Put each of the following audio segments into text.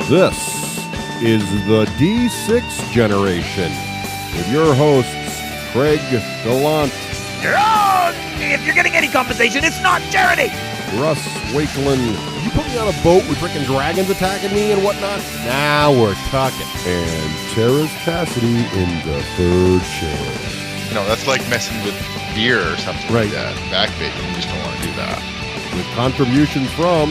This is the D6 generation with your hosts, Craig Gallant. Wrong! If you're getting any compensation, it's not charity! Russ Wakeland. You put me on a boat with frickin' dragons attacking me and whatnot? Now we're talking. And Teras Cassidy in the third chair. No, that's like messing with beer or something Right. like that. Backbait, you just don't want to do that. With contributions from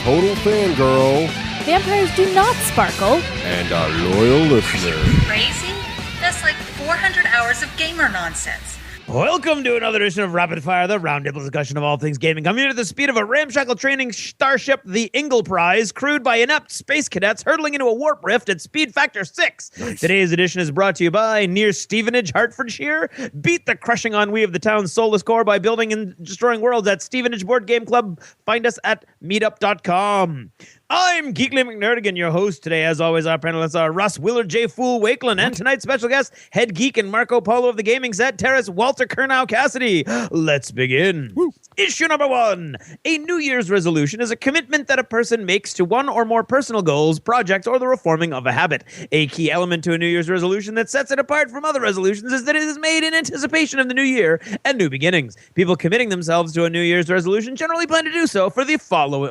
Total Fangirl Vampires do not sparkle. and our loyal listener. Crazy? That's like 400 hours of gamer nonsense. Welcome to another edition of Rapid Fire, the roundtable discussion of all things gaming. Coming at the speed of a ramshackle training starship, the Ingle Prize, crewed by inept space cadets hurtling into a warp rift at speed factor 6. Nice. Today's edition is brought to you by near Stevenage, Hertfordshire. Beat the crushing ennui of the town's soulless core by building and destroying worlds at Stevenage Board Game Club. Find us at meetup.com. I'm Geekly McNerdigan, your host. Today, as always, our panelists are Russ, Willard J. Fool, Wakeland, and tonight's special guest, head geek and Marco Polo of the gaming set, Teras, Walter Kernow Cassidy. Let's begin. Woo. Issue number 1. A New Year's resolution is a commitment that a person makes to one or more personal goals, projects, or the reforming of a habit. A key element to a New Year's resolution that sets it apart from other resolutions is that it is made in anticipation of the new year and new beginnings. People committing themselves to a New Year's resolution generally plan to do so for the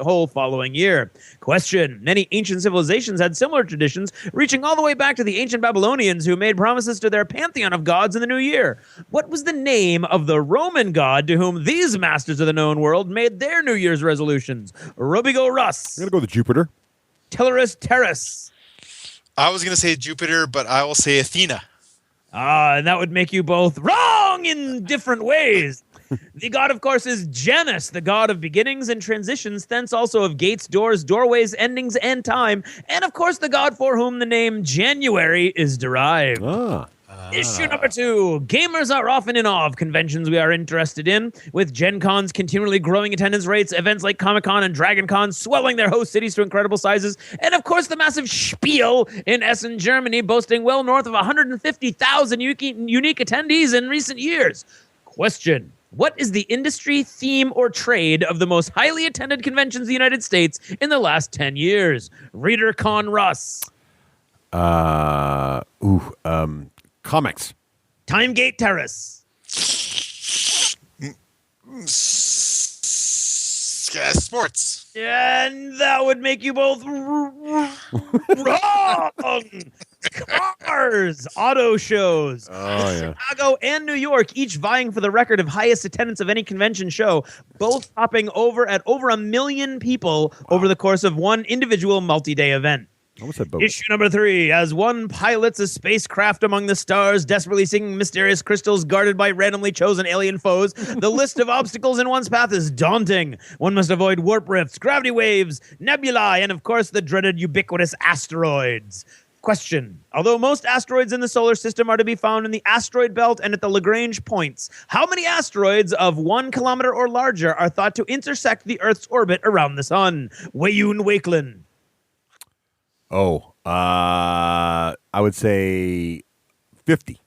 whole following year. Question. Many ancient civilizations had similar traditions, reaching all the way back to the ancient Babylonians, who made promises to their pantheon of gods in the new year. What was the name of the Roman god to whom these masters of the known world made their New Year's resolutions? Robigo Russ. I'm going to go with Jupiter. Teras Teras. I was going to say Jupiter, but I will say Athena. And that would make you both wrong in different ways. The god, of course, is Janus, the god of beginnings and transitions, thence also of gates, doors, doorways, endings, and time, and of course the god for whom the name January is derived. Issue number 2. Gamers are often in awe of conventions we are interested in, with Gen Cons continually growing attendance rates, events like Comic-Con and Dragon Con swelling their host cities to incredible sizes, and of course the massive Spiel in Essen, Germany, boasting well north of 150,000 unique attendees in recent years. Question. What is the industry, theme, or trade of the most highly attended conventions in the United States in the last 10 years? Reader Con Russ. Comics. Timegate Terrace. Sports. And that would make you both wrong. Cars, auto shows. Oh, yeah. Chicago and New York, each vying for the record of highest attendance of any convention show, both topping over at over 1 million people over the course of one individual multi-day event. I almost said boat. Issue number 3. As one pilots a spacecraft among the stars, desperately seeking mysterious crystals guarded by randomly chosen alien foes, the list of obstacles in one's path is daunting. One must avoid warp rifts, gravity waves, nebulae, and of course the dreaded ubiquitous asteroids. Question. Although most asteroids in the solar system are to be found in the asteroid belt and at the Lagrange points, how many asteroids of 1 kilometer or larger are thought to intersect the Earth's orbit around the sun? Wayun Wakeland. I would say 50.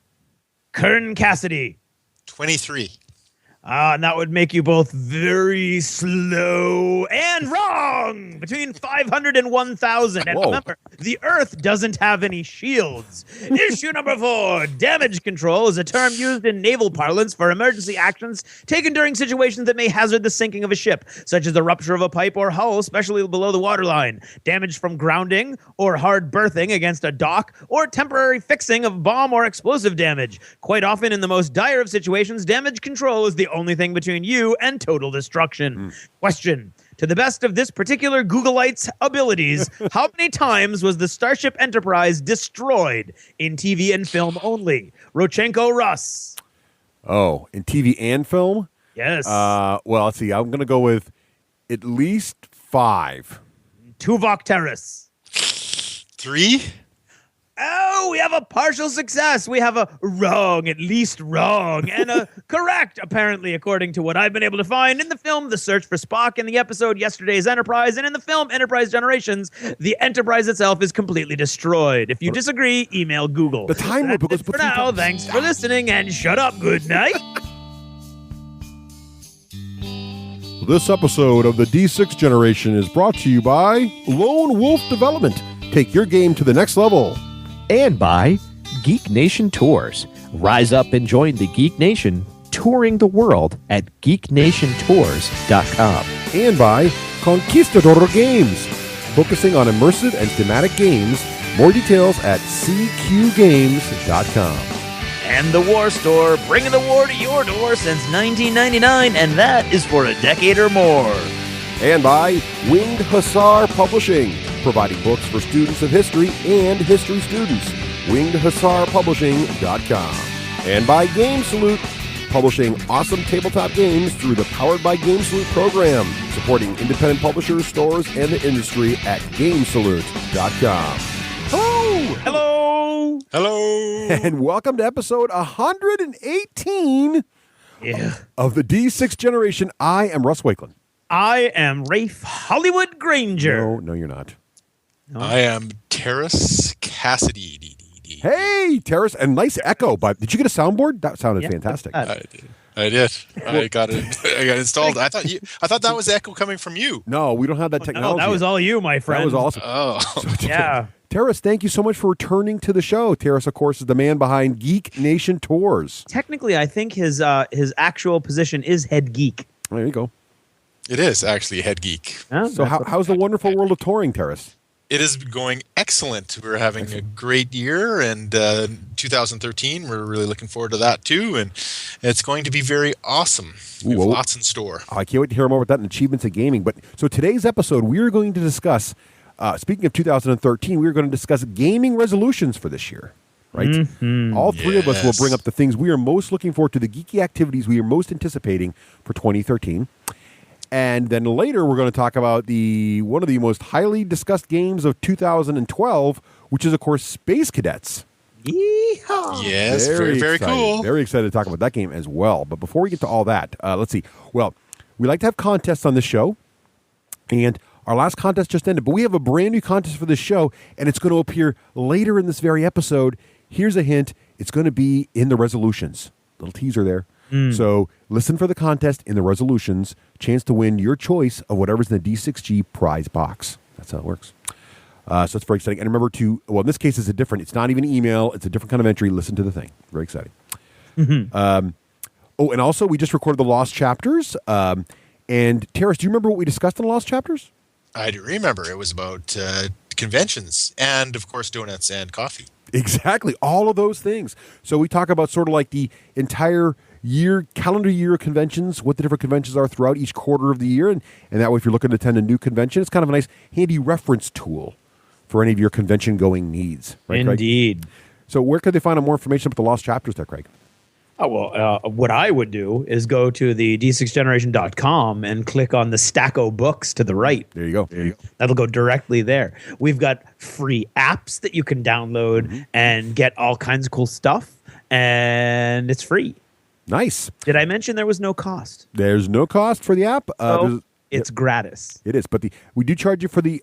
Kern Cassidy. 23. And that would make you both very slow and wrong. Between 500 and 1,000. And Whoa. remember, the Earth doesn't have any shields. Issue number 4. Damage control is a term used in naval parlance for emergency actions taken during situations that may hazard the sinking of a ship, such as the rupture of a pipe or hull, especially below the waterline, damage from grounding or hard berthing against a dock, or temporary fixing of bomb or explosive damage. Quite often, in the most dire of situations, damage control is the only thing between you and total destruction. Question. To the best of this particular Googleite's abilities, how many times was the Starship Enterprise destroyed in TV and film only? Rochenko Russ. Oh, in TV and film? Yes. Well, let's see. I'm going to go with at least 5. Tuvok Terrace. 3. Oh, we have a partial success. We have a wrong, at least wrong, and a correct, apparently, according to what I've been able to find. In the film, The Search for Spock, in the episode Yesterday's Enterprise, and in the film Enterprise Generations, the Enterprise itself is completely destroyed. If you disagree, email Google. The time loop That's goes it for now. Thanks for listening, and shut up. Good night. This episode of the D6 Generation is brought to you by Lone Wolf Development. Take your game to the next level. And by Geek Nation Tours. Rise up and join the Geek Nation, touring the world at geeknationtours.com. And by Conquistador Games, focusing on immersive and thematic games. More details at cqgames.com. And the War Store, bringing the war to your door since 1999, and that is for a decade or more. And by Winged Hussar Publishing, providing books for students of history and history students. wingedhussarpublishing.com. And by Game Salute, publishing awesome tabletop games through the Powered by Game Salute program, supporting independent publishers, stores, and the industry at gamesalute.com. Hello! Hello! Hello. And welcome to episode 118 Yeah. of the D6 generation. I am Russ Wakeland. I am Rafe Hollywood Granger. No, you're not. I am Teras Cassidy. Hey, Teras, and nice echo, but did you get a soundboard? That sounded fantastic. I did. I got it. I got it installed. I thought that was echo coming from you. No, we don't have that technology. No, that was all you, my friend. That was awesome. Oh. Yeah. Teras, thank you so much for returning to the show. Teras, of course, is the man behind Geek Nation Tours. Technically, I think his actual position is head geek. There you go. It is actually head geek. Huh? So how's the wonderful world of touring, Teras? It is going excellent. We're having a great year, and 2013, we're really looking forward to that too, and it's going to be very awesome. We have lots in store. I can't wait to hear more about that and achievements of gaming. But so today's episode, we are going to discuss, speaking of 2013, we are going to discuss gaming resolutions for this year. Right? Mm-hmm. All three of us will bring up the things we are most looking forward to, the geeky activities we are most anticipating for 2013. And then later, we're going to talk about one of the most highly discussed games of 2012, which is, of course, Space Cadets. Yeehaw. Yes, very excited. cool. Very excited to talk about that game as well. But before we get to all that, let's see. Well, we like to have contests on this show, and our last contest just ended. But we have a brand new contest for this show, and it's going to appear later in this very episode. Here's a hint. It's going to be in the resolutions. Little teaser there. So listen for the contest in the resolutions. Chance to win your choice of whatever's in the D6G prize box. That's how it works. So it's very exciting. And remember in this case, it's not even email. It's a different kind of entry. Listen to the thing. Very exciting. And also we just recorded the Lost Chapters. And Teras, do you remember what we discussed in the Lost Chapters? I do remember. It was about conventions and, of course, donuts and coffee. Exactly. All of those things. So we talk about sort of like the entire calendar year of conventions, what the different conventions are throughout each quarter of the year. And that way, if you're looking to attend a new convention, it's kind of a nice, handy reference tool for any of your convention-going needs. Right, Indeed. Craig? So where could they find out more information about the Lost Chapters there, Craig? Oh, well, what I would do is go to the d6generation.com and click on the stack of books to the right. There you go. That'll go directly there. We've got free apps that you can download and get all kinds of cool stuff, and it's free. Nice. Did I mention there was no cost? There's no cost for the app. It's gratis. It is, but we do charge you for the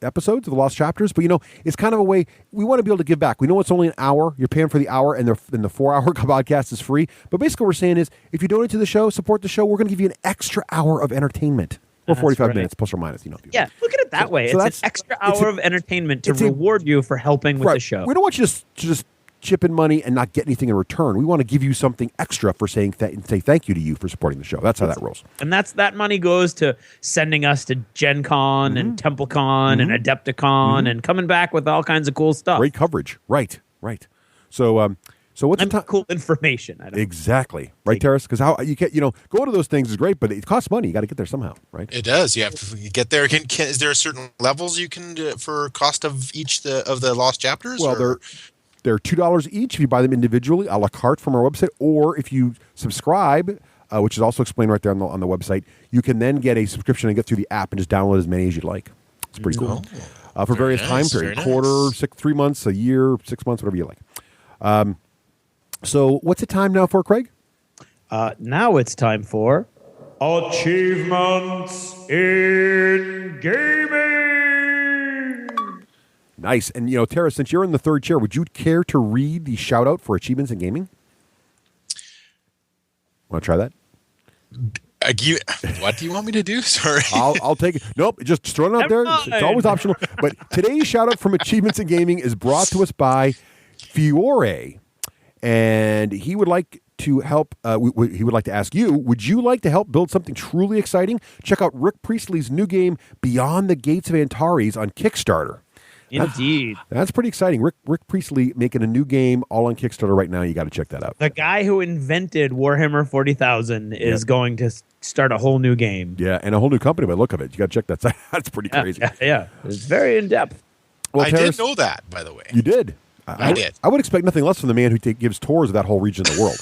episodes of the Lost Chapters. But it's kind of a way we want to be able to give back. We know it's only an hour. You're paying for the hour, and the 4-hour podcast is free. But basically, what we're saying is, if you donate to the show, support the show, we're going to give you an extra hour of entertainment, or 45 minutes plus or minus. Yeah, look at it that way. So it's an extra hour of entertainment to reward you for helping with the show. We don't want you to just chip in money and not get anything in return. We want to give you something extra for saying say thank you to you for supporting the show. That's how that rolls. And that money goes to sending us to Gen Con and TempleCon and Adepticon and coming back with all kinds of cool stuff. Great coverage. Right. So what's the time? Cool information. Exactly. Right, Teras? Because how you get, going to those things is great, but it costs money. You got to get there somehow, right? It does. You have to get there. Is there certain levels you can do for cost of each of the Lost Chapters? Well, they're $2 each if you buy them individually, a la carte from our website, or if you subscribe, which is also explained right there on the website, you can then get a subscription and get through the app and just download as many as you'd like. It's pretty cool. For various time periods, quarter, 3 months, a year, 6 months, whatever you like. So what's the time now for, Craig? Now it's time for Achievements in Gaming. Nice. And, Tara, since you're in the third chair, would you care to read the shout-out for Achievements in Gaming? Want to try that? What do you want me to do? Sorry. I'll take it. Nope, just throwing it out there. It's always optional. But today's shout out from Achievements in Gaming is brought to us by Fiore, and he would like to help. He would like to ask you: would you like to help build something truly exciting? Check out Rick Priestley's new game, Beyond the Gates of Antares, on Kickstarter. Indeed. That's pretty exciting. Rick Priestley making a new game all on Kickstarter right now. You got to check that out. The guy who invented Warhammer 40,000 is going to start a whole new game. Yeah, and a whole new company by the look of it. You got to check that out. That's pretty crazy. Yeah. It's very in-depth. Well, I Teras, did know that, by the way. You did? I did. I would expect nothing less from the man who gives tours of that whole region of the world.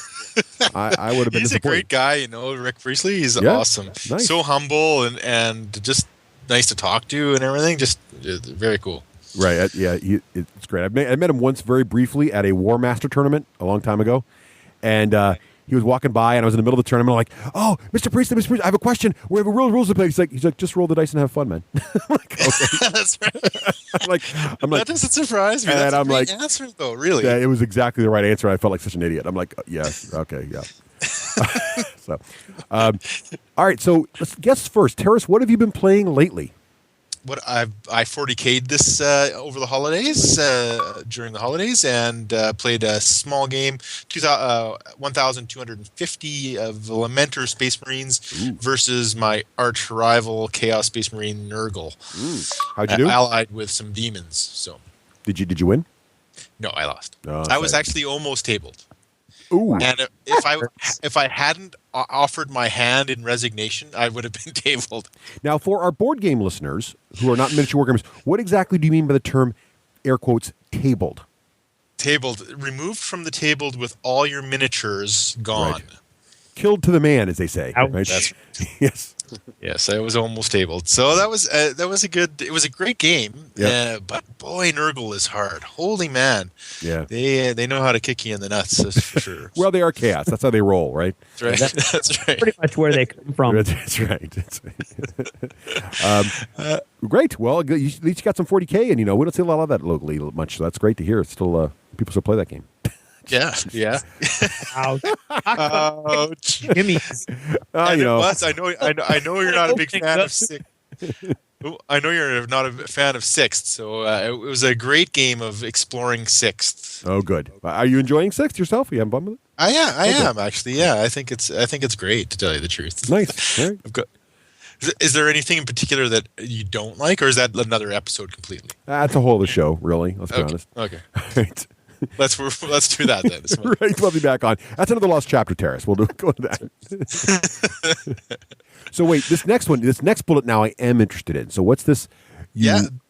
I would have been He's disappointed. a great guy, Rick Priestley. He's Yeah, awesome. nice. So humble and just nice to talk to and everything. Just very cool. Right. Yeah, it's great. I met him once very briefly at a War Master tournament a long time ago. And he was walking by, and I was in the middle of the tournament. I'm like, "Oh, Mr. Priestley, I have a question. We have rules to play." He's like, "Just roll the dice and have fun, man." I'm like, okay. That's right. I'm like, that doesn't surprise me. and That's a I'm great like, answer, though, really. yeah, it was exactly the right answer. I felt like such an idiot. I'm like, yes, okay, yeah. So, all right. So let's guess first, Teras. What have you been playing lately? What I 40K'd this over the holidays, during the holidays, and played a small game, 1,250 of Lamenter Space Marines versus my arch rival Chaos Space Marine Nurgle. How'd you do? Allied with some demons. So Did you win? no, I lost. Oh, I was sad. actually almost tabled. Ooh. And if I hadn't offered my hand in resignation, I would have been tabled. Now, for our board game listeners who are not miniature wargamers, what exactly do you mean by the term, air quotes, tabled? Tabled, removed from the table with all your miniatures gone. Right. Killed to the man, as they say. Ouch. Right? That's Yes. Yes, I was almost tabled. So that was a great game. Yep. But boy, Nurgle is hard. Holy man. Yeah. They know how to kick you in the nuts, that's for sure. Well, they are chaos. That's how they roll, right? That's right. That's right. Pretty much where they come from. That's right. Great. Well, at least you got some 40K, and we don't see a lot of that locally much. So that's great to hear. It's still people still play that game. Yeah. Ouch. Ouch. Gimme. And it was. I know you're not a big fan of Sixth. I know you're not a fan of Sixth, so it was a great game of exploring Sixth. Oh, good. Are you enjoying Sixth yourself? You having fun with it? I am actually. Yeah, I think it's great, to tell you the truth. Nice. All right. Is there anything in particular that you don't like, or is that another episode completely? That's a whole other show, really. Let's be Okay. honest. Okay. Right. Let's do that then. This month. Right, we'll be back on. That's another lost chapter, Teras. We'll go to that. So wait, this next bullet now I am interested in. So what's this?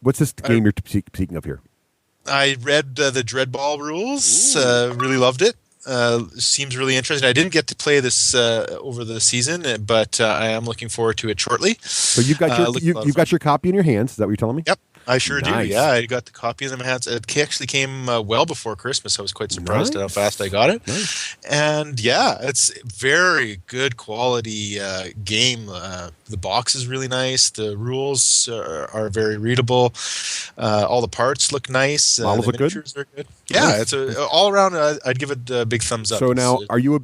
What's this game you're speaking of here? I read the Dreadball rules. Really loved it. Seems really interesting. I didn't get to play this over the season, but I am looking forward to it shortly. So you've got you've got your copy in your hands. Is that what you're telling me? Yep. I sure Nice. do. Yeah, I got the copy in my hands. It actually came well before Christmas. I was quite surprised at how fast I got it. Nice. And yeah, it's very good quality game. The box is really nice. The rules are very readable. All the parts look nice. Models the look good? miniatures are good. Yeah, it's all around. I'd give it a big thumbs up. So now, are you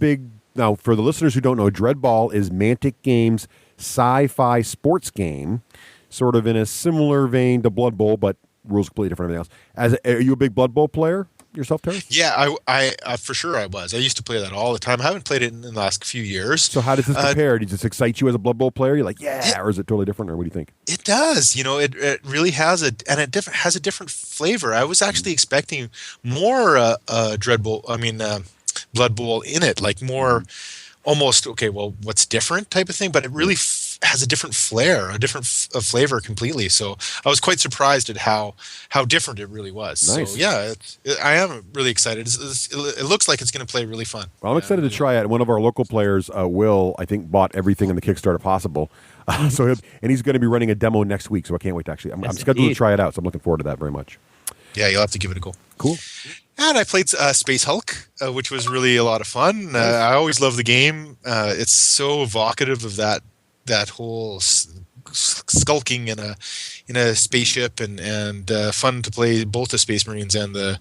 now for the listeners who don't know, Dreadball is Mantic Games' sci-fi sports game, sort of in a similar vein to Blood Bowl, but rules completely different than everything else. Are you a big Blood Bowl player yourself, Teras? Yeah, I for sure I was. I used to play that all the time. I haven't played it in the last few years. So how does this compare? Does this excite you as a Blood Bowl player? You're like, or is it totally different, or what do you think? It does. It really has a different flavor. I was actually expecting more Blood Bowl in it, like more almost what's different type of thing, but it really has a different flair, a different flavor completely. So I was quite surprised at how different it really was. Nice. So yeah, I am really excited. It looks like it's going to play really fun. Well, I'm excited to try it. One of our local players, Will, I think, bought everything in the Kickstarter possible. And he's going to be running a demo next week, so I can't wait to actually. I'm scheduled to try it out, so I'm looking forward to that very much. Yeah, you'll have to give it a go. Cool. And I played Space Hulk, which was really a lot of fun. I always love the game. It's so evocative of that whole skulking in a spaceship, and fun to play both the Space Marines and the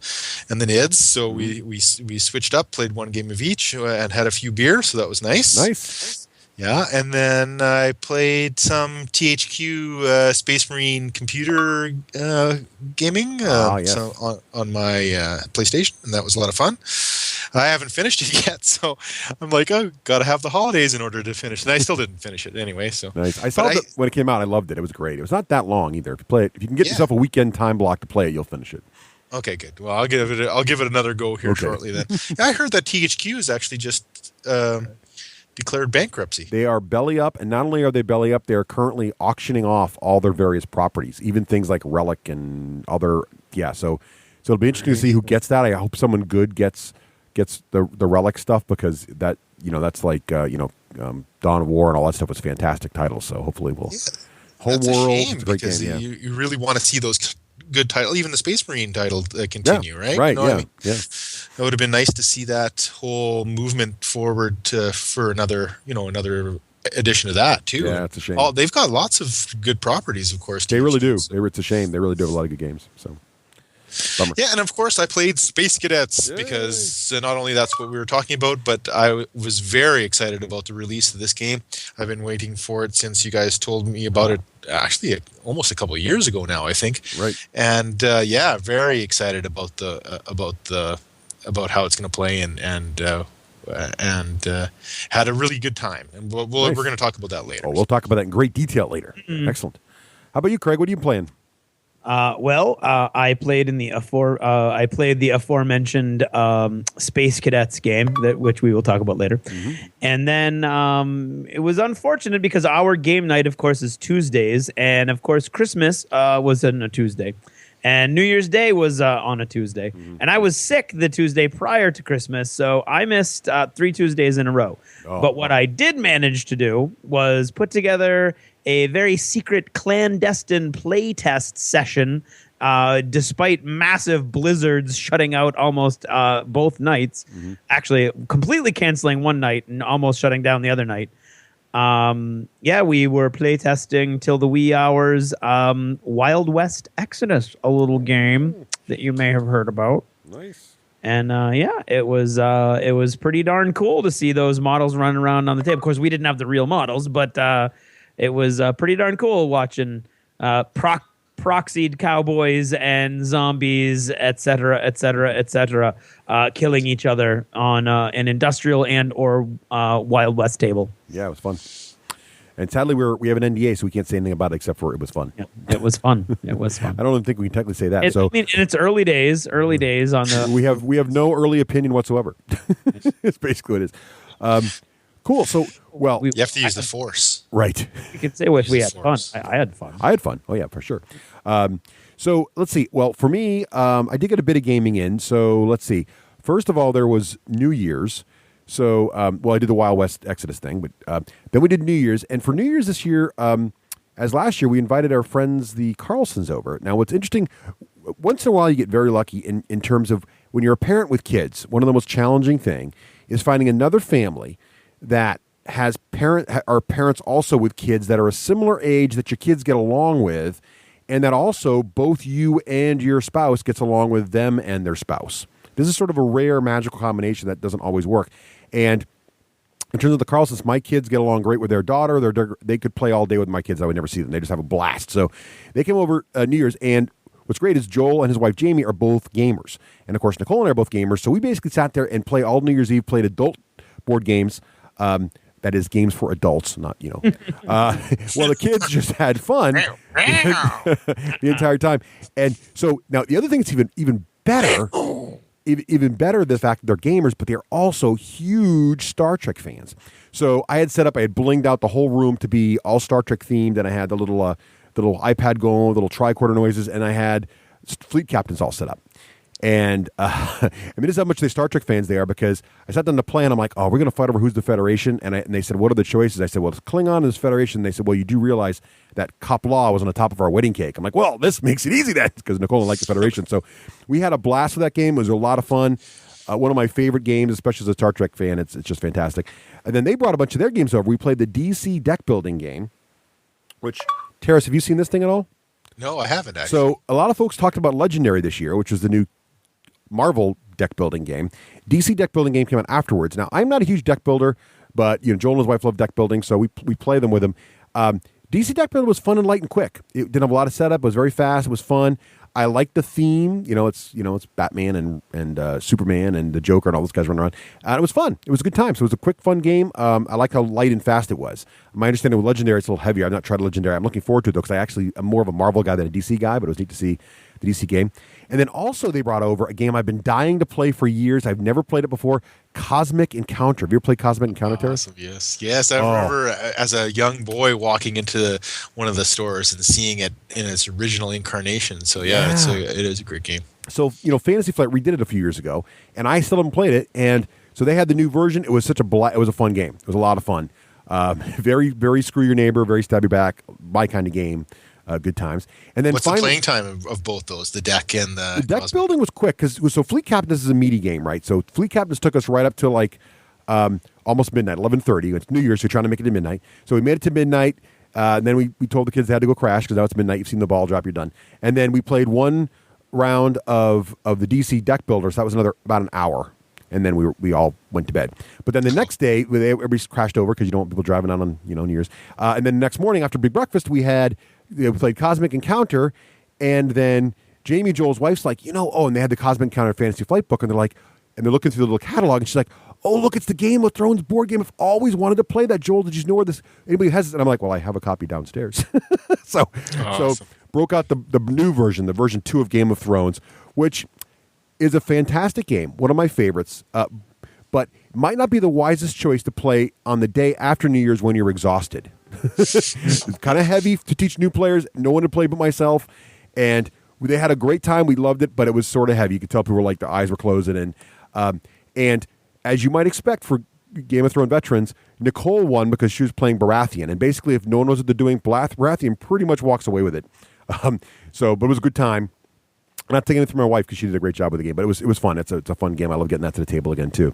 NIDS. So we switched up, played one game of each, and had a few beers. So that was nice. Nice. Yeah, and then I played some THQ Space Marine computer gaming yes. so on my PlayStation, and that was a lot of fun. I haven't finished it yet, so I'm like, oh, got to have the holidays in order to finish. And I still didn't finish it anyway. So nice. I saw it when it came out. I loved it. It was great. It was not that long either. If you can get yourself a weekend time block to play it, you'll finish it. Okay, good. Well, I'll give it another go here shortly. Then I heard that THQ is actually just declared bankruptcy. They are belly up, and not only are they belly up, they are currently auctioning off all their various properties, even things like Relic and other. Yeah, so it'll be interesting to see who gets that. I hope someone good gets the Relic stuff, because that that's like Dawn of War and all that stuff was fantastic titles. So hopefully we'll whole That's world. a shame, It's a great because game. Yeah. you really want to see those good titles, even the Space Marine title continue, right? Right. You know what Yeah. I mean? Yeah. It would have been nice to see that whole movement forward for another edition of that too. Yeah, it's a shame. Oh, they've got lots of good properties, of course. They really do. So. It's a shame. They really do have a lot of good games. So, bummer. Yeah, and of course I played Space Cadets because not only that's what we were talking about, but I was very excited about the release of this game. I've been waiting for it since you guys told me about it, actually almost a couple of years ago now, I think. Right. And very excited about about how it's going to play and had a really good time. And we're going to talk about that later. Oh, we'll talk about that in great detail later. Excellent. How about you, Craig? What are you playing? I played the aforementioned Space Cadets game, which we will talk about later. And then it was unfortunate because our game night, of course, is Tuesdays, and of course Christmas was on a Tuesday, and New Year's Day was on a Tuesday, and I was sick the Tuesday prior to Christmas, so I missed 3 Tuesdays in a row. But what I did manage to do was put together a very secret clandestine playtest session, despite massive blizzards shutting out almost both nights, actually completely canceling one night and almost shutting down the other night. We were playtesting till the wee hours Wild West Exodus, a little game that you may have heard about. Nice. And it was pretty darn cool to see those models run around on the table. Of course, we didn't have the real models, but it was pretty darn cool watching proxied cowboys and zombies, et cetera, killing each other on an industrial and or Wild West table. Yeah, it was fun. And sadly, we have an NDA, so we can't say anything about it except for it was fun. Yeah, it was fun. It was fun. I don't even think we can technically say that. I mean, in its early days on the. We have no early opinion whatsoever. It's basically what it is. Cool. So, You have to use the Force. Right. You could say we had fun. I had fun. I had fun. Oh, yeah, for sure. So, let's see. Well, for me, I did get a bit of gaming in. So, let's see. First of all, there was New Year's. So, I did the Wild West Exodus thing, but then we did New Year's. And for New Year's this year, as last year, we invited our friends, the Carlsons, over. Now, what's interesting, once in a while, you get very lucky in terms of when you're a parent with kids, one of the most challenging thing is finding another family that are parents also with kids that are a similar age that your kids get along with, and that also both you and your spouse gets along with them and their spouse. This is sort of a rare magical combination that doesn't always work. And in terms of the Carlsons, my kids get along great with their daughter. They could play all day with my kids. I would never see them. They just have a blast. So they came over New Year's, and what's great is Joel and his wife Jamie are both gamers. And of course, Nicole and I are both gamers. So we basically sat there and played all New Year's Eve, played adult board games. That is games for adults, not, the kids just had fun the entire time. And so now the other thing that's even better, the fact that they're gamers, but they're also huge Star Trek fans. So I had blinged out the whole room to be all Star Trek themed, and I had the little iPad going, little tricorder noises, and I had fleet captains all set up. And I mean, this is how much they Star Trek fans they are, because I sat down to play and I'm like, oh, we're going to fight over who's the Federation. And they said, what are the choices? I said, well, it's Klingon and it's Federation. And they said, well, you do realize that Kapla was on the top of our wedding cake. I'm like, well, this makes it easy then, because Nicole liked the Federation. So we had a blast with that game. It was a lot of fun. One of my favorite games, especially as a Star Trek fan. It's just fantastic. And then they brought a bunch of their games over. We played the DC deck building game, which, Teras, have you seen this thing at all? No, I haven't, actually. So a lot of folks talked about Legendary this year, which was the new Marvel deck building game. DC deck building game came out afterwards. Now, I'm not a huge deck builder, But Joel and his wife love deck building, so we play them with him. DC deck building was fun and light and quick. It didn't have a lot of setup. It was very fast. It was fun. I liked the theme. It's Batman and Superman and the Joker and all those guys running around. And it was fun. It was a good time. So it was a quick, fun game. I like how light and fast it was. My understanding with Legendary, it's a little heavier. I've not tried Legendary. I'm looking forward to it, though, because I actually am more of a Marvel guy than a DC guy, but it was neat to see the DC game. And then also they brought over a game I've been dying to play for years. I've never played it before, Cosmic Encounter. Have you ever played Cosmic Encounter, Teras? Awesome, yes. I remember as a young boy walking into one of the stores and seeing it in its original incarnation. So it is a great game. So, Fantasy Flight redid it a few years ago, and I still haven't played it. And so they had the new version. It was it was a fun game. It was a lot of fun. Very, very screw your neighbor, very stab your back, my kind of game. Good times. And then what's the playing time of both those, the deck and the deck building was quick because Fleet Captains is a meaty game, right? So Fleet Captains took us right up to almost midnight, 11:30. It's New Year's, so we're trying to make it to midnight. So we made it to midnight. And then we told the kids they had to go crash because now it's midnight. You've seen the ball drop, you're done. And then we played one round of the DC deck builders. That was about an hour. And then we all went to bed. But then the next day, everybody crashed over because you don't want people driving out on New Year's. And then the next morning after big breakfast, we played Cosmic Encounter, and then Jamie, Joel's wife's like, and they had the Cosmic Encounter Fantasy Flight book, and they're looking through the little catalog, and she's like, oh, look, it's the Game of Thrones board game. I've always wanted to play that. Joel, did you know where anybody has it? And I'm like, well, I have a copy downstairs. So broke out the new version, the version 2 of Game of Thrones, which is a fantastic game, one of my favorites, but might not be the wisest choice to play on the day after New Year's when you're exhausted. It's kind of heavy to teach new players. No one to play but myself, and they had a great time. We loved it, but it was sort of heavy. You could tell people were like their eyes were closing, and as you might expect for Game of Thrones veterans, Nicole won because she was playing Baratheon, and basically, if no one knows what they're doing, Baratheon pretty much walks away with it. But it was a good time. I'm not taking anything from my wife because she did a great job with the game, but it was fun. It's a fun game. I love getting that to the table again too.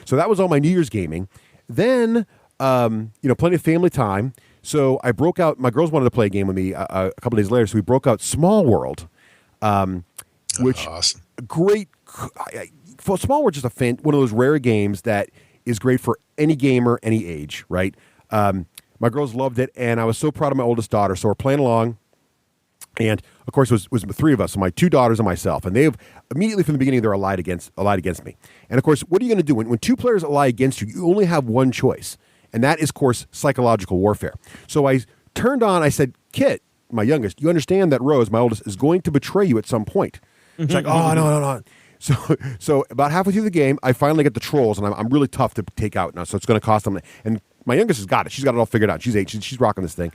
So that was all my New Year's gaming. Then plenty of family time. So I broke out. My girls wanted to play a game with me a couple days later, so we broke out Small World, which awesome. Great. Small World is just one of those rare games that is great for any gamer, any age. Right. My girls loved it, and I was so proud of my oldest daughter. So we're playing along. And of course, it was the three of us, so my two daughters and myself. And they've immediately from the beginning they're allied against me. And of course, what are you going to do when two players ally against you? You only have one choice, and that is, of course, psychological warfare. So I turned on. I said, "Kit, my youngest, you understand that Rose, my oldest, is going to betray you at some point." She's like, "Oh no." So about halfway through the game, I finally get the trolls, and I'm really tough to take out now. So it's going to cost them. And my youngest has got it. She's got it all figured out. She's 8. She's rocking this thing,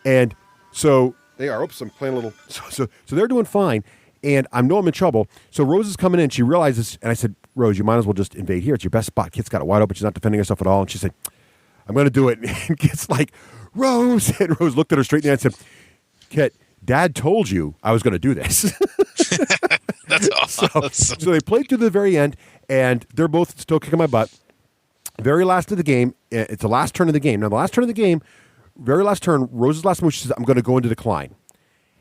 and so. They are. Oops, I'm playing a little. So they're doing fine, and I know I'm in trouble. So Rose is coming in. She realizes, and I said, Rose, you might as well just invade here. It's your best spot. Kit's got it wide open. She's not defending herself at all. And she said, I'm going to do it. And Kit's like, Rose. And Rose looked at her straight in the eye and said, Kit, Dad told you I was going to do this. That's awesome. So they played to the very end, and they're both still kicking my butt. Very last of the game. It's the last turn of the game. Now, the last turn of the game, very last turn, Rose's last move, she says, I'm going to go into decline.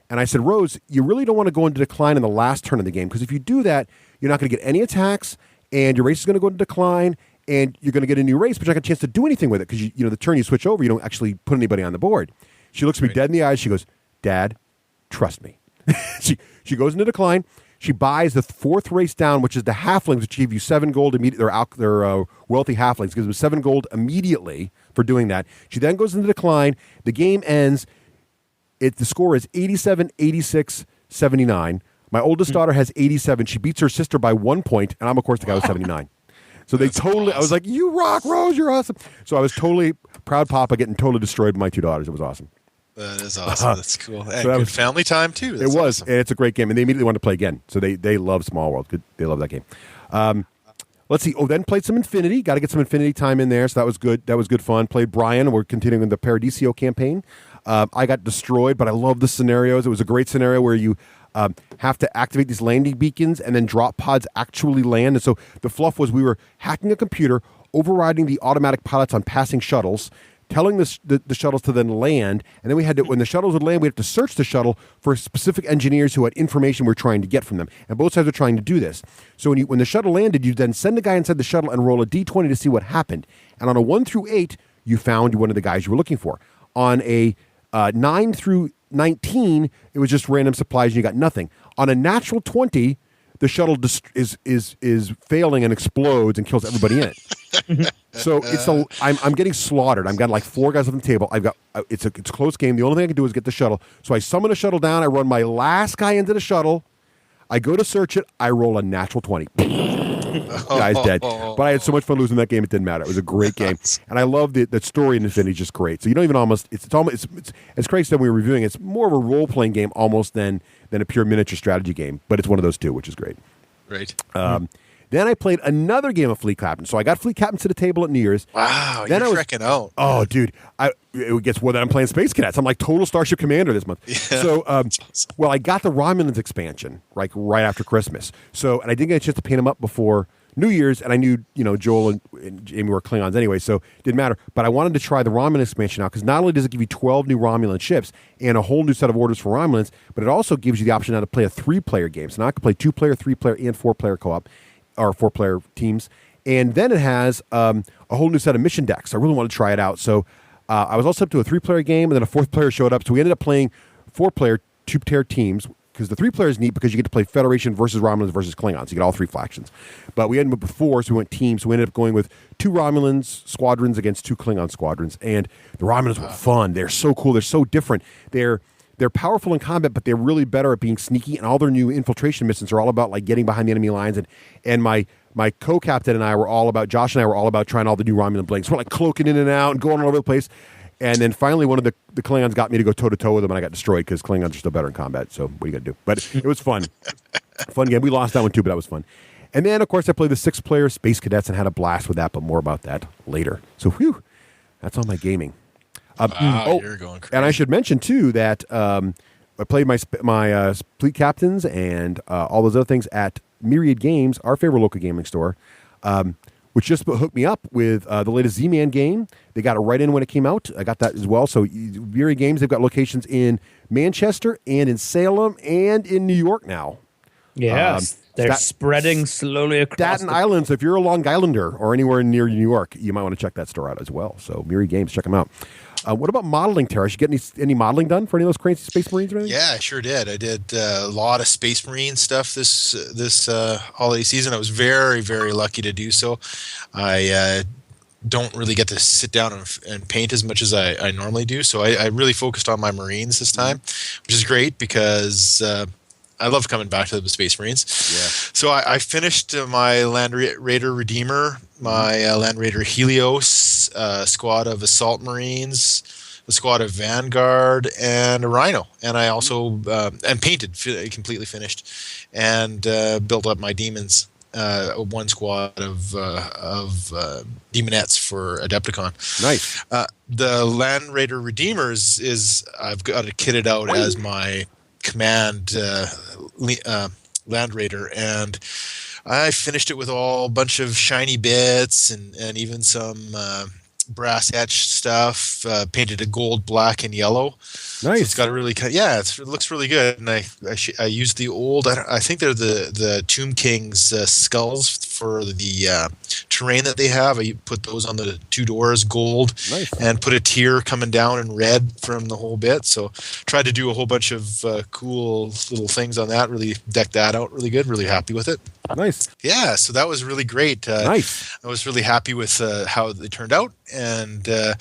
And I said, Rose, you really don't want to go into decline in the last turn of the game, because if you do that, you're not going to get any attacks, and your race is going to go into decline, and you're going to get a new race, but you're not going to have a chance to do anything with it, because the turn you switch over, you don't actually put anybody on the board. She looks me dead in the eyes. She goes, Dad, trust me. She goes into decline. She buys the fourth race down, which is the halflings, which give you 7 gold immediately. They're wealthy halflings. Gives them 7 gold immediately for doing that. She then goes into decline. The game ends. The score is 87, 86, 79. My oldest daughter has 87. She beats her sister by 1 point, and I'm, of course, the guy with 79. So they totally, awesome. I was like, you rock, Rose, you're awesome. So I was totally proud papa getting totally destroyed by my 2 daughters. It was awesome. That is awesome. That's cool. And so that good family time, too. That's it was. Awesome. And it's a great game. And they immediately wanted to play again. So they love Small World. Good. They love that game. Let's see. Then played some Infinity. Got to get some Infinity time in there. So that was good. That was good fun. Played Brian. We're continuing the Paradiso campaign. I got destroyed, but I love the scenarios. It was a great scenario where you have to activate these landing beacons and then drop pods actually land. And so the fluff was we were hacking a computer, overriding the automatic pilots on passing shuttles telling the shuttles to then land, and then we had to, when the shuttles would land, we had to search the shuttle for specific engineers who had information we're trying to get from them. And both sides are trying to do this. So when the shuttle landed, you then send a guy inside the shuttle and roll a d20 to see what happened. And on a 1 through 8, you found one of the guys you were looking for. On a 9 through 19, it was just random supplies and you got nothing. On a natural 20, the shuttle is failing and explodes and kills everybody in it. So I'm getting slaughtered. I've got like 4 guys on the table. I've got it's a close game. The only thing I can do is get the shuttle. So I summon a shuttle down. I run my last guy into the shuttle. I go to search it. I roll a natural 20. Guy's dead. But I had so much fun losing that game. It didn't matter. It was a great game, and I love the story in Infinity is just great. So you don't even almost. It's as Craig said when we were reviewing. It's more of a role playing game almost than a pure miniature strategy game. But it's one of those two, which is great. Right. Then I played another game of Fleet Captain. So I got Fleet Captain to the table at New Year's. Wow, then you're trekking out. Oh, dude. It gets that I'm playing Space Cadets. I'm like total Starship Commander this month. Yeah. So, well, I got the Romulans expansion right after Christmas. So, and I didn't get a chance to paint them up before New Year's, and I knew, Joel and Jamie were Klingons anyway, so it didn't matter. But I wanted to try the Romulan expansion out, because not only does it give you 12 new Romulan ships and a whole new set of orders for Romulans, but it also gives you the option now to play a 3-player game. So now I can play 2-player, 3-player, and 4-player co-op, or 4-player teams. And then it has a whole new set of mission decks. I really want to try it out. So I was also up to a 3-player game, and then a 4th player showed up. So we ended up playing 4-player, 2-tier teams, because the 3-player is neat because you get to play Federation versus Romulans versus Klingons. You get all 3 factions. But we ended up with 4, so we went teams. So we ended up going with 2 Romulans squadrons against 2 Klingon squadrons. And the Romulans were fun. They're so cool. They're so different. They're powerful in combat, but they're really better at being sneaky. And all their new infiltration missions are all about like getting behind the enemy lines. And my co-captain and I were all about, Josh and I were all about trying all the new Romulan blinks. We're like cloaking in and out and going all over the place. And then finally, one of the Klingons got me to go toe-to-toe with them, and I got destroyed because Klingons are still better in combat. So what are you going to do? But it was fun. Fun game. We lost that one, too, but that was fun. And then, of course, I played the 6-player Space Cadets and had a blast with that, but more about that later. So, whew, that's all my gaming. You're going crazy. And I should mention, too, that I played my Fleet Captains and all those other things at Myriad Games, our favorite local gaming store, which just hooked me up with the latest Z-Man game. They got it right in when it came out. I got that as well. So Myriad Games, they've got locations in Manchester and in Salem and in New York now. Yes, they're spreading slowly across Staten Island. So if you're a Long Islander or anywhere near New York, you might want to check that store out as well. So Myriad Games, check them out. What about modeling, Teras? You get any modeling done for any of those crazy Space Marines or anything? Yeah, I sure did. I did a lot of Space Marine stuff this holiday season. I was very, very lucky to do so. I don't really get to sit down and paint as much as I normally do, so I really focused on my Marines this time, which is great because I love coming back to the Space Marines. Yeah. So I finished my Land Raider Redeemer, my Land Raider Helios, squad of Assault Marines, a squad of Vanguard, and a Rhino. And I also and painted, completely finished, and built up my demons. One squad of demonettes for Adepticon. Nice. The Land Raider Redeemers I've got it kitted out as my command Land Raider, and I finished it with a bunch of shiny bits and even some brass etched stuff, painted it gold, black, and yellow. Nice. So it's got a really it looks really good. And I used the old, I think they're the Tomb King's skulls for the terrain that they have. I put those on the 2 doors, gold, nice. And put a tier coming down in red from the whole bit. So tried to do a whole bunch of cool little things on that. Really decked that out really good. Really happy with it. Nice. Yeah, so that was really great. Nice. I was really happy with how they turned out. And the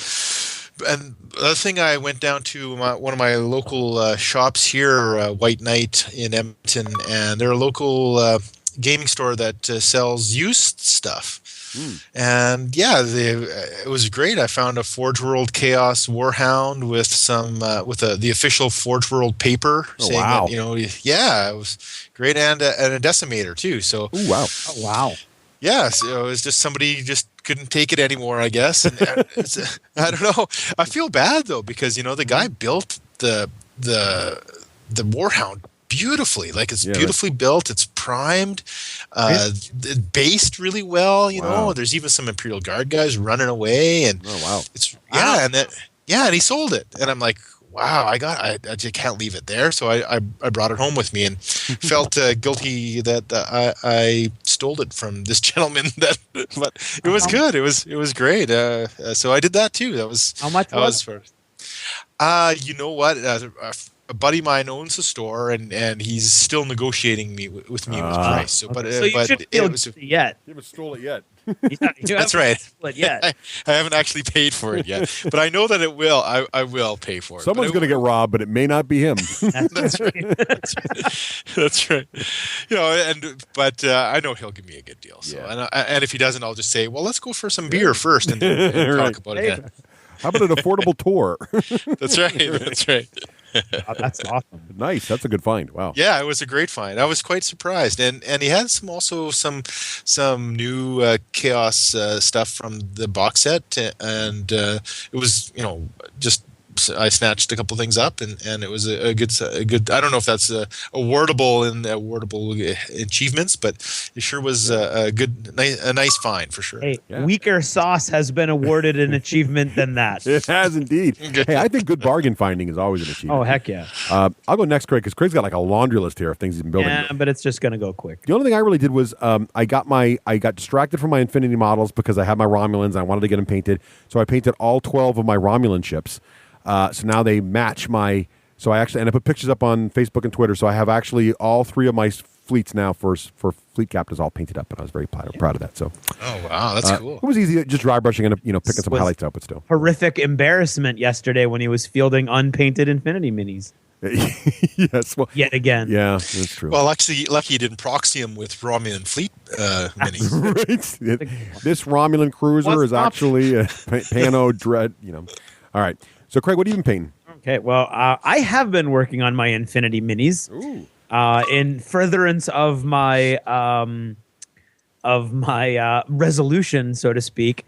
other thing, I went down to one of my local shops here, White Knight in Edmonton, and they're a local gaming store that sells used stuff. And yeah, it was great. I found a Forge World Chaos Warhound with some the official Forge World paper. Oh, wow! That, yeah, it was great, and a decimator too. So, ooh, wow! Oh, wow! Yeah, so it was just somebody just couldn't take it anymore, I guess. And I don't know. I feel bad though because the guy built the Warhound beautifully. Like it's Yeah, beautifully built. It's primed, it based really well. You know, there's even some Imperial Guard guys running away, and it's and he sold it, and I'm like, wow, I just can't leave it there. So I brought it home with me and felt guilty that I stole it from this gentleman. But it was good. It was great. So I did that too. That was how much was first. You know what? A buddy of mine owns a store, and he's still negotiating with me with price. So, but so you shouldn't feel guilty yet. You haven't stole it yet. That's right. Yet. I haven't actually paid for it yet, but I know that it will. I will pay for it. Someone's going to get robbed, but it may not be him. That's right. That's right. You know, but I know he'll give me a good deal. So, and if he doesn't, I'll just say, well, let's go for some beer first, and talk about it. Then. How about an affordable tour? That's right. That's right. That's awesome. Nice. That's a good find. Wow. Yeah, it was a great find. I was quite surprised, and he had some new Chaos stuff from the box set, and it was just. I snatched a couple things up, and it was a good. I don't know if that's awardable in awardable achievements, but it sure was a nice find for sure. Hey, weaker sauce has been awarded an achievement than that. It has indeed. Hey, I think good bargain finding is always an achievement. Oh heck yeah! I'll go next, Craig, because Craig's got like a laundry list here of things he's been building. Yeah, but it's just gonna go quick. The only thing I really did was I got distracted from my Infinity models because I had my Romulans and I wanted to get them painted, so I painted all 12 of my Romulan ships. So now they match my. So I put pictures up on Facebook and Twitter. So I have actually all 3 of my fleets now for fleet captains all painted up, and I was very proud of that. So. Oh wow, that's cool. It was easy, just dry brushing and picking some highlights up, but still. Horrific embarrassment yesterday when he was fielding unpainted Infinity minis. Yes. Well, yet again. Yeah, that's true. Well, actually, lucky you didn't proxy him with Romulan fleet minis. Right. This Romulan cruiser is actually a Pano Dread. All right. So, Craig, what have you been painting? Okay, well, I have been working on my Infinity minis. Ooh. In furtherance of my resolution, so to speak.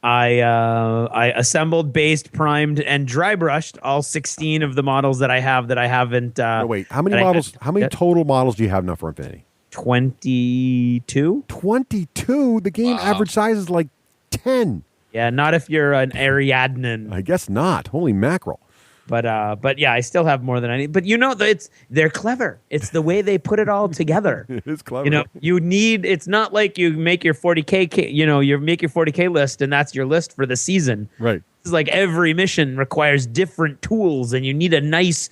I assembled, based, primed, and dry brushed all 16 of the models that I haven't. No, wait, how many models? How many total models do you have now for Infinity? 22. 22. The game average size is like 10. Yeah, not if you're an Ariadnan. I guess not. Holy mackerel. But yeah, I still have more than I need. But they're clever. It's the way they put it all together. It is clever. It's not like you make your 40K, you make your 40K list and that's your list for the season. Right. It's like every mission requires different tools and you need a nice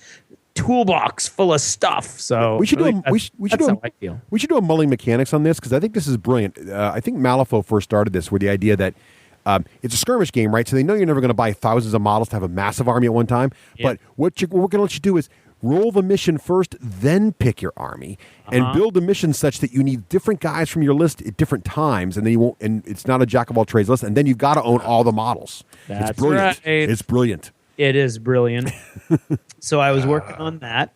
toolbox full of stuff. So we should do a mulling mechanics on this because I think this is brilliant. I think Malifaux first started this with the idea that it's a skirmish game, right? So they know you're never going to buy thousands of models to have a massive army at one time. Yeah. But what we're going to let you do is roll the mission first, then pick your army, and build a mission such that you need different guys from your list at different times, and then you won't. And it's not a jack of all trades list. And then you've got to own all the models. That's it's brilliant. Right. It's brilliant. It is brilliant. So I was working on that.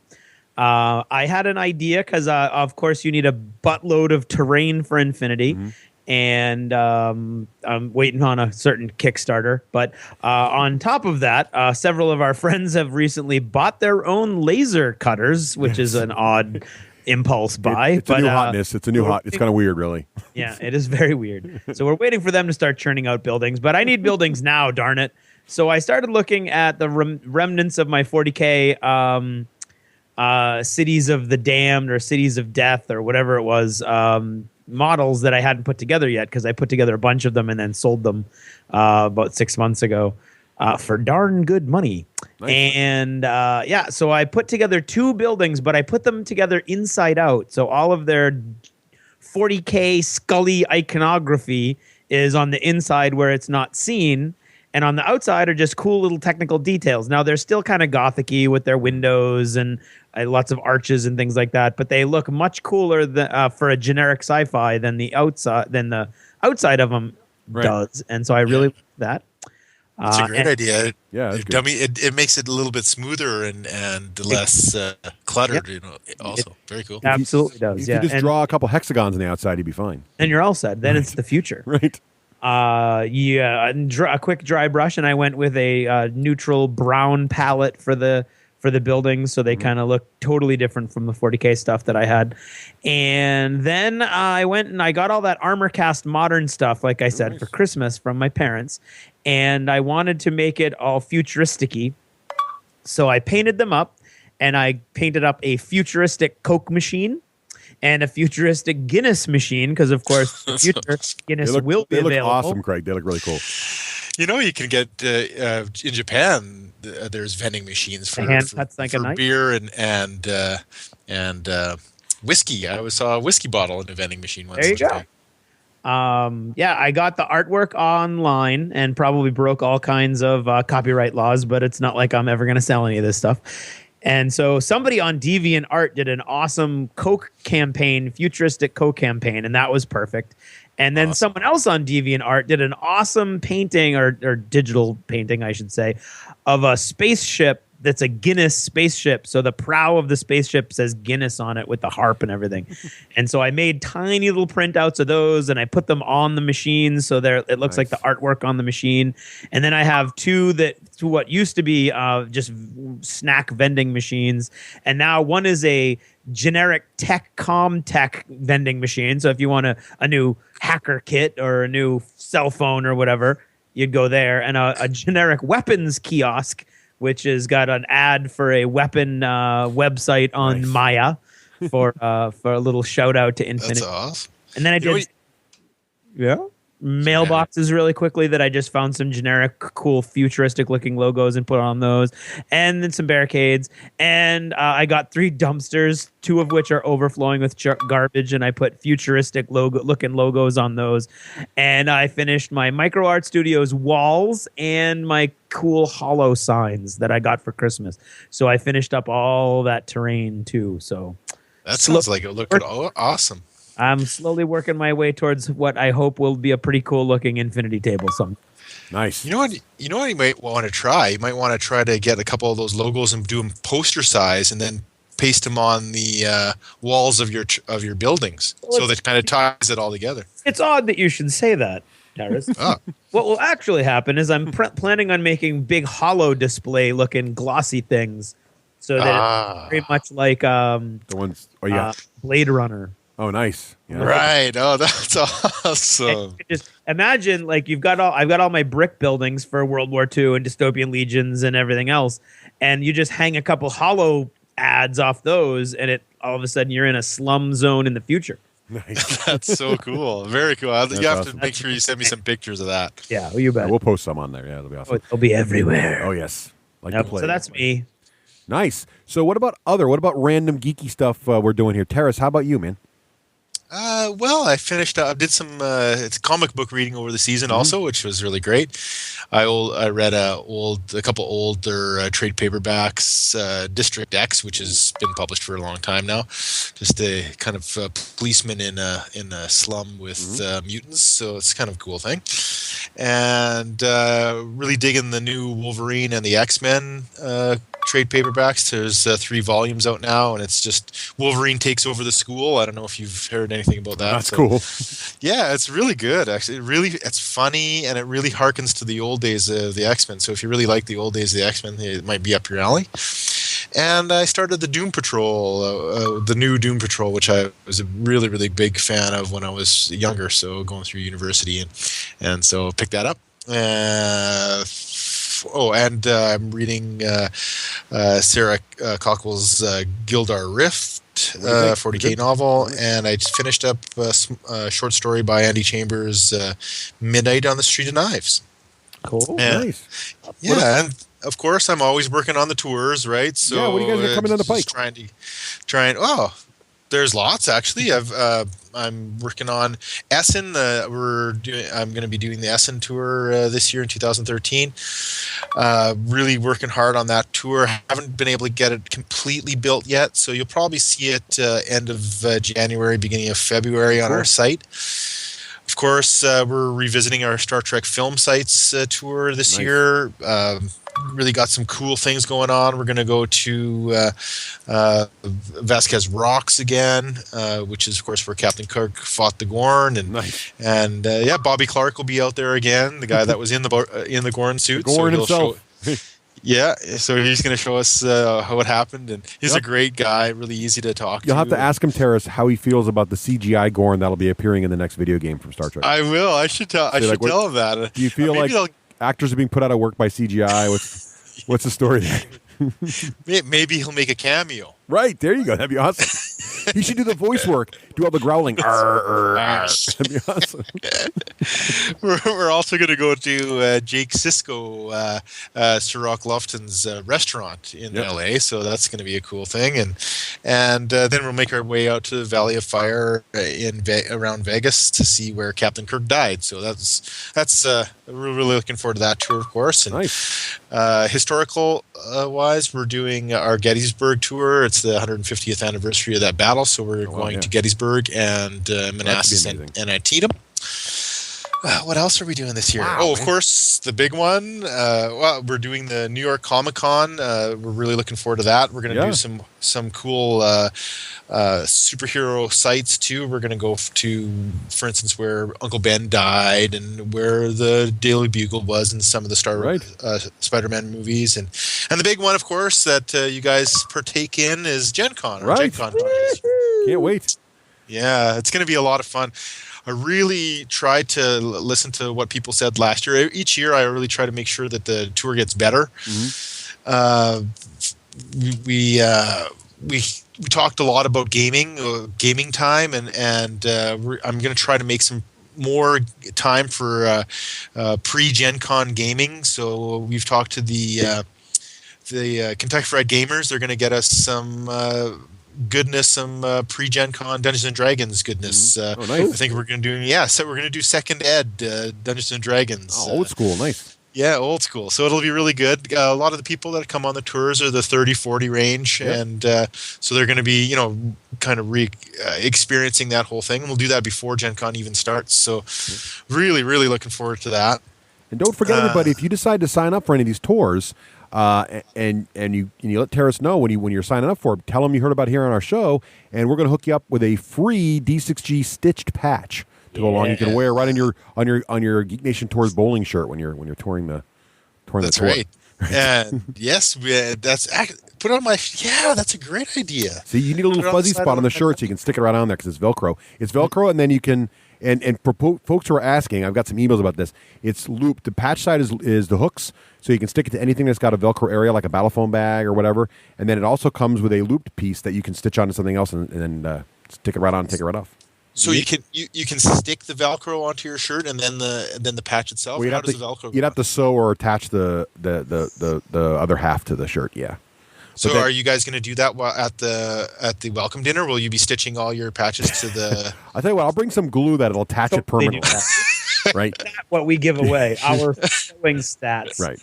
I had an idea because, of course, you need a buttload of terrain for Infinity. Mm-hmm. And I'm waiting on a certain Kickstarter. But on top of that, several of our friends have recently bought their own laser cutters, which is an odd impulse buy. It's a new hotness. It's a new hot. It's kind of weird, really. Yeah, it is very weird. So we're waiting for them to start churning out buildings. But I need buildings now, darn it. So I started looking at the remnants of my 40K Cities of the Damned or Cities of Death or whatever it was, models that I hadn't put together yet because I put together a bunch of them and then sold them about 6 months ago for darn good money. Nice. And so I put together 2 buildings, but I put them together inside out. So all of their 40K Scully iconography is on the inside where it's not seen. And on the outside are just cool little technical details. Now, they're still kind of gothic-y with their windows and lots of arches and things like that, but they look much cooler for a generic sci-fi than the outside of them does. And so I really like that. It's a great idea. Yeah, it makes it a little bit smoother and less cluttered. Yep. Also very cool. Absolutely does. If you just draw a couple hexagons on the outside, you'd be fine. And you're all set. Then it's the future. Right. A quick dry brush, and I went with a neutral brown palette for the for the buildings, so they kind of look totally different from the 40K stuff that I had. And then I went and I got all that Armor Cast Modern stuff, like I said, for Christmas from my parents. And I wanted to make it all futuristic-y. So I painted them up, and I painted up a futuristic Coke machine and a futuristic Guinness machine, because, of course, the future Guinness will be available. They look awesome, Craig. They look really cool. You know, you can get in Japan. There's vending machines for beer and whiskey. I always saw a whiskey bottle in a vending machine once. There you go. Yeah, I got the artwork online and probably broke all kinds of copyright laws, but it's not like I'm ever going to sell any of this stuff. And so somebody on DeviantArt did an awesome Coke campaign, futuristic Coke campaign, and that was perfect. And then someone else on DeviantArt did an awesome painting or digital painting, I should say, of a spaceship that's a Guinness spaceship. So the prow of the spaceship says Guinness on it with the harp and everything. And so I made tiny little printouts of those, and I put them on the machine so it looks like the artwork on the machine. And then I have two what used to be just snack vending machines, and now one is a generic tech vending machine. So if you want a new hacker kit or a new cell phone or whatever, you'd go there. And a generic weapons kiosk, which has got an ad for a weapon website on Maya for a little shout out to Infinity. That's awesome. And then I did mailboxes really quickly that I just found some generic, cool, futuristic looking logos and put on those, and then some barricades. And I got 3 dumpsters, 2 of which are overflowing with garbage, and I put futuristic looking logos on those. And I finished my Micro Art Studios walls and my cool hollow signs that I got for Christmas. So I finished up all that terrain too. So that sounds like it looked awesome. I'm slowly working my way towards what I hope will be a pretty cool looking infinity table. Nice. You know what you might want to try? You might want to try to get a couple of those logos and do them poster size, and then paste them on the walls of your buildings, so that kind of ties it all together. It's odd that you should say that, Teras. What will actually happen is I'm planning on making big hollow display looking glossy things, so that it's very much like the ones. Blade Runner. Oh, nice. Yeah. Right. Oh, that's awesome. Just imagine, like, I've got all my brick buildings for World War II and Dystopian Legions and everything else, and you just hang a couple hollow ads off those, and all of a sudden you're in a slum zone in the future. Nice. That's so cool. Very cool. You have to make sure you send me some pictures of that. Yeah, well, you bet. Yeah, we'll post some on there. Yeah, it'll be awesome. It'll be everywhere. Oh, yes. So that's me. Nice. So what about random geeky stuff we're doing here? Teras, how about you, man? Well, I finished. I did some it's comic book reading over the season also, which was really great. I read a couple older trade paperbacks, District X, which has been published for a long time now. Just a kind of policeman in a slum with mutants, so it's kind of a cool thing. And really digging the new Wolverine and the X-Men trade paperbacks. There's 3 volumes out now, and it's just Wolverine takes over the school. I don't know if you've heard anything about that. That's cool. Yeah, it's really good, actually. It's funny, and it really harkens to the old days of the X-Men. So if you really like the old days of the X-Men, it might be up your alley. And I started the Doom Patrol, the new Doom Patrol, which I was a really, really big fan of when I was younger, so going through university. And so I picked that up. I'm reading Sarah Cockwell's Gildar Rift, 40K novel, and I just finished up a short story by Andy Chambers, Midnight on the Street of Knives. Cool. Nice. Yeah, and of course I'm always working on the tours, right? So yeah, what do you guys got coming down the pike? There's lots actually. I'm working on Essen. I'm going to be doing the Essen tour this year in 2013. Really working hard on that tour. Haven't been able to get it completely built yet, so you'll probably see it end of January, beginning of February on our site. Of course, we're revisiting our Star Trek film sites tour this year. Really got some cool things going on. We're going to go to Vasquez Rocks again, which is, of course, where Captain Kirk fought the Gorn. And Bobby Clark will be out there again, the guy that was in the Gorn suit. Gorn himself. Yeah, so he's going to show us how it happened, and he's a great guy, really easy to talk You'll to. have to ask him, Teras, how he feels about the CGI Gorn that'll be appearing in the next video game from Star Trek. I will. I should tell. Tell him that. Do you feel like actors are being put out of work by CGI? What's the story there? Maybe he'll make a cameo. Right, there you go. That'd be awesome. He should do the voice work, do all the growling. That'd be awesome. We're also going to go to Jake Sisko, Sirach Lofton's restaurant in LA, so that's going to be a cool thing. And then we'll make our way out to the Valley of Fire around Vegas to see where Captain Kirk died. So that's we're really looking forward to that tour, of course. And, nice. Historical wise, we're doing our Gettysburg tour. It's the 150th anniversary of that battle, so we're going to Gettysburg and Manassas and Antietam. What else are we doing this year? Of course, the big one. We're doing the New York Comic Con. We're really looking forward to that. We're going to do some cool superhero sites too. We're going to go to, for instance, where Uncle Ben died and where the Daily Bugle was in some of the Spider-Man movies. And the big one, of course, that you guys partake in is Gen Con. Right. Gen Con. Can't wait. Yeah, it's going to be a lot of fun. I really tried to listen to what people said last year. Each year, I really try to make sure that the tour gets better. Mm-hmm. We talked a lot about gaming time, and I'm going to try to make some more time for pre-Gen Con gaming. So we've talked to the Kentucky Fried Gamers. They're going to get us some goodness, some pre-Gen Con Dungeons and Dragons goodness. Mm-hmm. Nice. I think we're going to do so we're going to do second ed Dungeons and Dragons. Old school, nice. Yeah, old school. So it'll be really good. A lot of the people that come on the tours are the 30-40 range, and so they're going to be, kind of experiencing that whole thing. And we'll do that before Gen Con even starts. So really, really looking forward to that. And don't forget, everybody, if you decide to sign up for any of these tours, and you let Teras know when you're signing up for it, tell them you heard about it here on our show, and we're going to hook you up with a free D6G stitched patch to go along. You can wear right on your Geek Nation Tours bowling shirt when you're touring the tour. That's right. And yes, that's put it on my. Yeah, that's a great idea. See, you need a little fuzzy spot on the shirt so you can stick it right on there because it's Velcro. It's Velcro, and then you can. And for folks who are asking, I've got some emails about this. It's looped. The patch side is the hooks, so you can stick it to anything that's got a Velcro area, like a battle phone bag or whatever. And then it also comes with a looped piece that you can stitch onto something else and then stick it right on and take it right off. So you can stick the Velcro onto your shirt and then the patch itself. Well, how does the Velcro? You'd have to sew or attach the other half to the shirt. Yeah. So are you guys going to do that at the welcome dinner? Will you be stitching all your patches to the? I'll tell you what. I'll bring some glue that'll attach it permanently. Right. That's what we give away, our sewing stats. Right.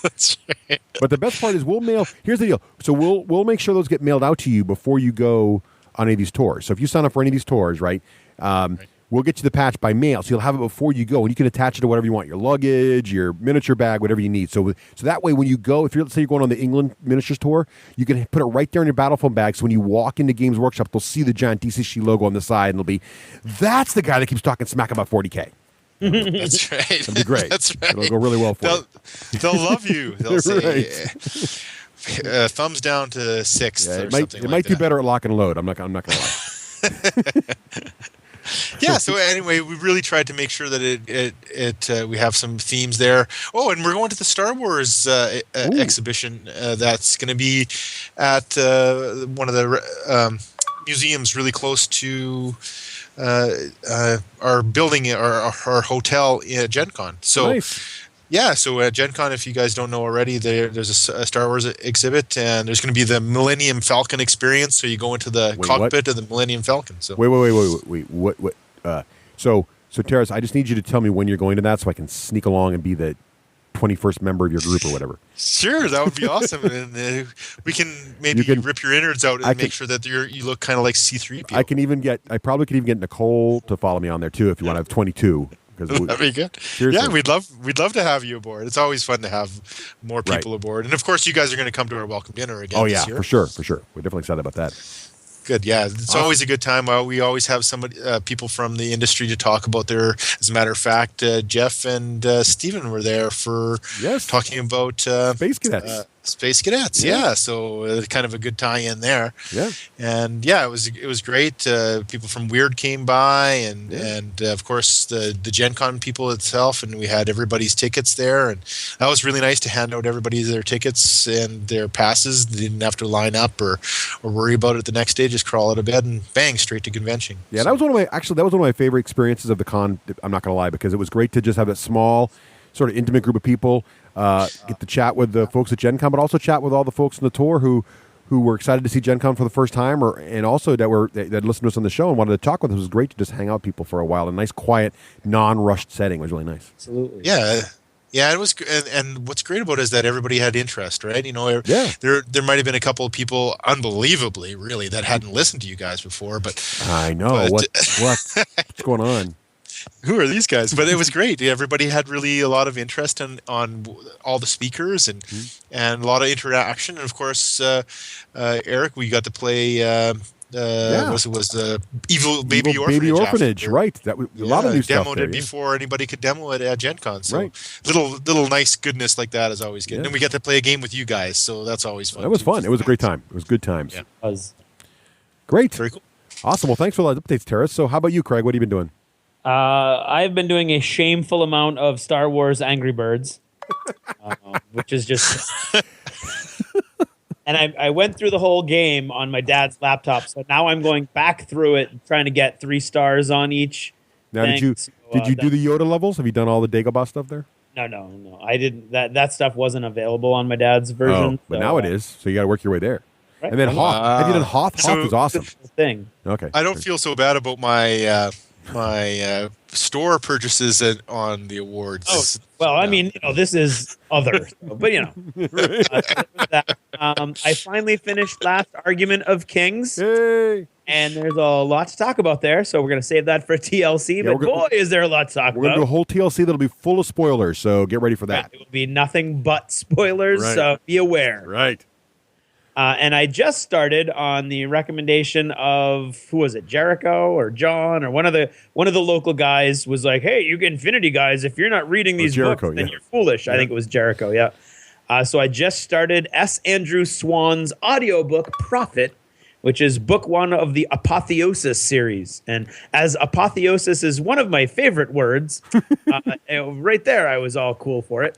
That's right. But the best part is we'll mail. Here's the deal. So we'll make sure those get mailed out to you before you go on any of these tours. So if you sign up for any of these tours, right, we'll get you the patch by mail. So you'll have it before you go, and you can attach it to whatever you want, your luggage, your miniature bag, whatever you need. So that way when you go, let's say you're going on the England miniatures tour, you can put it right there in your battle phone bag. So when you walk into Games Workshop, they'll see the giant D6G logo on the side, and it'll be, that's the guy that keeps talking smack about 40K. That's right. It'll be great. That's right. It'll go really well for you. They'll love you. They'll say, thumbs down to 6th or something It might do better at lock and load. I'm not going to lie. Yeah. So anyway, we really tried to make sure that we have some themes there. Oh, and we're going to the Star Wars exhibition that's going to be at one of the museums really close to our building, our hotel at Gen Con. So. Nice. Yeah, so at Gen Con, if you guys don't know already, there's a Star Wars exhibit, and there's going to be the Millennium Falcon experience. So you go into the cockpit of the Millennium Falcon. So wait. What? So Teras, I just need you to tell me when you're going to that, so I can sneak along and be the 21st member of your group or whatever. Sure, that would be awesome, and we can rip your innards out and make sure that you look kind of like C-3PO. I probably could even get Nicole to follow me on there too if you want to have 22. That'd be good. Seriously. Yeah, we'd love to have you aboard. It's always fun to have more people aboard, and of course, you guys are going to come to our welcome dinner again. Oh yeah, this year. for sure. We're definitely excited about that. Good. Yeah, it's always a good time. We always have somebody, people from the industry to talk about their. As a matter of fact, Jeff and Stephen were there for talking about Space Cadets. Space Cadets. Yeah, so kind of a good tie-in there. Yeah, and it was great. People from Weird came by, and of course the Gen Con people itself, and we had everybody's tickets there, and that was really nice to hand out everybody their tickets and their passes. They didn't have to line up or worry about it the next day. Just crawl out of bed and bang, straight to convention. Yeah, that was one of my favorite experiences of the con. I'm not going to lie, because it was great to just have a small, sort of intimate group of people, get to chat with the folks at Gen Con, but also chat with all the folks on the tour who were excited to see Gen Con for the first time, and also that listened to us on the show and wanted to talk with us. It was great to just hang out with people for a while. A nice, quiet, non-rushed setting was really nice. Absolutely. Yeah, it was, and what's great about it is that everybody had interest, right? There might have been a couple of people, unbelievably, really, that hadn't listened to you guys before, but I know what's going on. Who are these guys? But it was great. Everybody had really a lot of interest on all the speakers and a lot of interaction. And of course, Eric, we got to play. Was the Evil Baby Orphanage, right? That was a lot of new stuff. Demoed it before anybody could demo it at Gen Con. So little nice goodness like that is always good. And we got to play a game with you guys, so that's always fun. That was fun. It was a great time. It was good times. Yeah. It was great. Very cool. Awesome. Well, thanks for all the updates, Teras. So how about you, Craig? What have you been doing? I've been doing a shameful amount of Star Wars Angry Birds, which is just... And I went through the whole game on my dad's laptop, so now I'm going back through it and trying to get 3 stars on each. Now, did you do the Yoda levels? Have you done all the Dagobah stuff there? No. I didn't. That stuff wasn't available on my dad's version. Oh, but now it is, so you got to work your way there. Right? And then Hoth. Have you done Hoth? Hoth was awesome. Thing. Okay. I don't feel so bad about my my store purchases on the awards. Oh, well, I mean, this is other, but I finally finished Last Argument of Kings. Hey. And there's a lot to talk about there, so we're going to save that for TLC. But boy, is there a lot to talk about. We're going to do a whole TLC that'll be full of spoilers, so get ready for that. It will be nothing but spoilers, so be aware. Right. And I just started on the recommendation of, who was it, Jericho or John or one of the local guys was like, hey, you Infinity guys, if you're not reading these books, then you're foolish. Yeah. I think it was Jericho, yeah. So I just started S. Andrew Swan's audiobook, Prophet, which is book 1 of the Apotheosis series. And as apotheosis is one of my favorite words, right there I was all cool for it.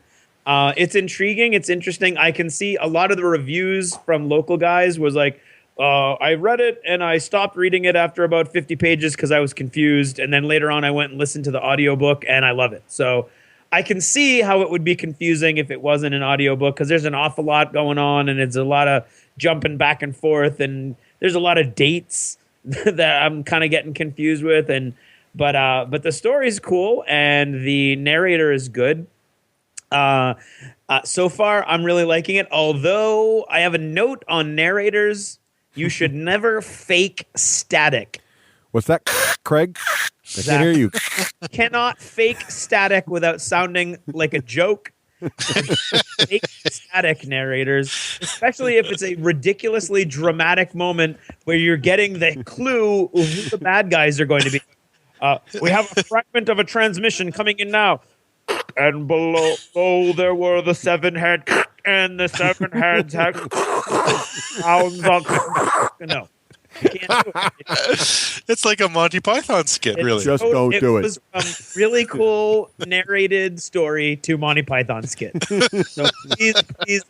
It's intriguing. It's interesting. I can see a lot of the reviews from local guys was like, I read it and I stopped reading it after about 50 pages because I was confused. And then later on I went and listened to the audiobook and I love it. So I can see how it would be confusing if it wasn't an audiobook because there's an awful lot going on and it's a lot of jumping back and forth and there's a lot of dates that I'm kind of getting confused with. But the story's cool and the narrator is good. So far, I'm really liking it. Although I have a note on narrators, you should never fake static. What's that, Craig? I can't hear you. Cannot fake static without sounding like a joke. Fake static narrators, especially if it's a ridiculously dramatic moment where you're getting the clue of who the bad guys are going to be. We have a fragment of a transmission coming in now. And below there were the 7 heads, and the 7 heads had sounds of no. You can't do it. It's like a Monty Python skit, really. Just don't do it. It was a really cool narrated story to Monty Python skit. So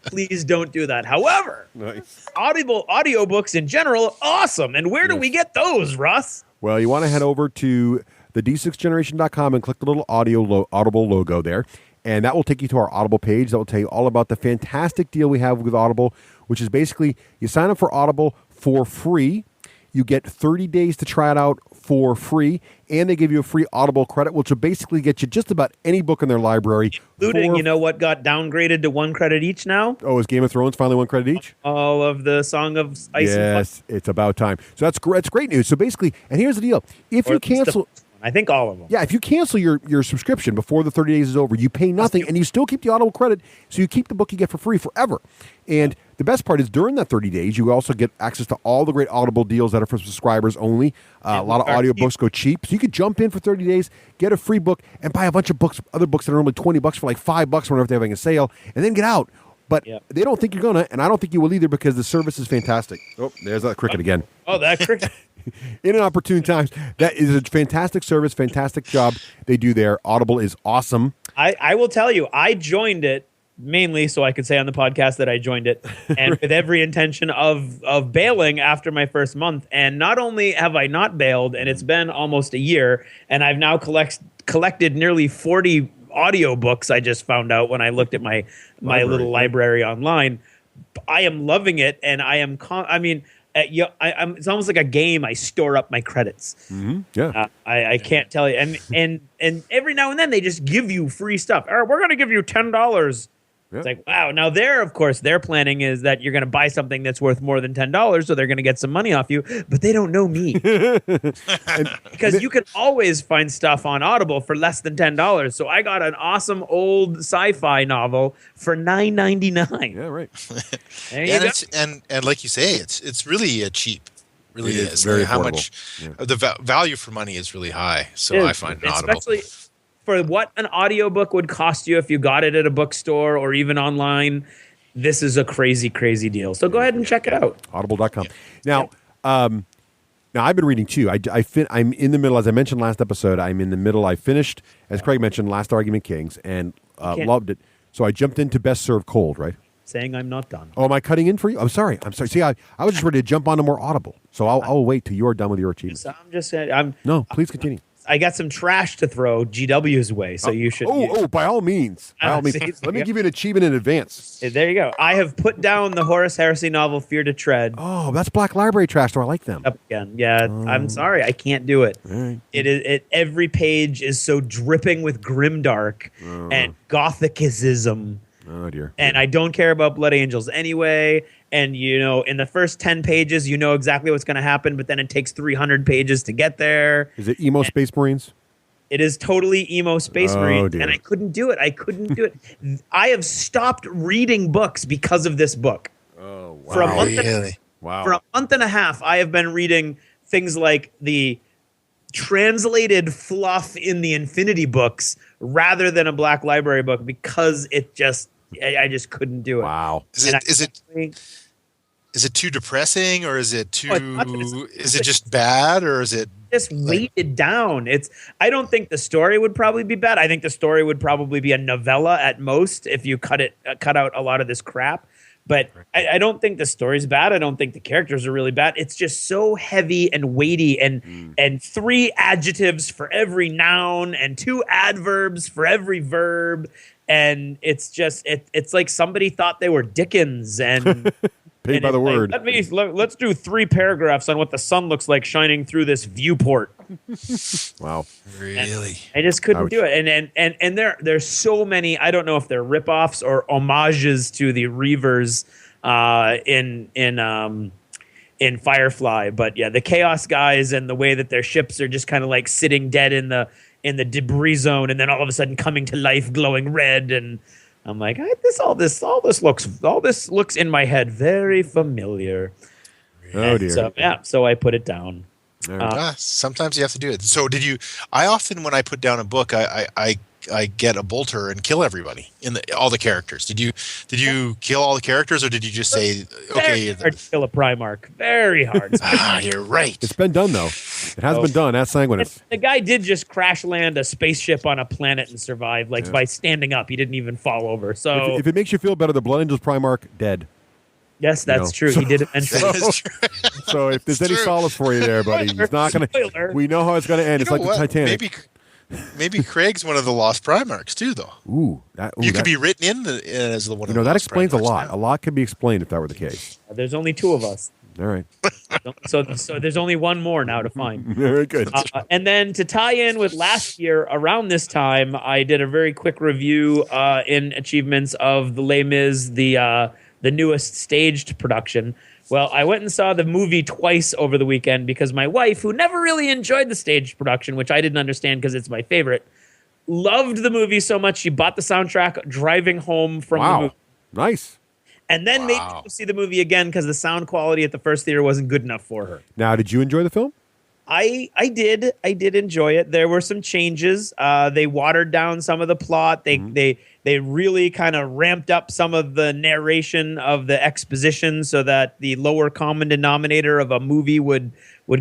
please don't do that. However, nice. Audiobooks in general, awesome. And where do we get those, Russ? Well, you want to head over to the D6generation.com and click the little Audible logo there. And that will take you to our Audible page. That will tell you all about the fantastic deal we have with Audible, which is basically you sign up for Audible for free. You get 30 days to try it out for free, and they give you a free Audible credit, which will basically get you just about any book in their library. Including, you know what got downgraded to 1 credit each now? Oh, is Game of Thrones finally 1 credit each? All of the Song of Ice and Fire. Yes, it's about time. So that's great news. So basically, and here's the deal. If you cancel... I think all of them. Yeah, if you cancel your subscription before the 30 days is over, you pay nothing, and you still keep the Audible credit, so you keep the book you get for free forever. And the best part is during that 30 days, you also get access to all the great Audible deals that are for subscribers only. A lot of audiobooks go cheap, so you could jump in for 30 days, get a free book, and buy a bunch of other books that are only $20 for like $5 whenever they're having a sale, and then get out. But they don't think you're going to, and I don't think you will either, because the service is fantastic. Oh, there's that cricket again. Oh, that cricket. In inopportune times. That is a fantastic service, fantastic job they do there. Audible is awesome. I will tell you, I joined it mainly so I could say on the podcast that I joined it, and with every intention of bailing after my first month. And not only have I not bailed, and it's been almost a year, and I've now collected nearly 40 audiobooks. I just found out when I looked at my little library online. I am loving it, and I am. It's almost like a game. I store up my credits. Mm-hmm. Yeah, I can't tell you. And every now and then they just give you free stuff. Or we're going to give you $10. Yeah. It's like, wow. Now of course, their planning is that you're going to buy something that's worth more than $10, so they're going to get some money off you. But they don't know me, because you can always find stuff on Audible for less than $10. So I got an awesome old sci-fi novel for $9.99. Yeah, right. There you go. And like you say, it's really cheap. Really It is. very how affordable. much the value for money is really high. So I find Audible. Especially for what an audiobook would cost you if you got it at a bookstore or even online, this is a crazy, crazy deal. So go ahead and check it out. Audible.com. Now, now I've been reading too. I'm in the middle, as I mentioned last episode. I'm in the middle. I finished, as Craig mentioned, Last Argument Kings, and loved it. So I jumped into Best Served Cold. Right. Saying I'm not done. Oh, am I cutting in for you? I'm sorry. See, I was just ready to jump onto more Audible. So I'll wait till you're done with your achievements. I'm just saying. No, please continue. I got some trash to throw GW's way, so you should. By all means. By all means. Let me give you an achievement in advance. There you go. I have put down the Horace Heresy novel Fear to Tread. Oh, that's Black Library trash, so I like them. Up again. Yeah, I'm sorry. I can't do it. Right. Every page is so dripping with grimdark and gothicism. Oh, dear. And I don't care about Blood Angels anyway. And, in the first 10 pages, you know exactly what's going to happen, but then it takes 300 pages to get there. Is it Emo Space Marines? It is totally emo Space Marines, dear. and I couldn't do it. I have stopped reading books because of this book. Oh, wow. For a month, for a month and a half, I have been reading things like the translated fluff in the Infinity books rather than a Black Library book, because I just couldn't do it. Wow. Is it too depressing, or is it too? Is it just bad, or is it just weighted down? I don't think the story would probably be bad. I think the story would probably be a novella at most if you cut out a lot of this crap. But I don't think the story's bad. I don't think the characters are really bad. It's just so heavy and weighty, and 3 adjectives for every noun and 2 adverbs for every verb. And it's just it's like somebody thought they were Dickens and paid by the word. Let's do 3 paragraphs on what the sun looks like shining through this viewport. Wow, really? I just couldn't do it. And there's so many. I don't know if they're ripoffs or homages to the Reavers in Firefly, but yeah, the Chaos guys and the way that their ships are just kind of like sitting dead in the debris zone, and then all of a sudden coming to life, glowing red, and I'm like, all this looks in my head very familiar. Oh dear. So I put it down. Sometimes you have to do it. So I often, when I put down a book, I get a bolter and kill everybody all the characters. Did you kill all the characters, or did you just say, okay? Very hard to kill a Primarch. Very hard. You're right. It's been done though. It has been done. That's sanguineous. The guy did just crash land a spaceship on a planet and survive, by standing up. He didn't even fall over. So if it makes you feel better, the Blood Angels Primarch dead. Yes, that's true. He did eventually. So if there's any solace for you there, buddy, he's not going to. We know how it's going to end. It's like the Titanic. Maybe Craig's one of the lost Primarchs too, though. You could be written in as the one. That explains a lot. Now. A lot could be explained if that were the case. There's only 2 of us. All right. So there's only one more now to find. Very good. And then to tie in with last year, around this time, I did a very quick review in achievements of the Les Mis, the newest staged production, Well, I went and saw the movie twice over the weekend because my wife, who never really enjoyed the stage production, which I didn't understand because it's my favorite, loved the movie so much she bought the soundtrack driving home from the movie. Nice. And then made me go see the movie again because the sound quality at the first theater wasn't good enough for her. Now, did you enjoy the film? I did enjoy it. There were some changes. They watered down some of the plot. They really kind of ramped up some of the narration of the exposition so that the lower common denominator of a movie would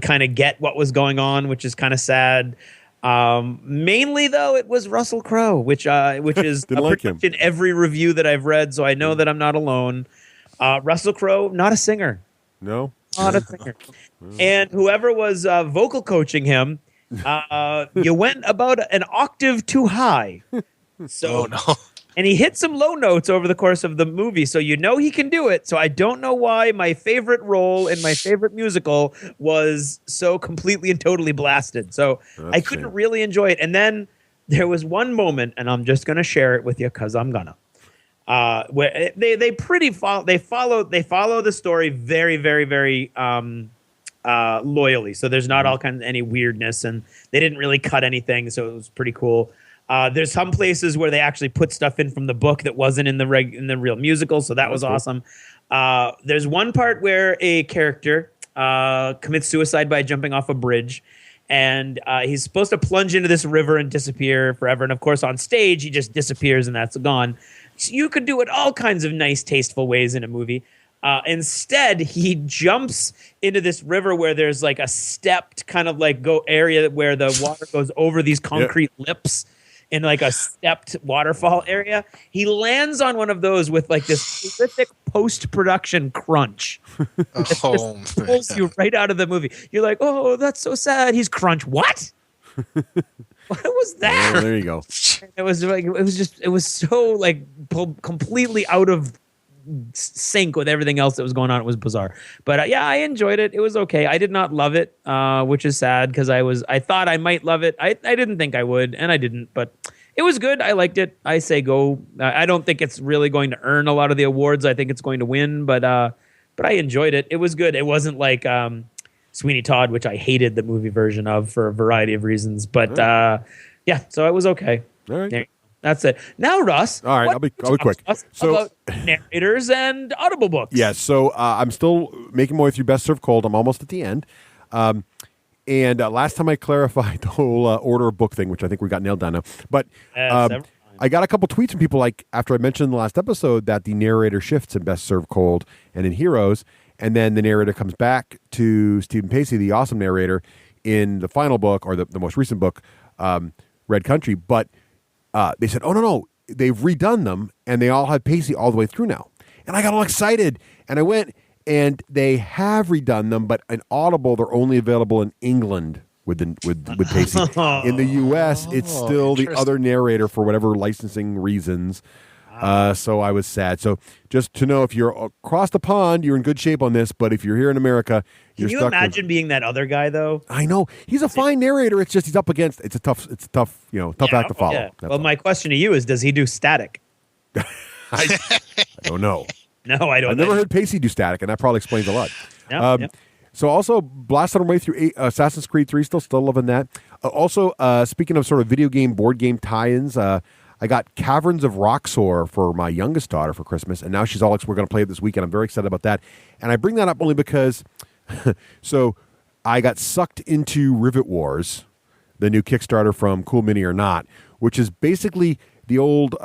kind of get what was going on, which is kind of sad. Mainly though, it was Russell Crowe, which is like him. in every review that I've read, so I know that I'm not alone. Russell Crowe, not a singer. No. Not a singer. And whoever was vocal coaching him, you went about an octave too high. So, no. And he hit some low notes over the course of the movie, so you know he can do it. So I don't know why my favorite role in my favorite musical was so completely and totally blasted. So I couldn't really enjoy it. And then there was one moment, and I'm just going to share it with you because I'm gonna. Where they follow the story very, very, very loyally. So there's not all kinds of any weirdness, and they didn't really cut anything, so it was pretty cool. There's some places where they actually put stuff in from the book that wasn't in the real musical, so that was awesome. There's one part where a character commits suicide by jumping off a bridge, and he's supposed to plunge into this river and disappear forever. And of course, on stage, he just disappears, and that's gone. So you could do it all kinds of nice, tasteful ways in a movie. Instead, he jumps into this river where there's like a stepped kind of like area where the water goes over these concrete lips in like a stepped waterfall area. He lands on one of those with like this horrific post-production crunch. Oh, that pulls you right out of the movie. You're like, oh, that's so sad. He's crunch. What? What was that? Oh, there you go. It was so like completely out of sync with everything else that was going on. It was bizarre, but yeah, I enjoyed it. It was okay. I did not love it, which is sad because I thought I might love it. I didn't think I would, and I didn't. But it was good. I liked it. I say go. I don't think it's really going to earn a lot of the awards. I think it's going to win, but I enjoyed it. It was good. It wasn't like Sweeney Todd, which I hated the movie version of for a variety of reasons. But yeah, so it was okay. All right. There, that's it. Now, Russ. All right, I'll be quick. So about narrators and audible books. Yes. Yeah, so I'm still making my way through Best Served Cold. I'm almost at the end. And last time I clarified the whole order of book thing, which I think we got nailed down now. But I got a couple tweets from people like after I mentioned in the last episode that the narrator shifts in Best Served Cold and in Heroes, and then the narrator comes back to Stephen Pacey, the awesome narrator, in the final book or the most recent book, Red Country. But they said, oh, no, they've redone them, and they all have Pacey all the way through now. And I got all excited, and I went, and they have redone them, but in Audible, they're only available in England with Pacey. In the U.S., it's still the other narrator for whatever licensing reasons. So I was sad. So just to know, if you're across the pond, you're in good shape on this. But if you're here in America, you're stuck. Can you imagine being that other guy, though? I know. He's a fine narrator. It's just he's up against. It's a tough act to follow. Yeah. Well, my question to you is, does he do static? I don't know. No, I don't. I've never heard Pacey do static, and that probably explains a lot. Yep. So also blasted our way through Assassin's Creed 3. Still loving that. Also, speaking of sort of video game, board game tie-ins, I got Caverns of Roxor for my youngest daughter for Christmas, and now she's all we're going to play it this weekend. I'm very excited about that. And I bring that up only because so I got sucked into Rivet Wars, the new Kickstarter from Cool Mini or Not, which is basically the old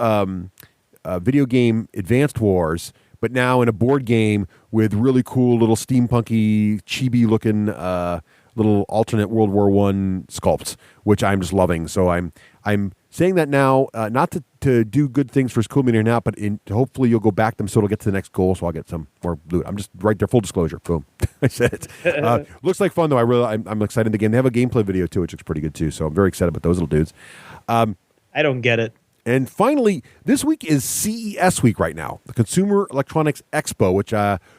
video game Advanced Wars, but now in a board game with really cool little steampunky, chibi-looking little alternate World War I sculpts, which I'm just loving. So I'm saying that now, not to do good things for Cool Mini or Not, but hopefully you'll go back them so it'll get to the next goal, so I'll get some more loot. I'm just right there, full disclosure. Boom. I said it. Looks like fun, though. I'm excited in the game. They have a gameplay video, too, which looks pretty good, too, so I'm very excited about those little dudes. I don't get it. And finally, this week is CES week right now, the Consumer Electronics Expo, which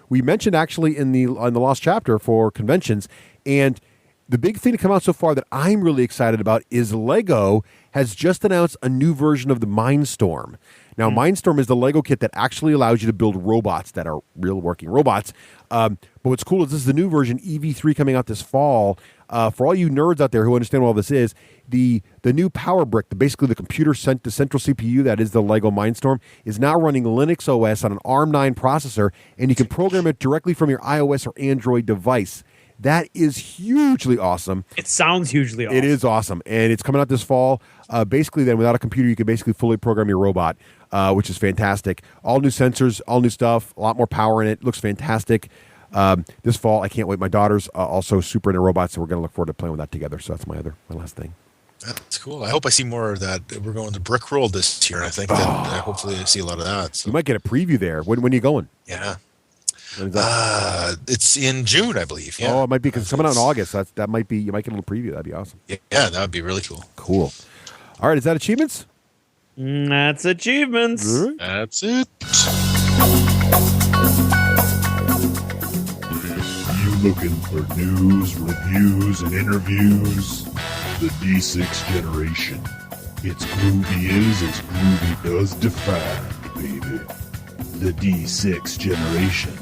we mentioned actually in the Lost Chapter for conventions. And the big thing to come out so far that I'm really excited about is Lego has just announced a new version of the Mindstorm. Now, Mindstorm is the Lego kit that actually allows you to build robots that are real working robots. But what's cool is this is the new version, EV3, coming out this fall. For all you nerds out there who understand what all this is, the new power brick, basically the the central CPU that is the Lego Mindstorm, is now running Linux OS on an ARM9 processor, and you can program it directly from your iOS or Android device. That is hugely awesome. It sounds hugely awesome. It is awesome, and it's coming out this fall. Basically, then, without a computer, you can basically fully program your robot, which is fantastic. All new sensors, all new stuff, a lot more power in it. Looks fantastic. This fall, I can't wait. My daughter's also super into robots, so we're going to look forward to playing with that together. So that's my last thing. That's cool. I hope I see more of that. We're going to Brick Roll this year, and I think that hopefully I see a lot of that. So. You might get a preview there. When are you going? Yeah. It's in June, I believe. Yeah. Oh, it might be because it's coming out in August. That might be. You might get a little preview. That'd be awesome. Yeah, that would be really cool. Cool. All right, is that achievements? That's achievements. All right. That's it. You looking for news, reviews, and interviews? The D6 generation. It's groovy as groovy does define, baby. The D6 generation.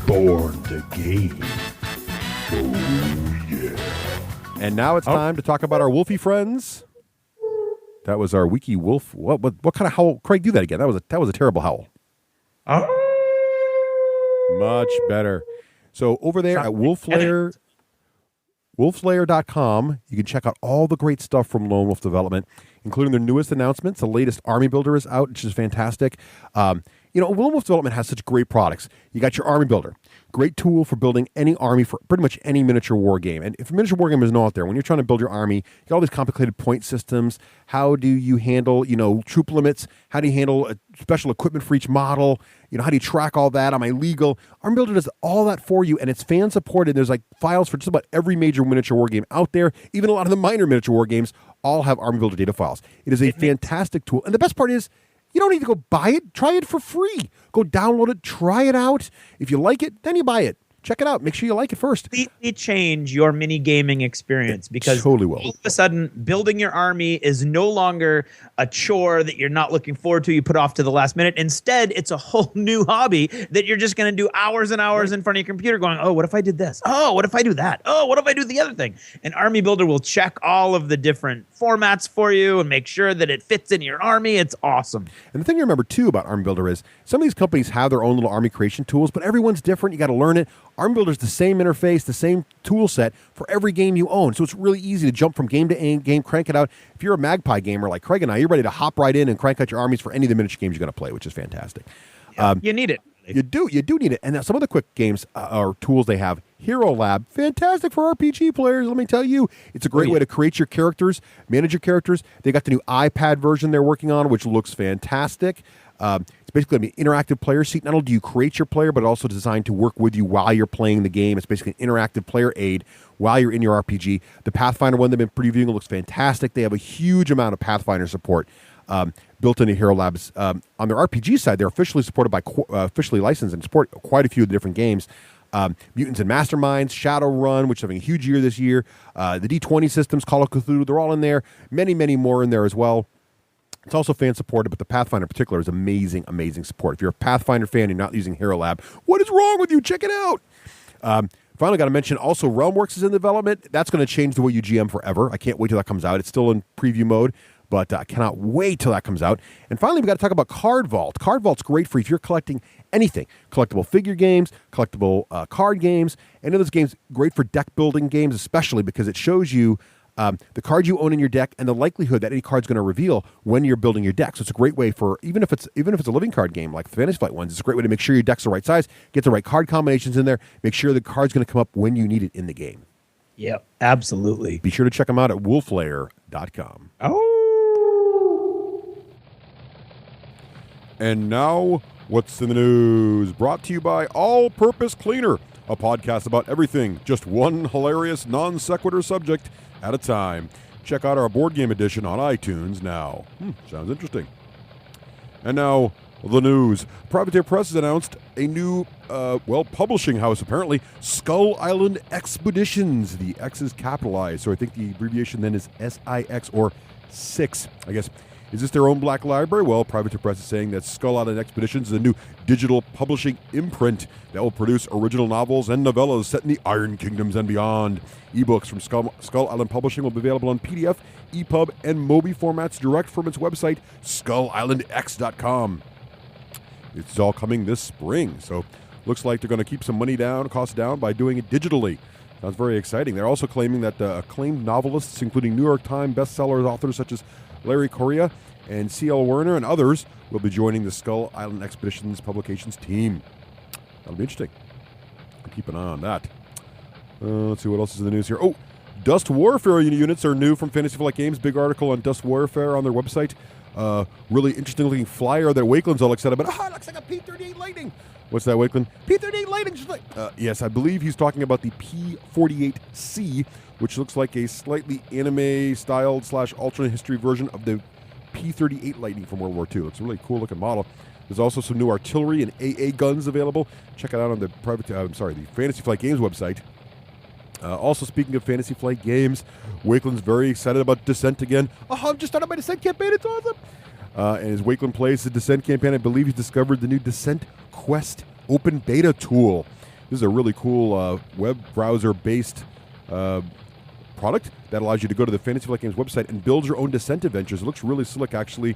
Born to game. Oh, yeah. And now it's time to talk about our wolfy friends. That was our wiki wolf. What kind of howl? Craig, do that again. That was a terrible howl. Much better. So over there at wolfslayer.com, you can check out all the great stuff from Lone Wolf Development, including their newest announcements. The latest Army Builder is out, which is fantastic. Lone Wolf Development has such great products. You got your Army Builder. Great tool for building any army for pretty much any miniature war game. And if miniature war gamers know out there, when you're trying to build your army, you got all these complicated point systems. How do you handle, troop limits? How do you handle special equipment for each model? How do you track all that? Am I legal? Army Builder does all that for you, and it's fan supported. There's files for just about every major miniature war game out there. Even a lot of the minor miniature war games all have Army Builder data files. It is a fantastic tool. And the best part is, you don't need to go buy it. Try it for free. Go download it. Try it out. If you like it, then you buy it. Check it out. Make sure you like it first. Completely change your mini gaming experience because totally will. All of a sudden, building your army is no longer a chore that you're not looking forward to. You put off to the last minute. Instead, it's a whole new hobby that you're just going to do hours and hours in front of your computer going, oh, what if I did this? Oh, what if I do that? Oh, what if I do the other thing? And Army Builder will check all of the different formats for you and make sure that it fits in your army. It's awesome. And the thing to remember, too, about Army Builder is some of these companies have their own little army creation tools, but everyone's different. You got to learn it. Army Builder is the same interface, the same tool set for every game you own. So it's really easy to jump from game to game, crank it out. If you're a Magpie gamer like Craig and I, you're ready to hop right in and crank out your armies for any of the miniature games you're going to play, which is fantastic. You need it. You do need it. And some of the quick games or tools they have, Hero Lab, fantastic for RPG players. Let me tell you, it's a great way to create your characters, manage your characters. They got the new iPad version they're working on, which looks fantastic. It's basically an interactive player seat. Not only do you create your player, but also designed to work with you while you're playing the game. It's basically an interactive player aid while you're in your RPG. The Pathfinder one they've been previewing looks fantastic. They have a huge amount of Pathfinder support built into Hero Labs. On their RPG side, they're officially supported by officially licensed and support quite a few of the different games. Mutants and Masterminds, Shadowrun, which is having a huge year this year. The D20 systems, Call of Cthulhu, they're all in there. Many, many more in there as well. It's also fan supported, but the Pathfinder in particular is amazing, amazing support. If you're a Pathfinder fan and you're not using Hero Lab, what is wrong with you? Check it out. Finally, got to mention also Realmworks is in development. That's going to change the way you GM forever. I can't wait till that comes out. It's still in preview mode, but I cannot wait till that comes out. And finally, we got to talk about Card Vault. Card Vault's great for if you're collecting anything. Collectible figure games, collectible card games. Any of those games, great for deck building games, especially because it shows you the cards you own in your deck and the likelihood that any card's going to reveal when you're building your deck. So it's a great way for, even if it's a living card game like the Fantasy Flight ones, it's a great way to make sure your deck's the right size, get the right card combinations in there, make sure the card's going to come up when you need it in the game. Yep, absolutely. Be sure to check them out at wolflayer.com. Oh. And now, what's in the news? Brought to you by All Purpose Cleaner, a podcast about everything, just one hilarious non sequitur subject at a time. Check out our board game edition on iTunes now. Sounds interesting. And now, the news. Privateer Press has announced a new, publishing house, apparently, Skull Island Expeditions. The X is capitalized, so I think the abbreviation then is SIX or 6. I guess, is this their own Black Library? Well, Privateer Press is saying that Skull Island Expeditions is a new digital publishing imprint that will produce original novels and novellas set in the Iron Kingdoms and beyond. Ebooks from Skull Island Publishing will be available on PDF, EPUB, and Mobi formats direct from its website, skullislandx.com. It's all coming this spring, so looks like they're going to keep some costs down by doing it digitally. Sounds very exciting. They're also claiming that acclaimed novelists, including New York Times bestseller authors such as Larry Correia and C.L. Werner and others, will be joining the Skull Island Expeditions publications team. That'll be interesting. Keep an eye on that. Let's see what else is in the news here. Oh, Dust Warfare units are new from Fantasy Flight Games. Big article on Dust Warfare on their website. Really interesting looking flyer that Wakeland's all excited about. It looks like a P-38 Lightning. What's that, Wakeland? P-38 Lightning. Yes, I believe he's talking about the P-48C, which looks like a slightly anime-styled / alternate history version of the P-38 Lightning from World War II. It's a really cool looking model. There's also some new artillery and AA guns available. Check it out on the the Fantasy Flight Games website. Also, speaking of Fantasy Flight Games, Wakeland's very excited about Descent again. I'm just started my Descent campaign. It's awesome. And as Wakeland plays the Descent campaign, I believe he's discovered the new Descent Quest open beta tool. This is a really cool web browser-based product that allows you to go to the Fantasy Flight Games website and build your own Descent adventures. It looks really slick, actually.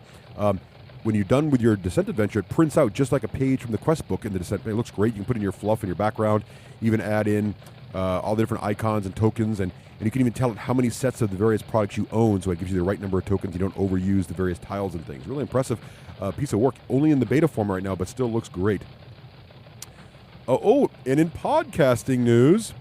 When you're done with your Descent adventure, it prints out just like a page from the quest book in the Descent. It looks great. You can put in your fluff in your background, even add in all the different icons and tokens, and you can even tell it how many sets of the various products you own, so it gives you the right number of tokens. You don't overuse the various tiles and things. Really impressive piece of work. Only in the beta form right now, but still looks great. And in podcasting news,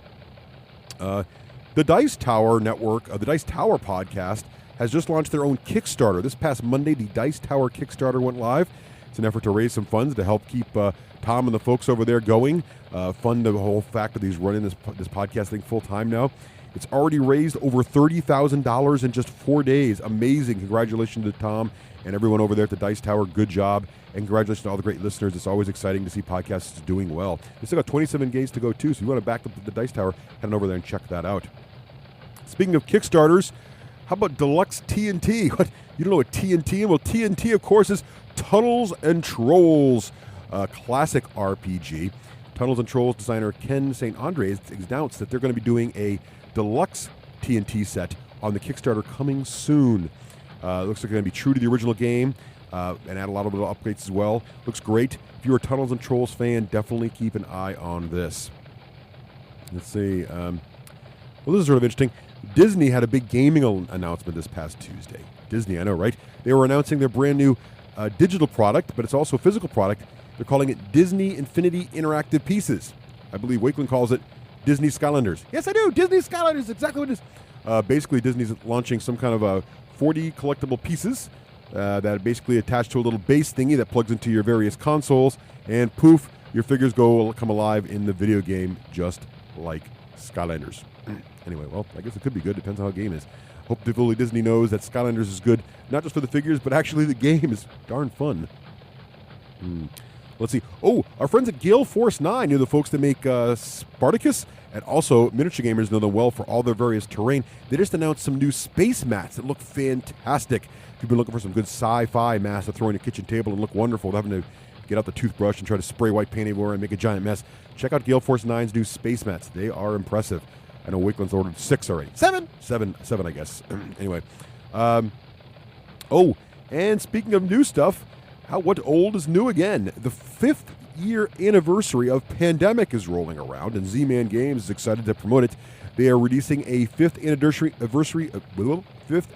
the Dice Tower Network, the Dice Tower podcast, has just launched their own Kickstarter. This past Monday, the Dice Tower Kickstarter went live. It's an effort to raise some funds to help keep Tom and the folks over there going. Fund the whole fact that he's running this podcast thing full time now. It's already raised over $30,000 in just 4 days. Amazing. Congratulations to Tom and everyone over there at the Dice Tower. Good job. And congratulations to all the great listeners. It's always exciting to see podcasts doing well. They still got 27 days to go, too, so if you want to back up the Dice Tower, head on over there and check that out. Speaking of Kickstarters, how about Deluxe TNT? What? You don't know what TNT is? Well, TNT, of course, is Tunnels and Trolls, classic RPG. Tunnels and Trolls designer Ken St. Andre has announced that they're going to be doing a deluxe TNT set on the Kickstarter coming soon. Looks like they're going to be true to the original game and add a lot of little upgrades as well. Looks great. If you're a Tunnels and Trolls fan, definitely keep an eye on this. Let's see. Well, this is sort of interesting. Disney had a big gaming announcement this past Tuesday. Disney, I know, right? They were announcing their brand new digital product, but it's also a physical product. They're calling it Disney Infinity Interactive Pieces. I believe Wakeland calls it Disney Skylanders. Yes, I do. Disney Skylanders, exactly what it is. Basically, Disney's launching some kind of 40 collectible pieces that are basically attached to a little base thingy that plugs into your various consoles, and poof, your figures come alive in the video game just like Skylanders. Anyway, well, I guess it could be good. Depends on how the game is. Hopefully Disney knows that Skylanders is good, not just for the figures, but actually the game is darn fun. Let's see. Oh, our friends at Gale Force 9, the folks that make Spartacus, and also miniature gamers know them well for all their various terrain. They just announced some new space mats that look fantastic. If you've been looking for some good sci-fi mats to throw on your kitchen table and look wonderful, having to get out the toothbrush and try to spray white paint everywhere and make a giant mess, check out Gale Force 9's new space mats. They are impressive. I know Wakeland's ordered 6 already. 7, I guess. Anyway. And speaking of new stuff, what old is new again? The 5th year anniversary of Pandemic is rolling around, and Z-Man Games is excited to promote it. They are releasing a 5th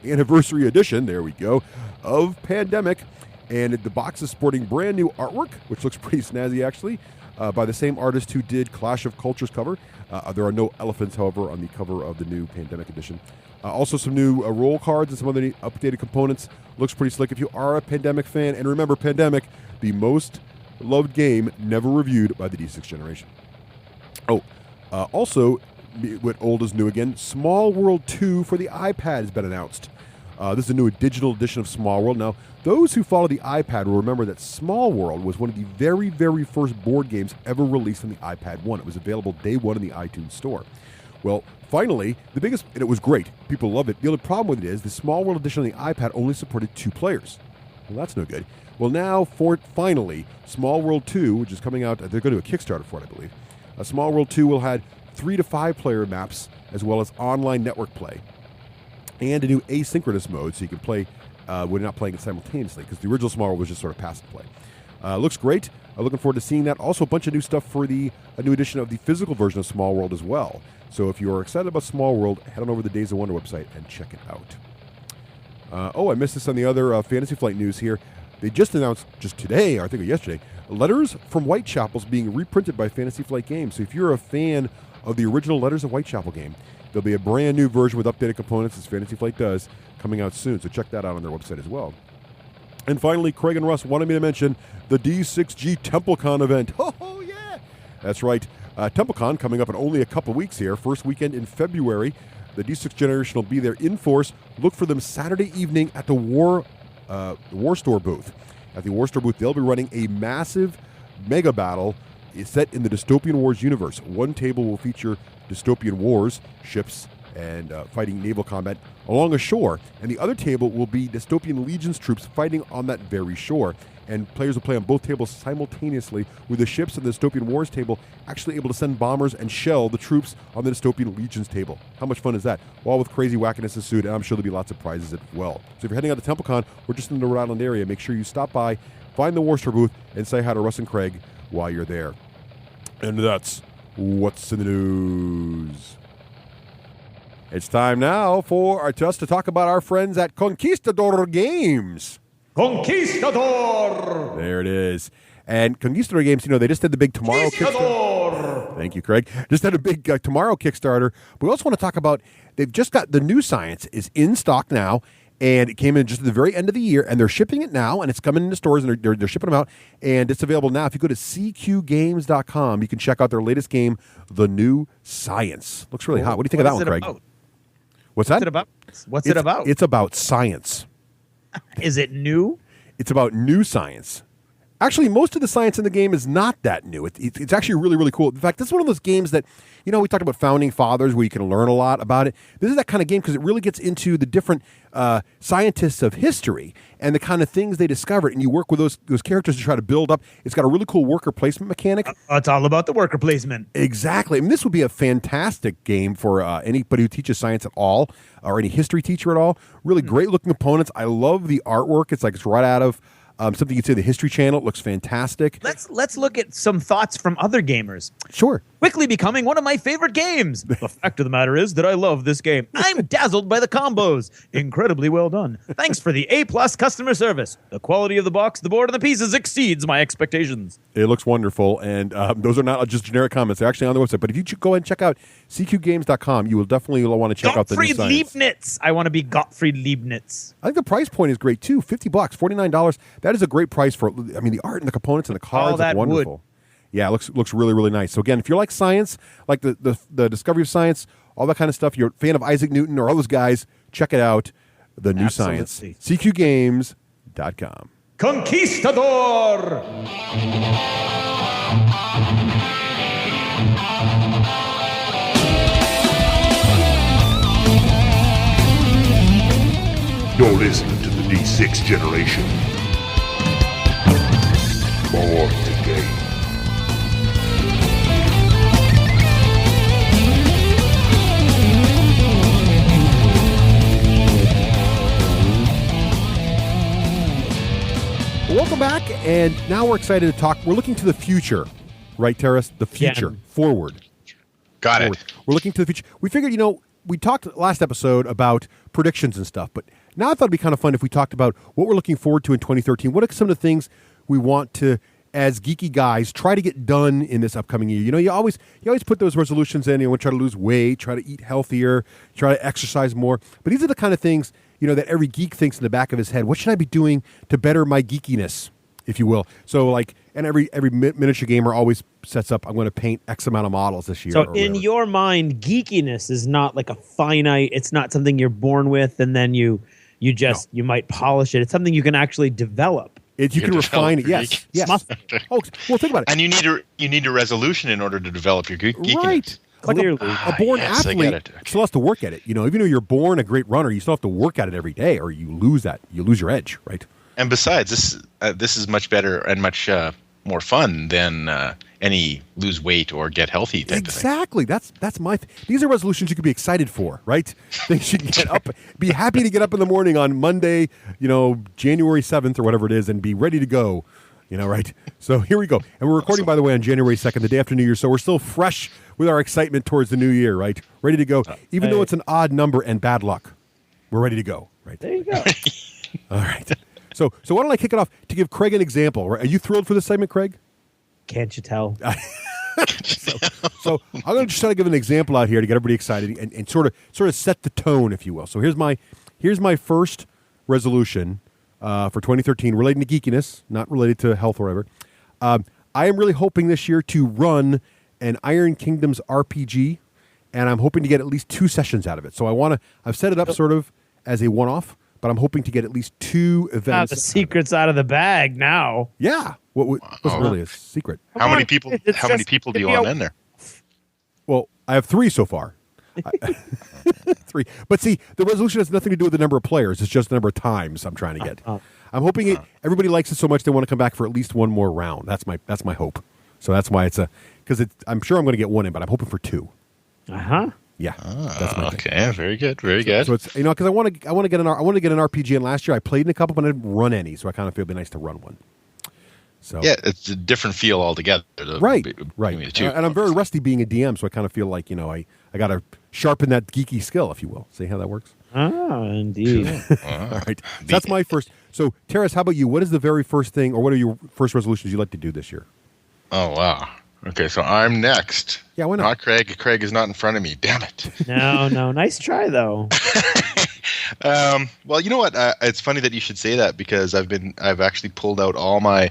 anniversary edition, there we go, of Pandemic. And the box is sporting brand new artwork, which looks pretty snazzy, actually, by the same artist who did Clash of Cultures cover. There are no elephants, however, on the cover of the new Pandemic edition. Also some new roll cards and some other updated components. Looks pretty slick if you are a Pandemic fan. And remember, Pandemic, the most loved game never reviewed by the D6 generation. Also, what old is new again, Small World 2 for the iPad has been announced. This is a new digital edition of Small World. Now, those who follow the iPad will remember that Small World was one of the very, very first board games ever released on the iPad 1. It was available day one in the iTunes store. Well, finally, the biggest, and it was great. People love it. The only problem with it is the Small World edition on the iPad only supported 2 players. Well, that's no good. Well, now, finally, Small World 2, which is coming out, they're going to do a Kickstarter for it, I believe. Small World 2 will have 3 to 5 player maps, as well as online network play, and a new asynchronous mode, so you can play when you're not playing it simultaneously, because the original Small World was just sort of passive play. Looks great. Looking forward to seeing that. Also, a bunch of new stuff for a new edition of the physical version of Small World as well. So if you're excited about Small World, head on over to the Days of Wonder website and check it out. I missed this on the other Fantasy Flight news here. They just announced, just today, or I think yesterday, Letters from Whitechapel's being reprinted by Fantasy Flight Games. So if you're a fan of the original Letters of Whitechapel game, there'll be a brand new version with updated components, as Fantasy Flight does, coming out soon. So check that out on their website as well. And finally, Craig and Russ wanted me to mention the D6G TempleCon event. Oh, yeah! That's right. TempleCon coming up in only a couple weeks here. First weekend in February. The D6 generation will be there in force. Look for them Saturday evening at the War Store booth. At the War Store booth, they'll be running a massive mega battle set in the Dystopian Wars universe. One table will feature Dystopian Wars, ships, and fighting naval combat along a shore. And the other table will be Dystopian Legion's troops fighting on that very shore. And players will play on both tables simultaneously, with the ships in the Dystopian Wars table actually able to send bombers and shell the troops on the Dystopian Legion's table. How much fun is that? All with crazy wackiness ensued, and I'm sure there'll be lots of prizes as well. So if you're heading out to TempleCon or just in the Rhode Island area, make sure you stop by, find the War Store booth, and say hi to Russ and Craig while you're there. And that's what's in the news. It's time now for us to talk about our friends at Conquistador Games. Conquistador! There it is. And Conquistador Games, they just did the big Tomorrow Kickstarter. Thank you, Craig. Just had a big Tomorrow Kickstarter. But we also want to talk about, they've just got the new science is in stock now, and it came in just at the very end of the year, and they're shipping it now, and it's coming into stores, and they're shipping them out, and it's available now. If you go to cqgames.com, you can check out their latest game, The New Science. Looks really hot. What do you think of that one, Craig? About? What's that? What's it about? It's about science. Is it new? It's about new science. Actually, most of the science in the game is not that new. It's actually really, really cool. In fact, this is one of those games that, we talked about Founding Fathers where you can learn a lot about it. This is that kind of game because it really gets into the different scientists of history and the kind of things they discovered. And you work with those characters to try to build up. It's got a really cool worker placement mechanic. It's all about the worker placement. Exactly. I mean, this would be a fantastic game for anybody who teaches science at all or any history teacher at all. Really great looking components. I love the artwork. It's like it's right out of something you'd say the History Channel. It looks fantastic. Let's look at some thoughts from other gamers. Sure. Quickly becoming one of my favorite games. The fact of the matter is that I love this game. I'm dazzled by the combos. Incredibly well done. Thanks for the A+ customer service. The quality of the box, the board, and the pieces exceeds my expectations. It looks wonderful, and those are not just generic comments. They're actually on the website. But if you go ahead and check out cqgames.com, you will definitely want to check out the new science. Gottfried Leibniz. I want to be Gottfried Leibniz. I think the price point is great, too. $50, $49. That is a great price for, the art and the components and the cards are wonderful. Wood. Yeah, it looks really, really nice. So again, if you're like science, like the discovery of science, all that kind of stuff, you're a fan of Isaac Newton or all those guys, check it out. The New Science. cqgames.com. Conquistador! You're listening to the D6 generation. More to gain. Welcome back, and now we're excited to talk. We're looking to the future, right, Teras? The future, forward. Got forward. it. We're looking to the future. We figured, we talked last episode about predictions and stuff, but now I thought it'd be kind of fun if we talked about what we're looking forward to in 2013. What are some of the things we want to, as geeky guys, try to get done in this upcoming year? You always put those resolutions in. You want to try to lose weight, try to eat healthier, try to exercise more. But these are the kind of things that every geek thinks in the back of his head. What should I be doing to better my geekiness, if you will? So, and every miniature gamer always sets up, I'm going to paint X amount of models this year. So in your mind, geekiness is not like a finite. It's not something you're born with, and then you might polish it. It's something you can actually develop. You can refine it. Yes. Oh, well, think about it. And you need a resolution in order to develop your geekiness. Like Clearly. a born yes, I athlete get it. Okay. still has to work at it. Even though you're born a great runner, you still have to work at it every day, or you lose that. You lose your edge, right? And besides, this is much better and much more fun than any lose weight or get healthy type of thing. Exactly. That's my. These are resolutions you could be excited for, right? Things you can get up, be happy to get up in the morning on Monday, January 7th or whatever it is, and be ready to go. Right? So here we go. And we're recording, by the way, on January 2nd, the day after New Year. So we're still fresh with our excitement towards the new year, right? Ready to go. Even though it's an odd number and bad luck, we're ready to go, right? There you go. All right. So why don't I kick it off to give Craig an example? Right? Are you thrilled for this segment, Craig? Can't you tell? So I'm going to just try to give an example out here to get everybody excited and sort of set the tone, if you will. So here's my first resolution for 2013 relating to geekiness, not related to health or whatever. I am really hoping this year to run an Iron Kingdoms RPG, and I'm hoping to get at least 2 sessions out of it. So I've set it up sort of as a one-off, but I'm hoping to get at least 2 events. The secret's out of the bag now. Yeah. What wasn't really a secret. How many people do you want in there? Well, I have 3 so far. 3. But see, the resolution has nothing to do with the number of players. It's just the number of times I'm trying to get. I'm hoping everybody likes it so much they want to come back for at least one more round. That's my hope. So that's why I'm sure I'm going to get 1 in, but I'm hoping for 2. Uh-huh. Yeah. That's my thing. Okay, very good, very good. So it's because I want to get an RPG in last year. I played in a couple, but I didn't run any, so I kind of feel it'd be nice to run one. So yeah, it's a different feel altogether. Right. Between the And two. I'm very rusty being a DM, so I kind of feel like I got to sharpen that geeky skill, if you will. See how that works? Oh, indeed. All right. So that's my first. So, Teras, how about you? What is the very first thing, or what are your first resolutions you'd like to do this year? Oh wow. Okay, so I'm next. Yeah, why not? Not Craig. Craig is not in front of me. Damn it. No. Nice try, though. Well, you know what? It's funny that you should say that because I've actually pulled out all my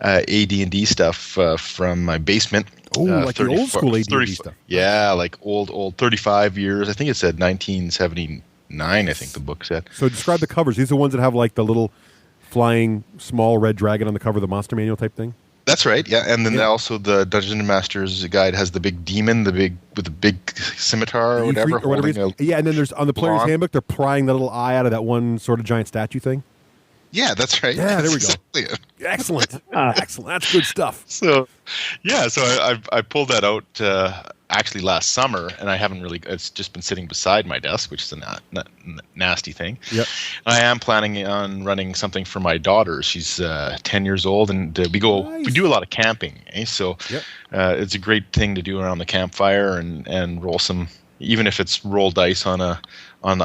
AD&D stuff from my basement. Oh, like the old school AD&D stuff. Yeah, like old 35 years. I think it said 1979. I think the book said. So describe the covers. These are the ones that have like the little flying small red dragon on the cover of the monster manual type thing. That's right, yeah, and then also the Dungeon Master's guide has the big demon, with the big scimitar or whatever. Yeah, and then there's on the player's handbook, they're prying the little eye out of that one sort of giant statue thing. Yeah, that's right. Yeah, there we go. Exactly. Excellent, excellent. That's good stuff. So I pulled that out actually last summer, and I haven't really. It's just been sitting beside my desk, which is a nasty thing. Yep. I am planning on running something for my daughter. She's 10 years old, and we do a lot of camping. So it's a great thing to do around the campfire and roll some, even if it's roll dice on the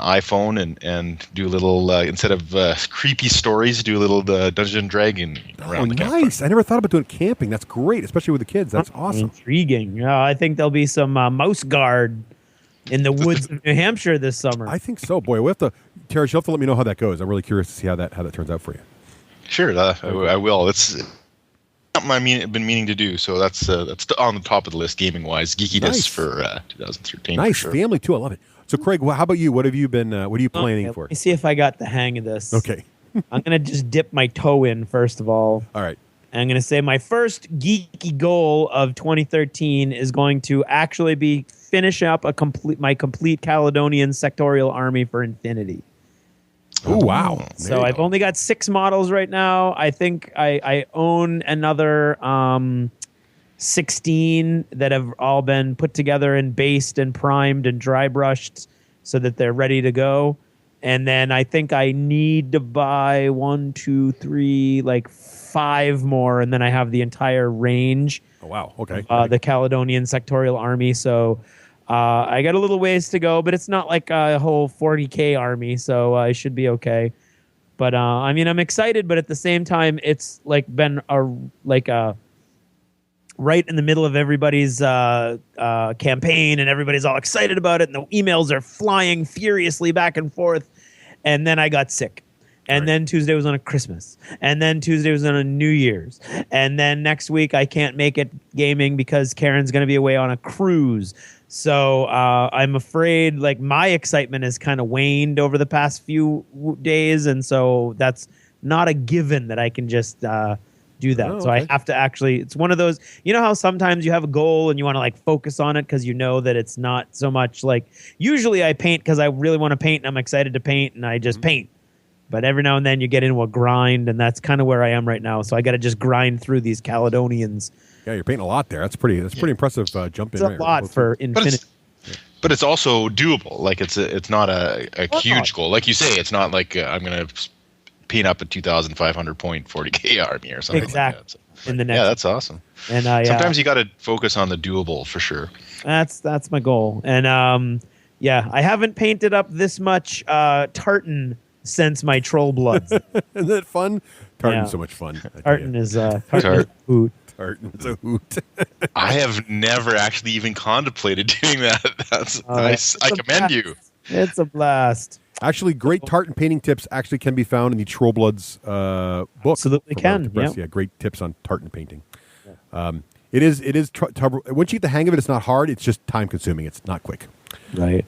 iPhone and do a little instead of creepy stories, do a little Dungeon Dragon around the campfire. Nice! I never thought about doing camping. That's great, especially with the kids. That's awesome. Intriguing. I think there'll be some mouse guard in the woods of New Hampshire this summer. I think so. Boy, we have to. Teras, you'll have to let me know how that goes. I'm really curious to see how that turns out for you. Sure, I will. It's something I've been meaning to do. So that's on the top of the list, gaming wise. Geekiness for 2013. Nice for sure. family too. I love it. So, Craig, how about you? What have you been? What are you planning for? Let me see if I got the hang of this. Okay. I'm gonna just dip my toe in first of all. All right. And I'm gonna say my first geeky goal of 2013 is going to actually be finish up my complete Caledonian sectorial army for Infinity. Oh wow! So I've only got 6 models right now. I think I own another 16 that have all been put together and based and primed and dry brushed so that they're ready to go. And then I think I need to buy 5 more, and then I have the entire range. Oh wow! Okay. The Caledonian sectorial army. So I got a little ways to go, but it's not like a whole 40K army, so I should be okay. But I mean, I'm excited, but at the same time, it's been right in the middle of everybody's campaign, and everybody's all excited about it, and the emails are flying furiously back and forth. And then I got sick. And then Tuesday was on a Christmas. And then Tuesday was on a New Year's. And then next week I can't make it gaming because Karen's going to be away on a cruise. So I'm afraid my excitement has kind of waned over the past few days. And so that's not a given that I can just do that. Oh, So I okay. have to actually, it's one of those, you know how sometimes you have a goal and you want to like focus on it because you know that it's not so much like, usually I paint because I really want to paint and I'm excited to paint and I just paint. But every now and then you get into a grind, and that's kind of where I am right now. So I got to just grind through these Caledonians. Yeah, you're painting a lot there. That's pretty impressive jump in. It's a lot for Infinity. But it's also doable. Like it's not a huge goal. Like you say, it's not like I'm going to paint up a 2,500 point 40K army or something Exactly. like that. So, In the next, yeah, that's awesome. and Sometimes you got to focus on the doable for sure. that's my goal. And I haven't painted up this much tartan since my Troll Bloods. Isn't that fun? Tartan's Yeah. so much fun. Tartan is tartan is hoot. Tartan is a hoot. I have never actually even contemplated doing that. That's nice. I commend you. It's a blast. Actually, great tartan painting tips actually can be found in the Troll Bloods book. Absolutely from can, Arlington Press. yeah. Yeah, great tips on tartan painting. It is once you get the hang of it, it's not hard. It's just time consuming. It's not quick. Right.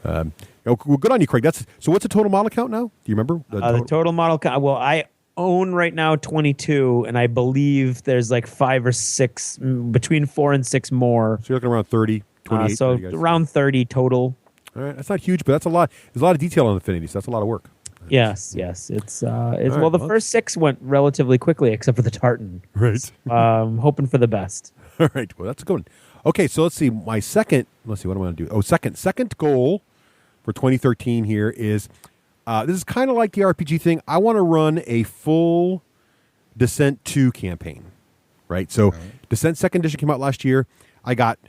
Well, good on you, Craig. So what's the total model count now? Do you remember? The total model count. Well, I own right now 22, and I believe there's like 5 or 6, between 4 and 6 more. So you're looking around 30, 28. So 30 guys. around 30 total. All right, that's not huge, but that's a lot. There's a lot of detail on Infinity, so that's a lot of work. Yes. It's right, well, the well- first 6 went relatively quickly, except for the tartan. Right. Hoping for the best. All right. Well, that's a good one. Okay, so let's see. Let's see. What do I want to do? Oh, second goal for 2013 here is this is kind of like the RPG thing. I want to run a full Descent 2 campaign. Right. So Descent 2nd edition came out last year. I got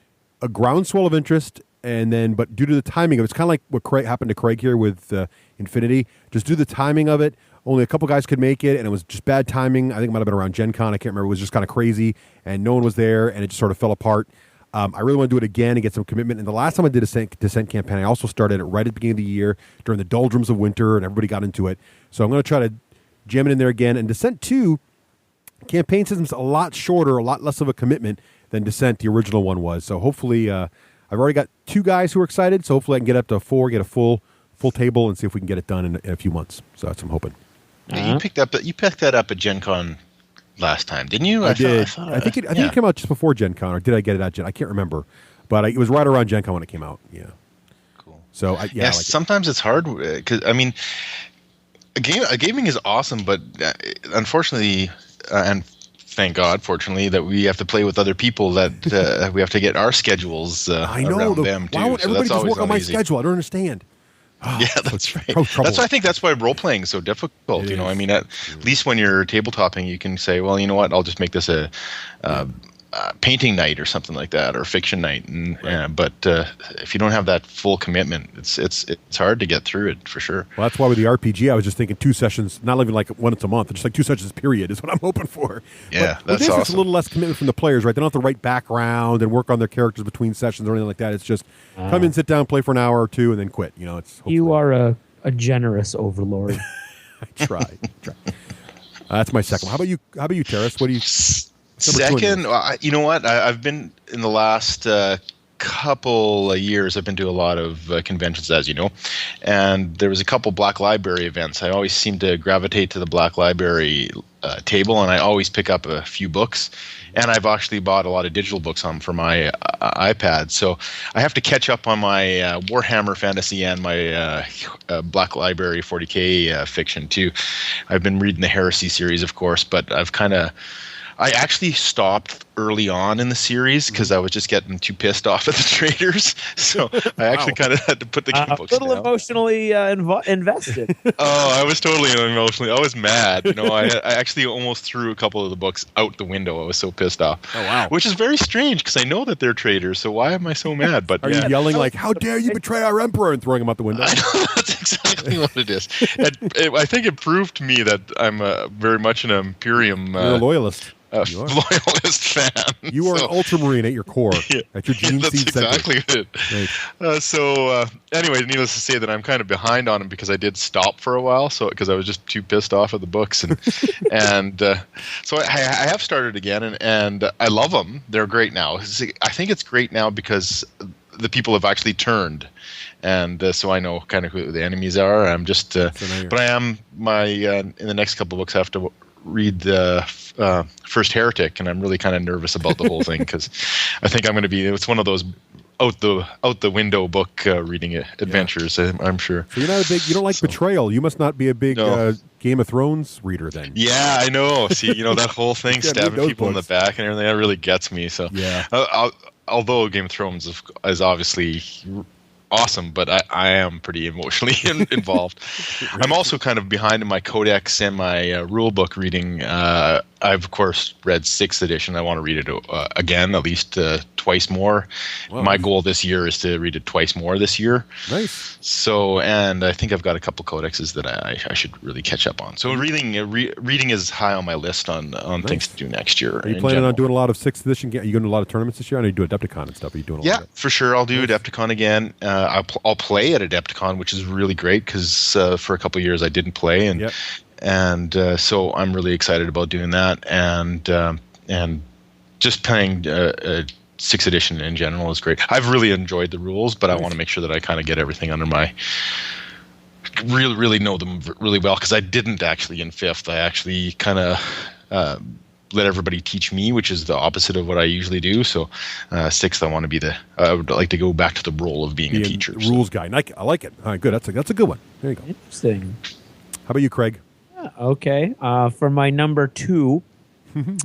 a groundswell of interest, and then but due to the timing of it, it's kind of like what happened to Craig here with Infinity. Just due to the timing of it, only a couple guys could make it, and it was just bad timing. I think it might have been around Gen Con. I can't remember. It was just kind of crazy, and no one was there, and it just sort of fell apart. I really want to do it again and get some commitment. And the last time I did a Descent campaign, I also started it right at the beginning of the year during the doldrums of winter, and everybody got into it. So I'm going to try to jam it in there again. And Descent 2 campaign system's a lot shorter, a lot less of a commitment than Descent, the original one, was. So hopefully, I've already got 2 guys who are excited. So hopefully I can get up to 4, get a full table, and see if we can get it done in a few months. So that's what I'm hoping. You picked that up at Gen Con last time, didn't you? I did. I think it came out just before Gen Con, or did I get it at Gen? I can't remember, but it was right around Gen Con when it came out. Yeah. Cool. So I like sometimes it's hard because I mean, gaming is awesome, but unfortunately, and thank God, fortunately, that we have to play with other people that we have to get our schedules I know around them too. Why won't So everybody that's just work always on my not easy. schedule? I don't understand. Yeah, that's right. trouble. I think that's why role playing is so difficult. It I is. mean, at least when you're tabletopping, you can say, well, you know what, I'll just make this a painting night or something like that, or fiction night. And but if you don't have that full commitment, it's hard to get through it for sure. Well, that's why with the RPG, I was just thinking 2 sessions, not even like once a month, just like 2 sessions period is what I'm hoping for. Yeah, but that's this, it's a awesome. little less commitment from the players, right? They don't have to write background and work on their characters between sessions or anything like that. It's just come in, sit down, play for an hour or 2, and then quit. You know, You are a generous overlord. I try. That's my second one. How about you, Teras? What do you? Second, you know what? I've been in the last couple of years. I've been to a lot of conventions, as you know, and there was a couple Black Library events. I always seem to gravitate to the Black Library table, and I always pick up a few books. And I've actually bought a lot of digital books for my iPad, so I have to catch up on my Warhammer Fantasy and my Black Library 40K fiction too. I've been reading the Heresy series, of course, but I actually stopped early on in the series because I was just getting too pissed off at the traders. So I actually kind of had to put the books down. A little emotionally invested. Oh, I was totally emotionally. I was mad. I actually almost threw a couple of the books out the window. I was so pissed off. Oh, wow. Which is very strange because I know that they're traders. So why am I so mad? But Are you yelling like, "How dare you betray our emperor!" and throwing him out the window? I know, that's exactly what it is. I think it proved to me that I'm very much an Imperium. You're a loyalist. You are. Loyalist fan. You are an ultramarine at your core. Yeah. At your gene That's seed exactly center. it. Right. Anyway, needless to say that I'm kind of behind on them because I did stop for a while, because I was just too pissed off at the books, and so I have started again, and I love them. They're great now. I think it's great now because the people have actually turned, and so I know kind of who the enemies are. I'm just, but I am in the next couple of books I have to read the First Heretic, and I'm really kind of nervous about the whole thing because I think I'm going to be. It's one of those out the window book reading adventures. I'm sure. So you're not a big. You don't like betrayal. You must not be a big Game of Thrones reader then. Yeah, I know. See, that whole thing, stabbing people in the back and everything, that really gets me. So yeah. Although Game of Thrones is obviously awesome, but I am pretty emotionally involved. I'm also kind of behind in my codex and my rule book reading. I've, of course, read 6th edition. I want to read it again, at least twice more. Wow. My goal this year is to read it twice more this year. Nice. So, and I think I've got a couple codexes that I should really catch up on. So reading is high on my list on nice. Things to do next year. Are you planning on doing a lot of 6th edition? Are you going to do a lot of tournaments this year? I know you do Adepticon and stuff. Are you doing a lot of that? For sure. I'll do Adepticon again. I'll play at Adepticon, which is really great because for a couple of years I didn't play, and so I'm really excited about doing that, and just playing 6th edition in general is great. I've really enjoyed the rules, but I want to make sure that I kind of get everything under my really know them really well, because I didn't actually in 5th. I actually kind of let everybody teach me, which is the opposite of what I usually do. So 6th, I would like to go back to the role of being a teacher. Rules guy. I like it. All right, good. That's a good one. There you go. Interesting. How about you, Craig? Okay. For my number 2,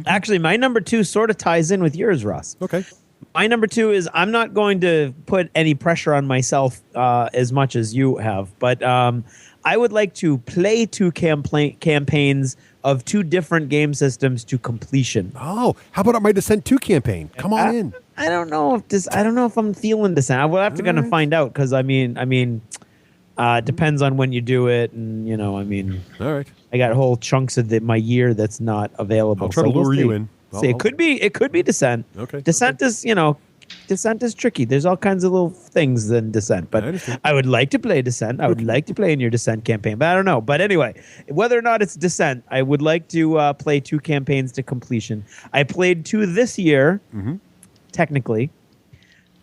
actually, my number 2 sort of ties in with yours, Russ. Okay. My number 2 is I'm not going to put any pressure on myself as much as you have, but I would like to play 2 campaigns of 2 different game systems to completion. Oh, how about my Descent 2 campaign? Come on in. I don't know if I'm feeling Descent. I will have to kind of find out, because I mean, depends on when you do it, and all right. I got whole chunks of my year that's not available. I'll try to lure you in. It could be Descent. Okay. Descent is Descent is tricky. There's all kinds of little things in Descent, but I would like to play Descent. I would like to play in your Descent campaign, but I don't know. But anyway, whether or not it's Descent, I would like to play 2 campaigns to completion. I played 2 this year, technically.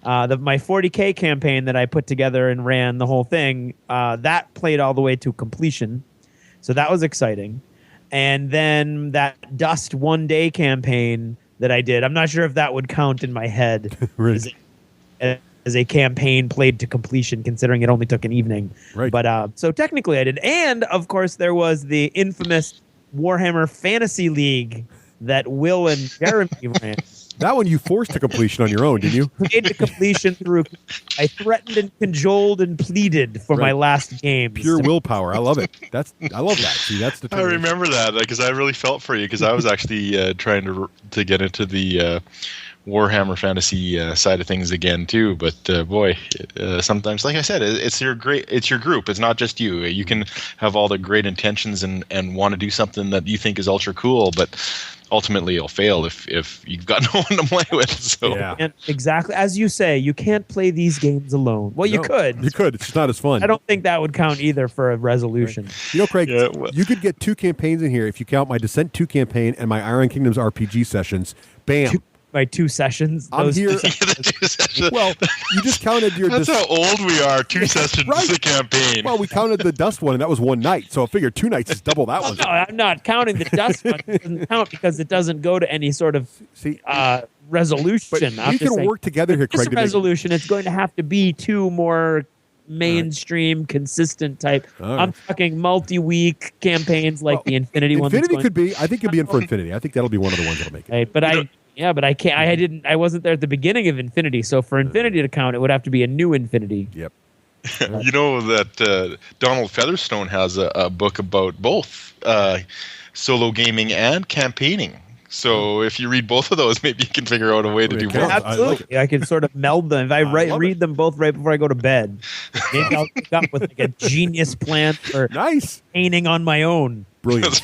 My 40K campaign that I put together and ran the whole thing, that played all the way to completion. So that was exciting. And then that Dust 1 day campaign that I did, I'm not sure if that would count in my head as a campaign played to completion, considering it only took an evening. Right. But so technically I did. And of course there was the infamous Warhammer Fantasy League that Will and Jeremy ran. That one you forced to completion on your own, didn't you? Played to completion through. I threatened and cajoled and pleaded for my last game. Pure willpower. I love it. I love that. See, that's the. I remember that because I really felt for you, because I was actually trying to get into the Warhammer Fantasy side of things again too. But boy, sometimes, like I said, it's your group. It's not just you. You can have all the great intentions and want to do something that you think is ultra cool, but ultimately you'll fail if you've got no one to play with. So and exactly as you say, you can't play these games alone. Well, you could. You could. It's just not as fun. I don't think that would count either for a resolution. Right. Craig, you could get 2 campaigns in here if you count my Descent 2 campaign and my Iron Kingdoms RPG sessions. Bam. My 2 sessions. I'm here. Well, you just counted your. That's how old we are. 2 sessions is a campaign. Well, we counted the Dust one, and that was 1 night. So I figured 2 nights is double that one. No, I'm not counting the Dust one. It doesn't count because it doesn't go to any sort of resolution. But we can work together here, Craig. This resolution, it's going to have to be 2 more mainstream, consistent type. I'm talking multi-week campaigns like the Infinity one. Infinity could be. I think it'll be in for Infinity. I think that'll be one of the ones that'll make it. Right, but but I can't. I wasn't there at the beginning of Infinity, so for Infinity to count, it would have to be a new Infinity. Yep. You know that Donald Featherstone has a book about both solo gaming and campaigning. So if you read both of those, maybe you can figure out a way to do both. Absolutely, I can sort of meld them. If I read them both right before I go to bed, maybe I'll pick up with like a genius plan for painting on my own. Brilliant.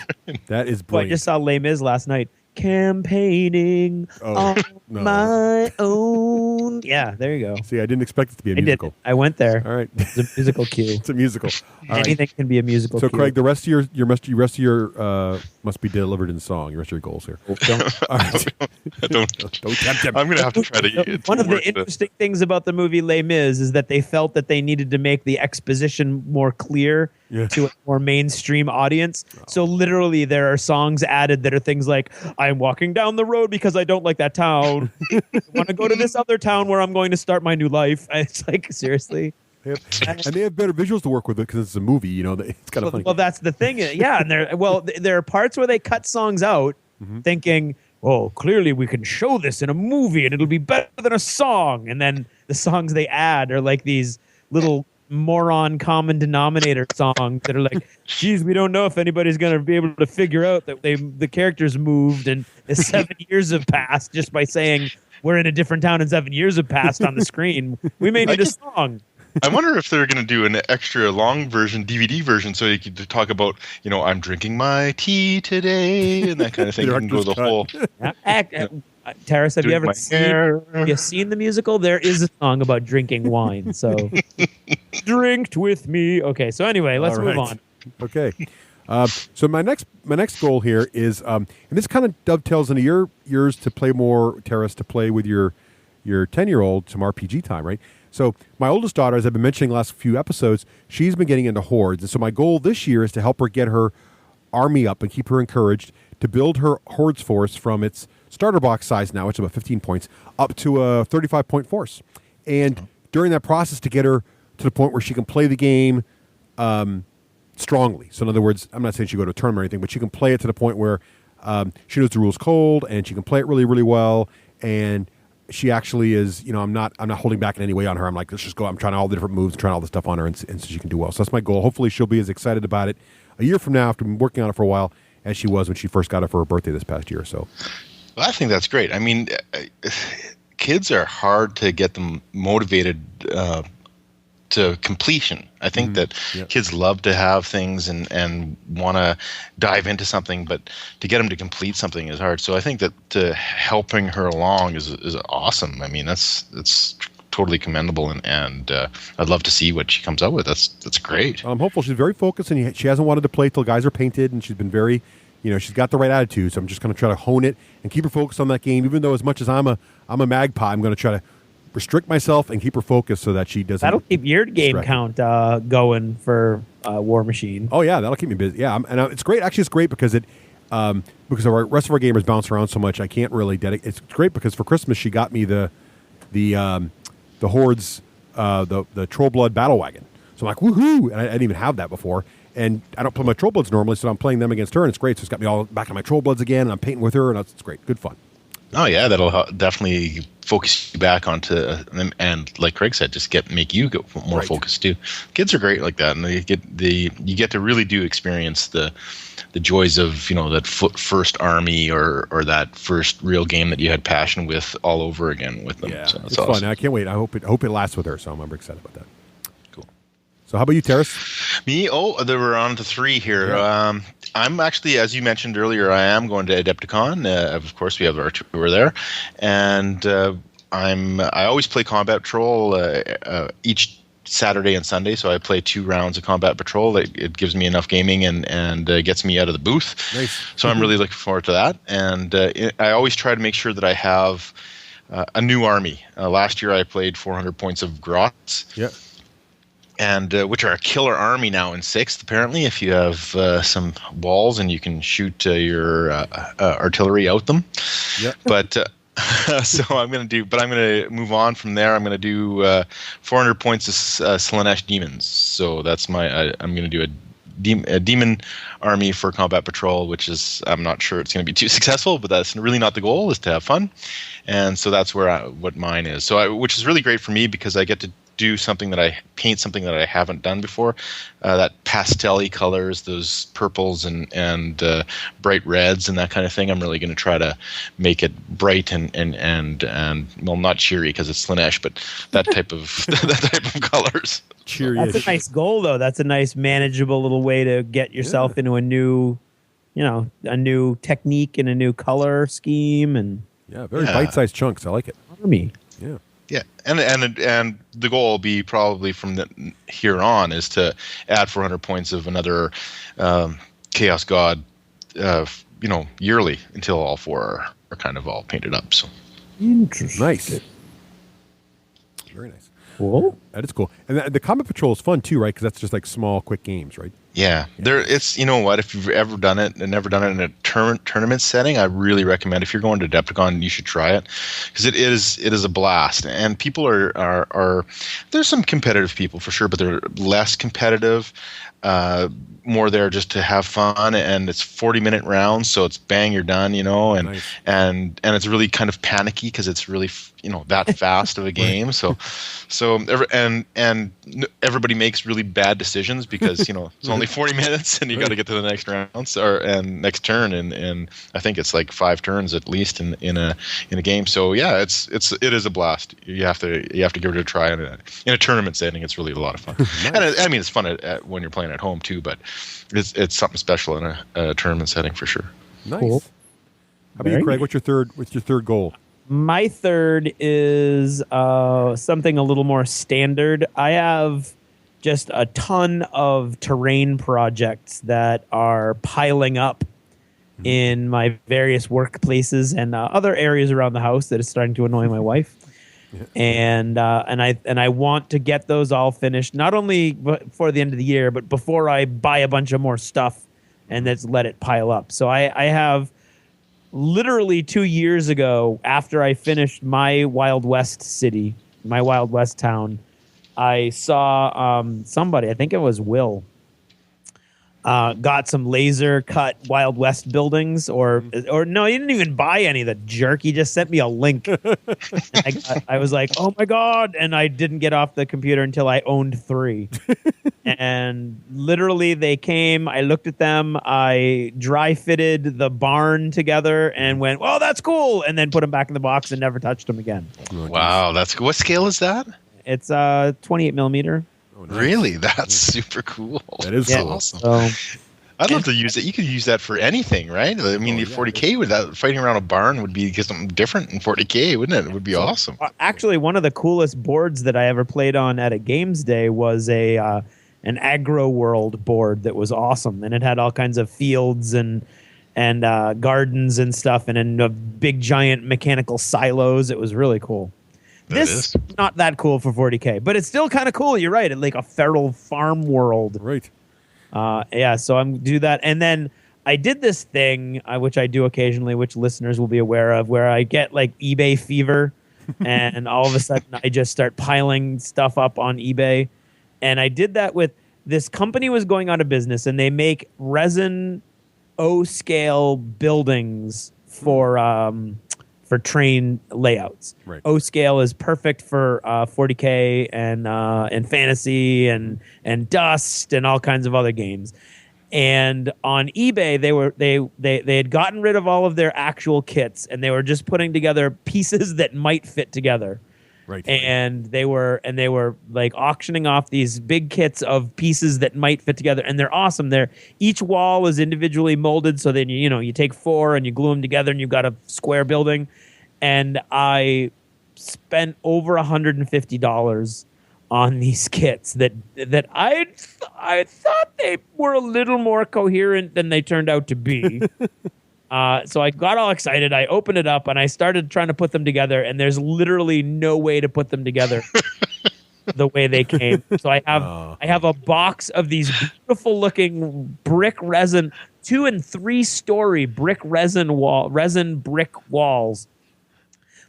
That is brilliant. I just saw Les Mis last night. Campaigning on my own. Yeah, there you go. See, I didn't expect it to be a musical. I went there. All right, it's a musical cue. It's a musical. Anything can be a musical. So, cue. Craig, the rest of your must be delivered in song. The rest of your goals here. Don't tempt him. I'm going to have to try to. One of the interesting things about the movie Les Mis is that they felt that they needed to make the exposition more clear Yeah. to a more mainstream audience. So literally there are songs added that are things like, I'm walking down the road because I don't like that town. I want to go to this other town where I'm going to start my new life. And it's like, seriously? And they have better visuals to work with it because it's a movie, you know. It's kind of funny. Well, that's the thing. Yeah, and there are parts where they cut songs out thinking, oh, clearly we can show this in a movie and it'll be better than a song. And then the songs they add are like these little moron common denominator songs that are like, geez, we don't know if anybody's going to be able to figure out that the characters moved and 7 years have passed just by saying we're in a different town and 7 years have passed on the screen. We may need a song. I wonder if they're going to do an extra long version, DVD version, so you could talk about, I'm drinking my tea today and that kind of thing. You can go the whole. Teras, have you seen the musical? There is a song about drinking wine. So, drinked with me. Okay, so anyway, let's move on. Okay, so my next goal here is, and this kind of dovetails into yours to play more, Teras, to play with your 10-year-old some RPG time, right? So my oldest daughter, as I've been mentioning the last few episodes, she's been getting into hordes, and so my goal this year is to help her get her army up and keep her encouraged to build her hordes force from its starter box size now, which is about 15 points, up to a 35-point force. And during that process, to get her to the point where she can play the game strongly. So in other words, I'm not saying she go to a tournament or anything, but she can play it to the point where she knows the rules cold and she can play it really, really well. And she actually is, I'm not holding back in any way on her. I'm like, let's just go. I'm trying all the different moves, trying all the stuff on her, and so she can do well. So that's my goal. Hopefully she'll be as excited about it a year from now, after been working on it for a while, as she was when she first got it for her birthday this past year. So, well, I think that's great. I mean, kids are hard to get them motivated to completion. I think that kids love to have things and want to dive into something, but to get them to complete something is hard. So I think that helping her along is awesome. I mean, that's totally commendable, and I'd love to see what she comes up with. That's great. I'm hopeful. She's very focused, and she hasn't wanted to play till guys are painted, and she's been very, she's got the right attitude. So I'm just going to try to hone it and keep her focused on that game. Even though, as much as I'm a magpie, I'm going to try to restrict myself and keep her focused so that she doesn't. That'll keep your game count going for War Machine. Oh yeah, that'll keep me busy. Yeah, and it's great. Actually, it's great because because our rest of our gamers bounce around so much. I can't really dedicate. It's great because for Christmas she got me the Hordes, the Troll Blood Battle Wagon. So I'm like, woohoo! And I didn't even have that before. And I don't play my Troll Bloods normally, so I'm playing them against her, and it's great. So it's got me all back on my Troll Bloods again, and I'm painting with her, and it's great. Good fun. Oh yeah, that'll definitely focus you back onto, and like Craig said, just make you go more focused too. Kids are great like that, and you get to really experience the joys of that first army or that first real game that you had passion with all over again with them. Yeah, so it's awesome. Fun. I can't wait. I hope it lasts with her. So I'm excited about that. Cool. So how about you, Teras? Me? Oh, we're on to 3 here. Yeah. I'm actually, as you mentioned earlier, I am going to Adepticon. Of course, we have our tour there, and I always play Combat Patrol each Saturday and Sunday. So I play 2 rounds of Combat Patrol. It gives me enough gaming and gets me out of the booth. Nice. So I'm really looking forward to that. And I always try to make sure that I have a new army. Last year I played 400 points of Grots. Yeah. And which are a killer army now in 6th, apparently, if you have some walls and you can shoot your artillery out them. Yeah. But so I'm going to move on from there. I'm going to do 400 points of Slaanesh demons. So that's I'm going to do a demon army for Combat Patrol, which is, I'm not sure it's going to be too successful, but that's really not the goal, is to have fun. And so that's what mine is. So which is really great for me because I get to do something that I paint something that I haven't done before. That pastel-y colors, those purples and bright reds and that kind of thing. I'm really going to try to make it bright and well, not cheery because it's Slaanesh, but that type of colors. Cheery. That's a nice goal, though. That's a nice, manageable little way to get yourself into a new, a new technique and a new color scheme and very bite-sized chunks. I like it. Army. Yeah. Yeah, and the goal will be probably from here on is to add 400 points of another Chaos God, yearly until all 4 are kind of all painted up. So interesting. Nice, very nice. Cool. That is cool. And the Combat Patrol is fun too, right? Because that's just like small, quick games, right? Yeah, it's you know what, if you've ever done it and never done it in a tournament setting, I really recommend. If you're going to Adepticon, you should try it because it is a blast. And people are there's some competitive people for sure, but they're less competitive. More there just to have fun, and it's 40-minute rounds, so it's bang, you're done, and Nice. and it's really kind of panicky because it's really that fast of a game. So everybody makes really bad decisions because it's only 40 minutes and you got to get to the next round and next turn, and I think it's like 5 turns at least in a game. So yeah, it is a blast. You have to give it a try in a tournament setting. It's really a lot of fun. Nice. And it's fun when you're playing at home too, but it's something special in a tournament setting for sure. Nice. Cool. How about you, Craig? What's your third goal? My third is something a little more standard. I have just a ton of terrain projects that are piling up in my various workplaces and other areas around the house that is starting to annoy my wife. And I want to get those all finished, not only before the end of the year, but before I buy a bunch of more stuff and then let it pile up. So I have literally 2 years ago, after I finished my Wild West city, my Wild West town, I saw somebody, I think it was Will, got some laser cut Wild West buildings, or no, he didn't even buy any. The jerk, he just sent me a link. I was like, oh my god, and I didn't get off the computer until I owned 3. And literally, they came. I looked at them. I dry fitted the barn together and went, "Oh, that's cool," and then put them back in the box and never touched them again. Wow, that's what scale is that? It's 28 millimeter. Oh, nice. Really? That's super cool. That is Yeah. cool. Awesome. So I'd love to use it. You could use that for anything, right? I mean, the 40K without fighting around a barn would be something different in 40K, wouldn't it? It would be awesome. Actually, one of the coolest boards that I ever played on at a games day was an Agro World board that was awesome, and it had all kinds of fields and gardens and stuff, and in big giant mechanical silos. It was really cool. This is not that cool for 40K, but it's still kind of cool. You're right, like a feral farm world. Right. Yeah, so I'm do that, and then I did this thing which I do occasionally, which listeners will be aware of, where I get like eBay fever, and all of a sudden I just start piling stuff up on eBay, and I did that with this company was going out of business, and they make resin O-scale buildings for train layouts. Right. O-scale is perfect for 40K and fantasy and Dust and all kinds of other games. And on eBay, they had gotten rid of all of their actual kits, and they were just putting together pieces that might fit together. Right. And they were like auctioning off these big kits of pieces that might fit together, and they're awesome. Each wall is individually molded, so then you take 4 and you glue them together, and you've got a square building. And I spent over $150 on these kits that I thought they were a little more coherent than they turned out to be. So I got all excited. I opened it up and I started trying to put them together, and there's literally no way to put them together the way they came. So I have a box of these beautiful looking brick resin, 2- and 3-story brick resin brick walls.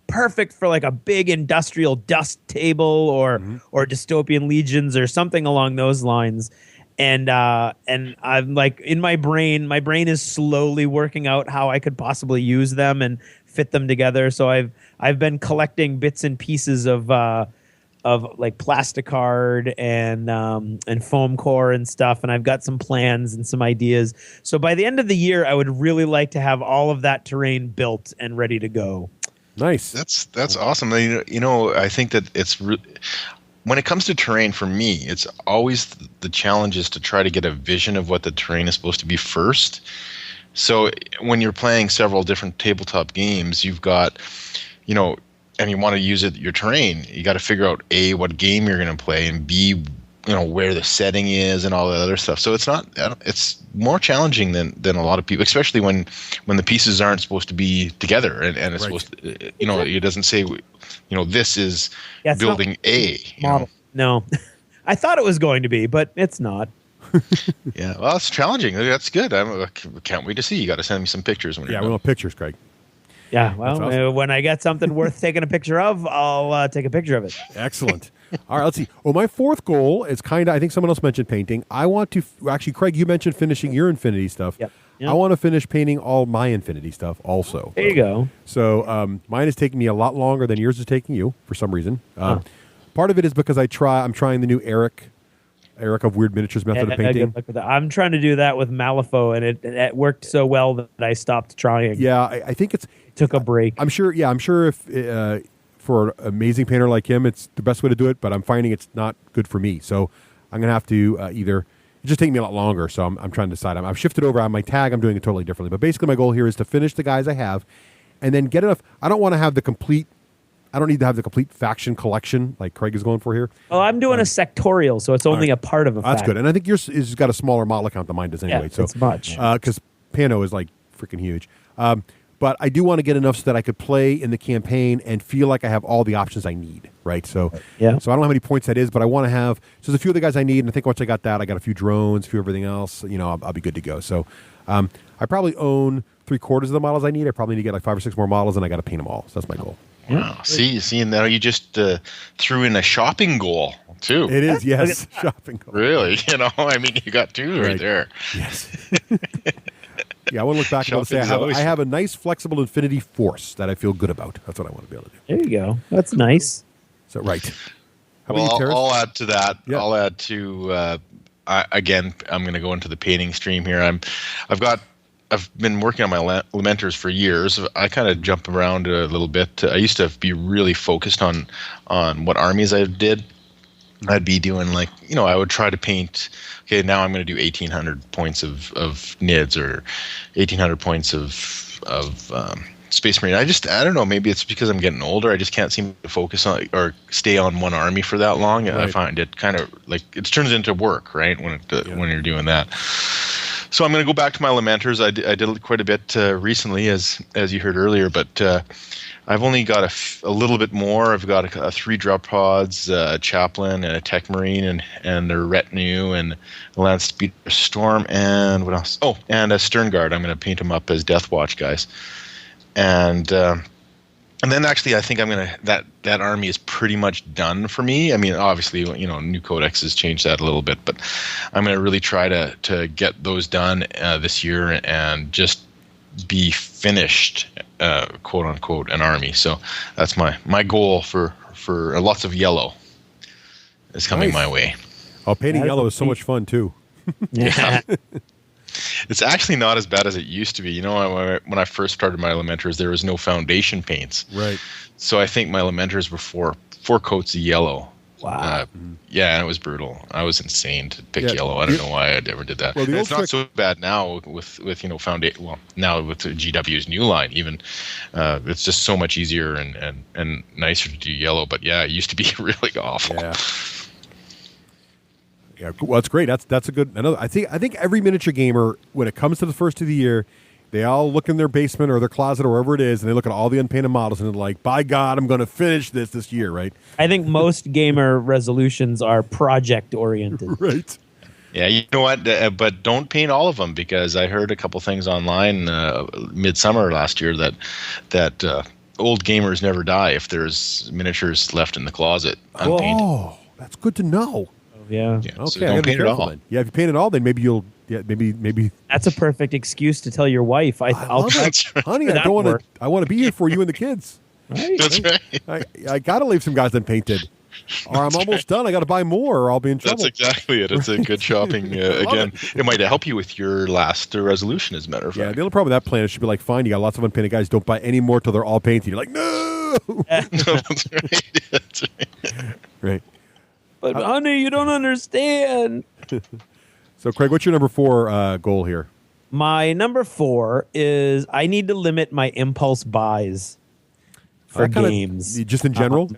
Perfect for like a big industrial dust table or dystopian legions or something along those lines. And I'm like, in my brain is slowly working out how I could possibly use them and fit them together. So I've been collecting bits and pieces of like plasticard and foam core and stuff, and I've got some plans and some ideas. So by the end of the year, I would really like to have all of that terrain built and ready to go. Nice. That's awesome. I think that when it comes to terrain, for me, it's always the challenge is to try to get a vision of what the terrain is supposed to be first. So when you're playing several different tabletop games, you've got, and you want to use your terrain, you got to figure out A, what game you're going to play, and B, where the setting is and all that other stuff. So it's not. It's more challenging than a lot of people, especially when the pieces aren't supposed to be together and it's supposed to, it doesn't say, this is building A model. No, I thought it was going to be, but it's not. Yeah, well, it's challenging. That's good. I can't wait to see. You got to send me some pictures when you're done. We want pictures, Craig. Yeah, well, awesome. When I get something worth taking a picture of, I'll take a picture of it. Excellent. All right, let's see. Well, my fourth goal is I think someone else mentioned painting. I want to, actually, Craig, you mentioned finishing your Infinity stuff. Yep. I want to finish painting all my Infinity stuff also. There you go. So mine is taking me a lot longer than yours is taking you for some reason. Part of it is because I'm trying the new Eric of Weird Miniatures method of painting. Good luck with that. I'm trying to do that with Malifaux, and it worked so well that I stopped trying. Yeah, I think took a break. I'm sure if for an amazing painter like him, it's the best way to do it, but I'm finding it's not good for me. So I'm going to have to either it's just taking me a lot longer, so I'm trying to decide. I've shifted over on my tag. I'm doing it totally differently. But basically my goal here is to finish the guys I have and then get enough. I don't need to have the complete faction collection like Craig is going for here. Well, I'm doing a sectorial, so it's only a part of a faction. That's good. And I think yours has got a smaller model count than mine does anyway. Yeah, it's much. Because Pano is like freaking huge. But I do want to get enough so that I could play in the campaign and feel like I have all the options I need, right? So so I don't know how many points that is, but I want to have – so there's a few of the guys I need, and I think once I got that, I got a few drones, a few everything else, I'll be good to go. So I probably own 3/4 of the models I need. I probably need to get like 5 or 6 more models, and I got to paint them all. So that's my goal. Wow. See, and now you just threw in a shopping goal too. It is, yes, shopping goal. Really? You got two right there. Yes. Yeah, I want to look back and say I have a nice flexible Infinity Force that I feel good about. That's what I want to be able to do. There you go. That's nice. So right. How Well, about you, Teras? I'll add to that. Yeah. I'll add to again. I'm going to go into the painting stream here. I've been working on my Lamenters for years. I kind of jump around a little bit. I used to be really focused on what armies I did. I'd be doing I would try to paint. Okay, now I'm going to do 1,800 points of NIDS or 1,800 points of Space Marine. I don't know. Maybe it's because I'm getting older. I just can't seem to focus on or stay on one army for that long. Right. I find it kind of it turns into work, right? When you're doing that. So I'm going to go back to my Lamenters. I did quite a bit recently, as you heard earlier, but I've only got a little bit more. I've got 3 drop pods, a chaplain, and a tech marine, and their retinue, and a land speeder storm, and what else? Oh, and a stern guard. I'm going to paint them up as Death Watch guys, and then actually I think I'm going to that army is pretty much done for me. I mean, obviously, new codex has changed that a little bit, but I'm going to really try to get those done this year and just be finished, quote unquote, an army. So that's my goal for lots of yellow is coming my way. Oh, painting yellow is so much fun too. Yeah. It's actually not as bad as it used to be. When I first started my Lamenters, there was no foundation paints. Right. So I think my Lamenters were four coats of yellow. Wow. Yeah, and it was brutal. I was insane to pick yellow. I don't know why I ever did that. Well, it's not so bad now with foundation. Well, now with GW's new line, even it's just so much easier and nicer to do yellow. But yeah, it used to be really awful. Yeah. Yeah, well, that's great. That's a good. I think every miniature gamer, when it comes to the first of the year, they all look in their basement or their closet or wherever it is, and they look at all the unpainted models, and they're like, "By God, I'm going to finish this year!" Right? I think most gamer resolutions are project oriented. Right. Yeah, you know what? But don't paint all of them, because I heard a couple things online midsummer last year that old gamers never die if there's miniatures left in the closet unpainted. Oh, that's good to know. Yeah. Okay. So don't paint it all. Then. Yeah, if you paint it all, then maybe you'll. Yeah, maybe. That's a perfect excuse to tell your wife. I'll love it. Honey, I don't want to. I want to be here for you and the kids. Right. That's right. I got to leave some guys unpainted, or I'm almost done. I got to buy more, or I'll be in trouble. That's exactly it. It's a good shopping. Again, it might help you with your last resolution, as a matter of fact. Yeah, the only problem with that plan is should be like, fine, you got lots of unpainted guys. Don't buy any more till they're all painted. You're like, no. No, that's right. That's right. Right. But honey, you don't understand. So, Craig, what's your number 4 goal here? My number 4 is I need to limit my impulse buys for games. Just in general?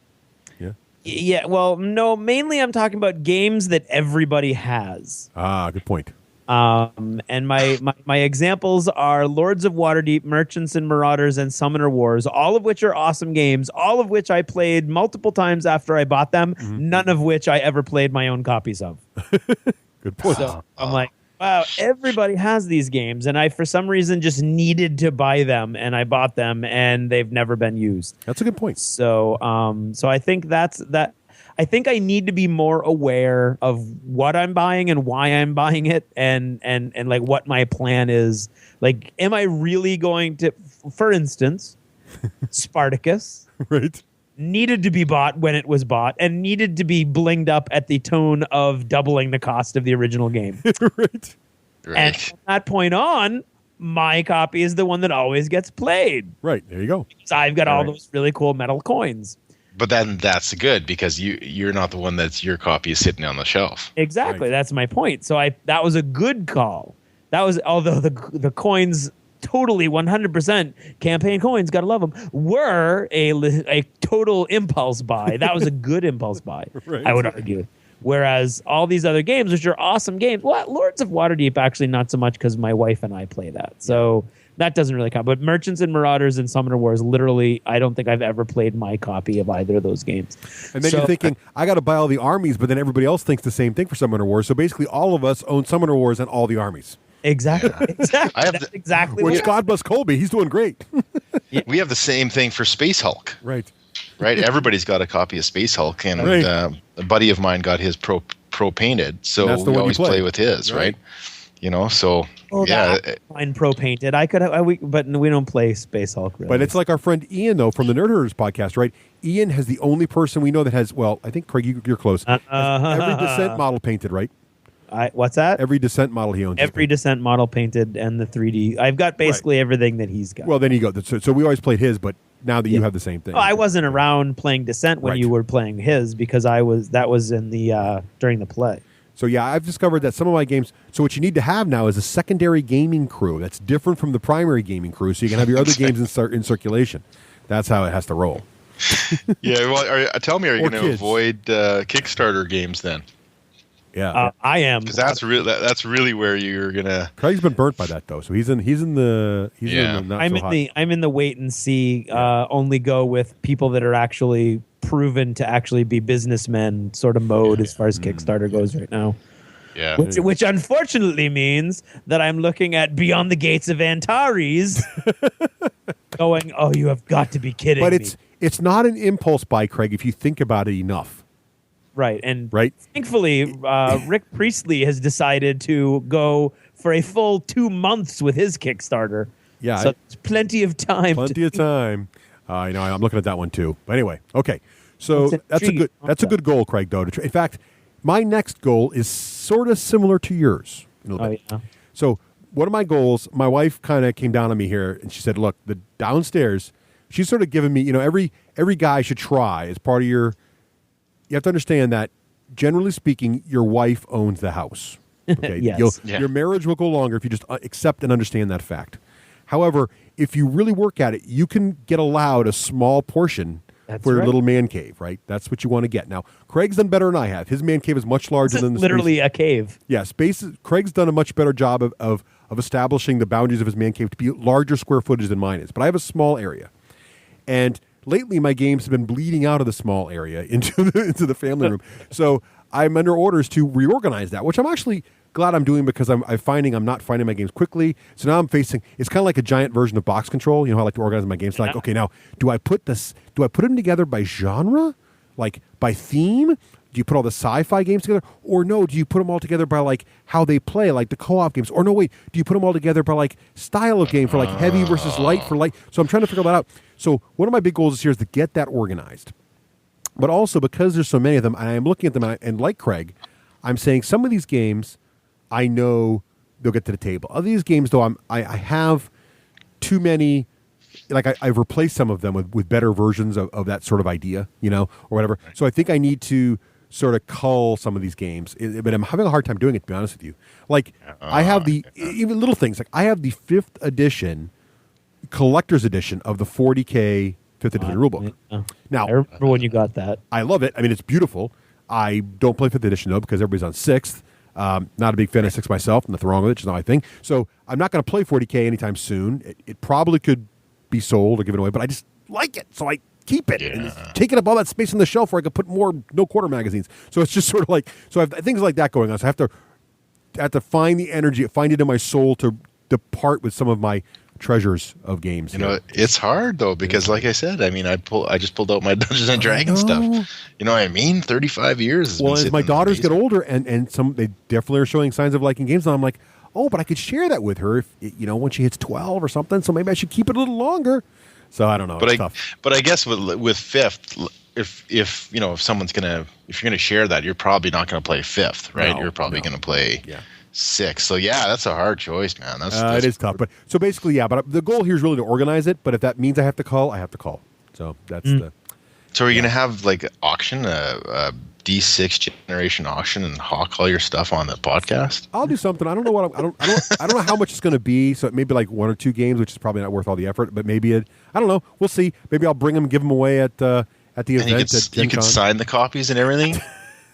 Yeah. Yeah, well, no, mainly I'm talking about games that everybody has. Ah, good point. And my examples are Lords of Waterdeep, Merchants and Marauders, and Summoner Wars, all of which are awesome games, all of which I played multiple times after I bought them, none of which I ever played my own copies of. Good point. So I'm like, wow, everybody has these games, and I, for some reason, just needed to buy them, and I bought them, and they've never been used. That's a good point. So, so I think that's that. I think I need to be more aware of what I'm buying and why I'm buying it, and like what my plan is. Like, am I really going to, for instance, Spartacus, Right. needed to be bought when it was bought and needed to be blinged up at the tune of doubling the cost of the original game. Right. And from that point on, my copy is the one that always gets played. Right. There you go. So I've got all Right. those really cool metal coins. But then that's good because you're not the one that's your copy is sitting on the shelf. Exactly. Right. That's my point. So that was a good call. That was, although the coins totally 100% campaign coins, gotta love them, were a total impulse buy. That was a good impulse buy, Right. I would argue. Whereas all these other games, which are awesome games, well, Lords of Waterdeep actually not so much because my wife and I play that. So that doesn't really count. But Merchants and Marauders and Summoner Wars, literally, I don't think I've ever played my copy of either of those games. And then So- you're thinking, I got to buy all the armies, but then everybody else thinks the same thing for Summoner Wars. So basically, all of us own Summoner Wars and all the armies. Exactly. Exactly. I have That's the- exactly Which what God bless Colby, he's doing great. We have the same thing for Space Hulk, Right. right? Everybody's got a copy of Space Hulk, and Right. a buddy of mine got his pro painted, so That's the we one you always play. play with his, Right. right? You know, so Oh, yeah, that mine pro painted. I could, but we don't play Space Hulk. Really. But it's like our friend Ian, though, from the Nerd Herders podcast, right? Ian has the only person we know that has, well, I think, Craig, you're close. Has every Descent model painted, right? What's that? Every Descent model he owns. is Every Descent model painted and the 3D. I've got basically everything that he's got. Well, then you go. So we always played his, but now that you have the same thing. Oh, I wasn't around playing Descent when Right. you were playing his because that was in the during the play. So yeah, I've discovered that some of my games. So what you need to have now is a secondary gaming crew that's different from the primary gaming crew, so you can have your other games in circulation. That's how it has to roll. yeah. Well, tell me, are you Or going to kids. avoid Kickstarter games then? Yeah, I am. Because that's really where you're gonna. Craig's been burnt by that though, so he's in the Yeah. not I'm so in hot. I'm in the wait and see. Only go with people that are actually proven to actually be businessmen sort of mode as far as Kickstarter goes right now. Yeah. Which unfortunately means that I'm looking at Beyond the Gates of Antares, going, "Oh, you have got to be kidding But me!" it's not an impulse buy, Craig, if you think about it enough. Right, and Right. thankfully, Rick Priestley has decided to go for a full 2 months with his Kickstarter. Yeah, so there's plenty of time. Plenty of time. I'm looking at that one too. But anyway, okay. So That's that's a intriguing. good good goal, Craig. Though, in fact, my next goal is sort of similar to yours. A little Oh bit. yeah. So one of my goals, my wife kind of came down on me here, and she said, "Look, the downstairs." She's sort of given me, every guy should try as part of your. You have to understand that, generally speaking, your wife owns the house. Okay, Yes. Yeah. Your marriage will go longer if you just accept and understand that fact. However, if you really work at it, you can get allowed a small portion That's for your right. little man cave, right? That's what you want to get. Now, Craig's done better than I have. His man cave is much larger This than is the literally a cave. yeah, Craig's done a much better job of establishing the boundaries of his man cave to be larger square footage than mine is. But I have a small area, and lately my games have been bleeding out of the small area into the family room. So I'm under orders to reorganize that, which I'm actually glad I'm doing because I'm finding I'm not finding my games quickly. So now I'm facing it's kind of like a giant version of box control. You know how I like to organize my games. So like, okay, now do I put them together by genre, like by theme? Do you put all the sci-fi games together? Or no, do you put them all together by like how they play, like the co-op games? Or no, wait, do you put them all together by like style of game for like heavy versus light for light? So I'm trying to figure that out. So one of my big goals this year is to get that organized. But also because there's so many of them, and I'm looking at them, and like Craig, I'm saying some of these games, I know they'll get to the table. Other these games, though, I have too many. Like I've replaced some of them with better versions of that sort of idea, or whatever. So I think I need to sort of cull some of these games, but I'm having a hard time doing it, to be honest with you. Like I have even little things, like I have the 5th edition, collector's edition of the 40K 5th edition rulebook. Yeah. Now, I remember when you got that. I love it. I mean, it's beautiful. I don't play 5th edition, though, because everybody's on 6th. Not a big fan of 6th myself. Nothing wrong with it. It's not my thing. So I'm not going to play 40K anytime soon. It probably could be sold or given away, but I just like it. So I keep it. And it's taking up all that space on the shelf where I could put more no-quarter magazines. So it's just sort of like, so I have things like that going on. So I have to find the energy, find it in my soul to depart with some of my treasures of games. You know, it's hard though, because like I said, I mean, I just pulled out my Dungeons and Dragons stuff. You know what I mean? 35 years. Well, as my daughters get older and they definitely are showing signs of liking games, and I'm like, oh, but I could share that with her if, when she hits 12 or something. So maybe I should keep it a little longer. So I don't know. It's tough. But I guess with 5th, if someone's if you're gonna share that, you're probably not gonna play 5th, right? You're probably gonna play 6th. So yeah, that's a hard choice, man. That's it is tough. But so basically, but the goal here is really to organize it. But if that means I have to call, I have to call. So that's the. So are you gonna have like auction, a D6 generation auction, and hawk all your stuff on the podcast? I'll do something. I don't know what I don't know how much it's going to be. So maybe like 1 or 2 games, which is probably not worth all the effort. But maybe I don't know. We'll see. Maybe I'll bring them, give them away at the event. You can sign the copies and everything.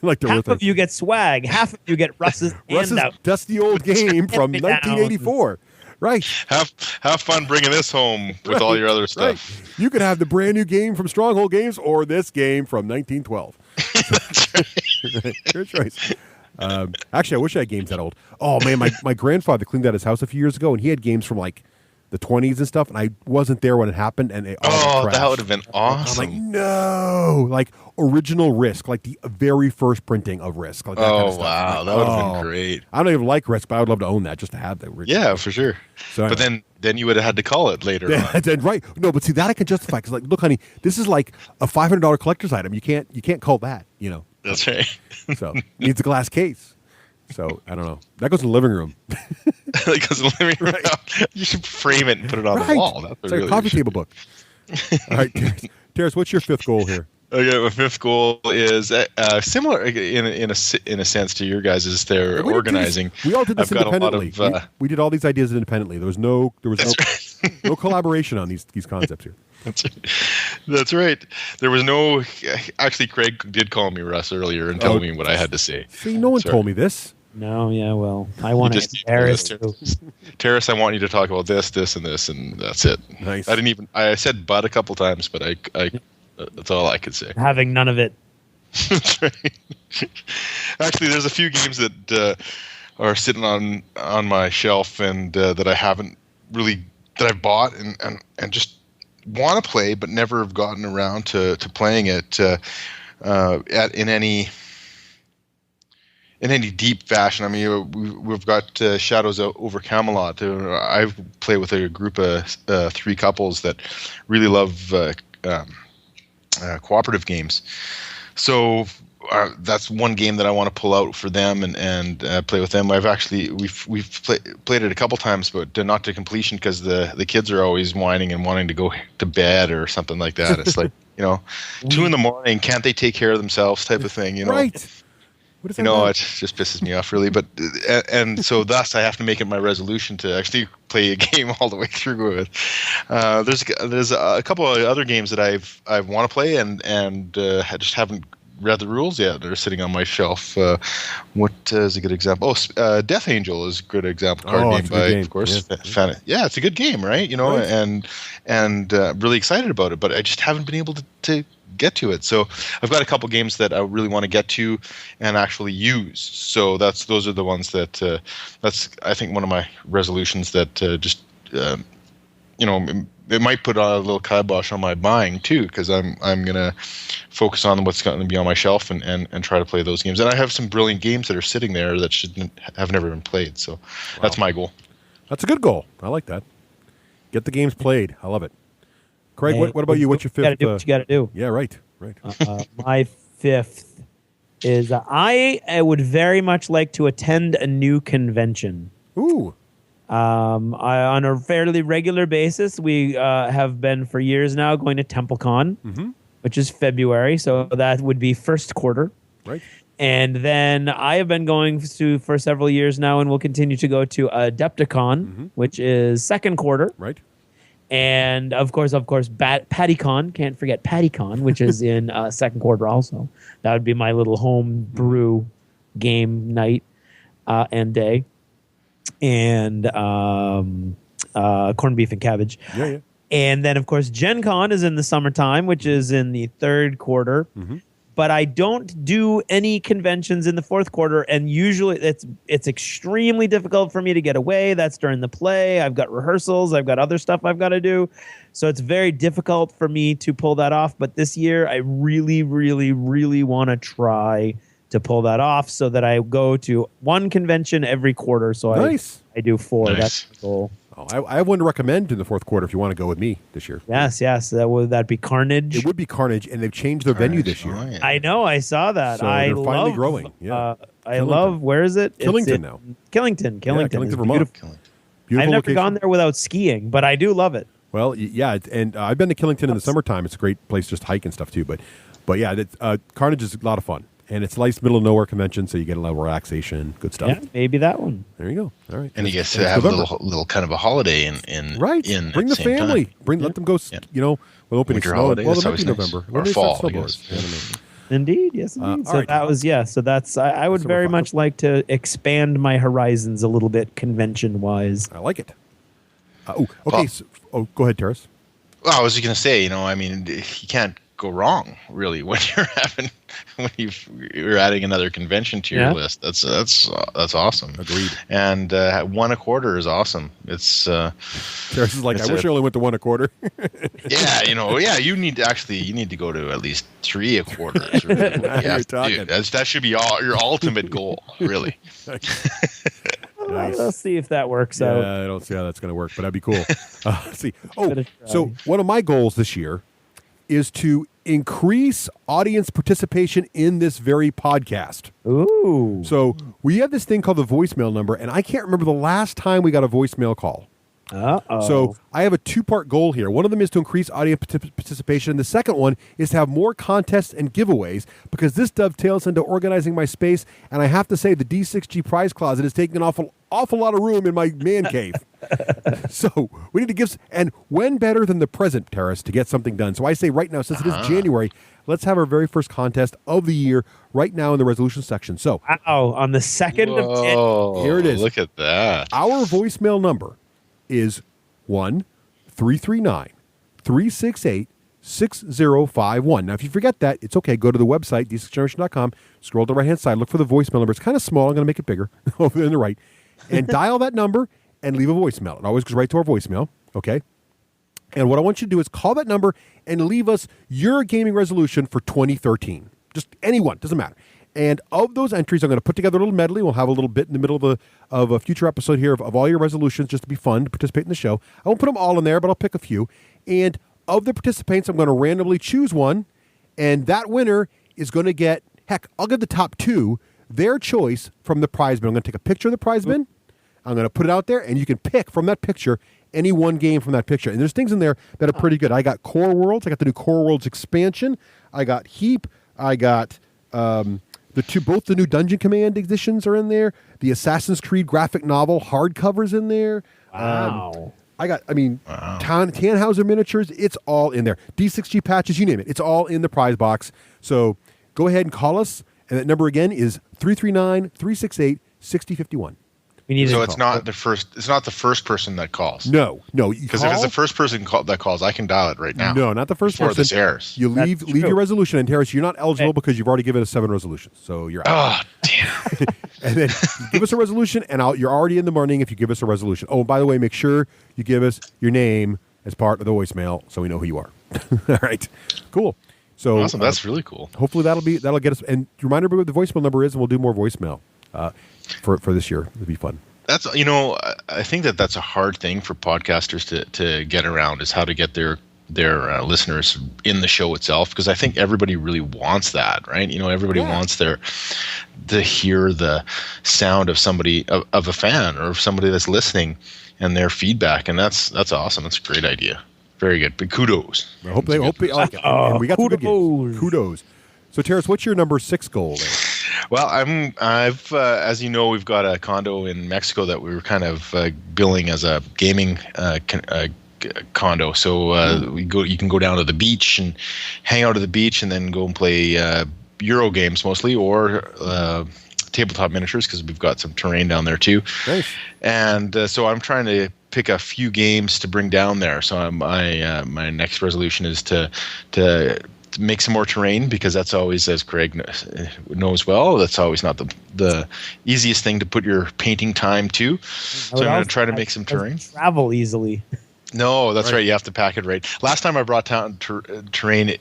Like half of you get swag, half of you get Russ's handout. Dusty old game from 1984. Right. Have fun bringing this home with all your other stuff. Right. You could have the brand new game from Stronghold Games or this game from 1912. Your choice. Actually, I wish I had games that old. Oh man, my grandfather cleaned out his house a few years ago, and he had games from like the 20s and stuff, and I wasn't there when it happened, and that would have been awesome. I'm like, no, like original Risk, like the very first printing of Risk. Like that kind of stuff. Wow, that would have been great. I don't even like Risk, but I would love to own that just to have that. Yeah, for sure. So, but then you would have had to call it later on. Right. No, but see, that I can justify, because like, look, honey, this is like a $500 collector's item. You can't call that, That's right. So it needs a glass case. So I don't know. That goes in the living room. That goes in the living room. Right. You should frame it and put it on the wall. That's it's like a coffee table book. All right, Teras, what's your 5th goal here? Okay, my 5th goal is similar in a sense to your guys'. Is they're organizing. We all did this independently. We did all these ideas independently. There was no no collaboration on these concepts here. That's right. There was no. Actually, Craig did call me Russ earlier and tell me what I had to say. See, no one told me this. No, yeah, well, I want to embarrass you. Teras, I want you to talk about this, and this, and that's it. Nice. I said but a couple times, but I that's all I could say. Having none of it. That's right. Actually, there's a few games that are sitting on my shelf and that I haven't really that I've bought and just want to play, but never have gotten around to playing it in any deep fashion. I mean, we've got Shadows Over Camelot. I play with a group of 3 couples that really love cooperative games. So that's one game that I want to pull out for them and play with them. We've played it a couple times, but not to completion because the kids are always whining and wanting to go to bed or something like that. It's like 2 a.m, can't they take care of themselves type of thing. Right. It just pisses me off really. But and so thus I have to make it my resolution to actually play a game all the way through with. There's a couple of other games that I want to play and I just haven't read the rules yet. They're sitting on my shelf. What is a good example? Death Angel is a good example. Card game of course. Yeah, it's a good game, right? Right. And really excited about it, but I just haven't been able to get to it. So I've got a couple games that I really want to get to and actually use. So those are the ones that that's I think one of my resolutions that just it might put a little kibosh on my buying too, because I'm gonna focus on what's going to be on my shelf and try to play those games. And I have some brilliant games that are sitting there that have never been played. So that's my goal. That's a good goal. I like that. Get the games played. I love it. Craig, what about you? What's your 5th? You got to do what you got to do. Yeah, right. My 5th is I would very much like to attend a new convention. Ooh. On a fairly regular basis, we have been for years now going to TempleCon, which is February, so that would be first quarter. Right. And then I have been going to for several years now, and will continue to go to Adepticon, which is second quarter. Right. And of course, PattyCon. Can't forget PattyCon, which is in second quarter also. That would be my little home brew game night and day. And corned beef and cabbage. Yeah. And then, of course, Gen Con is in the summertime, which is in the third quarter. Mm-hmm. But I don't do any conventions in the fourth quarter, and usually it's extremely difficult for me to get away. That's during the play. I've got rehearsals. I've got other stuff I've got to do. So it's very difficult for me to pull that off. But this year, I really, really, really want to try to pull that off so that I go to one convention every quarter. So Nice. I do 4. Nice. That's the goal. Oh, I have one to recommend in the fourth quarter if you want to go with me this year. Yes. That'd be Carnage. It would be Carnage, and they've changed their venue this year. Oh, yeah. I know. I saw that. So they're finally growing. Yeah. I love. Where is it? Killington now. Killington. Killington, It's Vermont. beautiful. Beautiful I've never location. gone there without skiing, but I do love it. Well, yeah, and I've been to Killington in the summertime. It's a great place just to hike and stuff too. But yeah, Carnage is a lot of fun, and it's a nice middle of nowhere convention, so you get a lot of relaxation, good stuff. Yeah, maybe that one. There you go. All right, And you get It's to have a November. little kind of a holiday in Right. In Bring at the same family. time. Let them go. Yeah. Well, opening Winter snow. holiday, Well, that's it might be always nice. November. Or When do they fall, start I guess. snowboards? Yeah, I don't know. Indeed, yes, indeed. all So right. that was So that's. I would Summer very fun. much like to expand my horizons a little bit, convention wise. I like it. Okay. Well- Go ahead, Teras. Well, I was just gonna say, I mean, you can't go wrong really when you're adding another convention to your Yeah. list. That's awesome. Agreed. And 1 a quarter is awesome. It's Teras is like, It's I wish a- I only went to 1 a quarter. you need to go to at least 3 a quarter. You're talking. Dude, that should be your ultimate goal, really. Nice. Let's see if that works out. Yeah, I don't see how that's going to work, but that'd be cool. Let's see. Gonna try. So one of my goals this year is to increase audience participation in this very podcast. Ooh. So we have this thing called the voicemail number, and I can't remember the last time we got a voicemail call. Uh-oh. So I have a 2-part goal here. One of them is to increase audience participation, and the second one is to have more contests and giveaways, because this dovetails into organizing my space, and I have to say the D6G prize closet is taking an awful lot of room in my man cave. So we need to give, and when better than the present, Teras, to get something done. So I say right now, since it is January, let's have our very first contest of the year right now in the resolution section. So Wow, on the 2nd of January. Oh, Here it is. Look at that. our voicemail number is 1-339-368-6051. Now, if you forget that, it's okay. Go to the website, d6generation.com, scroll to the right-hand side, look for the voicemail number. It's kind of small. I'm going to make it bigger over on the right. And dial that number and leave a voicemail. It always goes right to our voicemail, okay? And what I want you to do is call that number and leave us your gaming resolution for 2013. Just anyone, doesn't matter. And of those entries, I'm going to put together a little medley. We'll have a little bit in the middle of a future episode here of all your resolutions, just to be fun to participate in the show. I won't put them all in there, but I'll pick a few. And of the participants, I'm going to randomly choose one, and that winner is going to get, I'll give the top 2 their choice from the prize bin. I'm going to take a picture of the prize bin. I'm going to put it out there, and you can pick from that picture any one game from that picture. And there's things in there that are pretty good. I got Core Worlds. I got the new Core Worlds expansion. I got Heap. I got both the new Dungeon Command editions are in there. The Assassin's Creed graphic novel hardcovers in there. Wow. Tannhauser miniatures. It's all in there. D6G patches, you name it. It's all in the prize box. So go ahead and call us. And that number again is 339-368-6051. We need So to it's not the first. It's not the first person that calls. No. Because if it's the first person that calls, I can dial it right now. No, not the first before person. this airs. You leave That's your true. resolution, and Teras, you're not eligible because you've already given us 7 resolutions, so you're out. Oh damn! And then you give us a resolution, and you're already in the running if you give us a resolution. Oh, and by the way, make sure you give us your name as part of the voicemail so we know who you are. All right, cool. So Awesome. That's really cool. hopefully that'll get us. And remind everybody what the voicemail number is, and we'll do more voicemail for this year. It'll be fun. That's I think that's a hard thing for podcasters to get around, is how to get their listeners in the show itself, because I think everybody really wants that, right? Everybody wants to hear the sound of somebody of a fan or somebody that's listening and their feedback, and that's awesome. That's a great idea. Very good. But kudos. I hope they like it. And we got some good games. Kudos. Kudos. So Teras, what's your number 6 goal there? Well, I've as you know, we've got a condo in Mexico that we were kind of billing as a gaming condo. So you can go down to the beach and hang out at the beach, and then go and play Euro games mostly, or tabletop miniatures, because we've got some terrain down there too. Nice. And so I'm trying to pick a few games to bring down there. So my next resolution is to make some more terrain, because that's always, as Craig knows well, that's always not the easiest thing to put your painting time to. So I'm going to try to make some terrain. Travel easily. No, that's right. You have to pack it right. Last time I brought down terrain,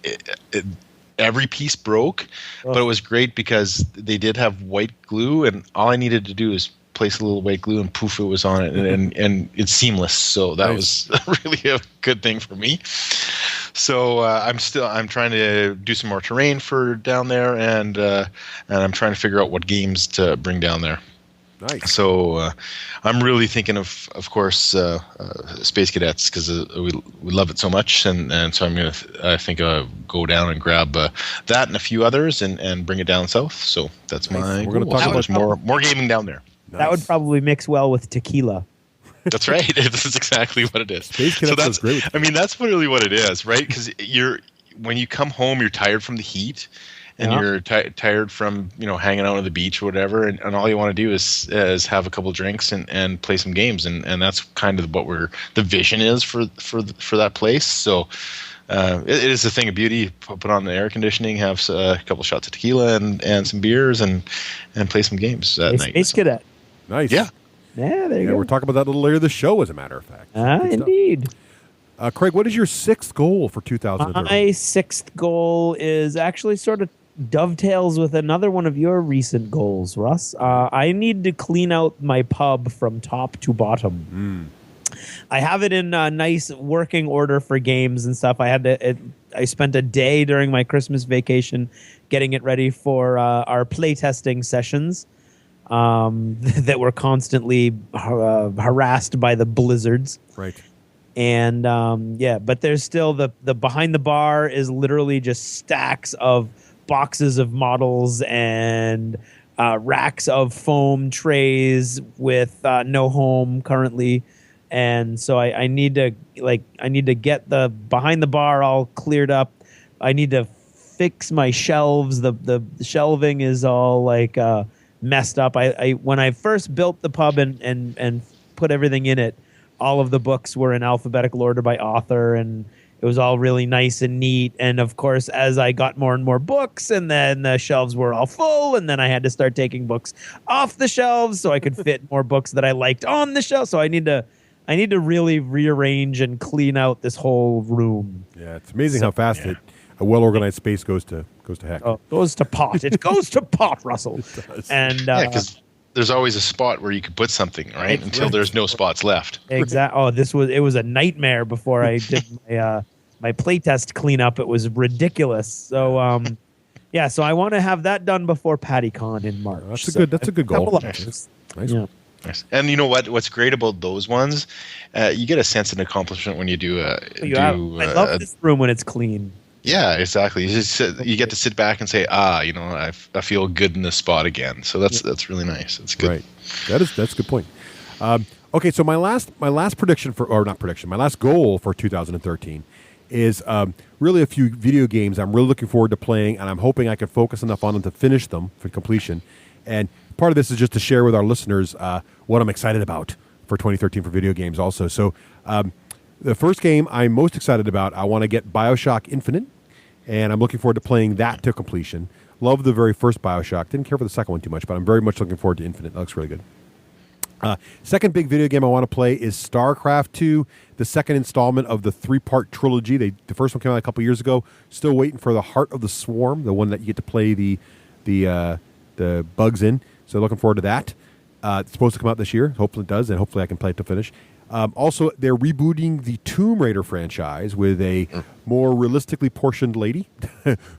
every piece broke, but it was great because they did have white glue, and all I needed to do is place a little white glue and poof, it was on it, and it's seamless. So that was really a good thing for me. So I'm trying to do some more terrain for down there, and I'm trying to figure out what games to bring down there. Nice. So I'm really thinking of course, Space Cadets, because we love it so much, and so I think go down and grab that and a few others and bring it down south. So that's my. We're going to talk about more gaming down there. Nice. That would probably mix well with tequila. That's right. That's exactly what it is. Space Cadets is great. I mean, that's really what it is, right? Because when you come home, you're tired from the heat, and you're tired from hanging out on the beach or whatever, and all you want to do is have a couple drinks and play some games, and that's kind of what the vision is for that place. So it is a thing of beauty. Put on the air conditioning, have a couple shots of tequila and some beers, and play some games at night. Space Cadet. Nice. Yeah, there you go. We're talking about that a little later in the show, as a matter of fact. Indeed. Craig, what is your sixth goal for 2013? My sixth goal is actually sort of dovetails with another one of your recent goals, Russ. I need to clean out my pub from top to bottom. I have it in a nice working order for games and stuff. I spent a day during my Christmas vacation getting it ready for our playtesting sessions that were constantly harassed by the blizzards. Right. And but there's still the behind the bar is literally just stacks of boxes of models and racks of foam trays with no home currently. And so I need to get the behind the bar all cleared up. I need to fix my shelves. The shelving is all messed up. I when I first built the pub and put everything in it, all of the books were in alphabetical order by author, and it was all really nice and neat. And of course, as I got more and more books, and then the shelves were all full, and then I had to start taking books off the shelves so I could fit more books that I liked on the shelf. So I need to really rearrange and clean out this whole room. Yeah, it's amazing how fast a well-organized space goes to heck. Oh, goes to pot. It goes to pot, Russell. It And because there's always a spot where you could put something, right? Until there's no spots left. Exactly. Oh, it was a nightmare before I did my playtest cleanup. It was ridiculous. So so I want to have that done before PattyCon in March. That's a good goal. Nice. Yeah. Nice. And you know what's great about those ones, you get a sense of accomplishment when you do. I love this room when it's clean. Yeah, exactly. You get to sit back and say, I feel good in this spot again. So that's really nice. It's good. Right. That's a good point. Okay, so my last prediction my last goal for 2013 is really a few video games I'm really looking forward to playing, and I'm hoping I can focus enough on them to finish them for completion. And part of this is just to share with our listeners what I'm excited about for 2013 for video games also. So the first game I'm most excited about, I want to get BioShock Infinite, and I'm looking forward to playing that to completion. Love the very first BioShock. Didn't care for the second one too much, but I'm very much looking forward to Infinite. That looks really good. Second big video game I want to play is StarCraft 2, the second installment of the 3-part trilogy. The first one came out a couple years ago. Still waiting for the Heart of the Swarm, the one that you get to play the bugs in. So looking forward to that. It's supposed to come out this year. Hopefully it does, and hopefully I can play it to finish. Also, they're rebooting the Tomb Raider franchise with a more realistically portioned lady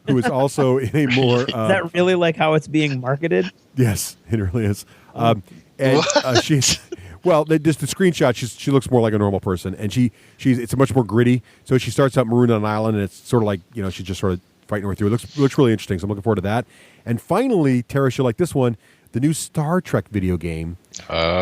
who is also in a more... is that really like how it's being marketed? Yes, it really is. She's... Well, just the screenshot, she looks more like a normal person, and it's much more gritty. So she starts out marooned on an island, and it's sort of like, she's just sort of fighting her way through. It looks really interesting, so I'm looking forward to that. And finally, Teras, you'll like this one, the new Star Trek video game,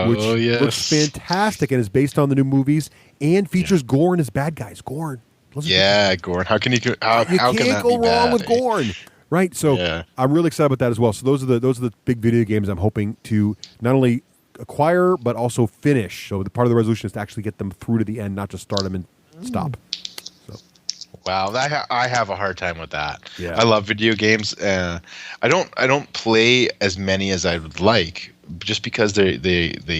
which yes. looks fantastic and is based on the new movies and features Gorn as bad guys. Gorn. Yeah, Gorn. How can you how you can can't that go be wrong bad, with Gorn, right? So Yeah. I'm really excited about that as well. So those are the big video games I'm hoping to not only acquire but also finish. So the part of the resolution is to actually get them through to the end, not just start them and stop. So Wow, I have a hard time with that. Yeah. I love video games. I don't play as many as I would like, just because they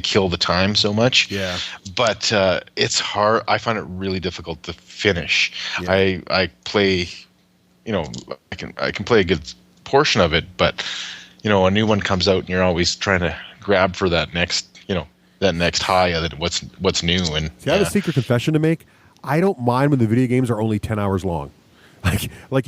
kill the time so much. Yeah. But it's hard. I find it really difficult to finish. Yeah. I play, I can play a good portion of it, but a new one comes out and you're always trying to grab for that next high of what's new. And See, I have a secret confession to make. I don't mind when the video games are only 10 hours long. Like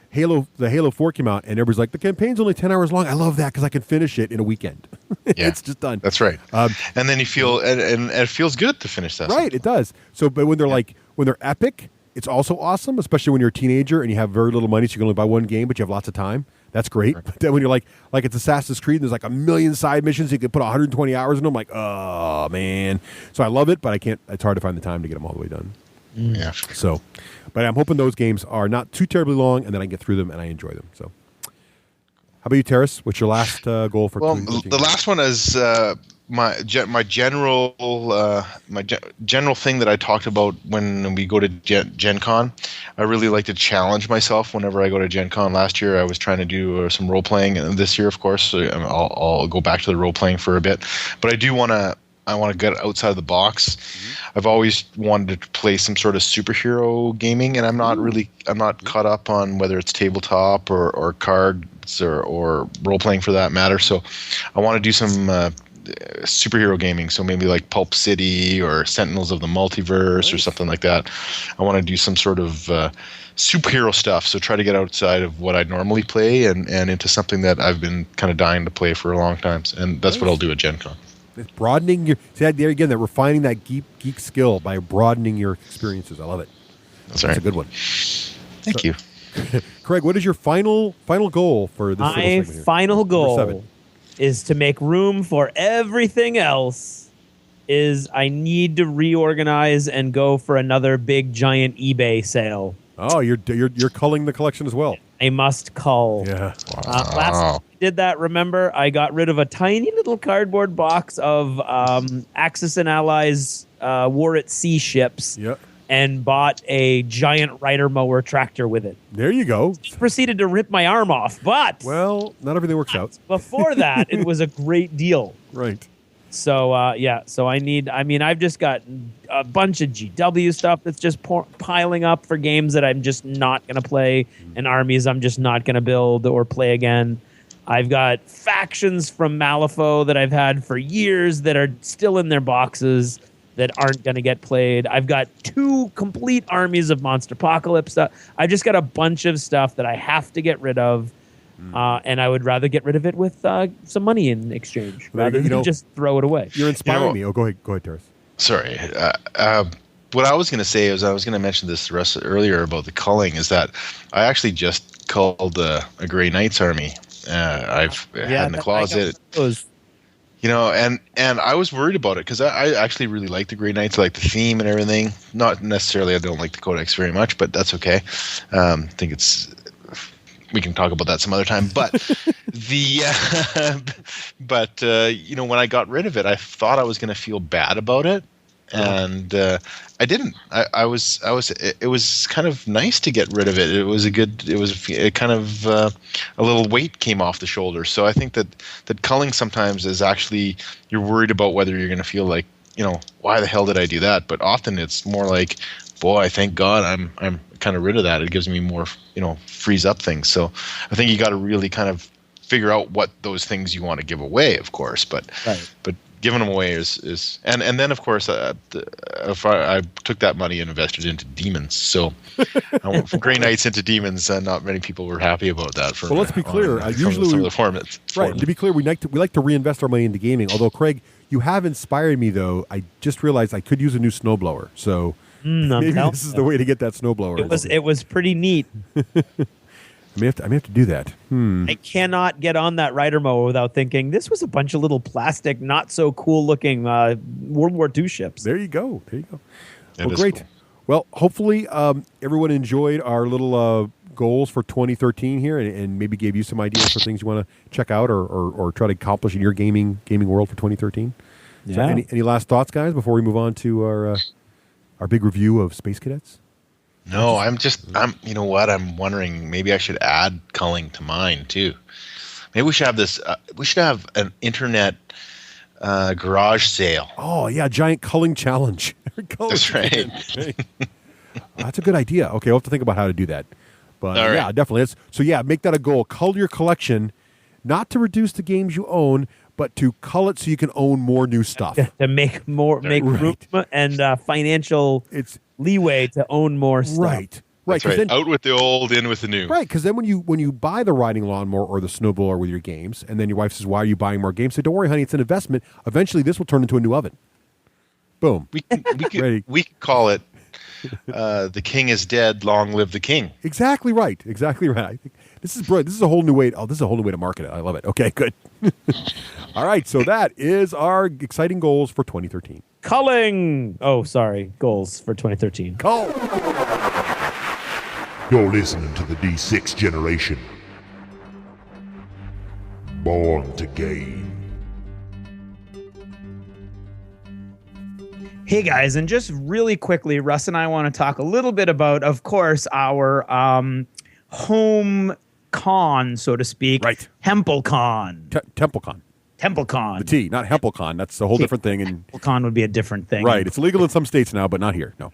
Halo, the Halo 4 came out, and everybody's like, the campaign's only 10 hours long. I love that because I can finish it in a weekend. It's just done. That's right. And then you feel, and it feels good to finish that. Right, it does. So, but when they're epic, it's also awesome, especially when you're a teenager and you have very little money, so you can only buy one game, but you have lots of time. That's great. Right. But then when you're like it's Assassin's Creed, and there's like a million side missions, you can put 120 hours in them. Like, oh man. So I love it, but I can't. It's hard to find the time to get them all the way done. Yeah. So, but I'm hoping those games are not too terribly long, and then I can get through them and I enjoy them. So, how about you, Teras? What's your last goal for? Well, 2015? the last one is my general thing that I talked about when we go to Gen Con. I really like to challenge myself whenever I go to Gen Con. Last year I was trying to do some role playing, and this year, of course, I'll go back to the role playing for a bit. But I want to get outside of the box. I've always wanted to play some sort of superhero gaming, and I'm not caught up on whether it's tabletop or cards or role playing for that matter. So I want to do some superhero gaming. So maybe like Pulp City or Sentinels of the Multiverse or something like that. I want to do some sort of superhero stuff. So try to get outside of what I normally play and into something that I've been kind of dying to play for a long time. And that's what I'll do at Gen Con. It's broadening your there again. That refining that geek skill by broadening your experiences. I love it. That's right. That's a good one. Thank you, Craig. What is your final goal for this? My final goal is to make room for everything else. I need to reorganize and go for another big giant eBay sale. Oh, you're culling the collection as well. I must cull. Yeah. Last time I did that, remember, I got rid of a tiny little cardboard box of Axis and Allies War at Sea ships. Yep. And bought a giant rider mower tractor with it. There you go. Proceeded to rip my arm off, but not everything works out. Before that, it was a great deal. Right. So so I've just got a bunch of GW stuff that's just piling up for games that I'm just not going to play and armies I'm just not going to build or play again. I've got factions from Malifaux that I've had for years that are still in their boxes that aren't going to get played. I've got 2 complete armies of Monster Apocalypse stuff. I've just got a bunch of stuff that I have to get rid of, and I would rather get rid of it with some money in exchange rather than just throw it away. You're inspiring me. Oh, go ahead, Teras. Sorry. What I was going to say is I was going to mention this earlier about the culling, is that I actually just culled a Grey Knights army. I've had in the closet. And I was worried about it because I actually really like the Grey Knights. I like the theme and everything. Not necessarily I don't like the Codex very much, but that's okay. I think we can talk about that some other time. But when I got rid of it, I thought I was going to feel bad about it. And I didn't. It was kind of nice to get rid of it. It kind of a little weight came off the shoulders. So I think that culling sometimes is actually, you're worried about whether you're going to feel like, why the hell did I do that? But often it's more like, boy, thank God I'm kind of rid of that. It gives me more, frees up things. So I think you got to really kind of figure out what those things you want to give away, of course. But giving them away is and then of course if I took that money and invested into demons. So I went from Grey Knights into demons, and not many people were happy about that. Well, let's be clear. Usually, some of the formats. Right. To be clear, we like to reinvest our money into gaming. Although, Craig, you have inspired me. Though I just realized I could use a new snowblower. So maybe this is the way to get that snowblower. It was pretty neat. I may have to do that. I cannot get on that rider mower without thinking this was a bunch of little plastic, not so cool looking World War II ships. There you go. That Well, is great. cool. Well, hopefully everyone enjoyed our little goals for 2013 here, and maybe gave you some ideas for things you want to check out or try to accomplish in your gaming world for 2013. So Yeah. any last thoughts, guys, before we move on to our big review of Space Cadets? No, I'm you know what? I'm wondering, maybe I should add culling to mine too. Maybe we should have this, we should have an internet garage sale. Oh, yeah, giant culling challenge. That's right. That's a good idea. Okay, we'll have to think about how to do that. But All right. yeah, definitely. So yeah, make that a goal. Cull your collection, not to reduce the games you own, but to cull it so you can own more new stuff. To make room and financial leeway to own more stuff. Right. That's right. Then, Out with the old, in with the new. right, because then when you buy the riding lawnmower or the snowblower with your games, and then your wife says, "Why are you buying more games?" Say, "Don't worry, honey, it's an investment. Eventually, this will turn into a new oven." Boom. Ready. We could call it "The King is Dead, Long Live the King." Exactly right. I think this is brilliant. This is a whole new way. This is a whole new way to market it. I love it. Okay, good. All right, so that is our exciting goals for 2013. Goals for 2013. Cull. You're listening to the D6 generation. Born to game. Hey guys, and just really quickly, Russ and I want to talk a little bit about, of course, our home con, so to speak. Right. TempleCon. TempleCon. TempleCon. The T, not Hemplecon. That's a whole different thing. And TempleCon would be a different thing. right, it's illegal in some states now, but not here. No.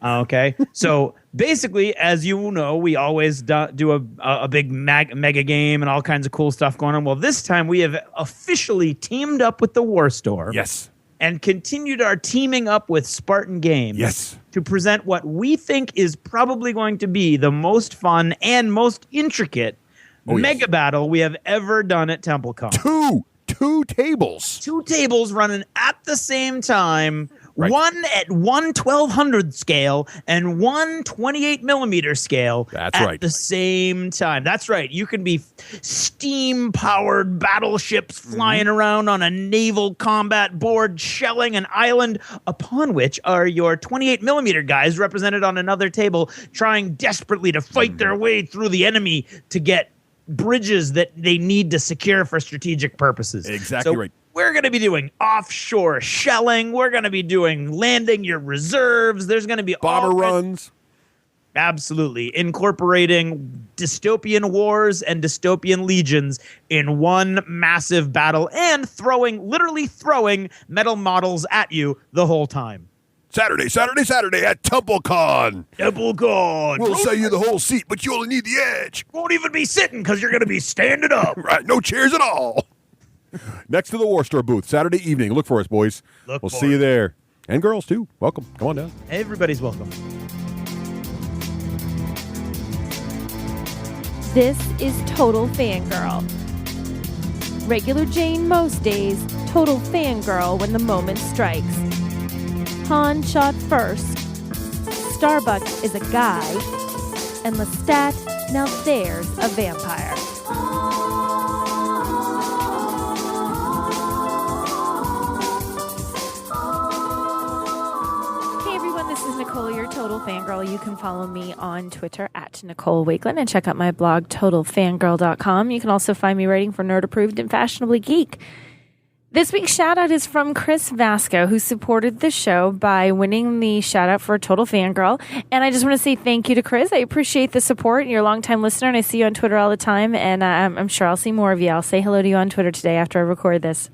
Okay. So basically, as you know, we always do a big mega game and all kinds of cool stuff going on. Well, this time we have officially teamed up with the War Store. Yes. And continued our teaming up with Spartan Games. Yes. To present what we think is probably going to be the most fun and most intricate mega battle we have ever done at TempleCon. Two tables. Two tables running at the same time. Right. One at 1200 scale and 28 millimeter scale. That's at right. the same time. That's right. You can be steam powered battleships flying around on a naval combat board, shelling an island upon which are your 28 millimeter guys represented on another table, trying desperately to fight their way through the enemy to get bridges that they need to secure for strategic purposes. Exactly right. We're going to be doing offshore shelling. We're going to be doing landing your reserves. There's going to be Bomber runs. Absolutely. Incorporating dystopian wars and dystopian legions in one massive battle and literally throwing metal models at you the whole time. Saturday at TempleCon. TempleCon. We'll sell you the whole seat, but you only need the edge. Won't even be sitting because you're going to be standing up. Right, no chairs at all. Next to the War Store booth, Saturday evening. Look for us, boys. We'll see you there. And girls, too. Welcome. Come on down. Everybody's welcome. This is Total Fangirl. Regular Jane most days, Total Fangirl when the moment strikes. Han shot first. Starbuck is a guy. And Lestat, now there's a vampire. This is Nicole, your Total Fangirl. You can follow me on Twitter at Nicole Wakelin and check out my blog, TotalFangirl.com. You can also find me writing for Nerd Approved and Fashionably Geek. This week's shout-out is from Chris Vasco, who supported the show by winning the shout-out for Total Fangirl. And I just want to say thank you to Chris. I appreciate the support. You're a longtime listener, and I see you on Twitter all the time, and I'm sure I'll see more of you. I'll say hello to you on Twitter today after I record this.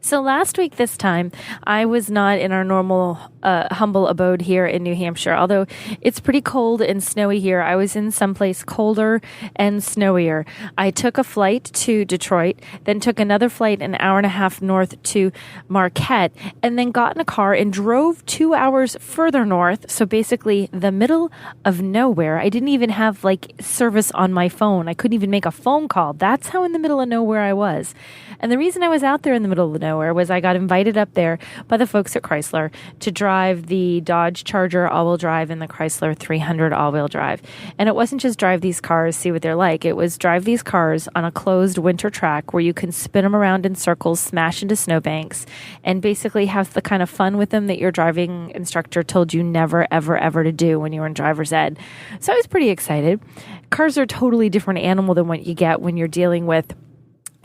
So last week this time, I was not in our normal humble abode here in New Hampshire. Although it's pretty cold and snowy here, I was in someplace colder and snowier. I took a flight to Detroit, then took another flight an hour and a half north to Marquette, and then got in a car and drove 2 hours further north. So basically the middle of nowhere. I didn't even have service on my phone. I couldn't even make a phone call. That's how in the middle of nowhere I was. And the reason I was out there in the middle of nowhere nowhere was I got invited up there by the folks at Chrysler to drive the Dodge Charger all-wheel drive and the Chrysler 300 all-wheel drive. And it wasn't just drive these cars, see what they're like. It was drive these cars on a closed winter track where you can spin them around in circles, smash into snowbanks, and basically have the kind of fun with them that your driving instructor told you never, ever, ever to do when you were in driver's ed. So I was pretty excited. Cars are a totally different animal than what you get when you're dealing with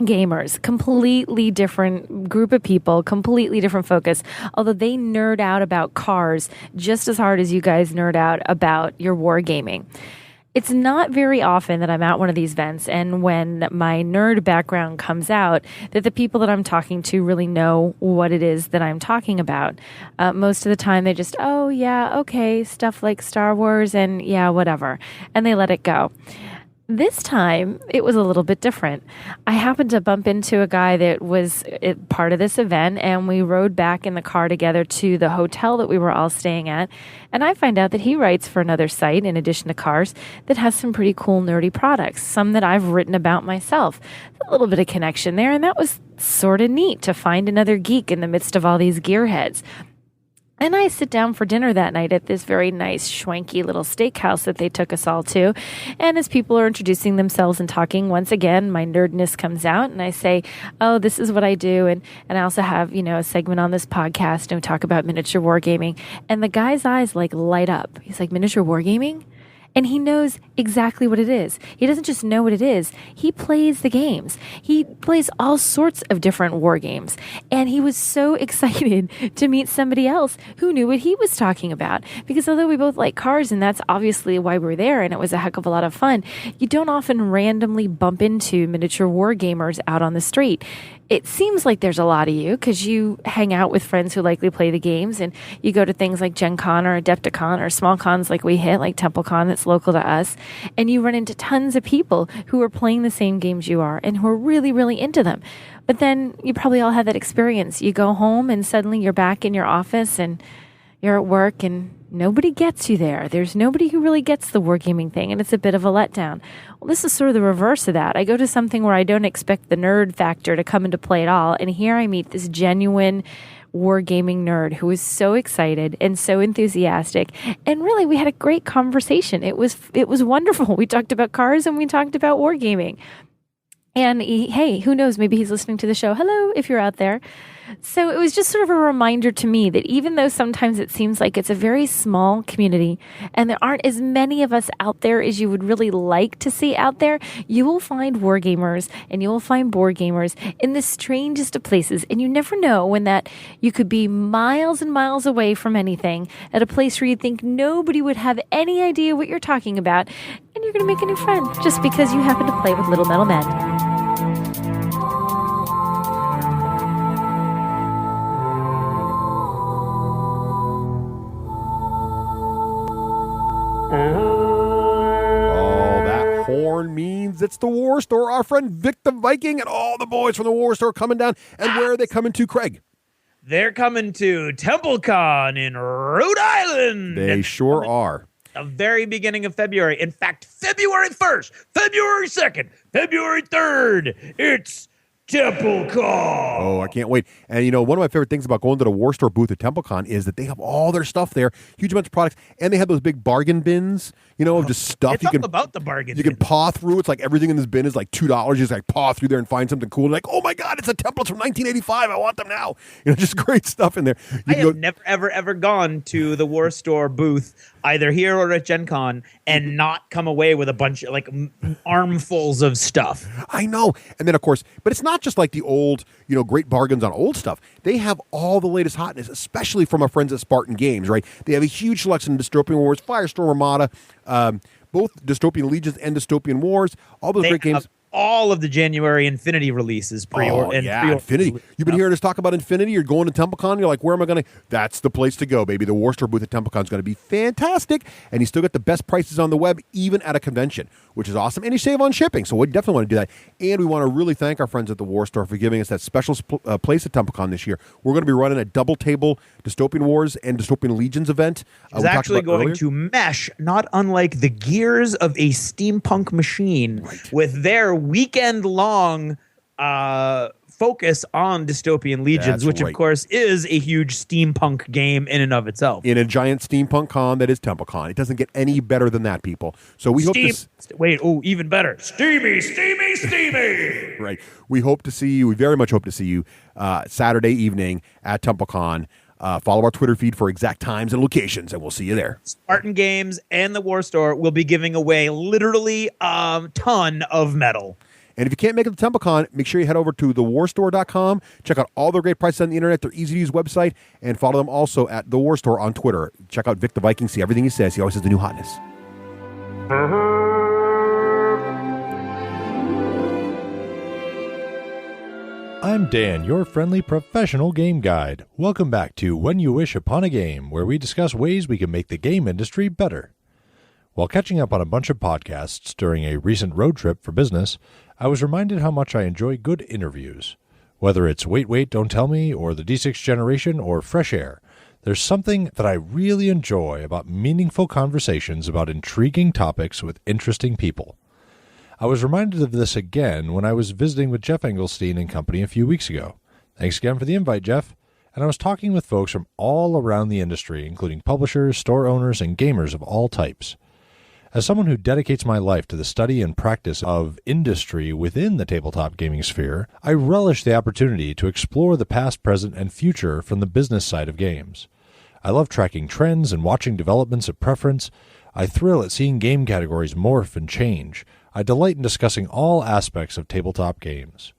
gamers. Completely different group of people, completely different focus. Although they nerd out about cars just as hard as you guys nerd out about your wargaming. It's not very often that I'm at one of these events and when my nerd background comes out that the people that I'm talking to really know what it is that I'm talking about. Most of the time they just, oh yeah, okay, stuff like Star Wars and yeah, whatever. And they let it go. This time, it was a little bit different. I happened to bump into a guy that was part of this event, and we rode back in the car together to the hotel that we were all staying at. And I find out that he writes for another site, in addition to cars, that has some pretty cool nerdy products, some that I've written about myself. A little bit of connection there, and that was sort of neat to find another geek in the midst of all these gearheads. And I sit down for dinner that night at this very nice, schwanky little steakhouse that they took us all to. And as people are introducing themselves and talking, once again, my nerdness comes out. And I say, oh, this is what I do. And I also have, a segment on this podcast and we talk about miniature wargaming. And the guy's eyes light up. He's like, miniature wargaming? And he knows exactly what it is. He doesn't just know what it is. He plays the games. He plays all sorts of different war games. And he was so excited to meet somebody else who knew what he was talking about. Because although we both like cars, and that's obviously why we're there, and it was a heck of a lot of fun, you don't often randomly bump into miniature war gamers out on the street. It seems like there's a lot of you because you hang out with friends who likely play the games and you go to things like Gen Con or Adepticon or small cons like we hit, like TempleCon that's local to us, and you run into tons of people who are playing the same games you are and who are really, really into them. But then you probably all had that experience. You go home and suddenly you're back in your office and you're at work and nobody gets you there. There's nobody who really gets the wargaming thing, and it's a bit of a letdown. Well, this is sort of the reverse of that. I go to something where I don't expect the nerd factor to come into play at all, and here I meet this genuine wargaming nerd who was so excited and so enthusiastic, and really we had a great conversation. It was wonderful. We talked about cars and we talked about wargaming. And hey, who knows, maybe he's listening to the show. Hello, if you're out there. So it was just sort of a reminder to me that even though sometimes it seems like it's a very small community and there aren't as many of us out there as you would really like to see out there, you will find wargamers and you will find board gamers in the strangest of places. And you never know when that you could be miles and miles away from anything at a place where you think nobody would have any idea what you're talking about. And you're going to make a new friend just because you happen to play with Little Metal Men. Oh, that horn means it's the War Store. Our friend Vic the Viking and all the boys from the War Store coming down. And where are they coming to, Craig? They're coming to TempleCon in Rhode Island. They sure are. The very beginning of February. In fact, February 1st, February 2nd, February 3rd. It's TempleCon. Oh, I can't wait. And, one of my favorite things about going to the War Store booth at TempleCon is that they have all their stuff there, huge amounts of products, and they have those big bargain bins, of just stuff. It's all about the bargain You can paw through. It's like everything in this bin is like $2. You just paw through there and find something cool. Like, oh my God, it's the templates from 1985. I want them now. Just great stuff in there. I have never, ever, ever gone to the War Store booth, either here or at Gen Con, and not come away with a bunch of armfuls of stuff. I know. And then, of course, but it's not just like the old, great bargains on old stuff. They have all the latest hotness, especially from our friends at Spartan Games, right? They have a huge selection of Dystopian Wars, Firestorm Armada, both Dystopian Legions and Dystopian Wars, all those great games. All of the January Infinity releases Infinity. You've been hearing us talk about Infinity. You're going to TempleCon. You're like, where am I going to? That's the place to go, baby. The War Store booth at TempleCon is going to be fantastic. And you still get the best prices on the web, even at a convention, which is awesome. And you save on shipping. So we definitely want to do that. And we want to really thank our friends at the War Store for giving us that special place at TempleCon this year. We're going to be running a double table Dystopian Wars and Dystopian Legions event. It's actually going to mesh, not unlike the gears of a steampunk machine, with their weekend-long focus on Dystopian Legions, That's which right. of course is a huge steampunk game in and of itself. In a giant steampunk con that is TempleCon. It doesn't get any better than that, people. So we hope Even better. Steamy. right. We hope to see you. We very much hope to see you Saturday evening at TempleCon. Follow our Twitter feed for exact times and locations, and we'll see you there. Spartan Games and the War Store will be giving away literally a ton of metal. And if you can't make it to TempleCon, make sure you head over to thewarstore.com. Check out all their great prices on the internet, their easy-to-use website, and follow them also at The War Store on Twitter. Check out Vic the Viking, see everything he says. He always has the new hotness. I'm Dan, your friendly professional game guide. Welcome back to When You Wish Upon a Game, where we discuss ways we can make the game industry better. While catching up on a bunch of podcasts during a recent road trip for business, I was reminded how much I enjoy good interviews. Whether it's Wait, Don't Tell Me, or the D6 Generation, or Fresh Air, there's something that I really enjoy about meaningful conversations about intriguing topics with interesting people. I was reminded of this again when I was visiting with Jeff Engelstein and company a few weeks ago. Thanks again for the invite, Jeff. And I was talking with folks from all around the industry, including publishers, store owners, and gamers of all types. As someone who dedicates my life to the study and practice of industry within the tabletop gaming sphere, I relish the opportunity to explore the past, present, and future from the business side of games. I love tracking trends and watching developments of preference. I thrill at seeing game categories morph and change. I delight in discussing all aspects of tabletop games.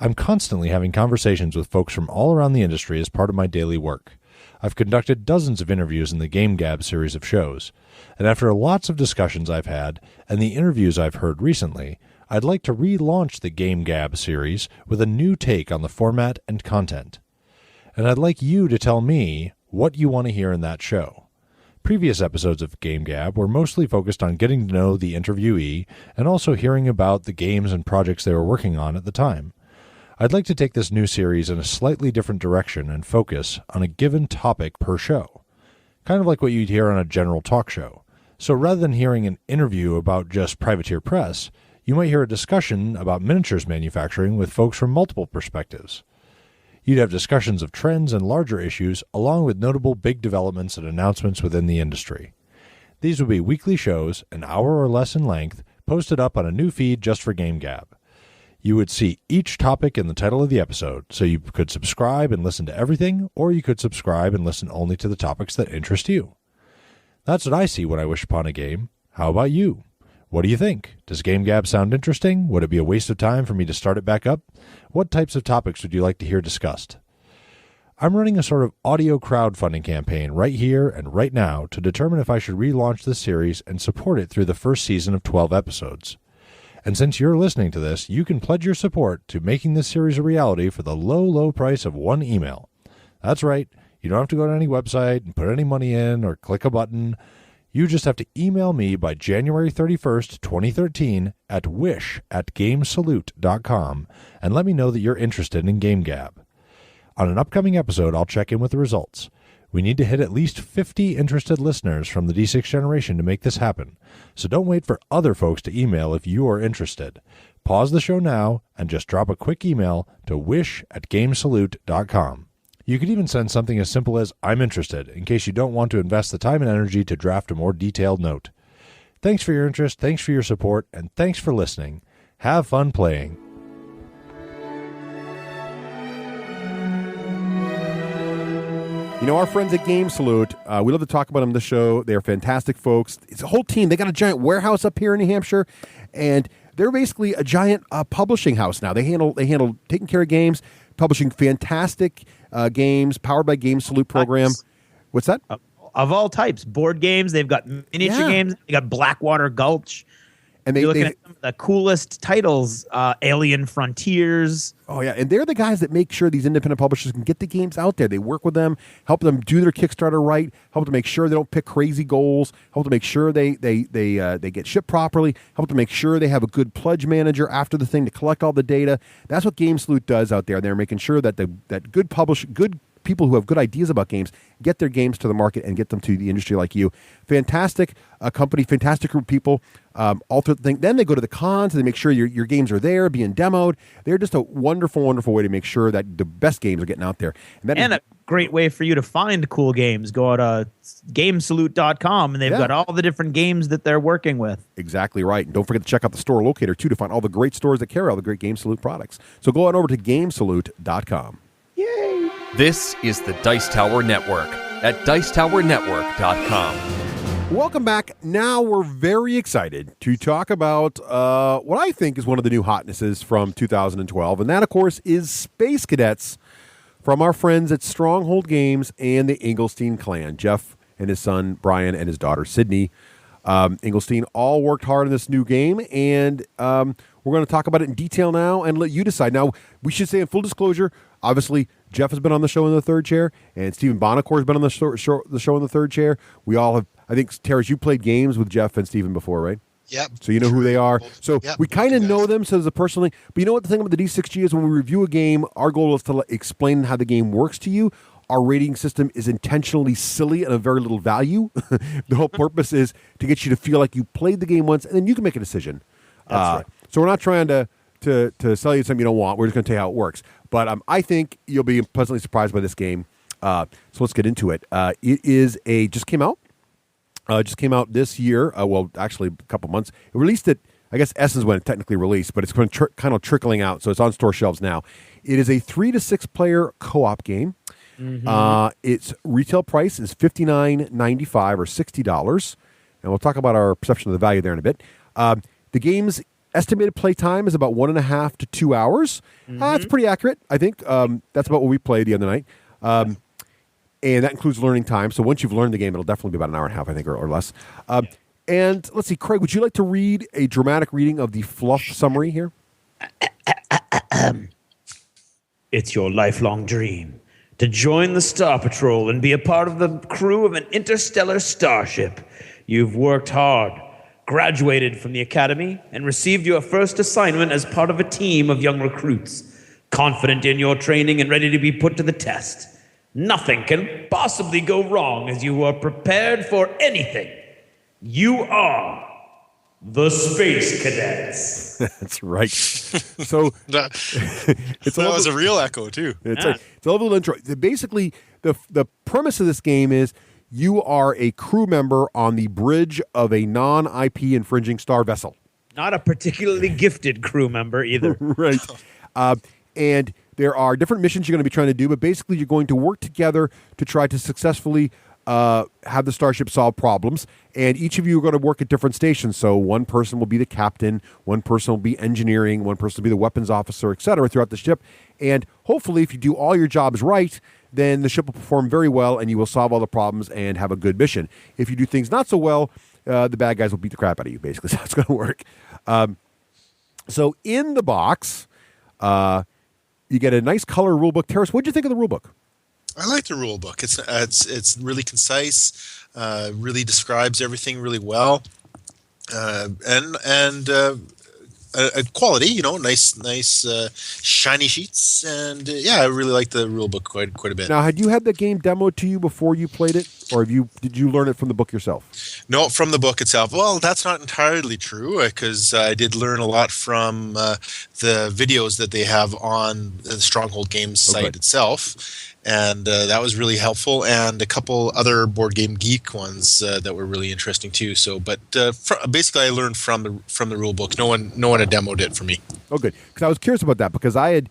I'm constantly having conversations with folks from all around the industry as part of my daily work. I've conducted dozens of interviews in the Game Gab series of shows, and after lots of discussions I've had and the interviews I've heard recently, I'd like to relaunch the Game Gab series with a new take on the format and content. And I'd like you to tell me what you want to hear in that show. Previous episodes of Game Gab were mostly focused on getting to know the interviewee and also hearing about the games and projects they were working on at the time. I'd like to take this new series in a slightly different direction and focus on a given topic per show, kind of like what you'd hear on a general talk show. So rather than hearing an interview about just privateer press, you might hear a discussion about miniatures manufacturing with folks from multiple perspectives. You'd have discussions of trends and larger issues, along with notable big developments and announcements within the industry. These would be weekly shows, an hour or less in length, posted up on a new feed just for Game Gab. You would see each topic in the title of the episode, so you could subscribe and listen to everything, or you could subscribe and listen only to the topics that interest you. That's what I see when I wish upon a game. How about you? What do you think? Does Game Gab sound interesting? Would it be a waste of time for me to start it back up? What types of topics would you like to hear discussed? I'm running a sort of audio crowdfunding campaign right here and right now to determine if I should relaunch this series and support it through the first season of 12 episodes. And since you're listening to this, you can pledge your support to making this series a reality for the low, low price of one email. That's right. You don't have to go to any website and put any money in or click a button. You just have to email me by January 31st, 2013 at wish@gamesalute.com and let me know that you're interested in Game Gab. On an upcoming episode, I'll check in with the results. We need to hit at least 50 interested listeners from the D6 generation to make this happen, so don't wait for other folks to email if you are interested. Pause the show now and just drop a quick email to wish@gamesalute.com. You could even send something as simple as "I'm interested" in case you don't want to invest the time and energy to draft a more detailed note. Thanks for your interest, thanks for your support, and thanks for listening. Have fun playing. You know, our friends at Game Salute, we love to talk about them on the show. They're fantastic folks. It's a whole team. They got a giant warehouse up here in New Hampshire, and they're basically a giant publishing house now. They handle taking care of games, publishing fantastic games, powered by Game Salute program. What's that? Of all types. Board games. They've got miniature games. They got Blackwater Gulch. And you're looking at some of the coolest titles, Alien Frontiers. Oh, yeah. And they're the guys that make sure these independent publishers can get the games out there. They work with them, help them do their Kickstarter right, help them make sure they don't pick crazy goals, help them make sure they get shipped properly, help them make sure they have a good pledge manager after the thing to collect all the data. That's what Game Salute does out there. They're making sure that that good people who have good ideas about games get their games to the market and get them to the industry like you. Fantastic company, fantastic group of people. All through the thing. Then they go to the cons and they make sure your games are there, being demoed. They're just a wonderful, wonderful way to make sure that the best games are getting out there. And a great way for you to find cool games. Go to gamesalute.com and they've got all the different games that they're working with. Exactly right. And don't forget to check out the store locator, too, to find all the great stores that carry all the great Game Salute products. So go on over to gamesalute.com. Yay! This is the Dice Tower Network at dicetowernetwork.com. Welcome back. Now we're very excited to talk about what I think is one of the new hotnesses from 2012, and that, of course, is Space Cadets from our friends at Stronghold Games and the Engelstein clan. Jeff and his son, Brian, and his daughter, Sydney. Engelstein all worked hard on this new game, and we're going to talk about it in detail now and let you decide. Now, we should say in full disclosure, obviously, Jeff has been on the show in the third chair, and Stephen Bonacore has been on the show in the third chair. We all have, I think, Teras, you played games with Jeff and Stephen before, right? Yep. So you know who they are. So yep, we kind of know them so as a personally. But you know what the thing about the D6G is when we review a game, our goal is to explain how the game works to you. Our rating system is intentionally silly and of very little value. The whole purpose is to get you to feel like you played the game once, and then you can make a decision. That's right. So we're not trying to sell you something you don't want. We're just going to tell you how it works. But I think you'll be pleasantly surprised by this game. So let's get into it. It is just came out. Just came out this year. Well, actually, a couple months. It released it. I guess Essence when it technically released, but it's kind of trickling out. So it's on store shelves now. It is a 3 to 6 player co-op game. Mm-hmm. Its retail price is $59.95 or $60, and we'll talk about our perception of the value there in a bit. The game's estimated play time is about 1.5 to 2 hours. That's pretty accurate, I think. That's about what we played the other night. And that includes learning time. So once you've learned the game, it'll definitely be about an hour and a half, I think, or less. And let's see, Craig, would you like to read a dramatic reading of the fluff summary here? It's your lifelong dream to join the Star Patrol and be a part of the crew of an interstellar starship. You've worked hard, graduated from the academy, and received your first assignment as part of a team of young recruits, confident in your training and ready to be put to the test. Nothing can possibly go wrong as you are prepared for anything. You are the Space Cadets. That's right. So that was a real echo too. It's a lovely little intro. Basically, the premise of this game is you are a crew member on the bridge of a non-IP infringing star vessel. Not a particularly gifted crew member either. Right. And there are different missions you're going to be trying to do, but basically you're going to work together to try to successfully have the starship solve problems, and each of you are going to work at different stations. So one person will be the captain, one person will be engineering, one person will be the weapons officer, etc. throughout the ship. And hopefully, if you do all your jobs right, then the ship will perform very well, and you will solve all the problems and have a good mission. If you do things not so well, the bad guys will beat the crap out of you, basically. So that's going to work. So in the box, you get a nice color rulebook. Teras, what did you think of the rulebook? I like the rule book. It's really concise, really describes everything really well, and a quality. Nice shiny sheets, and I really like the rule book quite a bit. Now, had you had the game demoed to you before you played it, or did you learn it from the book yourself? No, from the book itself. Well, that's not entirely true because I did learn a lot from the videos that they have on the Stronghold Games site itself. And that was really helpful, and a couple other Board Game Geek ones that were really interesting too. So, but basically, I learned from the rule book. No one had demoed it for me. Oh, good. Because I was curious about that because I had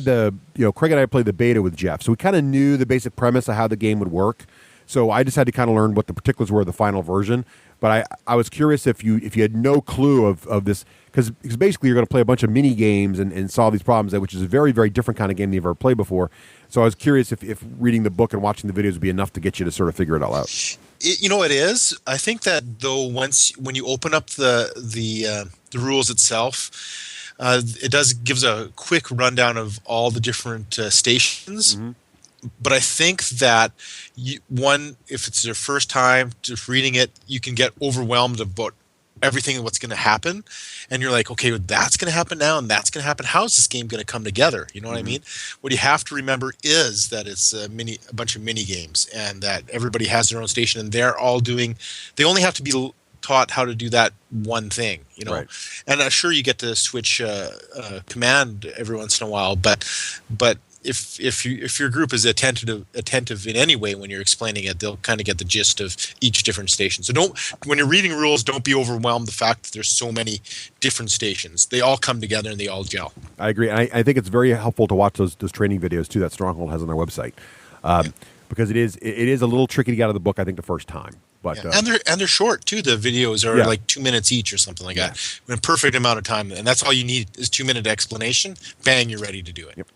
Craig and I played the beta with Jeff, so we kind of knew the basic premise of how the game would work. So I just had to kind of learn what the particulars were of the final version. But I was curious if you had no clue of this, because basically you're going to play a bunch of mini games and solve these problems, which is a very, very different kind of game than you've ever played before. So I was curious if reading the book and watching the videos would be enough to get you to sort of figure it all out. It is. I think that though when you open up the rules itself, it gives a quick rundown of all the different stations. Mm-hmm. But I think that if it's your first time just reading it, you can get overwhelmed about everything what's going to happen, and you're like, okay, well, that's going to happen now, and that's going to happen. How is this game going to come together? You know what I mean? What you have to remember is that it's a bunch of mini games, and that everybody has their own station, and they're all doing. They only have to be taught how to do that one thing, you know. Right. And sure, you get to switch command every once in a while, but if your group is attentive in any way when you're explaining it, they'll kind of get the gist of each different station. So when you're reading rules, don't be overwhelmed the fact that there's so many different stations. They all come together and they all gel. I agree. I think it's very helpful to watch those training videos too that Stronghold has on their website, because it is a little tricky to get out of the book, I think, the first time. But, and they're short too. The videos are like 2 minutes each or something like that. In a perfect amount of time, and that's all you need is 2-minute explanation. Bang, you're ready to do it. Yep.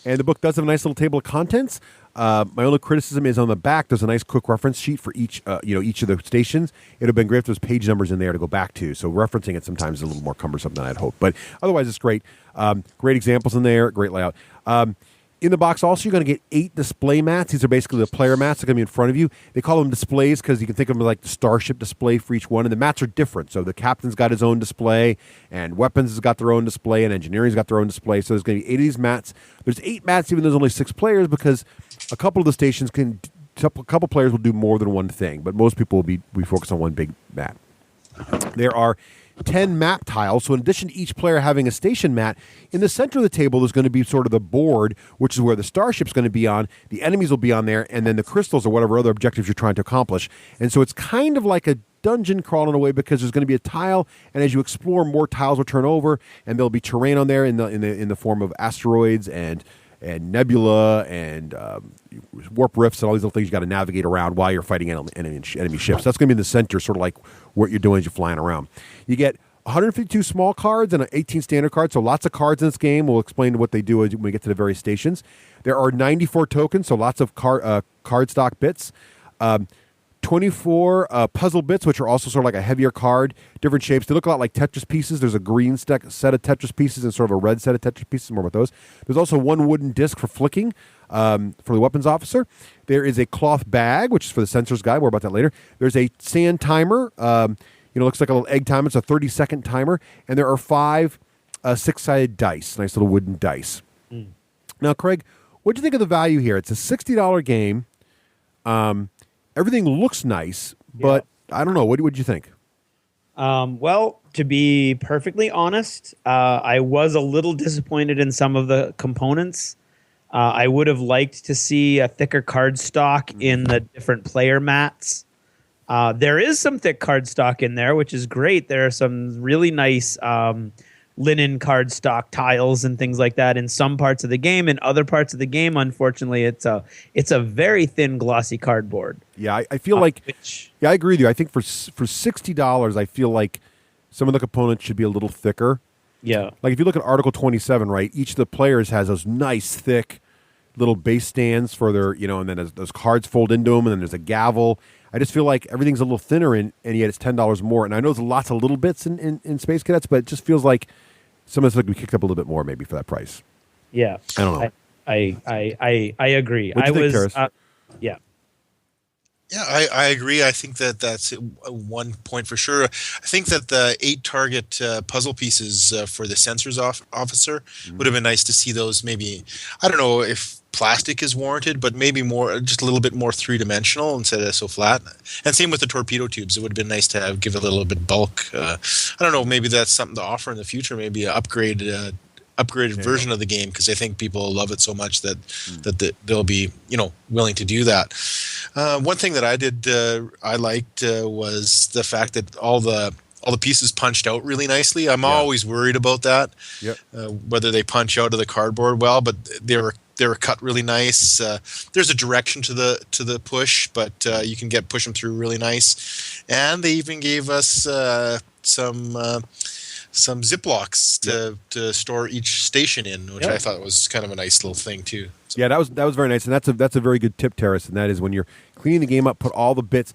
And the book does have a nice little table of contents. My only criticism is on the back. There's a nice quick reference sheet for each of the stations. It would have been great if there was page numbers in there to go back to. So referencing it sometimes is a little more cumbersome than I'd hoped. But otherwise, it's great. Great examples in there. Great layout. In the box, also, you're going to get 8 display mats. These are basically the player mats that are going to be in front of you. They call them displays because you can think of them like the starship display for each one. And the mats are different. So the captain's got his own display, and weapons has got their own display, and engineering's got their own display. So there's going to be 8 of these mats. There's 8 mats, even though there's only 6 players, because a couple of the stations a couple players will do more than one thing, but most people will be focused on one big mat. There are 10 map tiles. So in addition to each player having a station mat, in the center of the table there's going to be sort of the board, which is where the starship's going to be on, the enemies will be on there, and then the crystals or whatever other objectives you're trying to accomplish. And so it's kind of like a dungeon crawl in a way, because there's going to be a tile, and as you explore, more tiles will turn over, and there'll be terrain on there in the form of asteroids and nebula and warp rifts and all these little things you got to navigate around while you're fighting enemy ships. That's going to be in the center, sort of like what you're doing as you're flying around. You get 152 small cards and 18 standard cards, so lots of cards in this game. We'll explain what they do when we get to the various stations. There are 94 tokens, so lots of card stock bits. 24 puzzle bits, which are also sort of like a heavier card, different shapes. They look a lot like Tetris pieces. There's a green set of Tetris pieces and sort of a red set of Tetris pieces. More about those. There's also one wooden disc for flicking for the weapons officer. There is a cloth bag, which is for the sensors guy. More about that later. There's a sand timer. Looks like a little egg timer. It's a 30-second timer. And there are 5 6-sided dice, nice little wooden dice. Now, Craig, what do you think of the value here? It's a $60 game. Everything looks nice, but I don't know. What did you think? Well, to be perfectly honest, I was a little disappointed in some of the components. I would have liked to see a thicker card stock in the different player mats. There is some thick card stock in there, which is great. There are some really nice linen card stock tiles and things like that in some parts of the game. In other parts of the game, unfortunately, it's a very thin, glossy cardboard. Yeah, I feel like I agree with you. I think for $60, I feel like some of the components should be a little thicker. Yeah, like if you look at Article 27, right? Each of the players has those nice, thick little base stands for their, and then those cards fold into them, and then there's a gavel. I just feel like everything's a little thinner, and yet it's $10 more. And I know there's lots of little bits in Space Cadets, but it just feels like some of this would be kicked up a little bit more maybe for that price. Yeah, I don't know. I agree. What do you think, Teras? Yeah. Yeah, I agree. I think that's one point for sure. I think that the 8 target puzzle pieces for the sensors officer would have been nice to see those. Maybe, I don't know if plastic is warranted, but maybe just a little bit more 3-dimensional instead of so flat. And same with the torpedo tubes. It would have been nice to give it a little bit bulk. I don't know. Maybe that's something to offer in the future. Maybe an upgraded version of the game, because I think people love it so much that they'll be willing to do that. One thing that I liked was the fact that all the pieces punched out really nicely. I'm always worried about that. Yep. Whether they punch out of the cardboard well, but they were cut really nice. There's a direction to the push, but you can push them through really nice. And they even gave us some Ziplocs to store each station in, which I thought was kind of a nice little thing too. So. Yeah, that was very nice, and that's a very good tip, Teras, and that is when you're cleaning the game up, put all the bits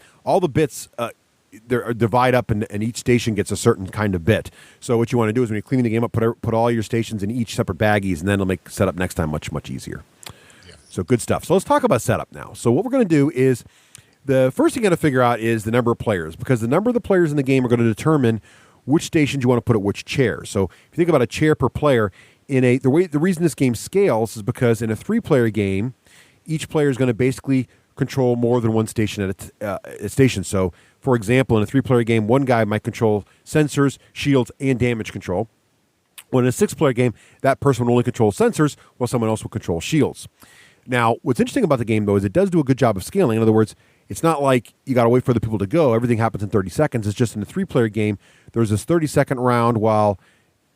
they're divide up, and each station gets a certain kind of bit. So what you want to do is when you're cleaning the game up, put all your stations in each separate baggies, and then it'll make setup next time much, much easier. Yeah. So good stuff. So let's talk about setup now. So what we're going to do is the first thing you got to figure out is the number of players, because the number of the players in the game are going to determine which stations you want to put at which chair. So if you think about a chair per player, the reason this game scales is because in a 3-player game, each player is going to basically control more than one station at a station. So, for example, in a 3-player game, one guy might control sensors, shields, and damage control. When in a 6-player game, that person will only control sensors, while someone else will control shields. Now, what's interesting about the game, though, is it does do a good job of scaling. In other words, it's not like you got to wait for the people to go. Everything happens in 30 seconds. It's just in a 3-player game, there's this 30-second round while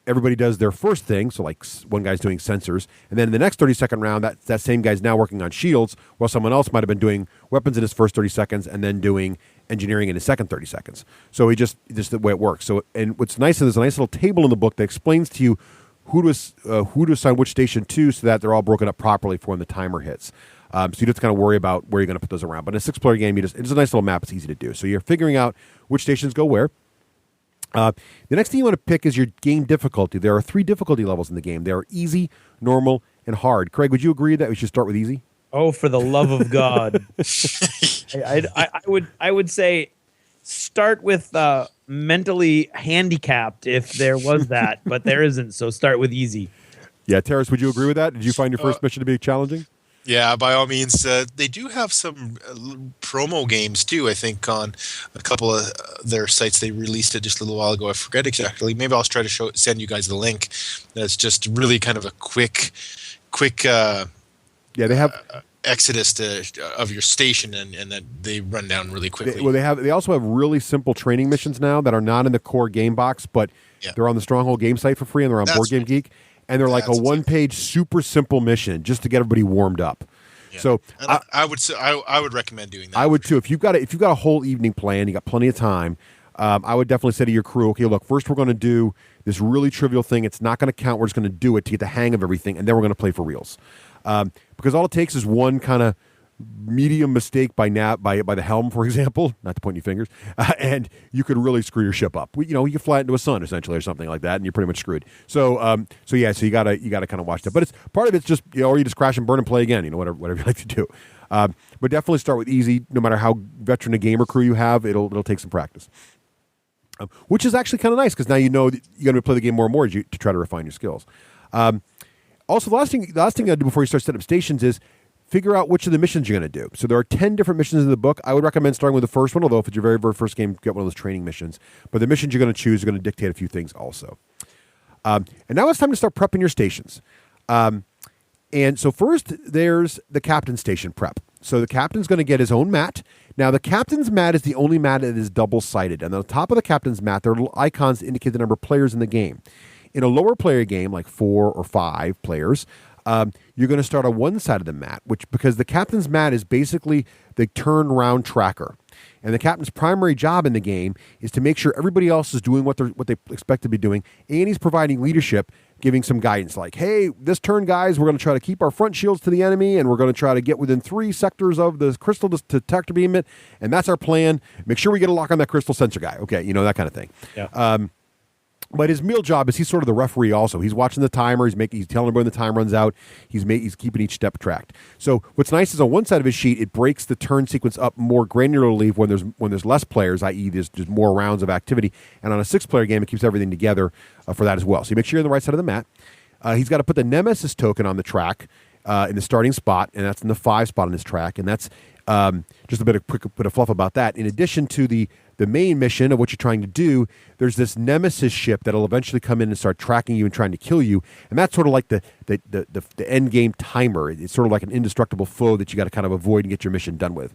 everybody does their first thing. So, like, one guy's doing sensors. And then in the next 30-second round, that same guy's now working on shields, while someone else might have been doing weapons in his first 30 seconds and then doing engineering in his second 30 seconds. So just the way it works. So, and what's nice is there's a nice little table in the book that explains to you who to assign which station to, so that they're all broken up properly for when the timer hits. So you don't have to kind of worry about where you're going to put those around. But in a 6-player game, it's a nice little map. It's easy to do. So you're figuring out which stations go where. The next thing you want to pick is your game difficulty. There are 3 difficulty levels in the game. There are easy, normal, and hard. Craig, would you agree that we should start with easy? Oh, for the love of God! I would say start with mentally handicapped if there was that, but there isn't. So start with easy. Yeah, Teras, would you agree with that? Did you find your first mission to be challenging? Yeah, by all means. They do have some promo games too, I think, on a couple of their sites. They released it just a little while ago. I forget exactly. Maybe I'll try to send you guys the link. That's just really kind of a quick they have exodus of your station, and that they run down really quickly. They also have really simple training missions now that are not in the core game box, but they're on the Stronghold game site for free, and they're on Board Game Geek. And they're like a one-page, super simple mission just to get everybody warmed up. Yeah. So I would recommend doing that. I would too. If you've got a whole evening planned, you got plenty of time. I would definitely say to your crew, okay, look, first we're going to do this really trivial thing. It's not going to count. We're just going to do it to get the hang of everything, and then we're going to play for reals. Because all it takes is one kind of medium mistake by the helm, for example, not to point any fingers, and you could really screw your ship up. You could fly it into a sun essentially or something like that, and you're pretty much screwed. So you gotta kind of watch that. But part of it's just or you just crash and burn and play again. Whatever you like to do. But definitely start with easy. No matter how veteran a gamer crew you have, it'll take some practice. Which is actually kind of nice because now you know that you're going to play the game more and more to try to refine your skills. Also, the last thing I do before you start setting up stations is figure out which of the missions you're going to do. So there are 10 different missions in the book. I would recommend starting with the first one, although if it's your very, very first game, get one of those training missions. But the missions you're going to choose are going to dictate a few things also. And now it's time to start prepping your stations. And so first, there's the captain station prep. So the captain's going to get his own mat. Now, the captain's mat is the only mat that is double-sided. And on the top of the captain's mat, there are little icons to indicate the number of players in the game. In a lower player game, like 4 or 5 players, you're going to start on one side of the mat, because the captain's mat is basically the turn-round tracker. And the captain's primary job in the game is to make sure everybody else is doing what they expect to be doing, and he's providing leadership, giving some guidance like, hey, this turn, guys, we're going to try to keep our front shields to the enemy, and we're going to try to get within 3 sectors of the crystal detector beam it, and that's our plan. Make sure we get a lock on that crystal sensor guy. Okay, that kind of thing. Yeah. But his real job is he's sort of the referee also. He's watching the timer. He's telling everyone when the time runs out. He's keeping each step tracked. So what's nice is on one side of his sheet, it breaks the turn sequence up more granularly when there's less players, i.e. there's more rounds of activity. And on a 6-player game, it keeps everything together for that as well. So you make sure you're on the right side of the mat. He's got to put the Nemesis token on the track in the starting spot, and that's in the 5 spot on his track. And that's just a bit of fluff about that. In addition to the main mission of what you're trying to do, there's this Nemesis ship that'll eventually come in and start tracking you and trying to kill you, and that's sort of like the end game timer. It's sort of like an indestructible foe that you got to kind of avoid and get your mission done with.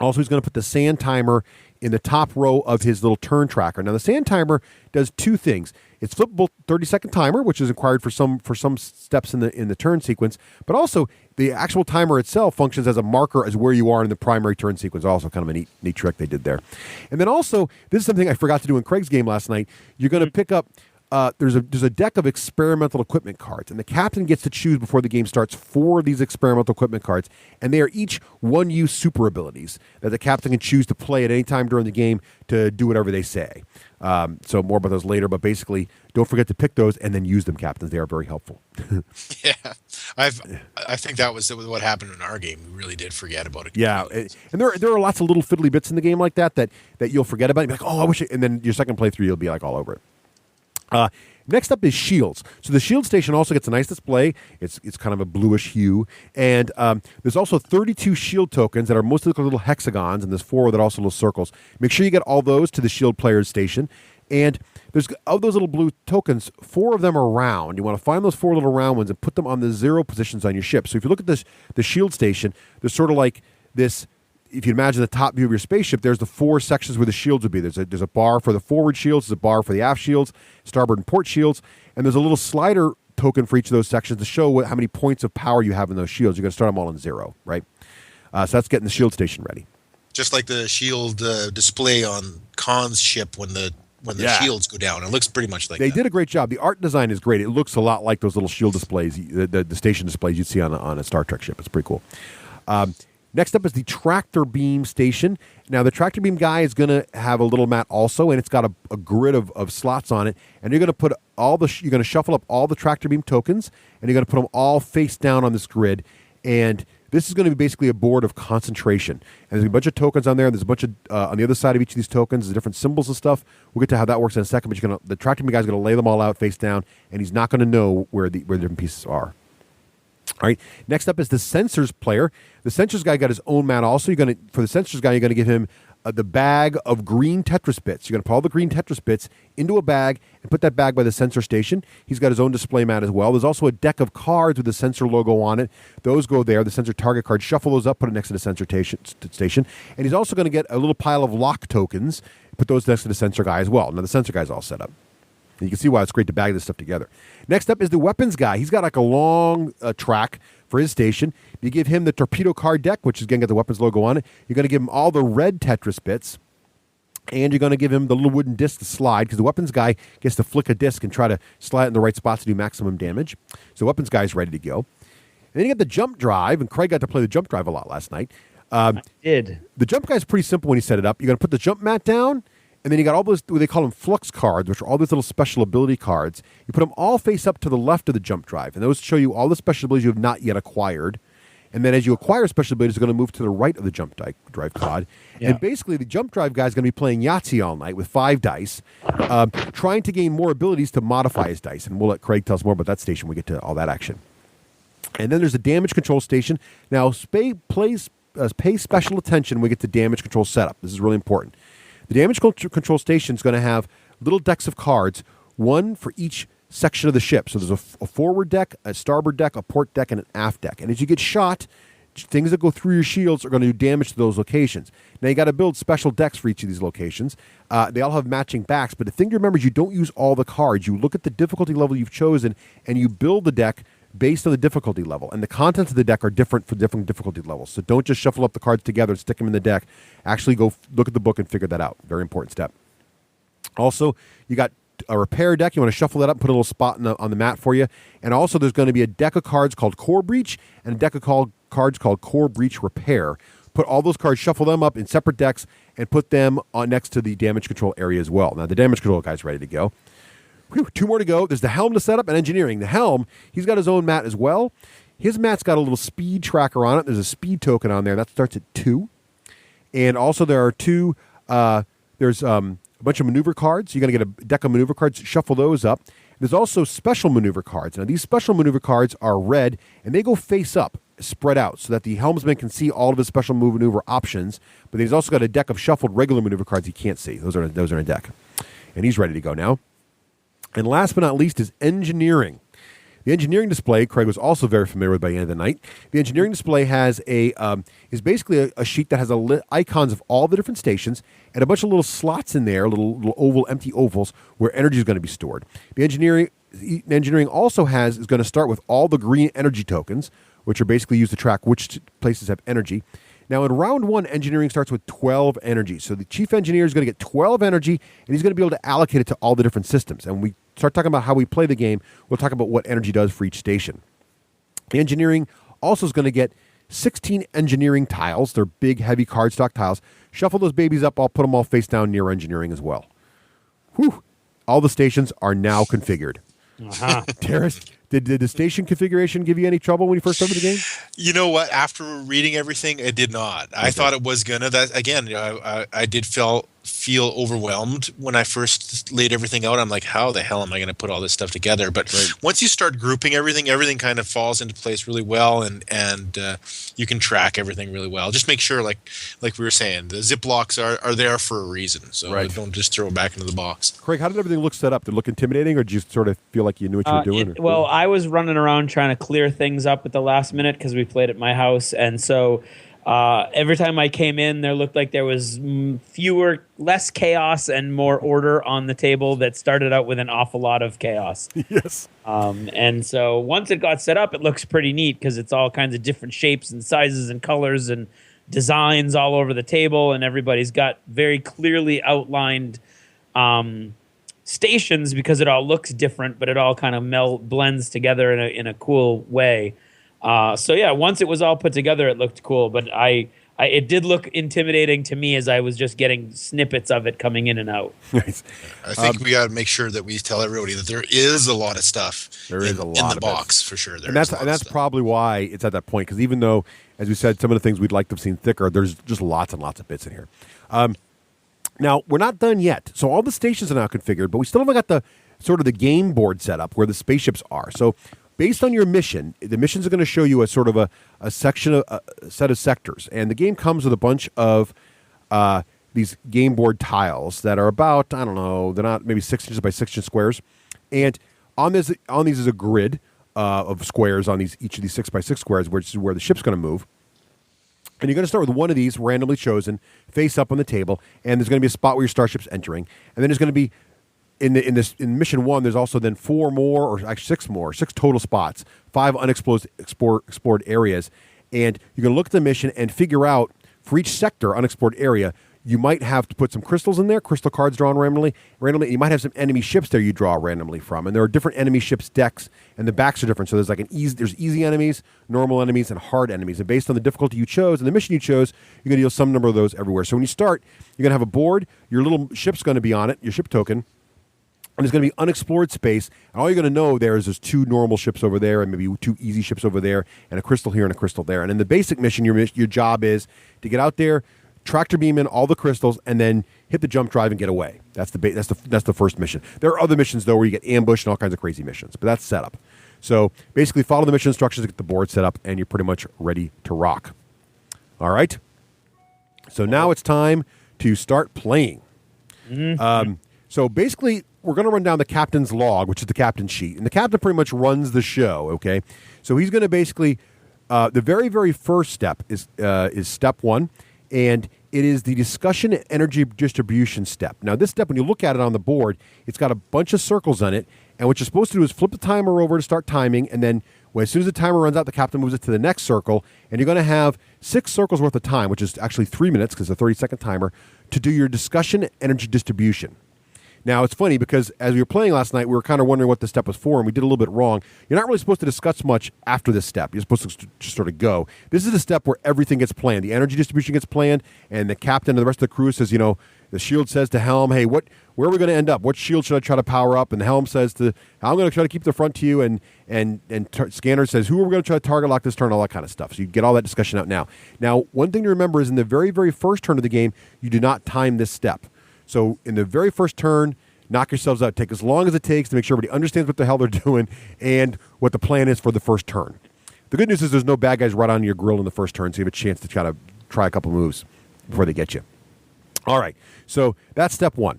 Also, he's going to put the sand timer in the top row of his little turn tracker. Now, the sand timer does 2 things. It's flippable 30-second timer, which is required for some steps in the turn sequence, but also the actual timer itself functions as a marker as where you are in the primary turn sequence. Also, kind of a neat trick they did there. And then also, this is something I forgot to do in Craig's game last night. You're going to pick up there's a deck of experimental equipment cards, and the captain gets to choose before the game starts 4 of these experimental equipment cards, and they are each one-use super abilities that the captain can choose to play at any time during the game to do whatever they say. So more about those later, but basically, don't forget to pick those and then use them, captains. They are very helpful. Yeah, I think that was what happened in our game. We really did forget about it. Yeah, and there are lots of little fiddly bits in the game like that you'll forget about. You'll be like, oh, I wish, and then your second playthrough, you'll be like all over it. Next up is shields. So the shield station also gets a nice display. It's kind of a bluish hue. And there's also 32 shield tokens that are mostly little hexagons, and there's 4 that are also little circles. Make sure you get all those to the shield player's station. And there's of those little blue tokens, 4 of them are round. You want to find those 4 little round ones and put them on the 0 positions on your ship. So if you look at the shield station, there's sort of like this. If you imagine the top view of your spaceship, there's the 4 sections where the shields would be. There's a bar for the forward shields, there's a bar for the aft shields, starboard and port shields, and there's a little slider token for each of those sections to show how many points of power you have in those shields. You're going to start them all in 0, right? So that's getting the shield station ready. Just like the shield display on Khan's ship when the shields go down. It looks pretty much like they that. did a great job. The art design is great. It looks a lot like those little shield displays, the station displays you'd see on a Star Trek ship. It's pretty cool. Next up is the tractor beam station. Now, the tractor beam guy is going to have a little mat also, and it's got a grid of slots on it. And you're going to put you're going to shuffle up all the tractor beam tokens, and you're going to put them all face down on this grid. And this is going to be basically a board of concentration. And there's a bunch of tokens on there. There's a bunch of on the other side of each of these tokens, there's different symbols and stuff. We'll get to how that works in a second. But the tractor beam guy is going to lay them all out face down, and he's not going to know where the different pieces are. All right. Next up is the sensors player. The sensors guy got his own mat also. For the sensors guy, you're going to give him the bag of green Tetris bits. You're going to put all the green Tetris bits into a bag and put that bag by the sensor station. He's got his own display mat as well. There's also a deck of cards with the sensor logo on it. Those go there. The sensor target cards, shuffle those up, put it next to the sensor station. And he's also going to get a little pile of lock tokens, put those next to the sensor guy as well. Now, the sensor guy's all set up. And you can see why it's great to bag this stuff together. Next up is the weapons guy. He's got like a long track for his station. You give him the torpedo card deck, which is going to get the weapons logo on it. You're going to give him all the red Tetris bits. And you're going to give him the little wooden disc to slide, because the weapons guy gets to flick a disc and try to slide it in the right spots to do maximum damage. So the weapons guy is ready to go. And then you get the jump drive, and Craig got to play the jump drive a lot last night. I did. The jump guy is pretty simple when you set it up. You're going to put the jump mat down, and then you got all those, what they call them flux cards, which are all these little special ability cards. You put them all face up to the left of the jump drive, and those show you all the special abilities you have not yet acquired. And then as you acquire special abilities, they're going to move to the right of the jump drive card. Yeah. And basically, the jump drive guy is going to be playing Yahtzee all night with 5 dice, trying to gain more abilities to modify his dice. And we'll let Craig tell us more about that station when we get to all that action. And then there's a damage control station. Now, pay special attention when we get to damage control setup. This is really important. The damage control station is going to have little decks of cards, one for each section of the ship. So there's a forward deck, a starboard deck, a port deck, and an aft deck. And as you get shot, things that go through your shields are going to do damage to those locations. Now, you got to build special decks for each of these locations. They all have matching backs, but the thing to remember is you don't use all the cards. You look at the difficulty level you've chosen, and you build the deck based on the difficulty level. And the contents of the deck are different for different difficulty levels. So don't just shuffle up the cards together and stick them in the deck. Actually go look at the book and figure that out. Very important step. Also, you got a repair deck. You want to shuffle that up and put a little spot on the mat for you. And also, there's going to be a deck of cards called Core Breach and a deck of cards called Core Breach Repair. Put all those cards, shuffle them up in separate decks, and put them on next to the damage control area as well. Now, the damage control guy's ready to go. Whew, 2 more to go. There's the helm to set up and engineering. The helm, he's got his own mat as well. His mat's got a little speed tracker on it. There's a speed token on there. That starts at 2. And also there are 2, there's a bunch of maneuver cards. You're going to get a deck of maneuver cards. Shuffle those up. There's also special maneuver cards. Now, these special maneuver cards are red, and they go face up, spread out, so that the helmsman can see all of his special maneuver options. But he's also got a deck of shuffled regular maneuver cards he can't see. Those are in a deck. And he's ready to go now. And last but not least is engineering. The engineering display, Craig was also very familiar with by the end of the night. The engineering display has is basically a sheet that has icons of all the different stations and a bunch of little slots in there, little empty ovals where energy is going to be stored. The engineering also is going to start with all the green energy tokens, which are basically used to track which places have energy. Now, in round 1, engineering starts with 12 energy. So the chief engineer is going to get 12 energy, and he's going to be able to allocate it to all the different systems. And we start talking about how we play the game, we'll talk about what energy does for each station. Engineering also is going to get 16 engineering tiles. They're big, heavy cardstock tiles. Shuffle those babies up. I'll put them all face down near engineering as well. Whew. All the stations are now configured. Teras, did the station configuration give you any trouble when you first started the game? You know what? After reading everything, it did not. I thought it was gonna. That again, I did feel overwhelmed when I first laid everything out. I'm like, how the hell am I going to put all this stuff together? But once you start grouping everything kind of falls into place really well, and you can track everything really well. Just make sure, like we were saying, the Ziplocs are there for a reason. So don't just throw it back into the box. Craig, how did everything look set up? Did it look intimidating, or did you sort of feel like you knew what you were doing? Well, I was running around trying to clear things up at the last minute because we played at my house, and so every time I came in, there looked like there was less chaos and more order on the table that started out with an awful lot of chaos. Yes. And so once it got set up, it looks pretty neat because it's all kinds of different shapes and sizes and colors and designs all over the table, and everybody's got very clearly outlined stations because it all looks different, but it all kind of blends together in a cool way. Once it was all put together, it looked cool, but it did look intimidating to me as I was just getting snippets of it coming in and out. Nice. I think we got to make sure that we tell everybody that there is a lot of stuff in the box for sure. And that's probably why it's at that point, because even though, as we said, some of the things we'd like to have seen thicker, there's just lots and lots of bits in here. Now, we're not done yet. So all the stations are now configured, but we still haven't got the sort of the game board set up where the spaceships are. So based on your mission, the missions are going to show you a sort of a section of a set of sectors, and the game comes with a bunch of these game board tiles that are about, I don't know, they're not maybe 6 inches by 6 inch squares, and on these is a grid of squares on each of these 6 by 6 squares, which is where the ship's going to move. And you're going to start with one of these randomly chosen, face up on the table, and there's going to be a spot where your starship's entering, and then there's going to be in mission 1, there's also then 4 more, or actually 6 total spots, 5 unexplored areas, and you're going to look at the mission and figure out for each sector, unexplored area, you might have to put some crystals in there, crystal cards drawn randomly. You might have some enemy ships there you draw randomly from, and there are different enemy ships decks, and the backs are different. So there's there's easy enemies, normal enemies, and hard enemies. And based on the difficulty you chose and the mission you chose, you're going to deal some number of those everywhere. So when you start, you're going to have a board. Your little ship's going to be on it, your ship token. And there's going to be unexplored space, and all you're going to know there's 2 normal ships over there, and maybe 2 easy ships over there, and a crystal here and a crystal there. And in the basic mission, your job is to get out there, tractor beam in all the crystals, and then hit the jump drive and get away. That's the first mission. There are other missions though where you get ambushed and all kinds of crazy missions, but that's setup. So basically, follow the mission instructions to get the board set up, and you're pretty much ready to rock. All right. So now it's time to start playing. So basically, we're going to run down the captain's log, which is the captain's sheet. And the captain pretty much runs the show, okay? So he's going to basically, the very, very first step is step 1, and it is the discussion and energy distribution step. Now, this step, when you look at it on the board, it's got a bunch of circles on it, and what you're supposed to do is flip the timer over to start timing, and then as soon as the timer runs out, the captain moves it to the next circle, and you're going to have 6 circles worth of time, which is actually 3 minutes because it's a 30-second timer, to do your discussion and energy distribution. Now, it's funny because as we were playing last night, we were kind of wondering what this step was for, and we did a little bit wrong. You're not really supposed to discuss much after this step. You're supposed to just sort of go. This is the step where everything gets planned. The energy distribution gets planned, and the captain and the rest of the crew says, the shield says to Helm, hey, where are we going to end up? What shield should I try to power up? And the Helm says I'm going to try to keep the front to you, and Scanner says, who are we going to try to target lock this turn, all that kind of stuff. So you get all that discussion out now. Now, one thing to remember is in the very, very first turn of the game, you do not time this step. So in the very first turn, knock yourselves out. Take as long as it takes to make sure everybody understands what the hell they're doing and what the plan is for the first turn. The good news is there's no bad guys right on your grill in the first turn, so you have a chance to try a couple moves before they get you. All right, so that's step 1.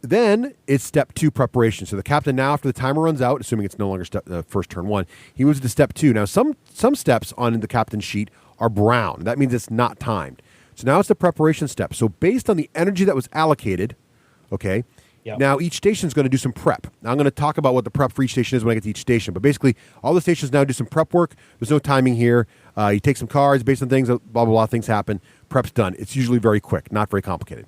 Then it's step 2, preparation. So the captain now, after the timer runs out, assuming it's no longer first turn 1, he moves to step 2. Now, some steps on the captain's sheet are brown. That means it's not timed. So now it's the preparation step. So based on the energy that was allocated, okay, now each station is going to do some prep. Now I'm going to talk about what the prep for each station is when I get to each station. But basically, all the stations now do some prep work. There's no timing here. You take some cards based on things, blah, blah, blah, things happen. Prep's done. It's usually very quick, not very complicated.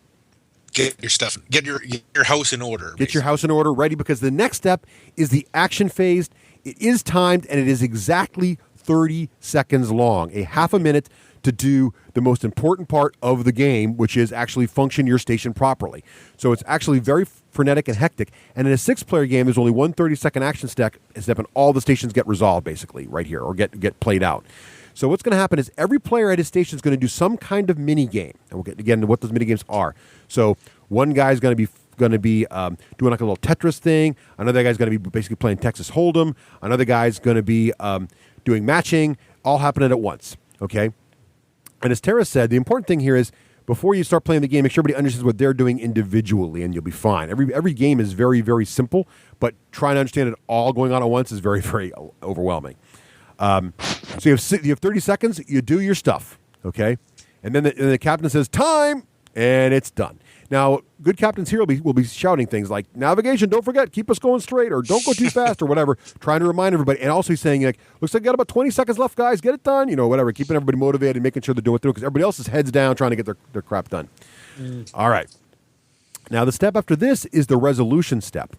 get your stuff, get your house in order. Get your house in order, ready, because the next step is the action phase. It is timed, and it is exactly 30 seconds long, a half a minute to do the most important part of the game, which is actually function your station properly. So it's actually very frenetic and hectic. And in a 6-player game, there's only one 30-second action step, and all the stations get resolved, basically, right here, or get played out. So what's going to happen is every player at his station is going to do some kind of mini game, and we'll get again to what those mini games are. So one guy's going to be doing like a little Tetris thing. Another guy's going to be basically playing Texas Hold'em. Another guy's going to be doing matching, all happening at once. Okay. And as Teras said, the important thing here is before you start playing the game, make sure everybody understands what they're doing individually, and you'll be fine. Every game is very, very simple, but trying to understand it all going on at once is very, very overwhelming. So you have 30 seconds. You do your stuff, okay, and then the captain says time, and it's done. Now, good captains here will be shouting things like navigation. Don't forget, keep us going straight, or don't go too fast, or whatever. Trying to remind everybody, and also he's saying like, looks like you got about 20 seconds left, guys. Get it done, whatever. Keeping everybody motivated, making sure they're doing it through because everybody else is heads down trying to get their crap done. All right. Now the step after this is the resolution step.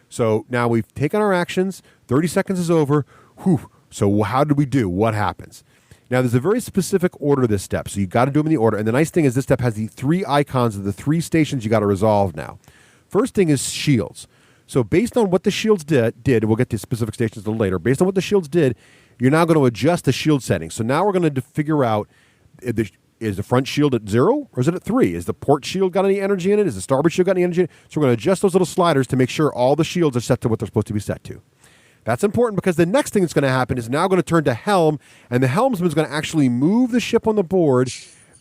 So now we've taken our actions. 30 seconds is over. Whew. So how did we do? What happens? Now, there's a very specific order to this step, so you got to do them in the order. And the nice thing is this step has the 3 icons of the 3 stations you got to resolve now. First thing is shields. So based on what the shields did, we'll get to specific stations a little later. Based on what the shields did, you're now going to adjust the shield settings. So now we're going to figure out, is the front shield at 0 or is it at 3? Is the port shield got any energy in it? Is the starboard shield got any energy in it? So we're going to adjust those little sliders to make sure all the shields are set to what they're supposed to be set to. That's important because the next thing that's going to happen is now going to turn to helm, and the helmsman is going to actually move the ship on the board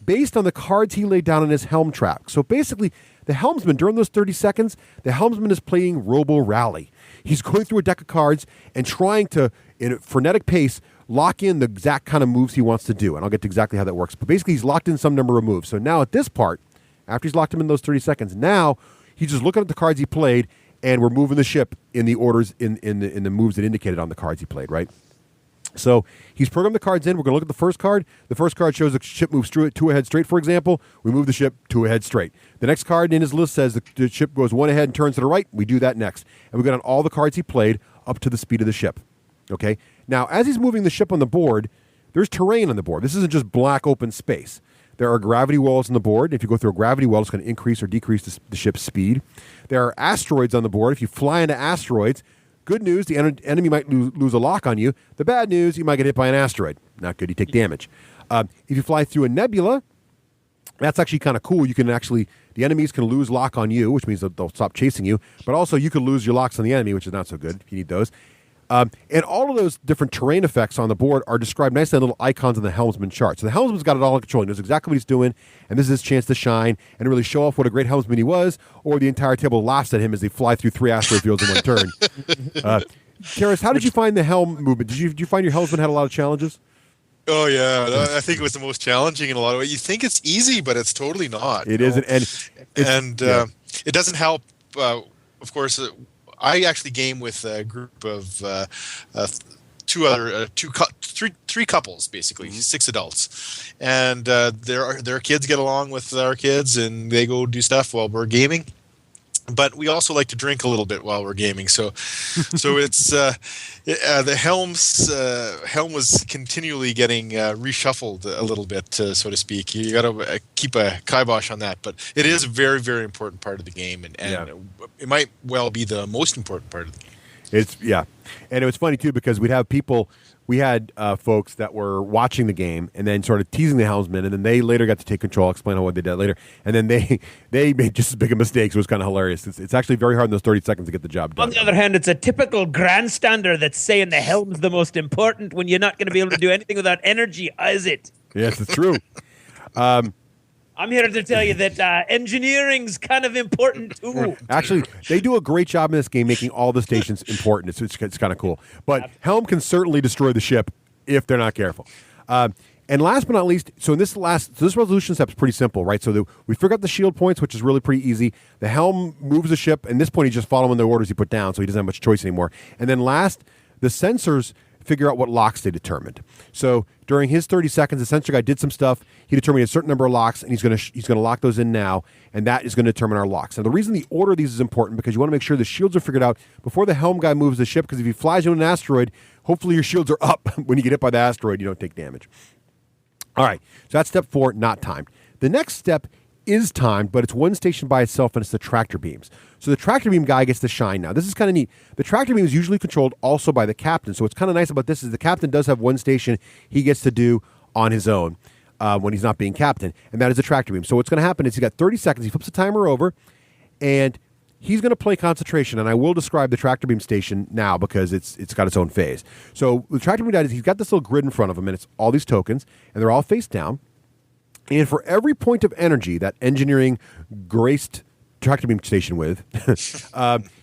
based on the cards he laid down in his helm track. So basically, the helmsman, during those 30 seconds, the helmsman is playing Robo Rally. He's going through a deck of cards and trying to, in a frenetic pace, lock in the exact kind of moves he wants to do. And I'll get to exactly how that works. But basically, he's locked in some number of moves. So now at this part, after he's locked him in those 30 seconds, now he's just looking at the cards he played, and we're moving the ship in the orders in the moves that indicated on the cards he played, right? So he's programmed the cards in. We're going to look at the first card. The first card shows the ship moves through it 2 ahead straight, for example. We move the ship 2 ahead straight. The next card in his list says the ship goes 1 ahead and turns to the right. We do that next. And we got on all the cards he played up to the speed of the ship. Okay? Now, as he's moving the ship on the board, there's terrain on the board. This isn't just black open space. There are gravity walls on the board. If you go through a gravity wall, it's going to increase or decrease the ship's speed. There are asteroids on the board. If you fly into asteroids, good news, the enemy might lose a lock on you. The bad news, you might get hit by an asteroid. Not good, you take damage. If you fly through a nebula, that's actually kind of cool. You can actually, the enemies can lose lock on you, which means that they'll stop chasing you. But also, you can lose your locks on the enemy, which is not so good if you need those. And all of those different terrain effects on the board are described nicely in little icons on the helmsman chart. So the helmsman's got it all in control. He knows exactly what he's doing, and this is his chance to shine and really show off what a great helmsman he was, or the entire table laughs at him as they fly through 3 asteroid fields in one turn. Teras, how did you find the helm movement? Did you find your helmsman had a lot of challenges? Oh, yeah. I think it was the most challenging in a lot of ways. You think it's easy, but it's totally not. It isn't. And it doesn't help, of course, I actually game with a group of three couples, basically 6 adults, and their kids get along with our kids, and they go do stuff while we're gaming. But we also like to drink a little bit while we're gaming, so it's the helm was continually getting reshuffled a little bit, so to speak. You got to keep a kibosh on that, but it is a very, very important part of the game, and it might well be the most important part of the game. And it was funny too because we had folks that were watching the game and then sort of teasing the helmsman, and then they later got to take control. I'll explain what they did later, and then they made just as big a mistake. So it was kind of hilarious. It's actually very hard in those 30 seconds to get the job done. On the other hand, it's a typical grandstander that's saying the helm's the most important when you're not going to be able to do anything without energy, is it? Yes, it's true. I'm here to tell you that engineering's kind of important too. Actually, they do a great job in this game making all the stations important. It's kind of cool. But helm can certainly destroy the ship if they're not careful. And last but not least, so this resolution step is pretty simple, right? So we figure out the shield points, which is really pretty easy. The helm moves the ship. At this point, he's just following the orders he put down, so he doesn't have much choice anymore. And then last, the sensors figure out what locks they determined. So during his 30 seconds, the sensor guy did some stuff. He determined a certain number of locks, and he's going to lock those in now, and that is going to determine our locks. Now, the reason the order of these is important because you want to make sure the shields are figured out before the helm guy moves the ship, because if he flies into an asteroid, hopefully your shields are up. When you get hit by the asteroid, you don't take damage. All right, so that's step 4, not timed. The next step is timed, but it's one station by itself, and it's the tractor beams. So the tractor beam guy gets to shine now. This is kind of neat. The tractor beam is usually controlled also by the captain. So what's kind of nice about this is the captain does have one station he gets to do on his own when he's not being captain, and that is the tractor beam. So what's going to happen is he's got 30 seconds. He flips the timer over, and he's going to play concentration, and I will describe the tractor beam station now because it's got its own phase. So the tractor beam guy, he's got this little grid in front of him, and it's all these tokens, and they're all face down. And for every point of energy that engineering graced tractor beam station with,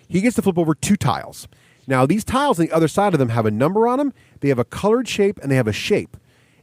he gets to flip over 2 tiles. Now, these tiles on the other side of them have a number on them, they have a colored shape, and they have a shape.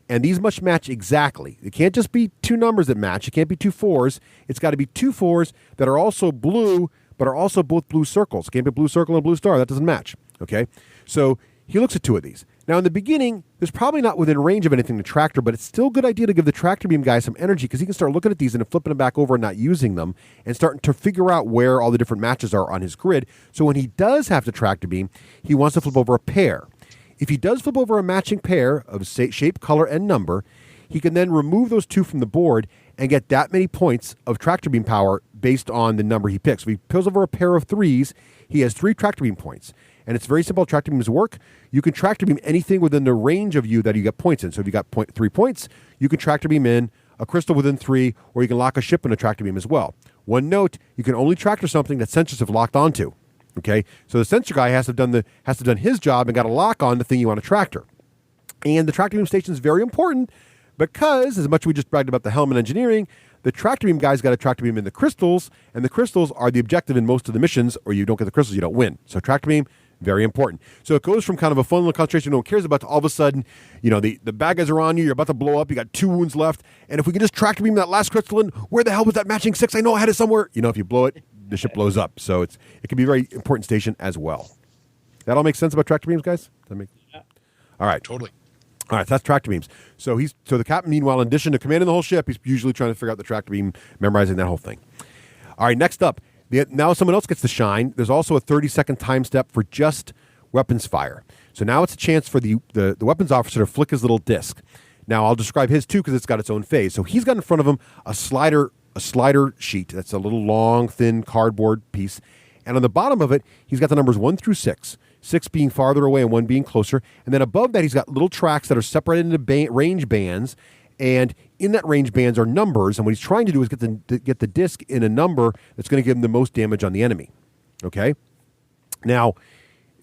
And these must match exactly. It can't just be 2 numbers that match. It can't be 2 4s. It's got to be 2 4s that are also blue, but are also both blue circles. It can't be a blue circle and a blue star. That doesn't match. Okay? So he looks at 2 of these. Now, in the beginning, there's probably not within range of anything to tractor, but it's still a good idea to give the tractor beam guy some energy because he can start looking at these and flipping them back over and not using them and starting to figure out where all the different matches are on his grid. So when he does have to tractor beam, he wants to flip over a pair. If he does flip over a matching pair of shape, color, and number, he can then remove those 2 from the board and get that many points of tractor beam power based on the number he picks. If he pulls over a pair of 3s, he has 3 tractor beam points. And it's very simple. Tractor beams work. You can tractor beam anything within the range of you that you get points in. So if you got 3 points, you can tractor beam in a crystal within 3, or you can lock a ship in a tractor beam as well. One note, you can only tractor something that sensors have locked onto. Okay? So the sensor guy has to have done his job and got a lock on the thing you want to tractor. And the tractor beam station is very important because, as much as we just bragged about the helm and engineering, the tractor beam guy's got a tractor beam in the crystals, and the crystals are the objective in most of the missions, or you don't get the crystals, you don't win. So tractor beam, very important. So it goes from kind of a fun little concentration no one cares about to all of a sudden, the bad guys are on you, you're about to blow up, you got 2 wounds left, and if we can just tractor beam that last crystal in, where the hell was that matching 6? I know I had it somewhere. If you blow it, the ship blows up. So it can be a very important station as well. That all makes sense about tractor beams, guys? All right. Totally. All right, so that's tractor beams. So the captain, meanwhile, in addition to commanding the whole ship, he's usually trying to figure out the tractor beam, memorizing that whole thing. All right, next up, now someone else gets to shine. There's also a 30-second time step for just weapons fire. So now it's a chance for the weapons officer to flick his little disc. Now I'll describe his too because it's got its own phase. So he's got in front of him a slider sheet. That's a little long, thin cardboard piece. And on the bottom of it, he's got the numbers 1 through 6. 6 being farther away and 1 being closer. And then above that, he's got little tracks that are separated into range bands. And in that range bands are numbers. And what he's trying to do is get the disc in a number that's going to give him the most damage on the enemy. Okay? Now,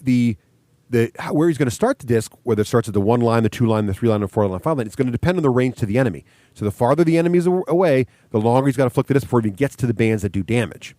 where he's going to start the disc, whether it starts at the 1 line, the 2 line, the 3 line, the 4 line, 5 line, it's going to depend on the range to the enemy. So the farther the enemy is away, the longer he's got to flick the disc before he even gets to the bands that do damage.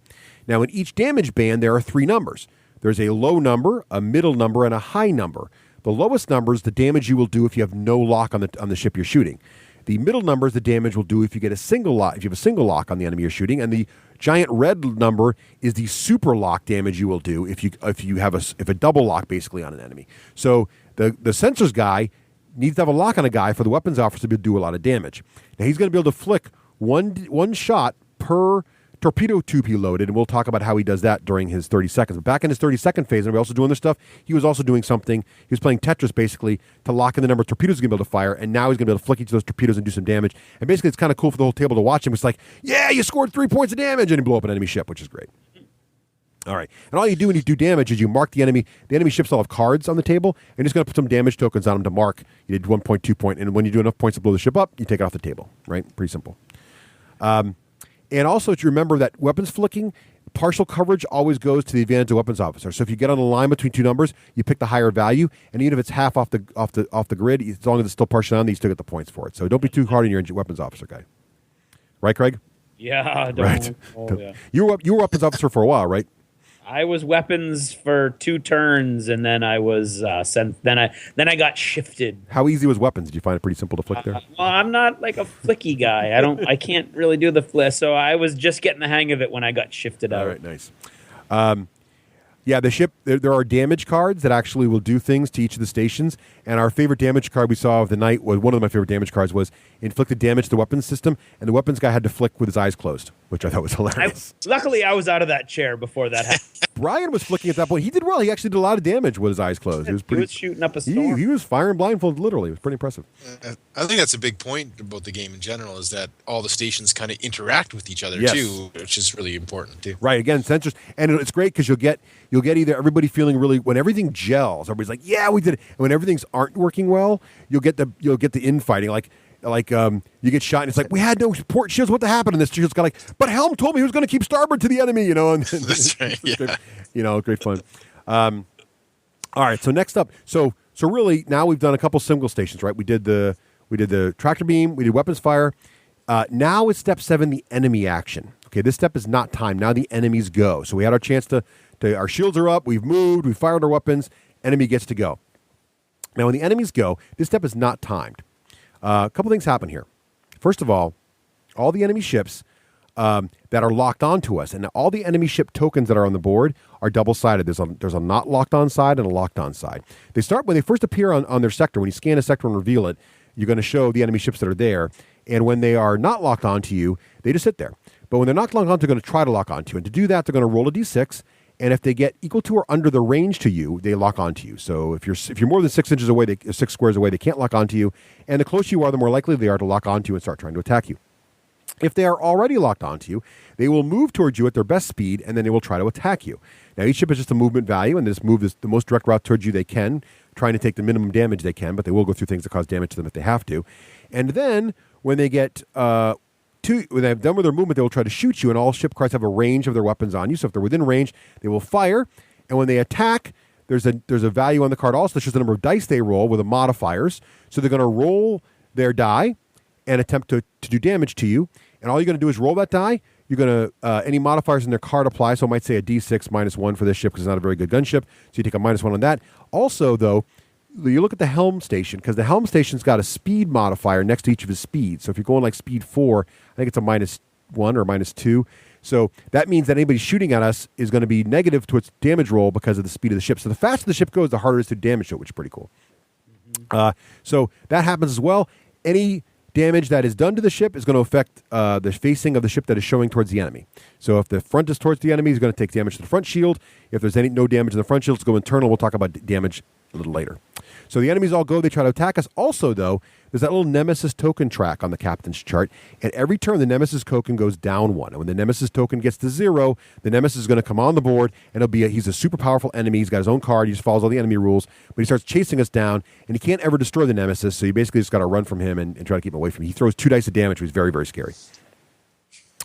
Now, in each damage band, there are 3 numbers. There's a low number, a middle number, and a high number. The lowest number is the damage you will do if you have no lock on the ship you're shooting. The middle number is the damage will do if you get a single lock, if you have a single lock on the enemy you're shooting, and the giant red number is the super lock damage you will do if you have a double lock basically on an enemy. So the sensors guy needs to have a lock on a guy for the weapons officer to do a lot of damage. Now he's going to be able to flick one shot per torpedo tube he loaded, and we'll talk about how he does that during his 30 seconds. But back in his 30-second phase, and we're also doing this stuff, he was also doing something. He was playing Tetris, basically, to lock in the number of torpedoes he's going to be able to fire, and now he's going to be able to flick each of those torpedoes and do some damage. And basically, it's kind of cool for the whole table to watch him. It's like, yeah, you scored 3 points of damage, and you blow up an enemy ship, which is great. All right. And all you do when you do damage is you mark the enemy. The enemy ships all have cards on the table, and you're just going to put some damage tokens on them to mark. You did 1 point, 2 point, and when you do enough points to blow the ship up, you take it off the table, right? Pretty simple. And also to remember that weapons flicking, partial coverage always goes to the advantage of weapons officer. So if you get on a line between 2 numbers, you pick the higher value, and even if it's half off the grid, as long as it's still partial on, you still get the points for it. So don't be too hard on your weapons officer guy. Right, Craig? Yeah, right. Yeah. You were weapons officer for a while, right? I was weapons for 2 turns, and then I was sent. Then I got shifted. How easy was weapons? Did you find it pretty simple to flick there? Well, I'm not like a flicky guy. I can't really do the flick. So I was just getting the hang of it when I got shifted out. All right, nice. Yeah, the ship, there are damage cards that actually will do things to each of the stations. And our favorite damage card we saw of the night was one of my favorite damage cards was inflicted damage to the weapons system. And the weapons guy had to flick with his eyes closed, which I thought was hilarious. Luckily, I was out of that chair before that happened. Brian was flicking at that point. He did well. He actually did a lot of damage with his eyes closed. He was shooting up a storm. He was firing blindfolded, literally. It was pretty impressive. I think that's a big point about the game in general is that all the stations kind of interact with each other too, which is really important too. Right. Again, sensors, and it's great because you'll get either everybody feeling really when everything gels. Everybody's like, "Yeah, we did it." And when everything's aren't working well, you'll get the infighting. Like you get shot and it's like, we had no support shields. What happened? And this shield's got like, but Helm told me he was going to keep starboard to the enemy. You know, and that's right. Yeah. Great fun. All right. So next up, so really now we've done a couple single stations, right? We did the tractor beam. We did weapons fire. Now it's step 7, the enemy action. Okay, this step is not timed. Now the enemies go. So we had our chance to our shields are up. We've moved. We fired our weapons. Enemy gets to go. Now when the enemies go, this step is not timed. A couple things happen here. First of all the enemy ships that are locked onto us, and all the enemy ship tokens that are on the board are double-sided. There's a not locked on side and a locked on side. They start when they first appear on their sector. When you scan a sector and reveal it, you're going to show the enemy ships that are there. And when they are not locked onto you, they just sit there. But when they're not locked onto, they're going to try to lock onto you. And to do that, they're going to roll a d6. And if they get equal to or under the range to you, they lock onto you. So if you're more than 6 inches away, 6 squares away, they can't lock onto you. And the closer you are, the more likely they are to lock onto you and start trying to attack you. If they are already locked onto you, they will move towards you at their best speed, and then they will try to attack you. Now, each ship is just a movement value, and they just move the most direct route towards you they can, trying to take the minimum damage they can, but they will go through things that cause damage to them if they have to. And then when they get when they've done with their movement, they will try to shoot you, and all ship cards have a range of their weapons on you. So if they're within range, they will fire. And when they attack, there's a value on the card also that shows the number of dice they roll with the modifiers. So they're going to roll their die and attempt to do damage to you. And all you're going to do is roll that die. You're going to, any modifiers in their card apply. So I might say a D6 -1 for this ship because it's not a very good gunship. So you take a -1 on that. Also, though, you look at the helm station because the helm station's got a speed modifier next to each of his speeds. So if you're going like speed 4, I think it's a -1 or -2. So that means that anybody shooting at us is going to be negative to its damage roll because of the speed of the ship. So the faster the ship goes, the harder it is to damage it, which is pretty cool. So that happens as well. Any damage that is done to the ship is going to affect the facing of the ship that is showing towards the enemy. So if the front is towards the enemy, it's going to take damage to the front shield. If there's no damage in the front shield, it's go internal. We'll talk about damage a little later. So the enemies all go. They try to attack us. Also, though, there's that little Nemesis token track on the captain's chart. And every turn, the Nemesis token goes down 1. And when the Nemesis token gets to 0, the Nemesis is going to come on the board, and he's a super powerful enemy. He's got his own card. He just follows all the enemy rules. But he starts chasing us down, and he can't ever destroy the Nemesis, so you basically just got to run from him and try to keep him away from him. He throws 2 dice of damage, which is very, very scary.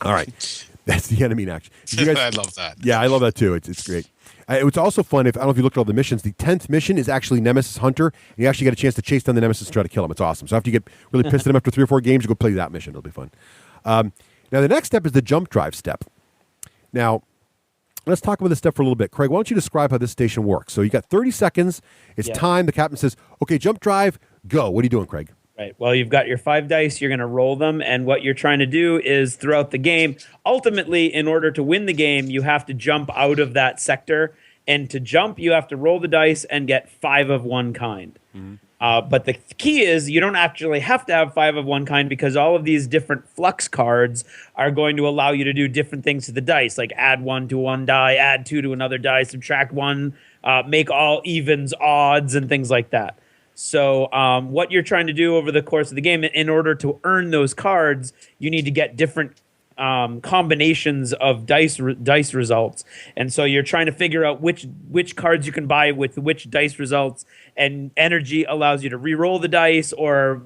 All right. That's the enemy in action. I love that. Yeah, I love that too. It's great. It's also fun I don't know if you looked at all the missions. The 10th mission is actually Nemesis Hunter, and you actually get a chance to chase down the Nemesis and try to kill him. It's awesome. So after you get really pissed at him after 3 or 4 games, you go play that mission. It'll be fun. Now the next step is the jump drive step. Now, let's talk about this step for a little bit. Craig, why don't you describe how this station works? So you got 30 seconds. It's time. The captain says, okay, jump drive, go. What are you doing, Craig? Right. Well, you've got your 5 dice. You're going to roll them. And what you're trying to do is throughout the game, ultimately, in order to win the game, you have to jump out of that sector. And to jump, you have to roll the dice and get 5 of one kind. Mm-hmm. But the key is you don't actually have to have 5 of one kind because all of these different flux cards are going to allow you to do different things to the dice, like add 1 to one die, add 2 to another die, subtract 1, make all evens odds, and things like that. So what you're trying to do over the course of the game, in order to earn those cards, you need to get different combinations of dice results. And so you're trying to figure out which cards you can buy with which dice results, and energy allows you to re-roll the dice or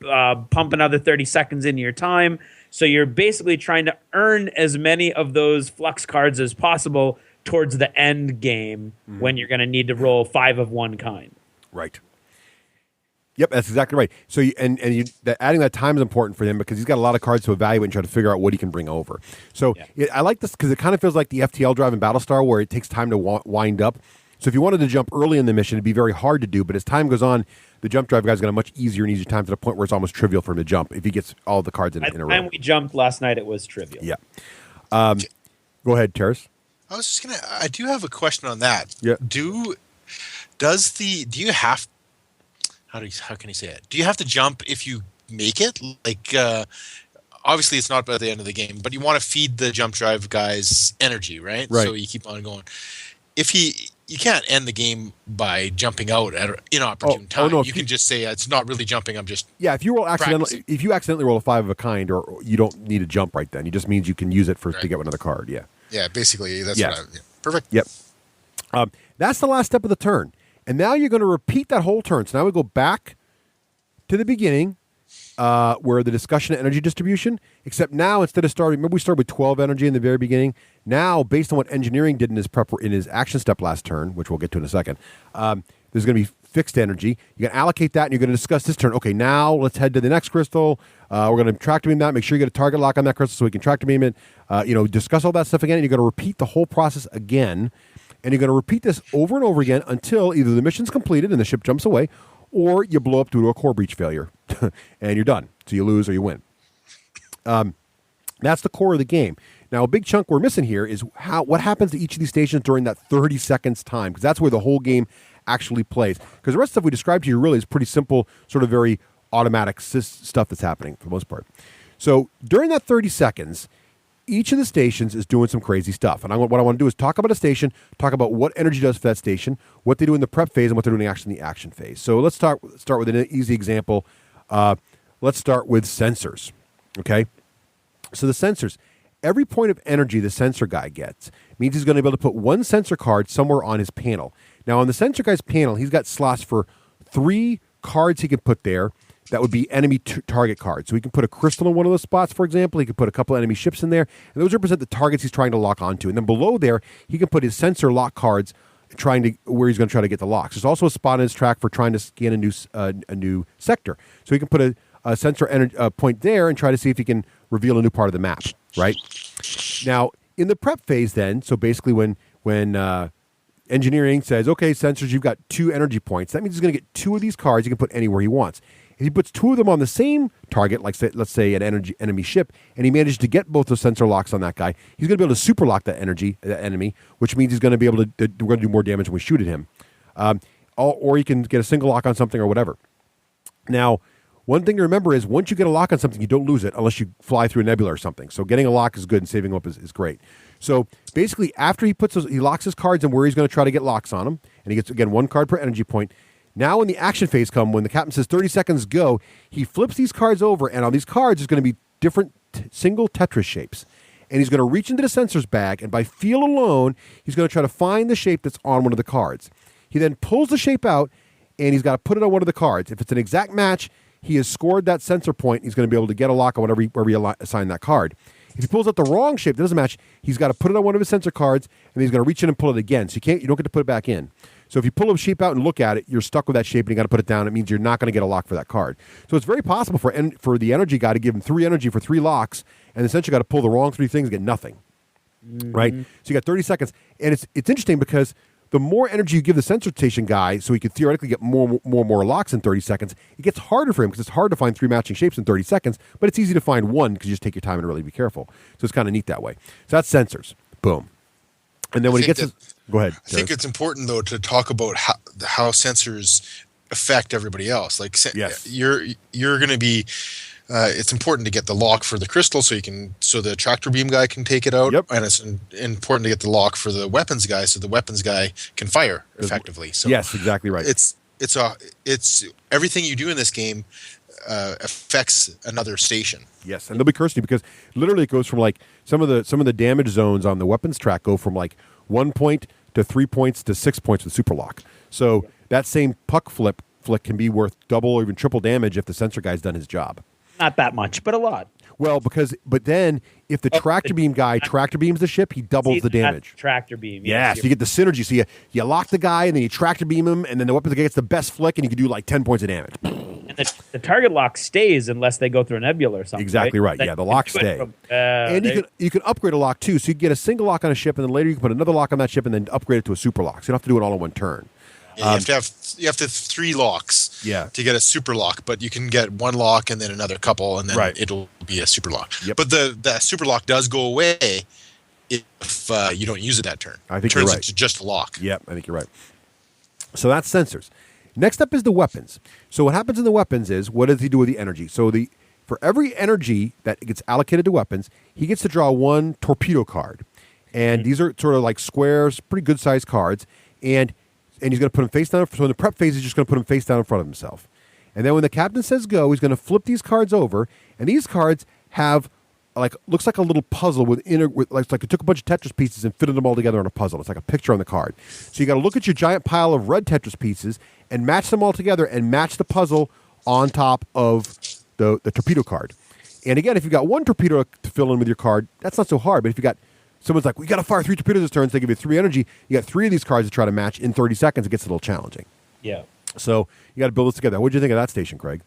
pump another 30 seconds into your time. So you're basically trying to earn as many of those flux cards as possible towards the end game when you're going to need to roll 5 of one kind. Right. Yep, that's exactly right. So, adding that time is important for him because he's got a lot of cards to evaluate and try to figure out what he can bring over. So, I like this because it kind of feels like the FTL drive in Battlestar where it takes time to wind up. So, if you wanted to jump early in the mission, it'd be very hard to do. But as time goes on, the jump drive guy's got a much easier and easier time to the point where it's almost trivial for him to jump if he gets all the cards in a row. By the time we jumped last night, it was trivial. Yeah. Go ahead, Teras. I was just I do have a question on that. Yeah. Do you have, how can you say it? Do you have to jump if you make it? Like, obviously it's not by the end of the game, but you want to feed the jump drive guys energy, right? Right. So you keep on going. You can't end the game by jumping out at an inopportune time. no, you can just say it's not really jumping. I'm just if you practicing. if you accidentally roll a 5 of a kind, or you don't need to jump right then. It just means you can use it to get another card. Yeah. Yeah, basically that's Yes. what perfect. Yep. That's the last step of the turn. And now you're going to repeat that whole turn. So now we go back to the beginning where the discussion of energy distribution, except now instead of starting, remember we started with 12 energy in the very beginning? Now, based on what engineering did in his action step last turn, which we'll get to in a second, there's going to be fixed energy. You're going to allocate that, and you're going to discuss this turn. Okay, now let's head to the next crystal. We're going to tractor beam that. Make sure you get a target lock on that crystal so we can tractor beam it. Discuss all that stuff again, and you're going to repeat the whole process again. And you're going to repeat this over and over again until either the mission's completed and the ship jumps away, or you blow up due to a core breach failure, and you're done. So you lose or you win. That's the core of the game. Now, a big chunk we're missing here is what happens to each of these stations during that 30 seconds time, because that's where the whole game actually plays. Because the rest of stuff we described to you really is pretty simple, sort of very automatic stuff that's happening for the most part. So during that 30 seconds, each of the stations is doing some crazy stuff. And what I want to do is talk about a station, talk about what energy does for that station, what they do in the prep phase, and what they're doing actually in the action phase. So let's start with an easy example. Let's start with sensors. Okay? So the sensors, every point of energy the sensor guy gets means he's going to be able to put one sensor card somewhere on his panel. Now, on the sensor guy's panel, he's got slots for 3 cards he can put there. That would be enemy target cards. So he can put a crystal in one of those spots, for example. He can put a couple of enemy ships in there. And those represent the targets he's trying to lock onto. And then below there, he can put his sensor lock cards where he's going to try to get the locks. There's also a spot on his track for trying to scan a new sector. So he can put a sensor point there and try to see if he can reveal a new part of the map, right? Now, in the prep phase then, so basically when engineering says, okay, sensors, you've got 2 energy points. That means he's going to get 2 of these cards he can put anywhere he wants. If he puts 2 of them on the same target, like let's say an enemy ship, and he managed to get both those sensor locks on that guy, he's going to be able to super lock that enemy, which means he's going to be able to we're going to do more damage when we shoot at him. Or he can get a single lock on something or whatever. Now, one thing to remember is once you get a lock on something, you don't lose it unless you fly through a nebula or something. So getting a lock is good and saving them up is great. So basically, after he locks his cards and where he's going to try to get locks on them, and he gets, again, 1 card per energy point. Now when the action phase comes, when the captain says 30 seconds go, he flips these cards over, and on these cards is going to be different single Tetris shapes. And he's going to reach into the sensor's bag, and by feel alone, he's going to try to find the shape that's on one of the cards. He then pulls the shape out, and he's got to put it on one of the cards. If it's an exact match, he has scored that sensor point. He's going to be able to get a lock on wherever he assigned that card. If he pulls out the wrong shape that doesn't match, he's got to put it on one of his sensor cards, and then he's going to reach in and pull it again. So you don't get to put it back in. So if you pull a shape out and look at it, you're stuck with that shape, and you got to put it down. It means you're not going to get a lock for that card. So it's very possible for the energy guy to give him 3 energy for 3 locks, and the sensor guy to pull the wrong 3 things and get nothing. Right? So you got 30 seconds, and it's interesting because the more energy you give the sensor station guy, so he could theoretically get more locks in 30 seconds, it gets harder for him because it's hard to find 3 matching shapes in 30 seconds, but it's easy to find one because you just take your time and really be careful. So it's kind of neat that way. So that's sensors. Boom. And then when he gets go ahead. I think it's important though to talk about how sensors affect everybody else. Like yes. you're going to be it's important to get the lock for the crystal so the tractor beam guy can take it out. Yep. And it's important to get the lock for the weapons guy so the weapons guy can fire effectively. So yes, exactly right. It's everything you do in this game affects another station. Yes, and they'll be cursing you because literally it goes from like some of the damage zones on the weapons track go from like 1 point to 3 points to 6 points with super lock. So that same puck flick can be worth double or even triple damage if the sensor guy's done his job. Not that much, but a lot. Well, but then if the tractor beam guy tractor beams the ship, he doubles the damage. Tractor beam. Yeah, so you get the synergy. So you lock the guy, and then you tractor beam him, and then the weapons guy gets the best flick, and you can do like 10 points of damage. And the target lock stays unless they go through a nebula or something. Exactly right. Yeah, the locks stay. And you can upgrade a lock too. So you get a single lock on a ship, and then later you can put another lock on that ship, and then upgrade it to a super lock. So you don't have to do it all in one turn. Yeah, you have to have 3 locks to get a super lock, but you can get 1 lock and then another couple, and then it'll be a super lock. Yep. But the super lock does go away if you don't use it that turn. I think turns you're right. into just lock. Yep, I think you're right. So that's sensors. Next up is the weapons. So what happens in the weapons is, what does he do with the energy? So for every energy that gets allocated to weapons, he gets to draw one torpedo card. And these are sort of like squares, pretty good-sized cards. And he's going to put them face down. So in the prep phase, he's just going to put them face down in front of himself. And then when the captain says go, he's going to flip these cards over. And these cards have, looks like a little puzzle like it took a bunch of Tetris pieces and fitted them all together on a puzzle. It's like a picture on the card. So you got to look at your giant pile of red Tetris pieces and match them all together and match the puzzle on top of the torpedo card. And again, if you've got one torpedo to fill in with your card, that's not so hard. But if you got someone's like, we got to fire 3 torpedoes this turn, so they give you 3 energy. You got 3 of these cards to try to match in 30 seconds. It gets a little challenging. Yeah. So you got to build this together. What did you think of that station, Craig?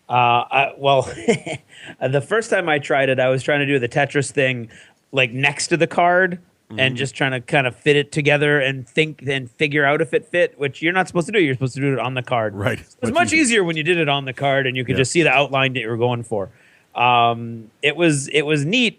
The first time I tried it, I was trying to do the Tetris thing like next to the card and just trying to kind of fit it together and think and figure out if it fit, which you're not supposed to do. You're supposed to do it on the card. Right. It was much easier when you did it on the card and you could just see the outline that you were going for. It was neat.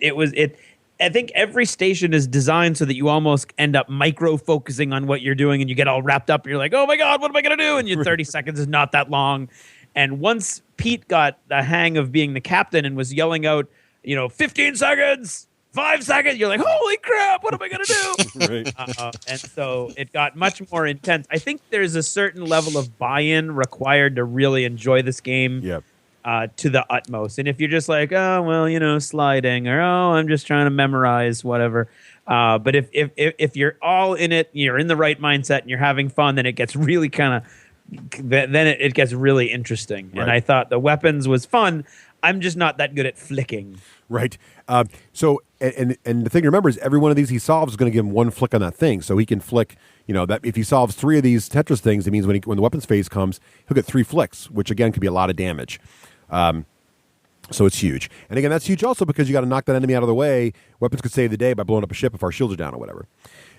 I think every station is designed so that you almost end up micro-focusing on what you're doing and you get all wrapped up and you're like, oh my God, what am I going to do? And your 30 seconds is not that long. And once Pete got the hang of being the captain and was yelling out, 15 seconds, 5 seconds, you're like, holy crap, what am I going to do? Right. And so it got much more intense. I think there's a certain level of buy-in required to really enjoy this game. Yep. To the utmost. And if you're just like, oh, well, sliding, or oh, I'm just trying to memorize whatever. But if you're all in it, you're in the right mindset and you're having fun, then it gets really it gets really interesting. Right. And I thought the weapons was fun. I'm just not that good at flicking. Right. So the thing to remember is every one of these he solves is going to give him one flick on that thing. So he can flick, that if he solves 3 of these Tetris things, it means when the weapons phase comes, he'll get 3 flicks, which again could be a lot of damage. So it's huge. And again, that's huge also because you got to knock that enemy out of the way. Weapons could save the day by blowing up a ship if our shields are down or whatever.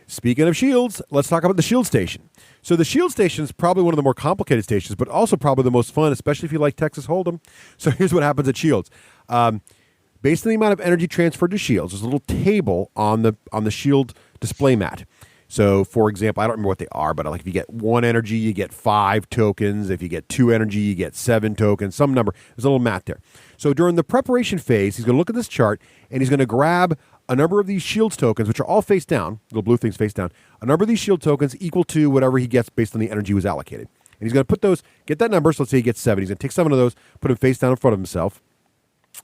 Speaking of shields, let's talk about the shield station. So the shield station is probably one of the more complicated stations, but also probably the most fun, especially if you like Texas Hold'em. So here's what happens at shields. Based on the amount of energy transferred to shields, there's a little table on the shield display mat. So, for example, I don't remember what they are, but like if you get 1 energy, you get 5 tokens. If you get 2 energy, you get 7 tokens, some number. There's a little mat there. So during the preparation phase, he's going to look at this chart, and he's going to grab a number of these shields tokens, which are all face down, little blue things face down, a number of these shield tokens equal to whatever he gets based on the energy was allocated. And he's going to put those, get that number, so let's say he gets 7. He's going to take 7 of those, put them face down in front of himself.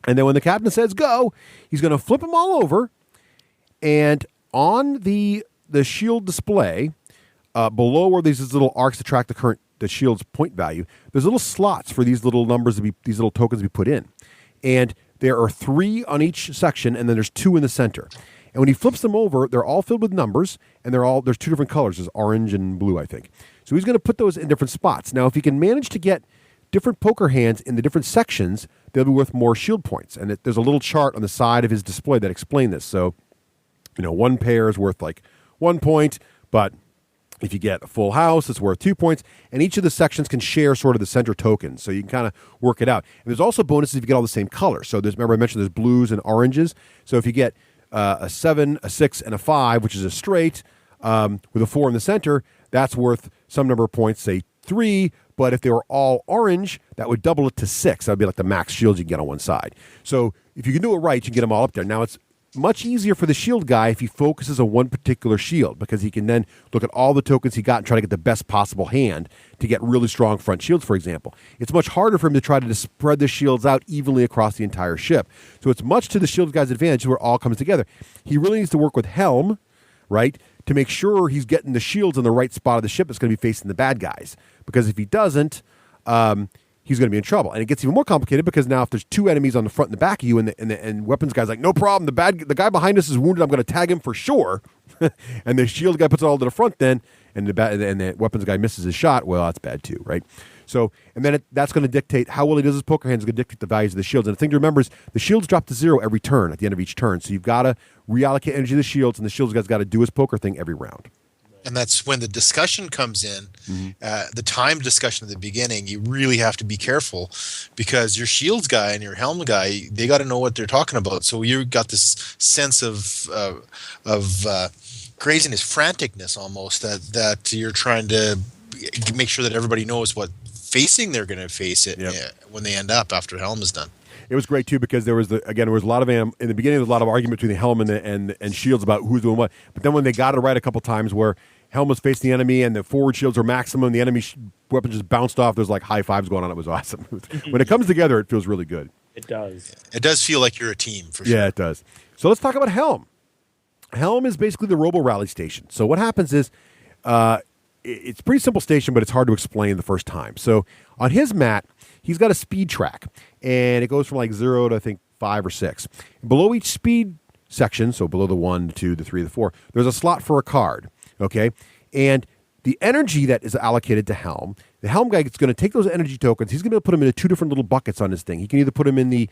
And then when the captain says go, he's going to flip them all over, and on the shield display, below where these little arcs to track the shield's point value, there's little slots for these little numbers these little tokens to be put in. And there are 3 on each section, and then there's 2 in the center. And when he flips them over, they're all filled with numbers, and there's 2 different colors. There's orange and blue, I think. So he's going to put those in different spots. Now, if he can manage to get different poker hands in the different sections, they'll be worth more shield points. And there's a little chart on the side of his display that explains this. So, 1 pair is worth like 1 point, but if you get a full house, it's worth 2 points. And each of the sections can share sort of the center token, so you can kind of work it out. And there's also bonuses if you get all the same color. So remember I mentioned there's blues and oranges. So if you get a 7, a 6, and a 5, which is a straight, with a 4 in the center, that's worth some number of points, say 3. But if they were all orange, that would double it to 6. That would be like the max shields you can get on one side. So if you can do it right, you can get them all up there. Now, it's much easier for the shield guy if he focuses on one particular shield, because he can then look at all the tokens he got and try to get the best possible hand to get really strong front shields, for example. It's much harder for him to try to spread the shields out evenly across the entire ship. So it's much to the shield guy's advantage where it all comes together. He really needs to work with Helm, right, to make sure he's getting the shields in the right spot of the ship that's going to be facing the bad guys. Because if he doesn't, he's going to be in trouble. And it gets even more complicated because now if there's 2 enemies on the front and the back of you, and weapons guy's like, no problem, the guy behind us is wounded, I'm going to tag him for sure. And the shield guy puts it all to the front then, and the weapons guy misses his shot, well, that's bad too, right? So, and then that's going to dictate how well he does his poker hands, is going to dictate the values of the shields. And the thing to remember is the shields drop to 0 every turn at the end of each turn. So you've got to reallocate energy to the shields, and the shields guy's got to do his poker thing every round. And that's when the discussion comes in, the time discussion at the beginning. You really have to be careful because your shields guy and your helm guy, they got to know what they're talking about. So you got this sense of craziness, franticness almost that you're trying to make sure that everybody knows what facing they're going to face it when they end up after helm is done. It was great too because there was a lot of in the beginning. There was a lot of argument between the helm and shields about who's doing what. But then when they got it right a couple times, where helm was facing the enemy and the forward shields are maximum, the enemy weapon just bounced off. There's like high fives going on. It was awesome. When it comes together, it feels really good. It does. It does feel like you're a team for sure. Yeah, it does. So let's talk about helm. Helm is basically the robo rally station. So what happens is, it's a pretty simple station, but it's hard to explain the first time. So on his mat, he's got a speed track, and it goes from like 0 to I think 5 or 6. Below each speed section, so below the 1, the 2, the 3, the 4, there's a slot for a card. Okay, and the energy that is allocated to helm, the helm guy is going to take those energy tokens. He's going to put them into 2 different little buckets on his thing. He can either put them in the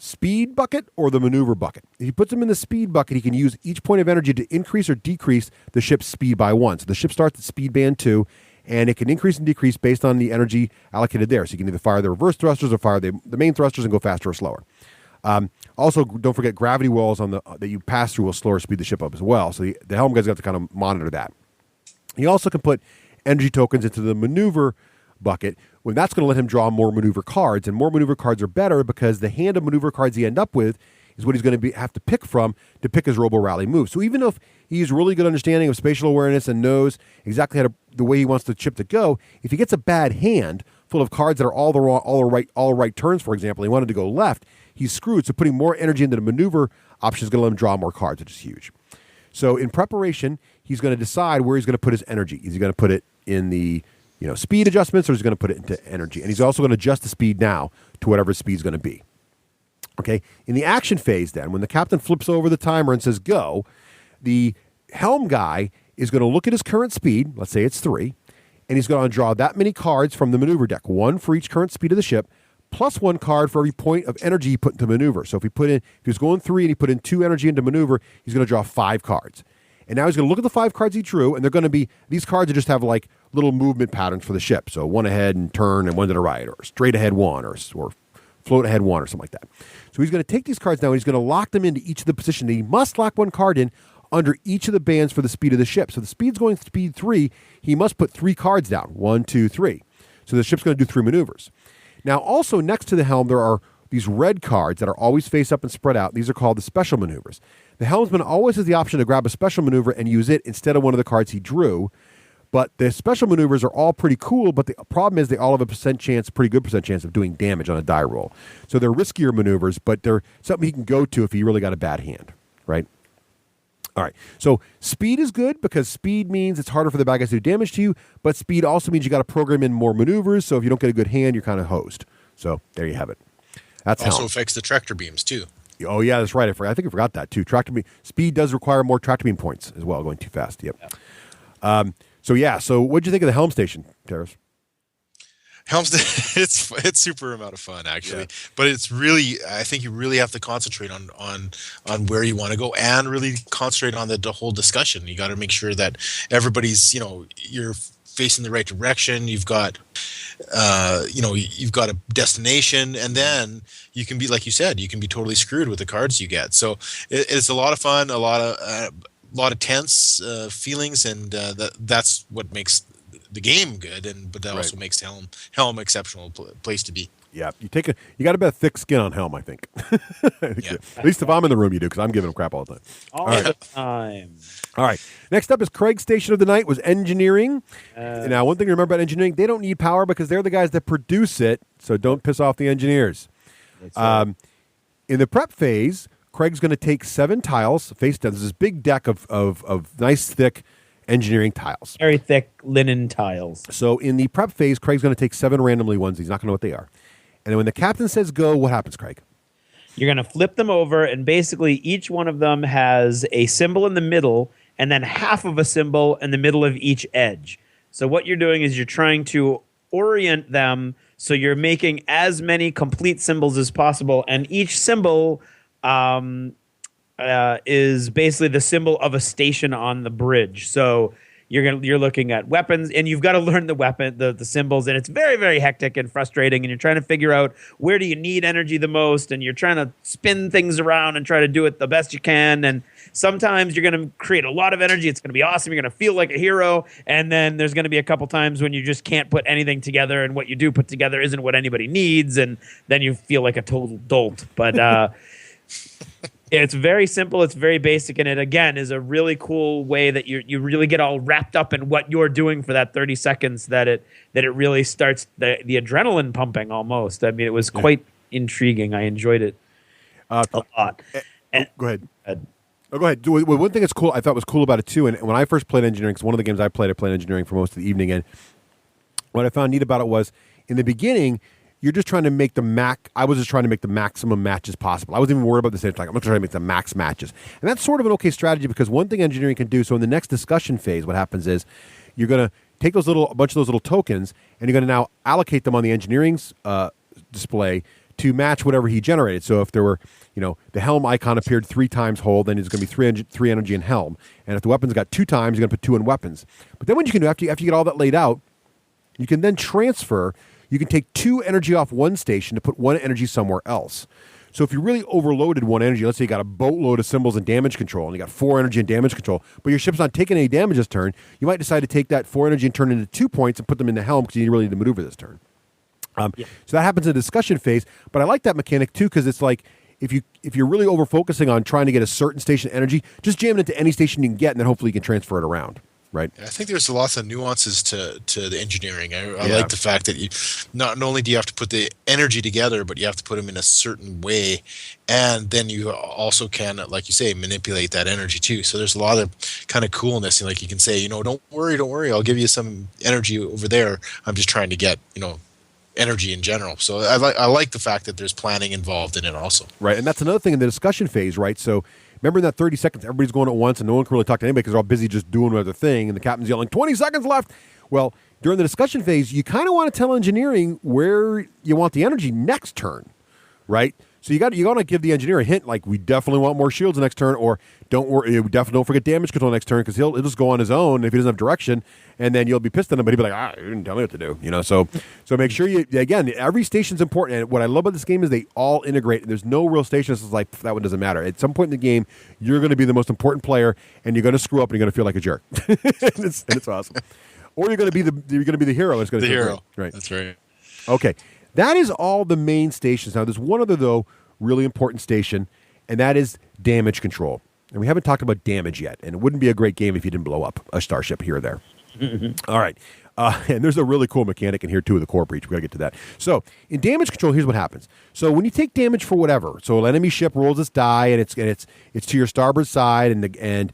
speed bucket or the maneuver bucket. If he puts them in the speed bucket, he can use each point of energy to increase or decrease the ship's speed by 1. So the ship starts at speed band 2, and it can increase and decrease based on the energy allocated there. So you can either fire the reverse thrusters or fire the main thrusters and go faster or slower. Also, don't forget gravity walls that you pass through will slow or speed the ship up as well. So the helm guys got to kind of monitor that. He also can put energy tokens into the maneuver bucket, when that's going to let him draw more maneuver cards, and more maneuver cards are better because the hand of maneuver cards he end up with is what he's going to have to pick from to pick his robo rally move. So even if he's really good understanding of spatial awareness and knows exactly the way he wants the ship to go, if he gets a bad hand full of cards that are all right turns, for example, he wanted to go left, he's screwed. So putting more energy into the maneuver option is going to let him draw more cards, which is huge. So in preparation, he's going to decide where he's going to put his energy. Is he going to put it in the speed adjustments, or is he going to put it into energy? And he's also going to adjust the speed now to whatever speed's going to be. Okay, in the action phase then, when the captain flips over the timer and says go, the helm guy is going to look at his current speed, let's say it's 3, and he's going to draw that many cards from the maneuver deck, 1 for each current speed of the ship, plus 1 card for every point of energy he put into maneuver. So if he was going 3 and he put in 2 energy into maneuver, he's going to draw 5 cards. And now he's going to look at the 5 cards he drew, and they're going to be, these cards that just have like little movement patterns for the ship. So 1 ahead and turn and 1 to the right, or straight ahead 1, or float ahead 1, or something like that. So he's going to take these cards now and he's going to lock them into each of the positions. And he must lock 1 card in under each of the bands for the speed of the ship. So the speed's going speed 3, he must put 3 cards down, 1, 2, 3. So the ship's going to do 3 maneuvers. Now also next to the helm there are these red cards that are always face up and spread out. These are called the special maneuvers. The helmsman always has the option to grab a special maneuver and use it instead of one of the cards he drew. But the special maneuvers are all pretty cool, but the problem is they all have a pretty good percent chance of doing damage on a die roll. So they're riskier maneuvers, but they're something he can go to if he really got a bad hand, right? All right, so speed is good because speed means it's harder for the bad guys to do damage to you, but speed also means you got to program in more maneuvers, so if you don't get a good hand, you're kind of hosed. So there you have it. That's also affects the tractor beams too. Oh yeah, that's right. I think I forgot that too. Tractor beam speed does require more tractor beam points as well, going too fast. Yep. So what'd you think of the helm station, Teras? It's super amount of fun actually, but it's really, I think you really have to concentrate on where you want to go and really concentrate on the whole discussion. You got to make sure that everybody's, you're facing the right direction. You've got you've got a destination, and then you can be, like you said, you can be totally screwed with the cards you get. So it's a lot of fun, a lot of tense feelings, and that's what makes the game good, but that also makes Helm exceptional place to be. Yeah, you got a bit of thick skin on Helm, I think. At least if I'm in the room, you do, because I'm giving him crap all the time. All the time. All right. Next up is Craig's station of the night was engineering. Now, one thing to remember about engineering, they don't need power because they're the guys that produce it, so don't piss off the engineers. In the prep phase, Craig's going to take 7 tiles face down. There's this big deck of nice, thick engineering tiles. Very thick linen tiles. So in the prep phase, Craig's going to take 7 randomly ones. He's not going to know what they are. And then when the captain says go, what happens, Craig? You're going to flip them over, and basically each one of them has a symbol in the middle and then half of a symbol in the middle of each edge. So what you're doing is you're trying to orient them so you're making as many complete symbols as possible, and each symbol, I is basically the symbol of a station on the bridge. So you're looking at weapons, and you've got to learn the symbols, and it's very, very hectic and frustrating, and you're trying to figure out where do you need energy the most, and you're trying to spin things around and try to do it the best you can. And sometimes you're going to create a lot of energy. It's going to be awesome. You're going to feel like a hero. And then there's going to be a couple times when you just can't put anything together, and what you do put together isn't what anybody needs, and then you feel like a total dolt. But it's very simple. It's very basic, and it again is a really cool way that you really get all wrapped up in what you're doing for that 30 seconds. That it really starts the adrenaline pumping almost. I mean, it was quite intriguing. I enjoyed it a lot. Go ahead. Oh, go ahead. Well, one thing that's cool, I thought was cool about it too, and when I first played engineering, because one of the games I played engineering for most of the evening, and what I found neat about it was in the beginning, you're just trying to make I was just trying to make the maximum matches possible. I wasn't even worried about the stage. Like, I'm just trying to make the max matches. And that's sort of an okay strategy, because one thing engineering can do, so in the next discussion phase, what happens is you're going to take a bunch of those little tokens, and you're going to now allocate them on the engineering's display to match whatever he generated. So if there were, the helm icon appeared 3 times whole, then it's going to be 3 energy in helm. And if the weapons got 2 times, you're going to put 2 in weapons. But then what you can do, after you get all that laid out, you can then transfer. You can take 2 energy off one station to put 1 energy somewhere else. So if you really overloaded 1 energy, let's say you got a boatload of symbols and damage control, and you got 4 energy and damage control, but your ship's not taking any damage this turn, you might decide to take that 4 energy and turn it into 2 points and put them in the helm because you really need to maneuver this turn. So that happens in the discussion phase, but I like that mechanic too, because it's like if you're really over focusing on trying to get a certain station energy, just jam it into any station you can get, and then hopefully you can transfer it around. Right. I think there's lots of nuances to the engineering. I like the fact that you not only do you have to put the energy together, but you have to put them in a certain way, and then you also can, like you say, manipulate that energy too. So there's a lot of kind of coolness, and like you can say, don't worry, I'll give you some energy over there. I'm just trying to get energy in general. So I like the fact that there's planning involved in it also. Right, and that's another thing in the discussion phase, right? So remember in that 30 seconds, everybody's going at once, and no one can really talk to anybody because they're all busy just doing their thing, and the captain's yelling, 20 seconds left! Well, during the discussion phase, you kind of want to tell engineering where you want the energy next turn, right? So you got to give the engineer a hint, like, we definitely want more shields next turn, or don't worry, definitely don't forget damage control next turn, because he'll just go on his own if he doesn't have direction, and then you'll be pissed at him, but he'll be like, you didn't tell me what to do, So make sure again, every station's important, and what I love about this game is they all integrate, and there's no real station that's like, that one doesn't matter. At some point in the game, you're going to be the most important player, and you're going to screw up, and you're going to feel like a jerk. and it's awesome. Or you're going to be the hero. It's going to be the hero. Right. That's right. Okay. That is all the main stations. Now, there's one other, though, really important station, and that is damage control. And we haven't talked about damage yet, and it wouldn't be a great game if you didn't blow up a starship here or there. All right. And there's a really cool mechanic in here, too, with the core breach. We've got to get to that. So in damage control, here's what happens. So when you take damage for whatever, so an enemy ship rolls its die, and it's to your starboard side, and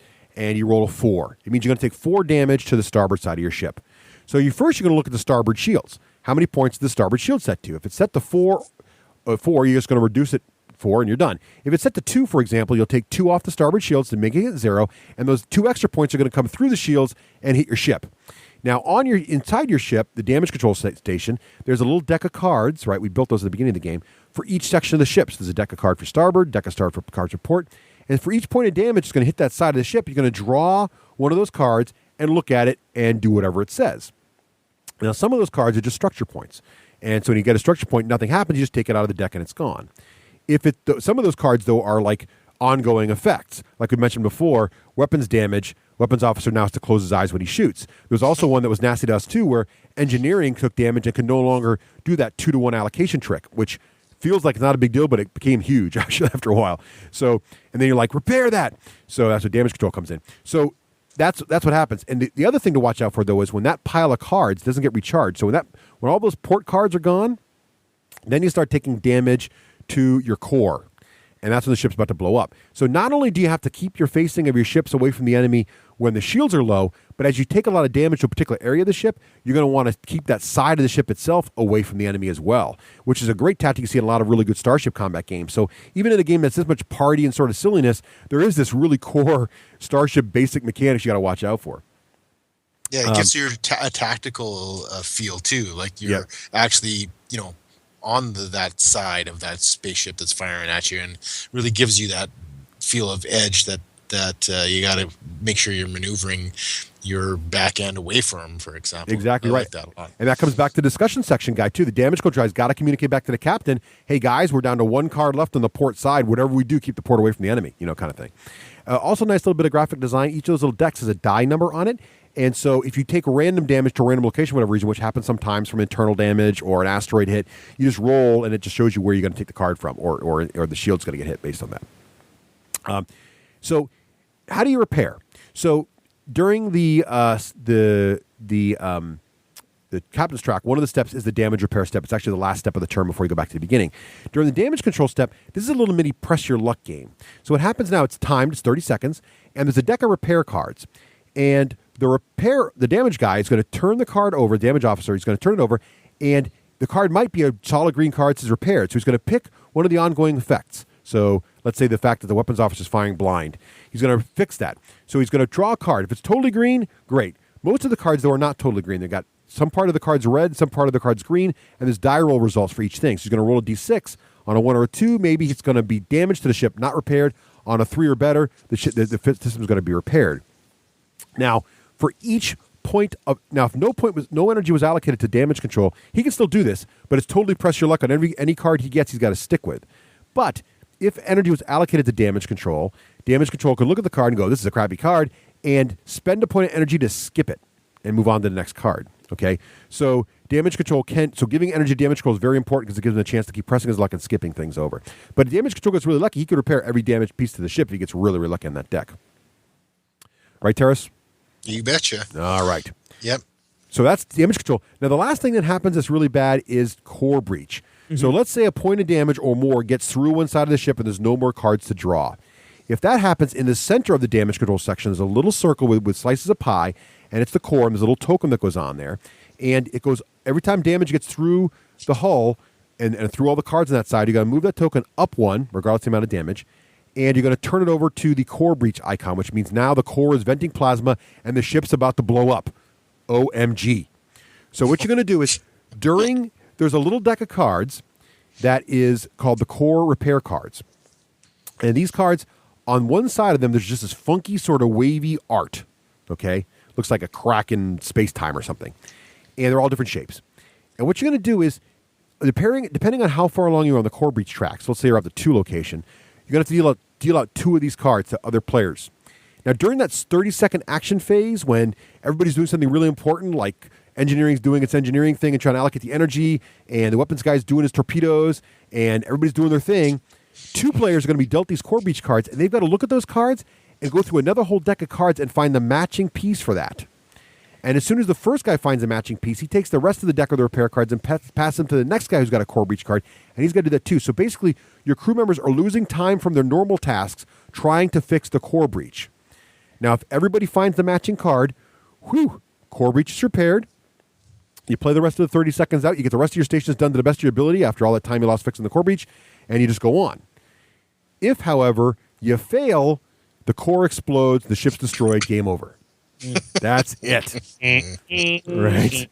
you roll a 4. It means you're going to take 4 damage to the starboard side of your ship. So you're going to look at the starboard shields. How many points is the starboard shield set to? If it's set to 4, you're just going to reduce it 4 and you're done. If it's set to 2, for example, you'll take 2 off the starboard shields to make it 0, and those 2 extra points are going to come through the shields and hit your ship. Now, inside your ship, the damage control station, there's a little deck of cards, right? We built those at the beginning of the game, for each section of the ship. So there's a deck of cards for starboard, deck of cards for port, and for each point of damage that's going to hit that side of the ship, you're going to draw one of those cards and look at it and do whatever it says. Now, some of those cards are just structure points. And so when you get a structure point, nothing happens. You just take it out of the deck and it's gone. Some of those cards, though, are like ongoing effects. Like we mentioned before, weapons damage. Weapons officer now has to close his eyes when he shoots. There's also one that was nasty to us, too, where engineering took damage and could no longer do that 2-to-1 allocation trick, which feels like it's not a big deal, but it became huge actually after a while. So, and then you're like, repair that. So that's where damage control comes in. So that's what happens. And the other thing to watch out for, though, is when that pile of cards doesn't get recharged. So when all those port cards are gone, then you start taking damage to your core. And that's when the ship's about to blow up. So not only do you have to keep your facing of your ships away from the enemy when the shields are low, but as you take a lot of damage to a particular area of the ship, you're going to want to keep that side of the ship itself away from the enemy as well, which is a great tactic you see in a lot of really good starship combat games. So even in a game that's this much party and sort of silliness, there is this really core starship basic mechanics you got to watch out for. Yeah, it gives you a tactical feel too. Like you're actually, on that side of that spaceship that's firing at you, and really gives you that feel of edge that you got to make sure you're maneuvering your back end away from, for example. Exactly I right. like that a lot. And that comes back to the discussion section guy, too. The damage control guy's got to communicate back to the captain, hey, guys, we're down to one card left on the port side. Whatever we do, keep the port away from the enemy, kind of thing. Also, nice little bit of graphic design. Each of those little decks has a die number on it. And so if you take random damage to a random location for whatever reason, which happens sometimes from internal damage or an asteroid hit, you just roll, and it just shows you where you're going to take the card from, or the shield's going to get hit based on that. So how do you repair? So during the captain's track, one of the steps is the damage repair step. It's actually the last step of the turn before you go back to the beginning. During the damage control step, this is a little mini press your luck game. So what happens now, it's timed, it's 30 seconds, and there's a deck of repair cards. And the damage guy is going to turn the card over, damage officer, he's going to turn it over, and the card might be a solid green card that says repaired. So he's going to pick one of the ongoing effects. So let's say the fact that the weapons officer is firing blind. He's going to fix that. So he's going to draw a card. If it's totally green, great. Most of the cards, though, are not totally green. They've got some part of the card's red, some part of the card's green, and there's die roll results for each thing. So he's going to roll a D6. On a 1 or a 2, maybe it's going to be damage to the ship, not repaired. On a 3 or better, the system is going to be repaired. Now, for each point of if no energy was allocated to damage control, he can still do this, but it's totally press your luck on any card he gets. He's got to stick with. But if energy was allocated to damage control could look at the card and go, "This is a crappy card," and spend a point of energy to skip it and move on to the next card. Okay, so damage control giving energy to damage control is very important because it gives him a chance to keep pressing his luck and skipping things over. But if damage control gets really lucky, he could repair every damaged piece to the ship if he gets really, really lucky on that deck. Right, Teras? You betcha. All right. Yep. So that's damage control. Now, the last thing that happens that's really bad is core breach. Mm-hmm. So let's say a point of damage or more gets through one side of the ship and there's no more cards to draw. If that happens, in the center of the damage control section, there's a little circle with slices of pie, and it's the core, and there's a little token that goes on there. And it goes, every time damage gets through the hull and through all the cards on that side, you got to move that token up one, regardless of the amount of damage, and you're going to turn it over to the core breach icon, which means now the core is venting plasma and the ship's about to blow up. OMG. So what you're going to do is, there's a little deck of cards that is called the core repair cards. And these cards, on one side of them, there's just this funky sort of wavy art. Okay? Looks like a crack in space-time or something. And they're all different shapes. And what you're going to do is, depending on how far along you're on the core breach track, so let's say you're at the 2 location, you're going to have to deal out 2 of these cards to other players. Now, during that 30-second action phase, when everybody's doing something really important, like engineering's doing its engineering thing and trying to allocate the energy, and the weapons guy's doing his torpedoes, and everybody's doing their thing, 2 players are going to be dealt these core breach cards, and they've got to look at those cards and go through another whole deck of cards and find the matching piece for that. And as soon as the first guy finds a matching piece, he takes the rest of the deck of the repair cards and pass them to the next guy who's got a core breach card, and he's got to do that too. So basically, your crew members are losing time from their normal tasks trying to fix the core breach. Now, if everybody finds the matching card, core breach is repaired. You play the rest of the 30 seconds out. You get the rest of your stations done to the best of your ability after all that time you lost fixing the core breach, and you just go on. If, however, you fail, the core explodes, the ship's destroyed, game over. That's it. Right?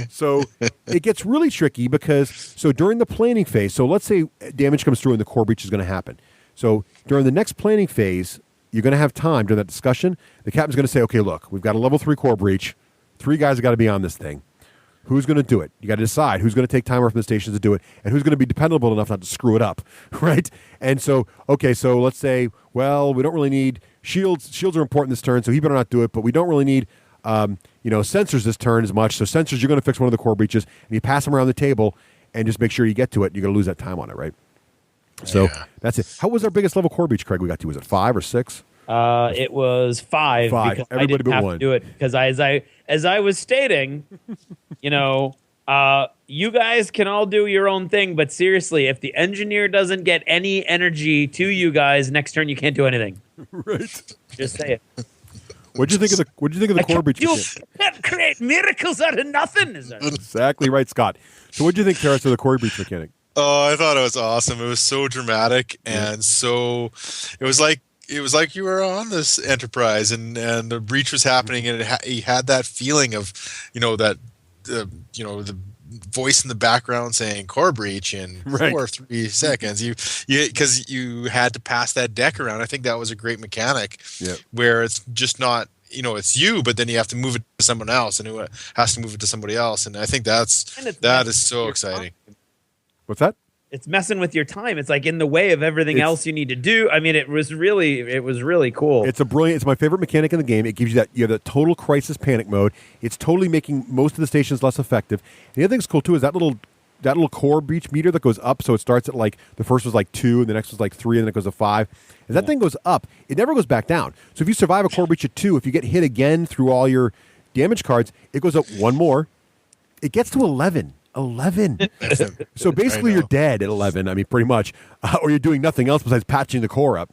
So it gets really tricky because, during the planning phase, so let's say damage comes through and the core breach is going to happen. So during the next planning phase, you're going to have time during that discussion. The captain's going to say, okay, look, we've got a level 3 core breach. 3 guys have got to be on this thing. Who's going to do it? You got to decide who's going to take time off from the stations to do it and who's going to be dependable enough not to screw it up, right? And so, okay, so let's say, well, we don't really need shields. Shields are important this turn, so he better not do it, but we don't really need sensors this turn as much. So sensors, you're going to fix one of the core breaches, and you pass them around the table and just make sure you get to it. You're going to lose that time on it, right? So that's it. How was our biggest level core breach, Craig, we got to? Was it 5 or 6? It was 5 because Everybody I didn't but have one. to do it because as I was stating, you guys can all do your own thing, but seriously, if the engineer doesn't get any energy to you guys next turn, you can't do anything. Right. Just say it. What'd you think of the core breach? You can't create miracles out of nothing. Is that exactly right, Scott? So what'd you think, Teras, of the core breach mechanic? Oh, I thought it was awesome. It was so dramatic and so it was like you were on this Enterprise and the breach was happening and you had that feeling of, the voice in the background saying core breach in 3 seconds. Because you had to pass that deck around. I think that was a great mechanic where it's just not, it's you, but then you have to move it to someone else, and who has to move it to somebody else. And I think that is so exciting. What's that? It's messing with your time. It's like in the way of everything else you need to do. I mean, it was really cool. It's my favorite mechanic in the game. It gives you have that total crisis panic mode. It's totally making most of the stations less effective. And the other thing that's cool too is that little core breach meter that goes up. So it starts at the first was 2, and the next was 3, and then it goes to 5. As that thing goes up, it never goes back down. So if you survive a core breach at 2, if you get hit again through all your damage cards, it goes up 1 more. It gets to 11. 11. So basically you're dead at 11. I mean, pretty much. Or you're doing nothing else besides patching the core up.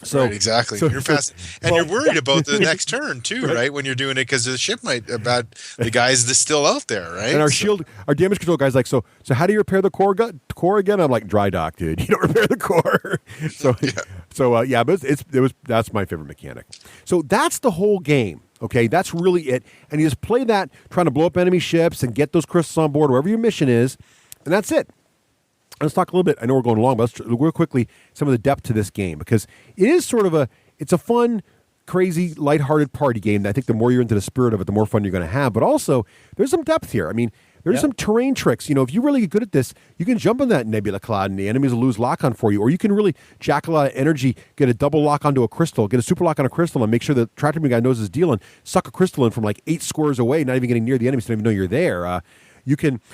So right, exactly. You're you're worried about the next turn too, right? When you're doing it, because the ship might the guys that's still out there, right? And our damage control guy's like, so how do you repair the core again? I'm like, dry dock, dude. You don't repair the core. But that's my favorite mechanic. So that's the whole game. Okay, that's really it. And you just play that, trying to blow up enemy ships and get those crystals on board, wherever your mission is, and that's it. Let's talk a little bit. I know we're going long, but let's real quickly some of the depth to this game, because it is it's a fun, crazy, lighthearted party game. I think the more you're into the spirit of it, the more fun you're going to have. But also, there's some depth here. I mean, there's some terrain tricks. If you really get good at this, you can jump on that nebula cloud and the enemies will lose lock-on for you. Or you can really jack a lot of energy, get a double lock onto a crystal, get a super lock on a crystal, and make sure the tractor beam guy knows his deal, and suck a crystal in from 8 squares away, not even getting near the enemy, so they don't even know you're there.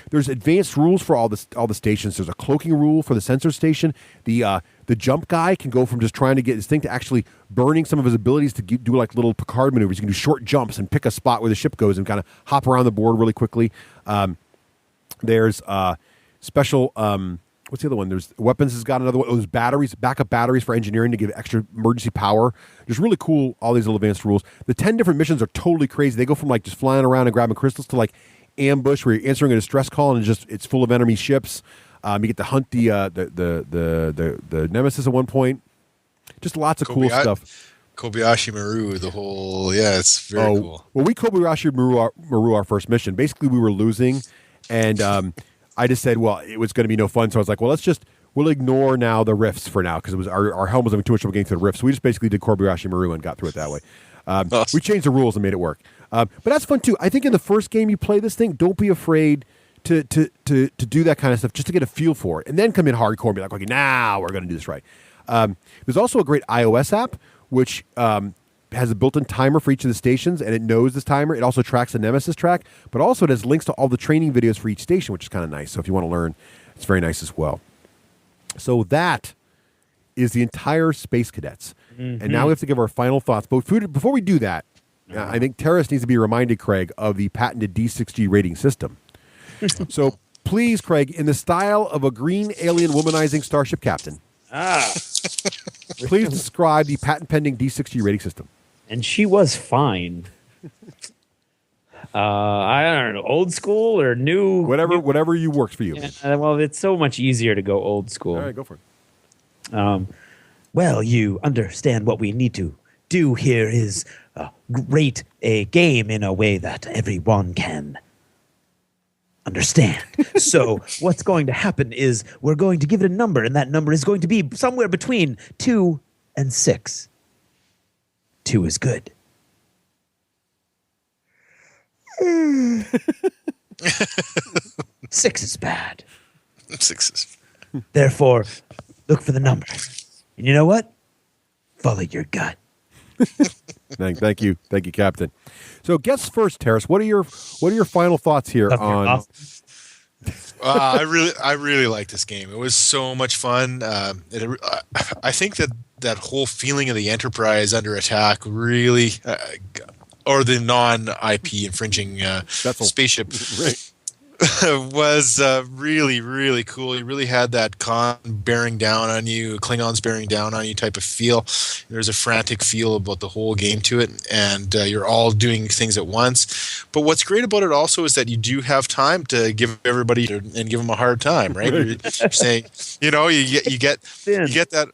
There's advanced rules for all the stations. There's a cloaking rule for the sensor station. The jump guy can go from just trying to get his thing to actually burning some of his abilities to do little Picard maneuvers. You can do short jumps and pick a spot where the ship goes and kind of hop around the board really quickly. There's special. What's the other one? There's weapons has got another one. There's batteries, backup batteries for engineering to give extra emergency power. Just really cool. All these little advanced rules. The 10 different missions are totally crazy. They go from just flying around and grabbing crystals to ambush, where you're answering a distress call and it's full of enemy ships. You get to hunt the Nemesis at one point. Just lots of cool stuff. Kobayashi Maru, it's very cool. Well, we Kobayashi Maru our first mission. Basically, we were losing, and I just said, well, it was going to be no fun. So I was like, well, we'll ignore now the rifts for now, because it was our helm was having too much trouble getting through the rifts. So we just basically did Kobayashi Maru and got through it that way. We changed the rules and made it work. But that's fun too. I think in the first game you play this thing, don't be afraid to do that kind of stuff, just to get a feel for it, and then come in hardcore and be like, okay, now we're going to do this right. There's also a great iOS app which has a built-in timer for each of the stations, and it knows this timer. It also tracks the Nemesis track, but also it has links to all the training videos for each station, which is kind of nice. So if you want to learn, it's very nice as well. So that is the entire Space Cadets. Mm-hmm. And now we have to give our final thoughts. But before we do that, I think Teras needs to be reminded, Craig, of the patented D6G rating system. So please, Craig, in the style of a green alien womanizing starship captain, please describe the patent-pending D6G rating system. And she was fine. I don't know, old school or new? Whatever you works for you. Yeah, well, it's so much easier to go old school. All right, go for it. Well, you understand what we need to do here is rate a game in a way that everyone can understand. So what's going to happen is we're going to give it a number, and that number is going to be somewhere between 2 and 6. 2 is good. 6 is bad. 6 is. Therefore, look for the number. And you know what? Follow your gut. Thank you, Captain. So, guess first, Teras. What are your final thoughts here on? I really like this game. It was so much fun. I think that whole feeling of the Enterprise under attack really, or the non-IP infringing spaceship. Right. Was really, really cool. You really had that Khan bearing down on you, Klingons bearing down on you type of feel. There's a frantic feel about the whole game to it, and you're all doing things at once. But what's great about it also is that you do have time to give everybody and give them a hard time, right? You're saying, you get that.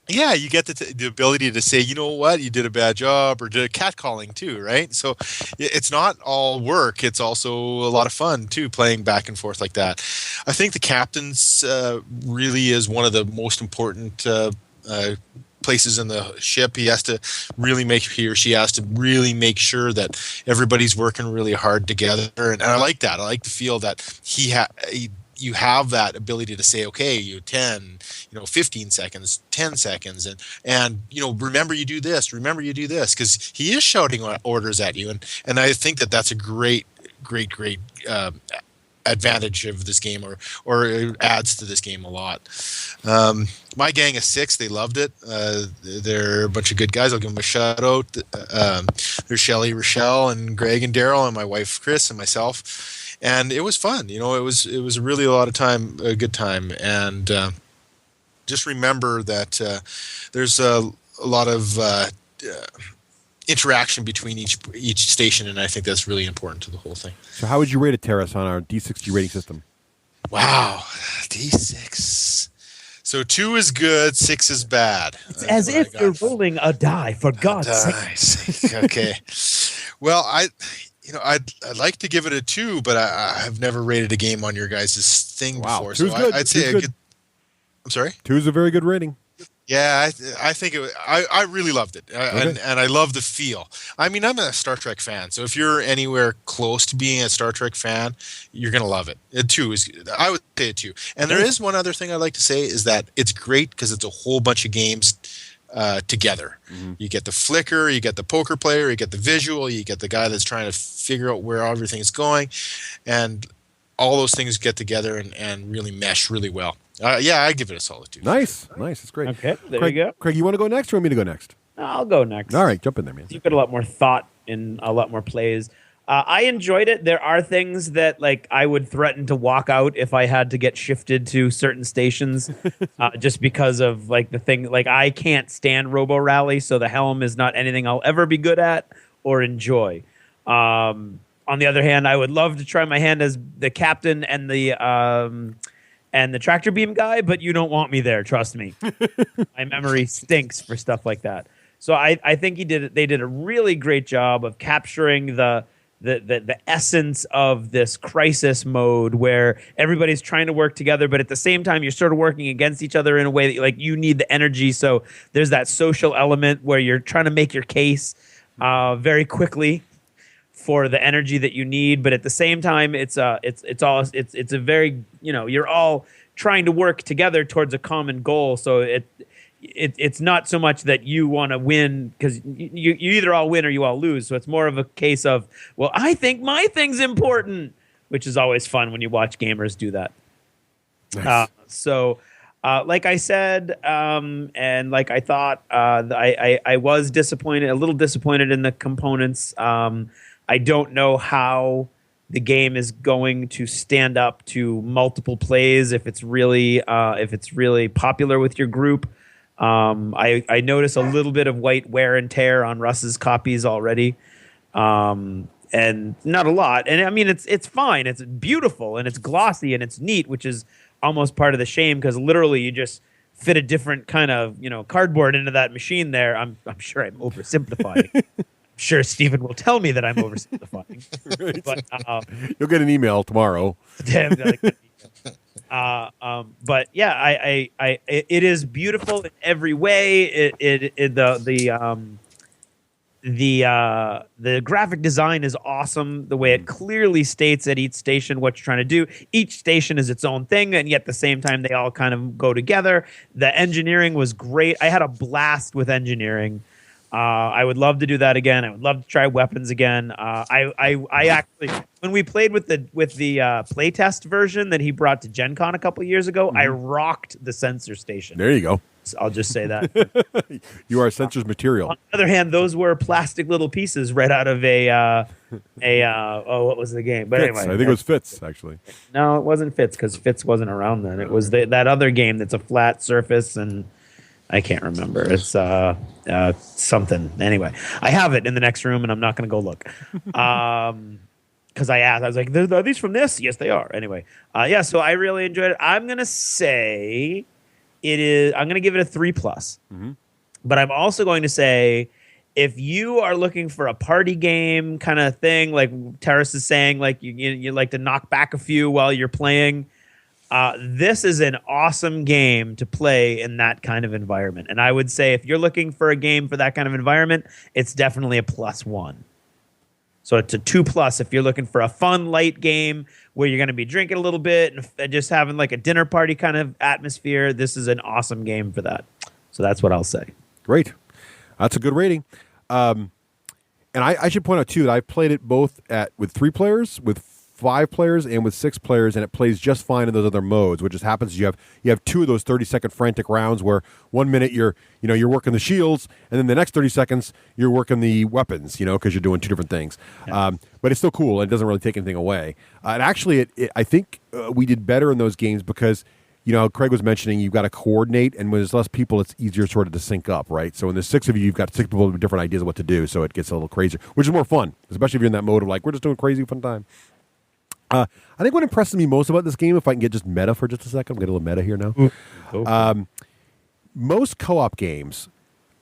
Yeah, you get the ability to say, you know what, you did a bad job, or did catcalling too, right? So it's not all work; it's also a lot of fun too, playing back and forth like that. I think the captain's really is one of the most important places in the ship. He or she has to really make sure that everybody's working really hard together, and I like that. I like to feel that you have that ability to say, okay, 10, 15 seconds, 10 seconds, and remember you do this, because he is shouting orders at you, and I think that's a great advantage of this game, or it adds to this game a lot. My gang of 6, they loved it. They're a bunch of good guys. I'll give them a shout out. There's Shelly, Rochelle, and Greg and Daryl, and my wife Chris, and myself. And it was fun. It was really a good time. And just remember that there's a lot of interaction between each station, and I think that's really important to the whole thing. So how would you rate it, Teras, on our D6G rating system? Wow, D6. So 2 is good, 6 is bad. It's as if you're rolling a die, for God's sake. Okay. Well, I'd like to give it a 2, but I've never rated a game on your guys' thing before. Two's So good. I'd say Two's good. I'm sorry? 2 is a very good rating. Yeah, I think I really loved it, and I love the feel. I mean, I'm a Star Trek fan, so if you're anywhere close to being a Star Trek fan, you're gonna love it. A 2 is, I would say a 2. And there is one other thing I'd like to say is that it's great because it's a whole bunch of games together. Mm-hmm. You get the flicker, you get the poker player, you get the visual, you get the guy that's trying to figure out where everything's going, and all those things get together and really mesh really well. Yeah, I give it a solid 2. Nice. It's great. Okay, there Craig, you go. Craig, you want to go next, or want me to go next? I'll go next. All right, jump in there, man. You put a lot more thought in a lot more plays. I enjoyed it. There are things that I would threaten to walk out if I had to get shifted to certain stations, just because of the thing. I can't stand Robo Rally, so the helm is not anything I'll ever be good at or enjoy. On the other hand, I would love to try my hand as the captain and the tractor beam guy, but you don't want me there. Trust me. My memory stinks for stuff like that. So I think they did a really great job of capturing the essence of this crisis mode where everybody's trying to work together, but at the same time, you're sort of working against each other in a way that you need the energy. So there's that social element where you're trying to make your case very quickly for the energy that you need, but at the same time, it's a very, you're all trying to work together towards a common goal. So it's not so much that you want to win, because you either all win or you all lose. So it's more of a case of, well, I think my thing's important, which is always fun when you watch gamers do that. Nice. Like I said, and like I thought, I was disappointed, a little disappointed in the components. I don't know how the game is going to stand up to multiple plays if it's really popular with your group. I notice a little bit of white wear and tear on Russ's copies already, and not a lot. And I mean, it's fine. It's beautiful and it's glossy and it's neat, which is almost part of the shame, because literally you just fit a different kind of cardboard into that machine there. I'm sure I'm oversimplifying. I'm sure Stephen will tell me that I'm oversimplifying. Right. But you'll get an email tomorrow. But yeah, it is beautiful in every way. The graphic design is awesome. The way it clearly states at each station what you're trying to do. Each station is its own thing, and yet at the same time they all kind of go together. The engineering was great. I had a blast with engineering. I would love to do that again. I would love to try weapons again. I actually, when we played with the playtest version that he brought to Gen Con a couple of years ago, I rocked the sensor station. There you go. I'll just say that. You are Sensor's material. On the other hand, those were plastic little pieces right out of what was the game? But Fitz. anyway, I think it was Fitz, actually. No, it wasn't Fitz, because Fitz wasn't around then. It was that other game that's a flat surface, and I can't remember. It's something. Anyway, I have it in the next room, and I'm not going to go look. Because I asked. I was like, are these from this? Yes, they are. Anyway, so I really enjoyed it. I'm going to say it is. I'm going to give it a 3+. But I'm also going to say, if you are looking for a party game kind of thing, like Teras is saying, like you like to knock back a few while you're playing, this is an awesome game to play in that kind of environment. And I would say if you're looking for a game for that kind of environment, it's definitely a +1. So it's a 2+ if you're looking for a fun, light game where you're going to be drinking a little bit and just having like a dinner party kind of atmosphere. This is an awesome game for that. So that's what I'll say. Great. That's a good rating. And I should point out, too, that I've played it both with 3 players, with 5 players, and with 6 players, and it plays just fine in those other modes. What just happens is you have 2 of those 30-second frantic rounds where 1 minute you're working the shields, and then the next 30 seconds you're working the weapons, because you're doing 2 different things. Yeah. But it's still cool, and it doesn't really take anything away. And actually, I think we did better in those games because Craig was mentioning you've got to coordinate, and when there's less people, it's easier sort of to sync up, right? So when there's 6 of you, you've got 6 people with different ideas of what to do, so it gets a little crazier, which is more fun, especially if you're in that mode of like, we're just doing crazy fun time. I think what impresses me most about this game, if I can get just meta for just a second, I'm getting a little meta here now. Most co-op games,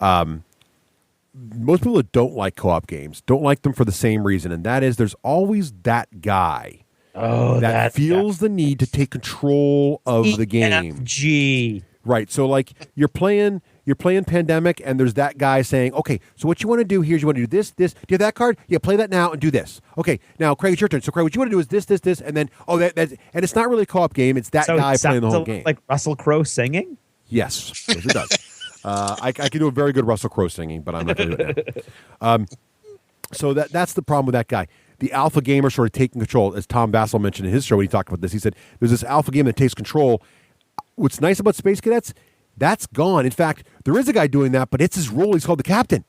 most people that don't like co-op games don't like them for the same reason, and that is there's always that guy that feels the need to take control of the game. G. Right. So like you're playing Pandemic, and there's that guy saying, okay, so what you want to do here is you want to do this. Do you have that card? Yeah, play that now and do this. Okay, now Craig, it's your turn. So Craig, what you want to do is this, and then that's and it's not really a co-op game. It's that guy playing the whole game. Like Russell Crowe singing? Yes, it does. I can do a very good Russell Crowe singing, but I'm not going to do it now. So that's the problem with that guy. The alpha gamer sort of taking control, as Tom Vassell mentioned in his show when he talked about this. He said there's this alpha game that takes control. What's nice about Space Cadets, that's gone. In fact, there is a guy doing that, but it's his role. He's called the captain.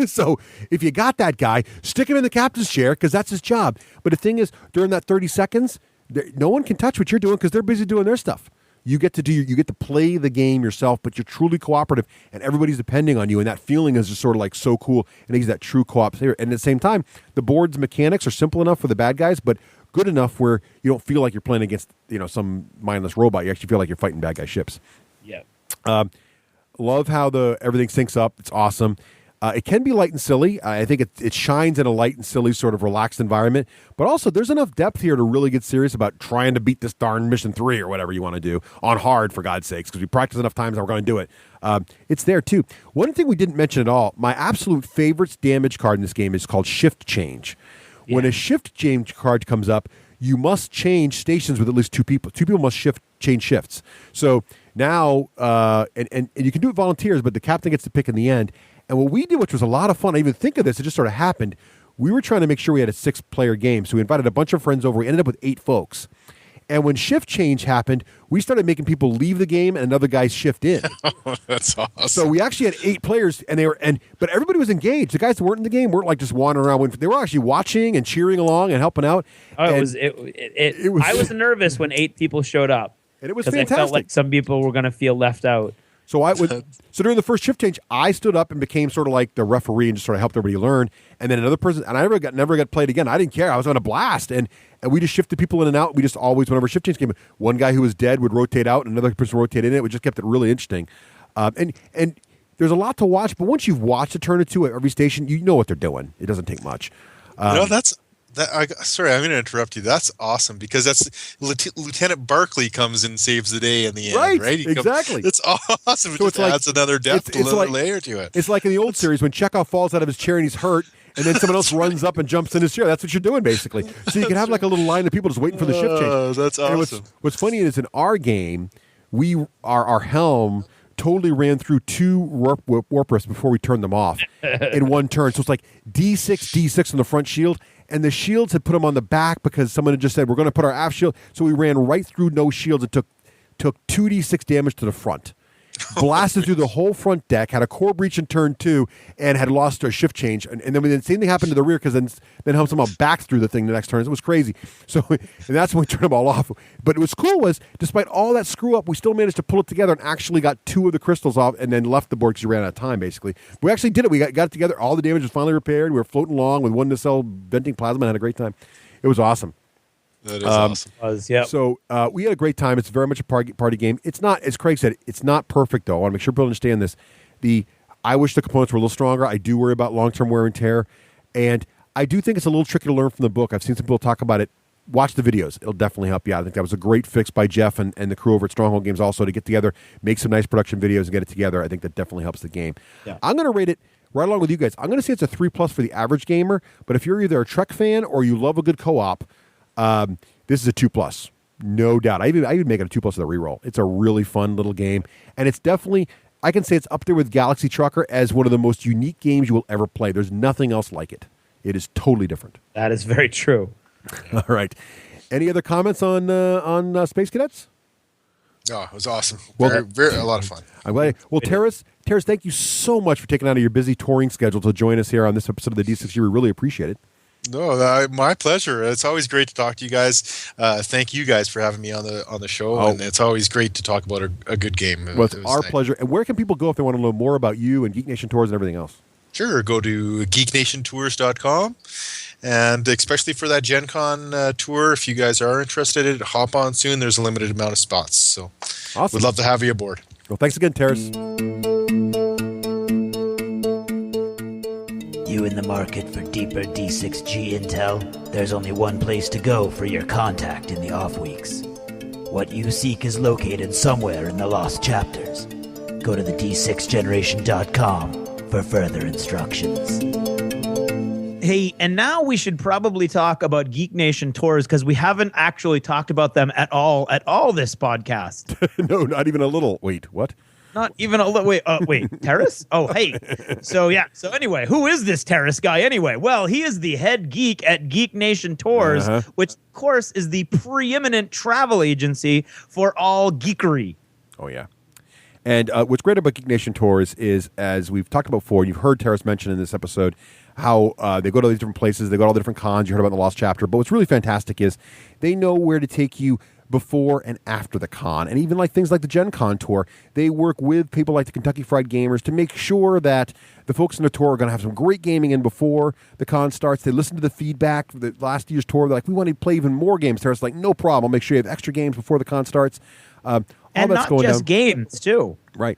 So if you got that guy, stick him in the captain's chair because that's his job. But the thing is, during that 30 seconds, no one can touch what you're doing because they're busy doing their stuff. You get to play the game yourself, but you're truly cooperative, and everybody's depending on you, and that feeling is just sort of like so cool, and it gives that true co-op flavor. And at the same time, the board's mechanics are simple enough for the bad guys, but good enough where you don't feel like you're playing against some mindless robot. You actually feel like you're fighting bad guy ships. Yeah. Love how everything syncs up. It's awesome. It can be light and silly. I think it shines in a light and silly sort of relaxed environment. But also, there's enough depth here to really get serious about trying to beat this darn Mission 3 or whatever you want to do on hard, for God's sakes, because we practice enough times that we're going to do it. It's there, too. One thing we didn't mention at all, my absolute favorite damage card in this game is called Shift Change. Yeah. When a Shift Change card comes up, you must change stations with at least 2 people. 2 people must change shifts. So now, and you can do it volunteers, but the captain gets to pick in the end. And what we did, which was a lot of fun, I even think of this, it just sort of happened. We were trying to make sure we had a 6-player game, so we invited a bunch of friends over. We ended up with 8 folks. And when shift change happened, we started making people leave the game and another guy shift in. That's awesome. So we actually had 8 players, but everybody was engaged. The guys that weren't in the game weren't like just wandering around. They were actually watching and cheering along and helping out. Oh, I was nervous when 8 people showed up. And it was fantastic. I felt like some people were going to feel left out. So during the first shift change, I stood up and became sort of like the referee and just sort of helped everybody learn. And then another person, and I never got played again. I didn't care. I was on a blast, and we just shifted people in and out. We just always, whenever shift change came, one guy who was dead would rotate out, and another person rotate in. We just kept it really interesting. And there's a lot to watch, but once you've watched a turn or two at every station, you know what they're doing. It doesn't take much. Sorry, I'm going to interrupt you. That's awesome because that's Lieutenant Barkley comes and saves the day in the end, right? Exactly. It's awesome. So it just adds another depth, another layer to it. It's like in the old series when Chekhov falls out of his chair and he's hurt, and then someone else runs up and jumps in his chair. That's what you're doing, basically. So you can have like a little line of people just waiting for the shift change. That's awesome. What's funny is in our game, our helm totally ran through 2 warp rifts before we turned them off in one turn. So it's like D6 on the front shield. And the shields had put them on the back because someone had just said, we're going to put our aft shield. So we ran right through no shields and took 2d6 damage to the front. Blasted through the whole front deck, had a core breach in turn 2, and had lost our shift change. And then the same thing happened to the rear because then somehow backed through the thing the next turn. It was crazy. So, and that's when we turned them all off. But what was cool was, despite all that screw up, we still managed to pull it together and actually got 2 of the crystals off and then left the board because we ran out of time, basically. But we actually did it. We got it together. All the damage was finally repaired. We were floating along with 1 nacelle venting plasma and had a great time. It was awesome. That is awesome. So we had a great time. It's very much a party game. It's not, as Craig said, it's not perfect, though. I want to make sure people understand this. I wish the components were a little stronger. I do worry about long-term wear and tear. And I do think it's a little tricky to learn from the book. I've seen some people talk about it. Watch the videos. It'll definitely help you out. I think that was a great fix by Jeff and the crew over at Stronghold Games also to get together, make some nice production videos and get it together. I think that definitely helps the game. Yeah. I'm going to rate it right along with you guys. I'm going to say it's a 3+ for the average gamer, but if you're either a Trek fan or you love a good co-op, this is a 2+. No doubt. I even make it a 2+ with a reroll. It's a really fun little game, and it's definitely, I can say it's up there with Galaxy Trucker as one of the most unique games you will ever play. There's nothing else like it. It is totally different. That is very true. All right. Any other comments on Space Cadets? Oh, it was awesome. Very a lot of fun. I'm glad. Well, Teras, thank you so much for taking out of your busy touring schedule to join us here on this episode of the D6G. We really appreciate it. No, my pleasure. It's always great to talk to you guys. Thank you guys for having me on the show, and it's always great to talk about a good game. Well, it's our pleasure. And where can people go if they want to know more about you and Geek Nation Tours and everything else? Sure, go to geeknationtours.com. And especially for that Gen Con tour, if you guys are interested, hop on soon. There's a limited amount of spots. So awesome. We'd love to have you aboard. Well, thanks again, Teras. You in the market for deeper D6G intel? There's only one place to go for your contact in the off weeks. What you seek is located somewhere in the lost chapters. Go to the D6generation.com for further instructions. Hey, and now we should probably talk about Geek Nation Tours because we haven't actually talked about them at all this podcast. No, not even a little. Wait, what? Not even a little. Wait, Teras? Oh, hey. So anyway, who is this Teras guy anyway? Well, he is the head geek at Geek Nation Tours, which, of course, is the preeminent travel agency for all geekery. Oh, yeah. And what's great about Geek Nation Tours is, as we've talked about before, you've heard Teras mention in this episode, how they go to all these different places, they go to all the different cons, you heard about the Lost Chapter, but what's really fantastic is they know where to take you before and after the con, and even like things like the Gen Con tour, they work with people like the Kentucky Fried Gamers to make sure that the folks in the tour are going to have some great gaming in before the con starts. They listen to the feedback from the last year's tour. They're like, we want to play even more games. Teras like, no problem. I'll make sure you have extra games before the con starts. And not just games, too. Right.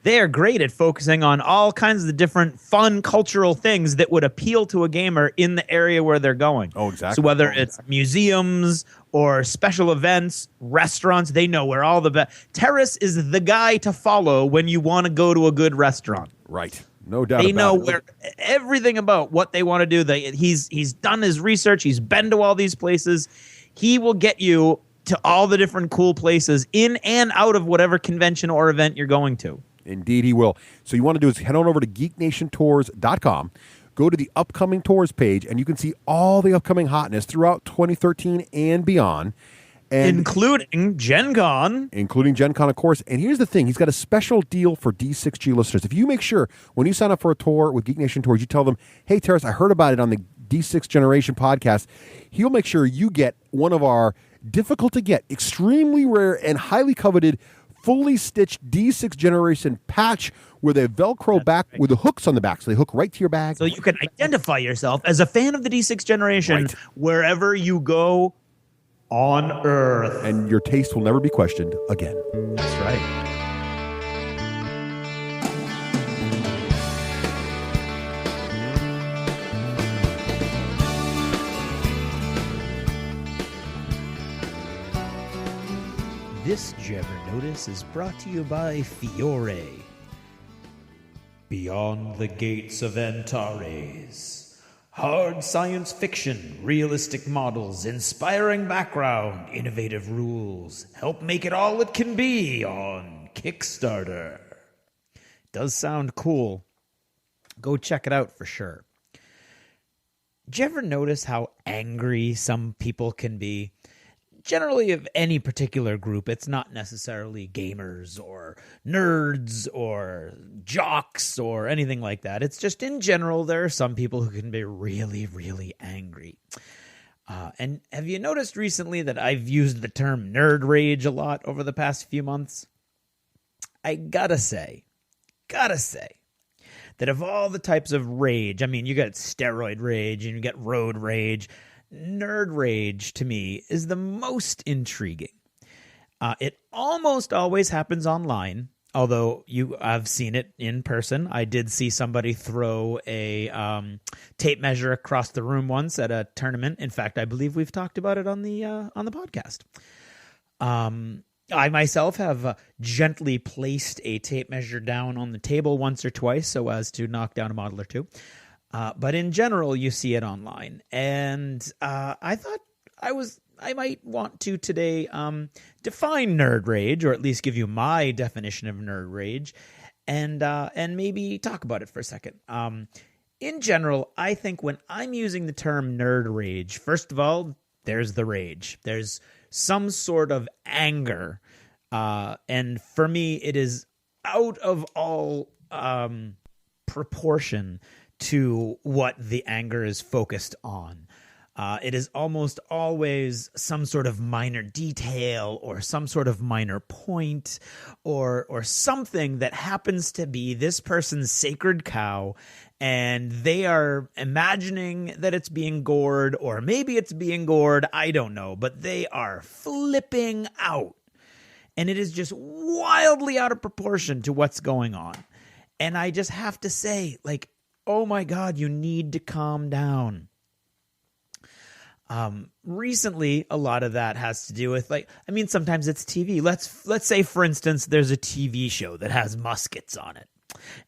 They are great at focusing on all kinds of the different fun cultural things that would appeal to a gamer in the area where they're going. Oh, exactly. So whether it's museums or special events, restaurants, they know where all the best. Teras is the guy to follow when you want to go to a good restaurant. Right. No doubt they about know it. where everything about what they want to do. He's done his research. He's been to all these places. He will get you to all the different cool places in and out of whatever convention or event you're going to. Indeed, he will. So you want to do is head on over to geeknationtours.com, go to the upcoming tours page, and you can see all the upcoming hotness throughout 2013 and beyond. And including Gen Con. Including Gen Con, of course. And here's the thing. He's got a special deal for D6G listeners. If you make sure when you sign up for a tour with Geek Nation Tours, you tell them, hey, Teras, I heard about it on the D6 Generation podcast. He'll make sure you get one of our difficult to get, extremely rare, and highly coveted fully stitched D6 Generation patch with a Velcro back with the hooks on the back. So they hook right to your bag. So you can identify yourself as a fan of the D6 Generation wherever you go on Earth. And your taste will never be questioned again. That's right. This Jebber Notice is brought to you by Fiore. Beyond the Gates of Antares. Hard science fiction, realistic models, inspiring background, innovative rules. Help make it all it can be on Kickstarter. Does sound cool. Go check it out for sure. Did you ever notice how angry some people can be? Generally, of any particular group, it's not necessarily gamers or nerds or jocks or anything like that. It's just in general, there are some people who can be really, really angry. And have you noticed recently that I've used the term nerd rage a lot over the past few months? I gotta say that of all the types of rage, I mean, you got steroid rage and you got road rage. nerd rage to me is the most intriguing. It almost always happens online, although I've seen it in person. I did see somebody throw a tape measure across the room once at a tournament. In fact, I believe we've talked about it on the podcast. I myself have gently placed a tape measure down on the table once or twice so as to knock down a model or two. But in general, you see it online. And I thought I might want to today define nerd rage, or at least give you my definition of nerd rage, and maybe talk about it for a second. In general, I think when I'm using the term nerd rage, first of all, there's the rage. There's some sort of anger. And for me, it is out of all proportion to what the anger is focused on. It is almost always some sort of minor detail or some sort of minor point or something that happens to be this person's sacred cow, and they are imagining that it's being gored, or maybe it's being gored, I don't know, but they are flipping out. And it is just wildly out of proportion to what's going on. And I just have to say, like, oh my God, you need to calm down. Recently, a lot of that has to do with, sometimes it's TV. Let's say, for instance, there's a TV show that has muskets on it,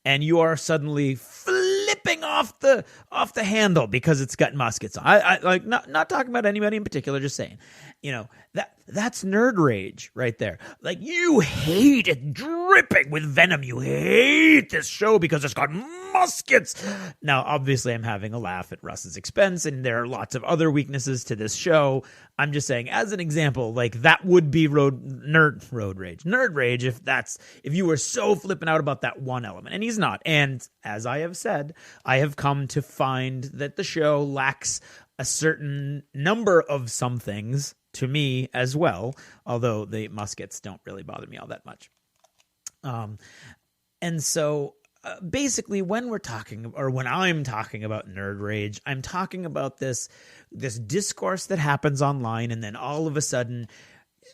and you are suddenly flipping off the handle because it's got muskets on. I not talking about anybody in particular, just saying, that's nerd rage right there. Like, you hate it, dripping with venom. You hate this show because it's got muskets. Now, obviously, I'm having a laugh at Russ's expense, and there are lots of other weaknesses to this show. I'm just saying, as an example, like, that would be nerd rage if you were so flipping out about that one element, and he's not. And as I have said, I have come to find that the show lacks a certain number of some things to me as well, although the muskets don't really bother me all that much. And so basically, when I'm talking about nerd rage, I'm talking about this discourse that happens online, and then all of a sudden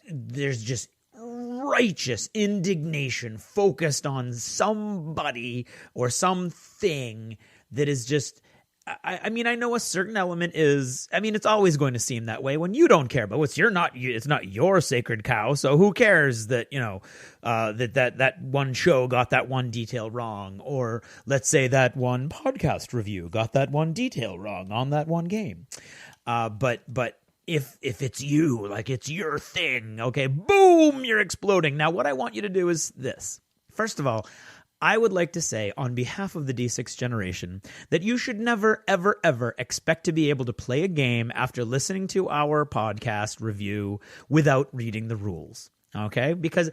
there's just righteous indignation focused on somebody or something that is just, I know a certain element is, it's always going to seem that way when you don't care, but it's not your sacred cow. So who cares that, that one show got that one detail wrong, or let's say that one podcast review got that one detail wrong on that one game. But if it's you, like, it's your thing, okay, boom, you're exploding. Now, what I want you to do is this. First of all, I would like to say, on behalf of the D6 generation, that you should never, ever, ever expect to be able to play a game after listening to our podcast review without reading the rules, okay? Because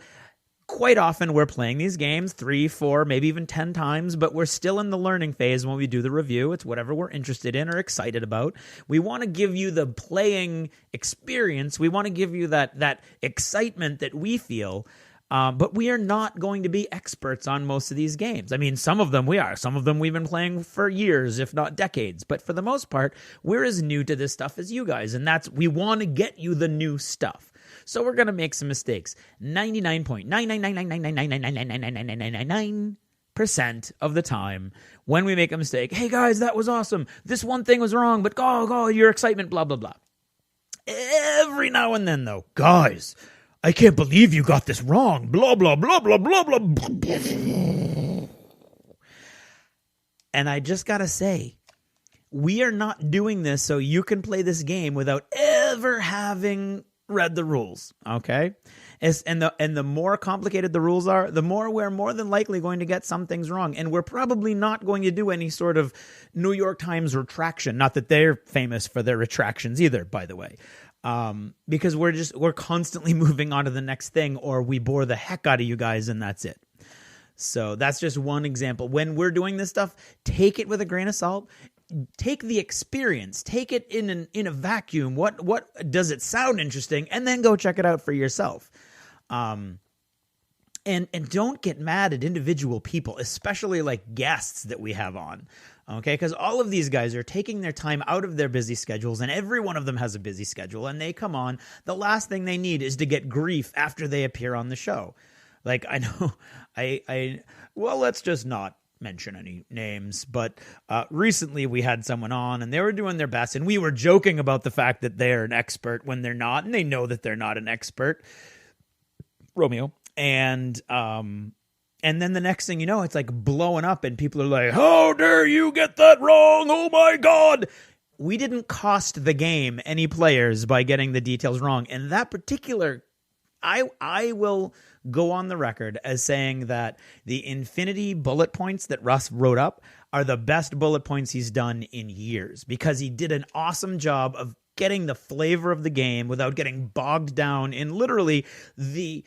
quite often we're playing these games 3, 4, maybe even 10 times, but we're still in the learning phase when we do the review. It's whatever we're interested in or excited about. We want to give you the playing experience. We want to give you that excitement that we feel. But we are not going to be experts on most of these games. Some of them we are. Some of them we've been playing for years, if not decades. But for the most part, we're as new to this stuff as you guys. And we want to get you the new stuff. So we're going to make some mistakes. 99.99999999999% of the time, when we make a mistake, hey guys, that was awesome. This one thing was wrong, but go, your excitement, blah, blah, blah. Every now and then, though, guys, I can't believe you got this wrong. Blah, blah, blah, blah, blah, blah. And I just got to say, we are not doing this so you can play this game without ever having read the rules, okay? And the more complicated the rules are, the more we're more than likely going to get some things wrong. And we're probably not going to do any sort of New York Times retraction. Not that they're famous for their retractions either, by the way. Because we're constantly moving on to the next thing, or we bore the heck out of you guys and that's it. So that's just one example. When we're doing this stuff, take it with a grain of salt. Take the experience, take it in a vacuum. What does it sound interesting? And then go check it out for yourself. And don't get mad at individual people, especially like guests that we have on, okay? Because all of these guys are taking their time out of their busy schedules, and every one of them has a busy schedule, and they come on. The last thing they need is to get grief after they appear on the show. Like, I know, well, let's just not mention any names, but recently we had someone on, and they were doing their best, and we were joking about the fact that they're an expert when they're not, and they know that they're not an expert. Romeo. And then the next thing you know, it's like blowing up and people are like, how dare you get that wrong? Oh my God. We didn't cost the game any players by getting the details wrong. And that particular, I will go on the record as saying that the infinity bullet points that Russ wrote up are the best bullet points he's done in years, because he did an awesome job of getting the flavor of the game without getting bogged down in literally the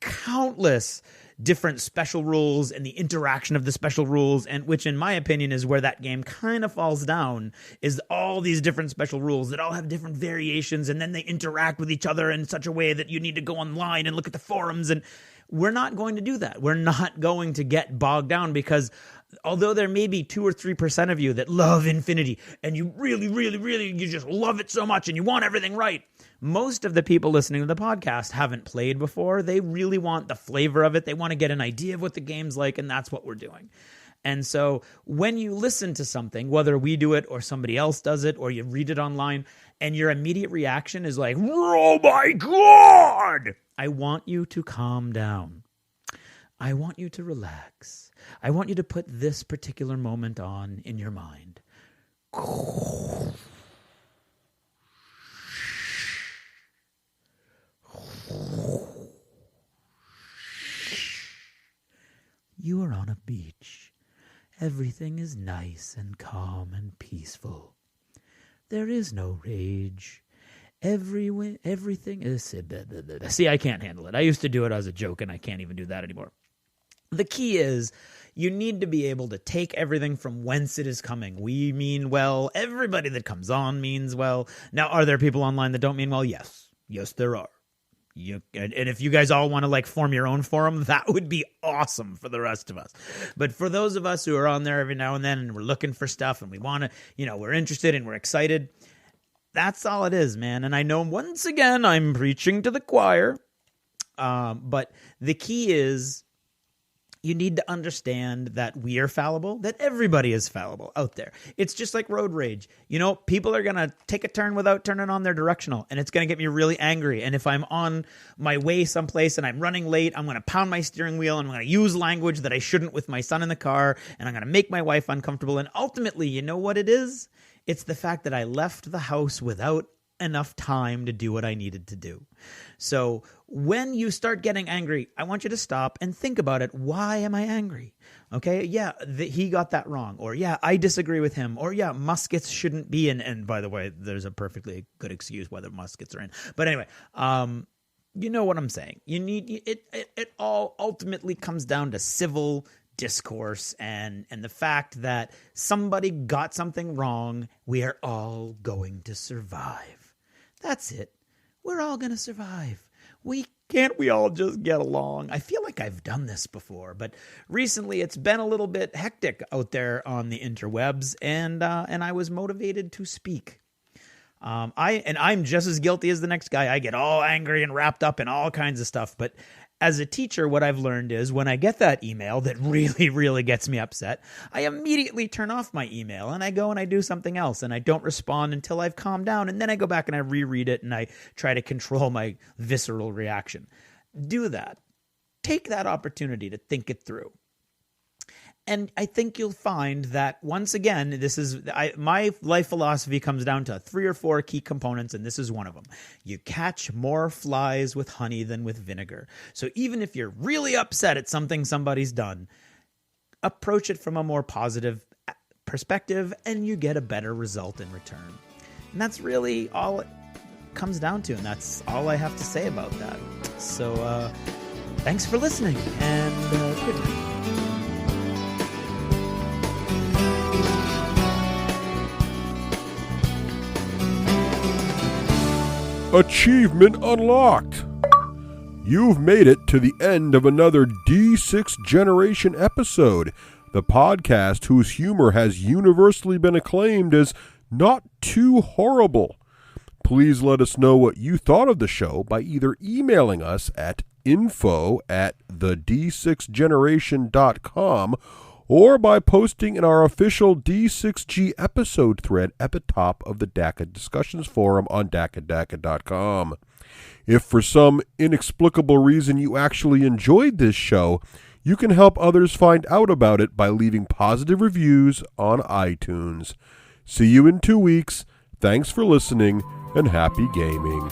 countless different special rules and the interaction of the special rules, and which in my opinion is where that game kind of falls down, is all these different special rules that all have different variations, and then they interact with each other in such a way that you need to go online and look at the forums. And we're not going to do that. We're not going to get bogged down, because although there may be 2 or 3% of you that love Infinity and you really, really, really, you just love it so much and you want everything right, most of the people listening to the podcast haven't played before. They really want the flavor of it. They want to get an idea of what the game's like, and that's what we're doing. And so when you listen to something, whether we do it or somebody else does it or you read it online, and your immediate reaction is like, oh my God, I want you to calm down. I want you to relax. I want you to put this particular moment on in your mind. You are on a beach. Everything is nice and calm and peaceful. There is no rage. Everything is... See, I can't handle it. I used to do it as a joke, and I can't even do that anymore. The key is you need to be able to take everything from whence it is coming. We mean well. Everybody that comes on means well. Now, are there people online that don't mean well? Yes. Yes, there are. And if you guys all want to like form your own forum, that would be awesome for the rest of us. But for those of us who are on there every now and then and we're looking for stuff and we want to, we're interested and we're excited, that's all it is, man. And I know once again I'm preaching to the choir, but the key is you need to understand that we are fallible, that everybody is fallible out there. It's just like road rage. People are going to take a turn without turning on their directional, and it's going to get me really angry. And if I'm on my way someplace and I'm running late, I'm going to pound my steering wheel, and I'm going to use language that I shouldn't with my son in the car, and I'm going to make my wife uncomfortable. And ultimately, you know what it is? It's the fact that I left the house without enough time to do what I needed to do. So when you start getting angry, I want you to stop and think about it. Why am I angry? Okay, yeah, he got that wrong. Or yeah, I disagree with him. Or yeah, muskets shouldn't be in. And by the way, there's a perfectly good excuse whether muskets are in. But anyway, you know what I'm saying. You need it all ultimately comes down to civil discourse and the fact that somebody got something wrong. We are all going to survive. That's it. We're all going to survive. Can't we all just get along? I feel like I've done this before, but recently it's been a little bit hectic out there on the interwebs, and I was motivated to speak. I'm just as guilty as the next guy. I get all angry and wrapped up in all kinds of stuff, but as a teacher, what I've learned is when I get that email that really, really gets me upset, I immediately turn off my email and I go and I do something else and I don't respond until I've calmed down. And then I go back and I reread it and I try to control my visceral reaction. Do that. Take that opportunity to think it through. And I think you'll find that once again, my life philosophy comes down to 3 or 4 key components, and this is one of them. You catch more flies with honey than with vinegar. So even if you're really upset at something somebody's done, approach it from a more positive perspective, and you get a better result in return. And that's really all it comes down to, and that's all I have to say about that. So thanks for listening, and good night. Achievement unlocked. You've made it to the end of another D6 Generation episode, the podcast whose humor has universally been acclaimed as not too horrible. Please let us know what you thought of the show by either emailing us at info@the d6generation.com or by posting in our official D6G episode thread at the top of the DACA discussions forum on DACA.com. If for some inexplicable reason you actually enjoyed this show, you can help others find out about it by leaving positive reviews on iTunes. See you in 2 weeks. Thanks for listening, and happy gaming.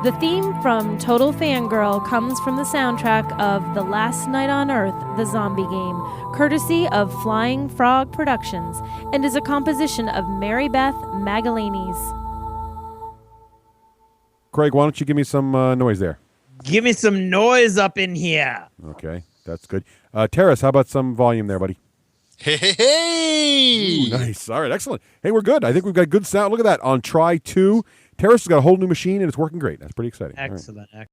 The theme from Total Fangirl comes from the soundtrack of The Last Night on Earth, the zombie game, courtesy of Flying Frog Productions, and is a composition of Mary Beth Magalanes. Craig, why don't you give me some noise there? Give me some noise up in here. Okay, that's good. Teras, how about some volume there, buddy? Hey, hey, hey! Ooh, nice. All right, excellent. Hey, we're good. I think we've got good sound. Look at that. On try 2, Teras has got a whole new machine, and it's working great. That's pretty exciting. Excellent.